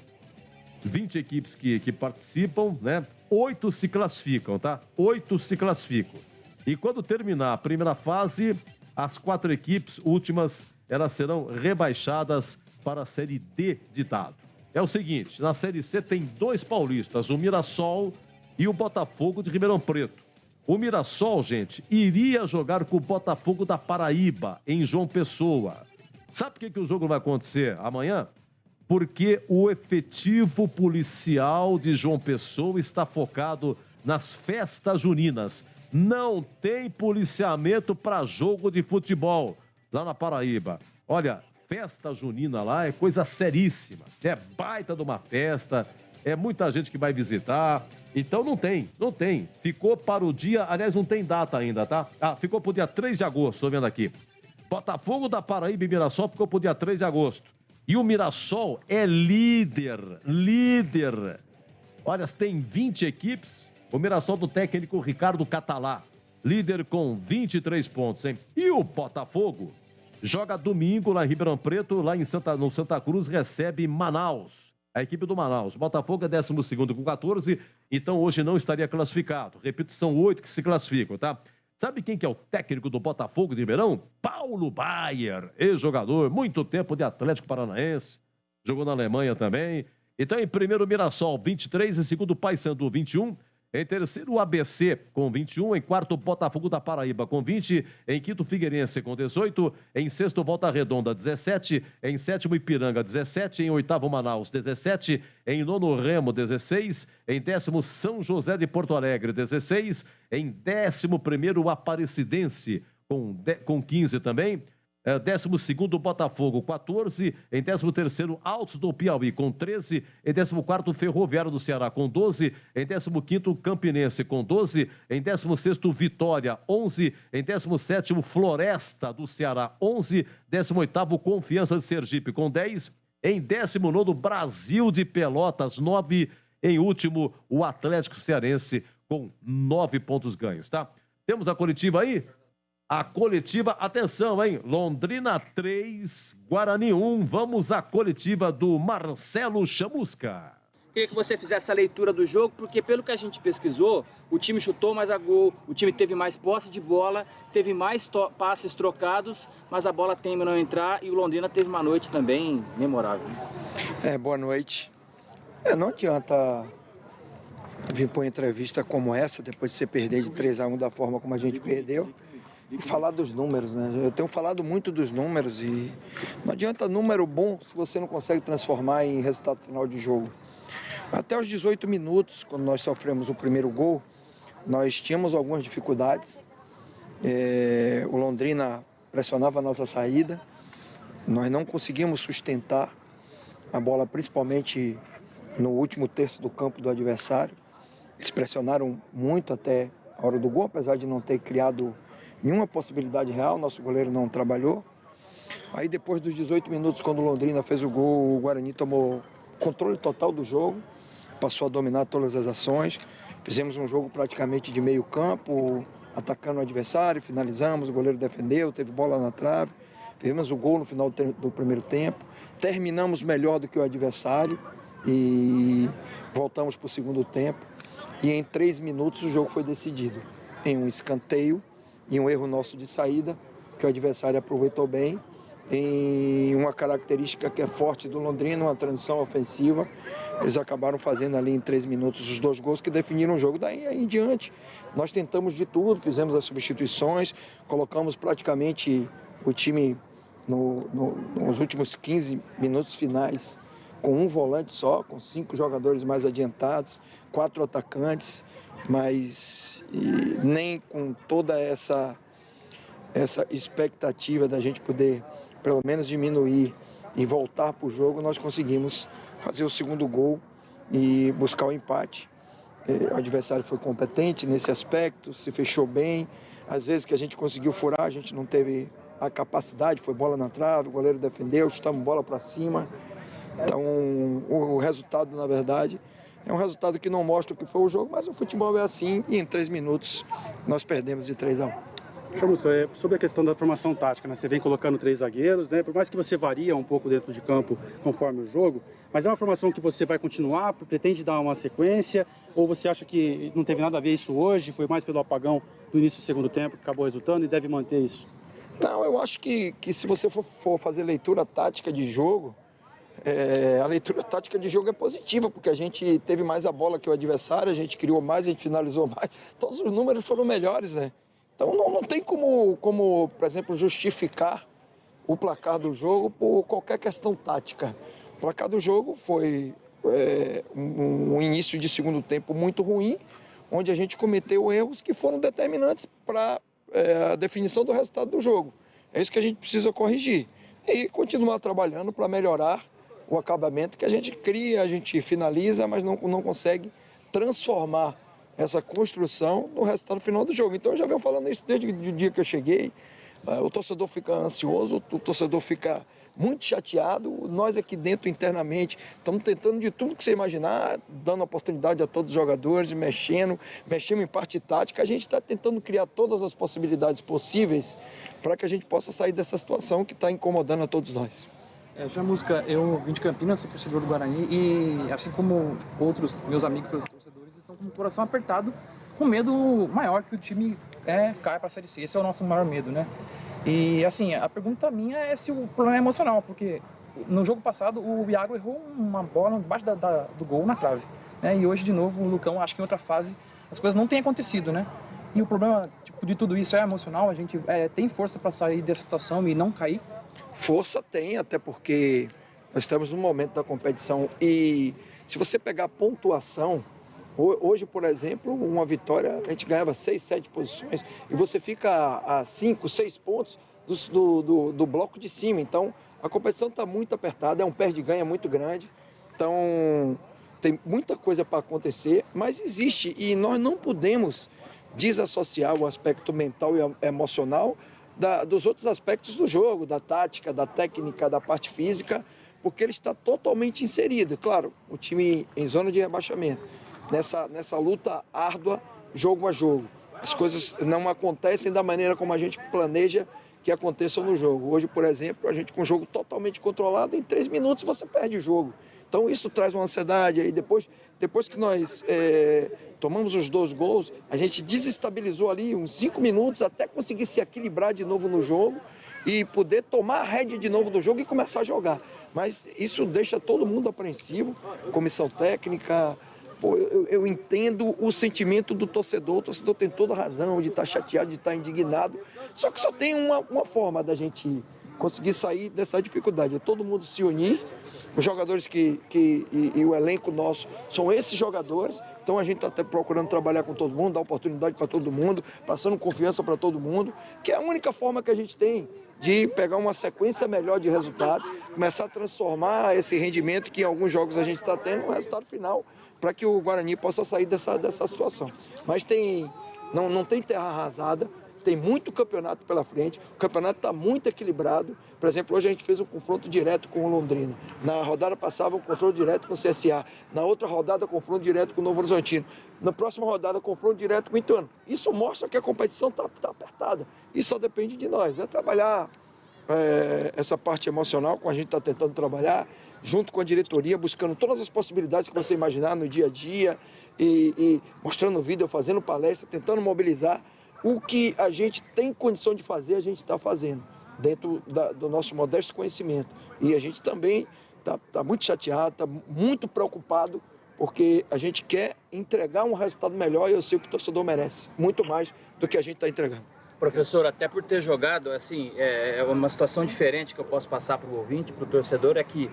20 equipes que participam, né? 8 se classificam, tá? 8 se classificam. E quando terminar a primeira fase, as 4 equipes últimas, elas serão rebaixadas para a Série D de dado. É o seguinte, na Série C tem 2 paulistas, o Mirassol e o Botafogo de Ribeirão Preto. O Mirassol, gente, iria jogar com o Botafogo da Paraíba, em João Pessoa. Sabe por que o jogo vai acontecer amanhã? Porque o efetivo policial de João Pessoa está focado nas festas juninas. Não tem policiamento para jogo de futebol lá na Paraíba. Olha, festa junina lá é coisa seríssima. É baita de uma festa, é muita gente que vai visitar. Então não tem. Ficou para o dia, aliás, não tem data ainda, tá? Ficou para o dia 3 de agosto, tô vendo aqui. Botafogo da Paraíba e Mirassol ficou para o dia 3 de agosto. E o Mirassol é líder. Olha, tem 20 equipes. O Mirassol do técnico Ricardo Catalá, líder com 23 pontos, hein? E o Botafogo joga domingo lá em Ribeirão Preto, lá no Santa Cruz, recebe Manaus. A equipe do Manaus. O Botafogo é 12º com 14, então hoje não estaria classificado. Repito, são 8 que se classificam, tá? Sabe quem que é o técnico do Botafogo de Ribeirão? Paulo Baier, ex-jogador, muito tempo de Atlético Paranaense, jogou na Alemanha também. Então, em primeiro, Mirassol, 23, em segundo, Paysandu, 21. Em terceiro, o ABC, com 21. Em quarto, Botafogo da Paraíba, com 20. Em quinto, Figueirense, com 18. Em sexto, Volta Redonda, 17. Em sétimo, Ipiranga, 17. Em oitavo, Manaus, 17. Em nono, Remo, 16. Em décimo, São José de Porto Alegre, 16. Em 11º, Aparecidense, com 15 também. 12º, Botafogo, 14. Em 13º, Altos do Piauí, com 13. Em 14º, Ferroviário do Ceará, com 12. Em 15º, Campinense, com 12. Em 16º, Vitória, 11. Em 17º, Floresta do Ceará, 11. 18º, Confiança de Sergipe, com 10. Em 19º, Brasil de Pelotas, 9. Em último, o Atlético Cearense, com 9 pontos ganhos, tá? Temos a coletiva aí? A coletiva, atenção, hein? Londrina 3, Guarani 1. Vamos à coletiva do Marcelo Chamusca. Queria que você fizesse a leitura do jogo, porque pelo que a gente pesquisou, o time chutou mais a gol, o time teve mais posse de bola, teve mais passes trocados, mas a bola teme não entrar e o Londrina teve uma noite também memorável. Boa noite. Não adianta vir para uma entrevista como essa, depois de você perder de 3-1 da forma como a gente perdeu, e falar dos números, né? Eu tenho falado muito dos números e não adianta número bom se você não consegue transformar em resultado final de jogo. Até os 18 minutos, quando nós sofremos o primeiro gol, nós tínhamos algumas dificuldades. O Londrina pressionava a nossa saída, nós não conseguimos sustentar a bola, principalmente no último terço do campo do adversário. Eles pressionaram muito até a hora do gol, apesar de não ter criado nenhuma possibilidade real, nosso goleiro não trabalhou. Aí depois dos 18 minutos, quando o Londrina fez o gol, o Guarani tomou controle total do jogo, passou a dominar todas as ações. Fizemos um jogo praticamente de meio campo, atacando o adversário, finalizamos, o goleiro defendeu, teve bola na trave. Fizemos o gol no final do primeiro tempo, terminamos melhor do que o adversário e voltamos para o segundo tempo. E em 3 minutos o jogo foi decidido, em um escanteio e um erro nosso de saída, que o adversário aproveitou bem, em uma característica que é forte do Londrina, uma transição ofensiva, Eles acabaram fazendo ali em 3 minutos os 2 gols que definiram o jogo. Daí em diante, nós tentamos de tudo, fizemos as substituições, colocamos praticamente o time nos últimos 15 minutos finais com um volante só, com 5 jogadores mais adiantados, 4 atacantes, mas nem com toda essa expectativa da gente poder pelo menos diminuir e voltar para o jogo, nós conseguimos fazer o segundo gol e buscar o empate. O adversário foi competente nesse aspecto, se fechou bem. Às vezes que a gente conseguiu furar, a gente não teve a capacidade, foi bola na trave, o goleiro defendeu, chutamos bola para cima. Então o resultado, na verdade, é um resultado que não mostra o que foi o jogo, mas o futebol é assim e em 3 minutos nós perdemos de 3-1. Chamusca, sobre a questão da formação tática, né? Você vem colocando 3 zagueiros, né? Por mais que você varia um pouco dentro de campo conforme o jogo, mas é uma formação que você vai continuar, pretende dar uma sequência, ou você acha que não teve nada a ver isso hoje, foi mais pelo apagão do início do segundo tempo que acabou resultando e deve manter isso? Não, eu acho que se você for fazer leitura tática de jogo, a leitura tática de jogo é positiva, porque a gente teve mais a bola que o adversário, a gente criou mais, a gente finalizou mais, todos os números foram melhores, né? Então não tem como, por exemplo, justificar o placar do jogo por qualquer questão tática. O placar do jogo foi um início de segundo tempo muito ruim, onde a gente cometeu erros que foram determinantes para a definição do resultado do jogo. É isso que a gente precisa corrigir e continuar trabalhando para melhorar o acabamento que a gente cria, a gente finaliza, mas não consegue transformar essa construção no resultado final do jogo. Então eu já venho falando isso desde o dia que eu cheguei. O torcedor fica ansioso, o torcedor fica muito chateado. Nós aqui dentro, internamente, estamos tentando de tudo que você imaginar, dando oportunidade a todos os jogadores, mexendo em parte tática. A gente está tentando criar todas as possibilidades possíveis para que a gente possa sair dessa situação que está incomodando a todos nós. Chamusca, eu vim de Campinas, sou torcedor do Guarani e, assim como outros meus amigos torcedores, estão com o coração apertado, com medo maior que o time caia para a Série C. Esse é o nosso maior medo, né? E, assim, a pergunta minha é se o problema é emocional, porque no jogo passado o Iago errou uma bola embaixo do gol na trave, né? E hoje, de novo, o Lucão, acho que em outra fase, as coisas não têm acontecido, né? E o problema de tudo isso é emocional, a gente tem força para sair dessa situação e não cair? Força tem, até porque nós estamos num momento da competição e se você pegar a pontuação, hoje, por exemplo, uma vitória, a gente ganhava 6, 7 posições e você fica a 5, 6 pontos do bloco de cima. Então, a competição está muito apertada, é um perde-ganha muito grande. Então, tem muita coisa para acontecer, mas existe e nós não podemos desassociar o aspecto mental e emocional dos outros aspectos do jogo, da tática, da técnica, da parte física, porque ele está totalmente inserido. Claro, o time em zona de rebaixamento, nessa luta árdua, jogo a jogo. As coisas não acontecem da maneira como a gente planeja que aconteçam no jogo. Hoje, por exemplo, a gente com o jogo totalmente controlado, em 3 minutos você perde o jogo. Então isso traz uma ansiedade. Aí depois que nós tomamos os 2 gols, a gente desestabilizou ali uns 5 minutos até conseguir se equilibrar de novo no jogo e poder tomar a rédea de novo do jogo e começar a jogar. Mas isso deixa todo mundo apreensivo, comissão técnica. Eu entendo o sentimento do torcedor. O torcedor tem toda a razão de estar chateado, de estar indignado. Só que só tem uma forma da gente conseguir sair dessa dificuldade, é todo mundo se unir. Os jogadores e o elenco nosso são esses jogadores, então a gente está procurando trabalhar com todo mundo, dar oportunidade para todo mundo, passando confiança para todo mundo, que é a única forma que a gente tem de pegar uma sequência melhor de resultados, começar a transformar esse rendimento que em alguns jogos a gente está tendo no resultado final, para que o Guarani possa sair dessa situação. Mas não tem terra arrasada, tem muito campeonato pela frente, o campeonato está muito equilibrado. Por exemplo, hoje a gente fez um confronto direto com o Londrina. Na rodada passava um confronto direto com o CSA. Na outra rodada, confronto direto com o Novo Horizontino. Na próxima rodada, confronto direto com o Ituano. Isso mostra que a competição está apertada. Isso só depende de nós. É trabalhar essa parte emocional, como a gente está tentando trabalhar, junto com a diretoria, buscando todas as possibilidades que você imaginar no dia a dia, e mostrando vídeo, fazendo palestra, tentando mobilizar. O que a gente tem condição de fazer, a gente está fazendo, dentro do nosso modesto conhecimento. E a gente também tá muito chateado, está muito preocupado, porque a gente quer entregar um resultado melhor e eu sei que o torcedor merece, muito mais do que a gente está entregando. Professor, até por ter jogado, assim, é uma situação diferente que eu posso passar para o ouvinte, para o torcedor, é que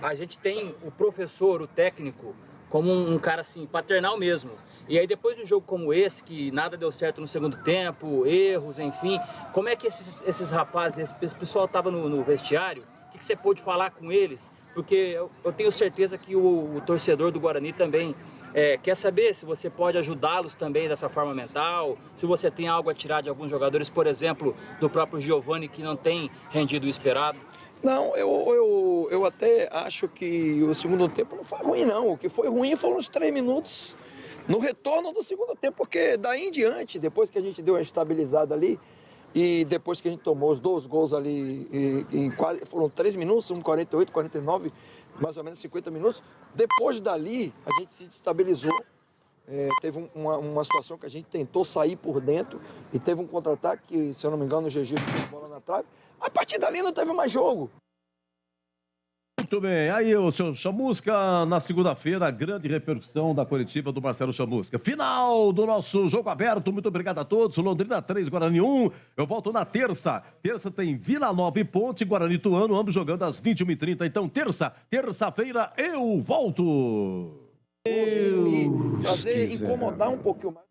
a gente tem o professor, o técnico, como um cara, assim, paternal mesmo. E aí depois de um jogo como esse, que nada deu certo no segundo tempo, erros, enfim, como é que esses rapazes, esse pessoal estava no vestiário, o que você pôde falar com eles? Porque eu tenho certeza que o torcedor do Guarani também quer saber se você pode ajudá-los também dessa forma mental, se você tem algo a tirar de alguns jogadores, por exemplo, do próprio Giovani, que não tem rendido o esperado. Não, eu até acho que o segundo tempo não foi ruim, não. O que foi ruim foram os 3 minutos no retorno do segundo tempo, porque daí em diante, depois que a gente deu uma estabilizada ali, e depois que a gente tomou os 2 gols ali, foram 3 minutos, 48, 49, mais ou menos 50 minutos. Depois dali, a gente se destabilizou. Teve uma situação que a gente tentou sair por dentro e teve um contra-ataque que, se eu não me engano, o GG ficou a bola na trave. A partir dali não teve mais jogo. Muito bem, aí o seu Chamusca, na segunda-feira, a grande repercussão da coletiva do Marcelo Chamusca. Final do nosso jogo aberto, muito obrigado a todos. Londrina 3, Guarani 1. Eu volto na terça. Terça tem Vila Nova e Ponte, Guarani e Ituano, ambos jogando às 21h30. Então, terça-feira, eu volto. Fazer incomodar um pouquinho mais.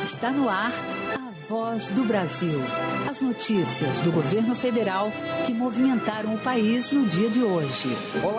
Está no ar a Voz do Brasil. As notícias do governo federal que movimentaram o país no dia de hoje. Olá.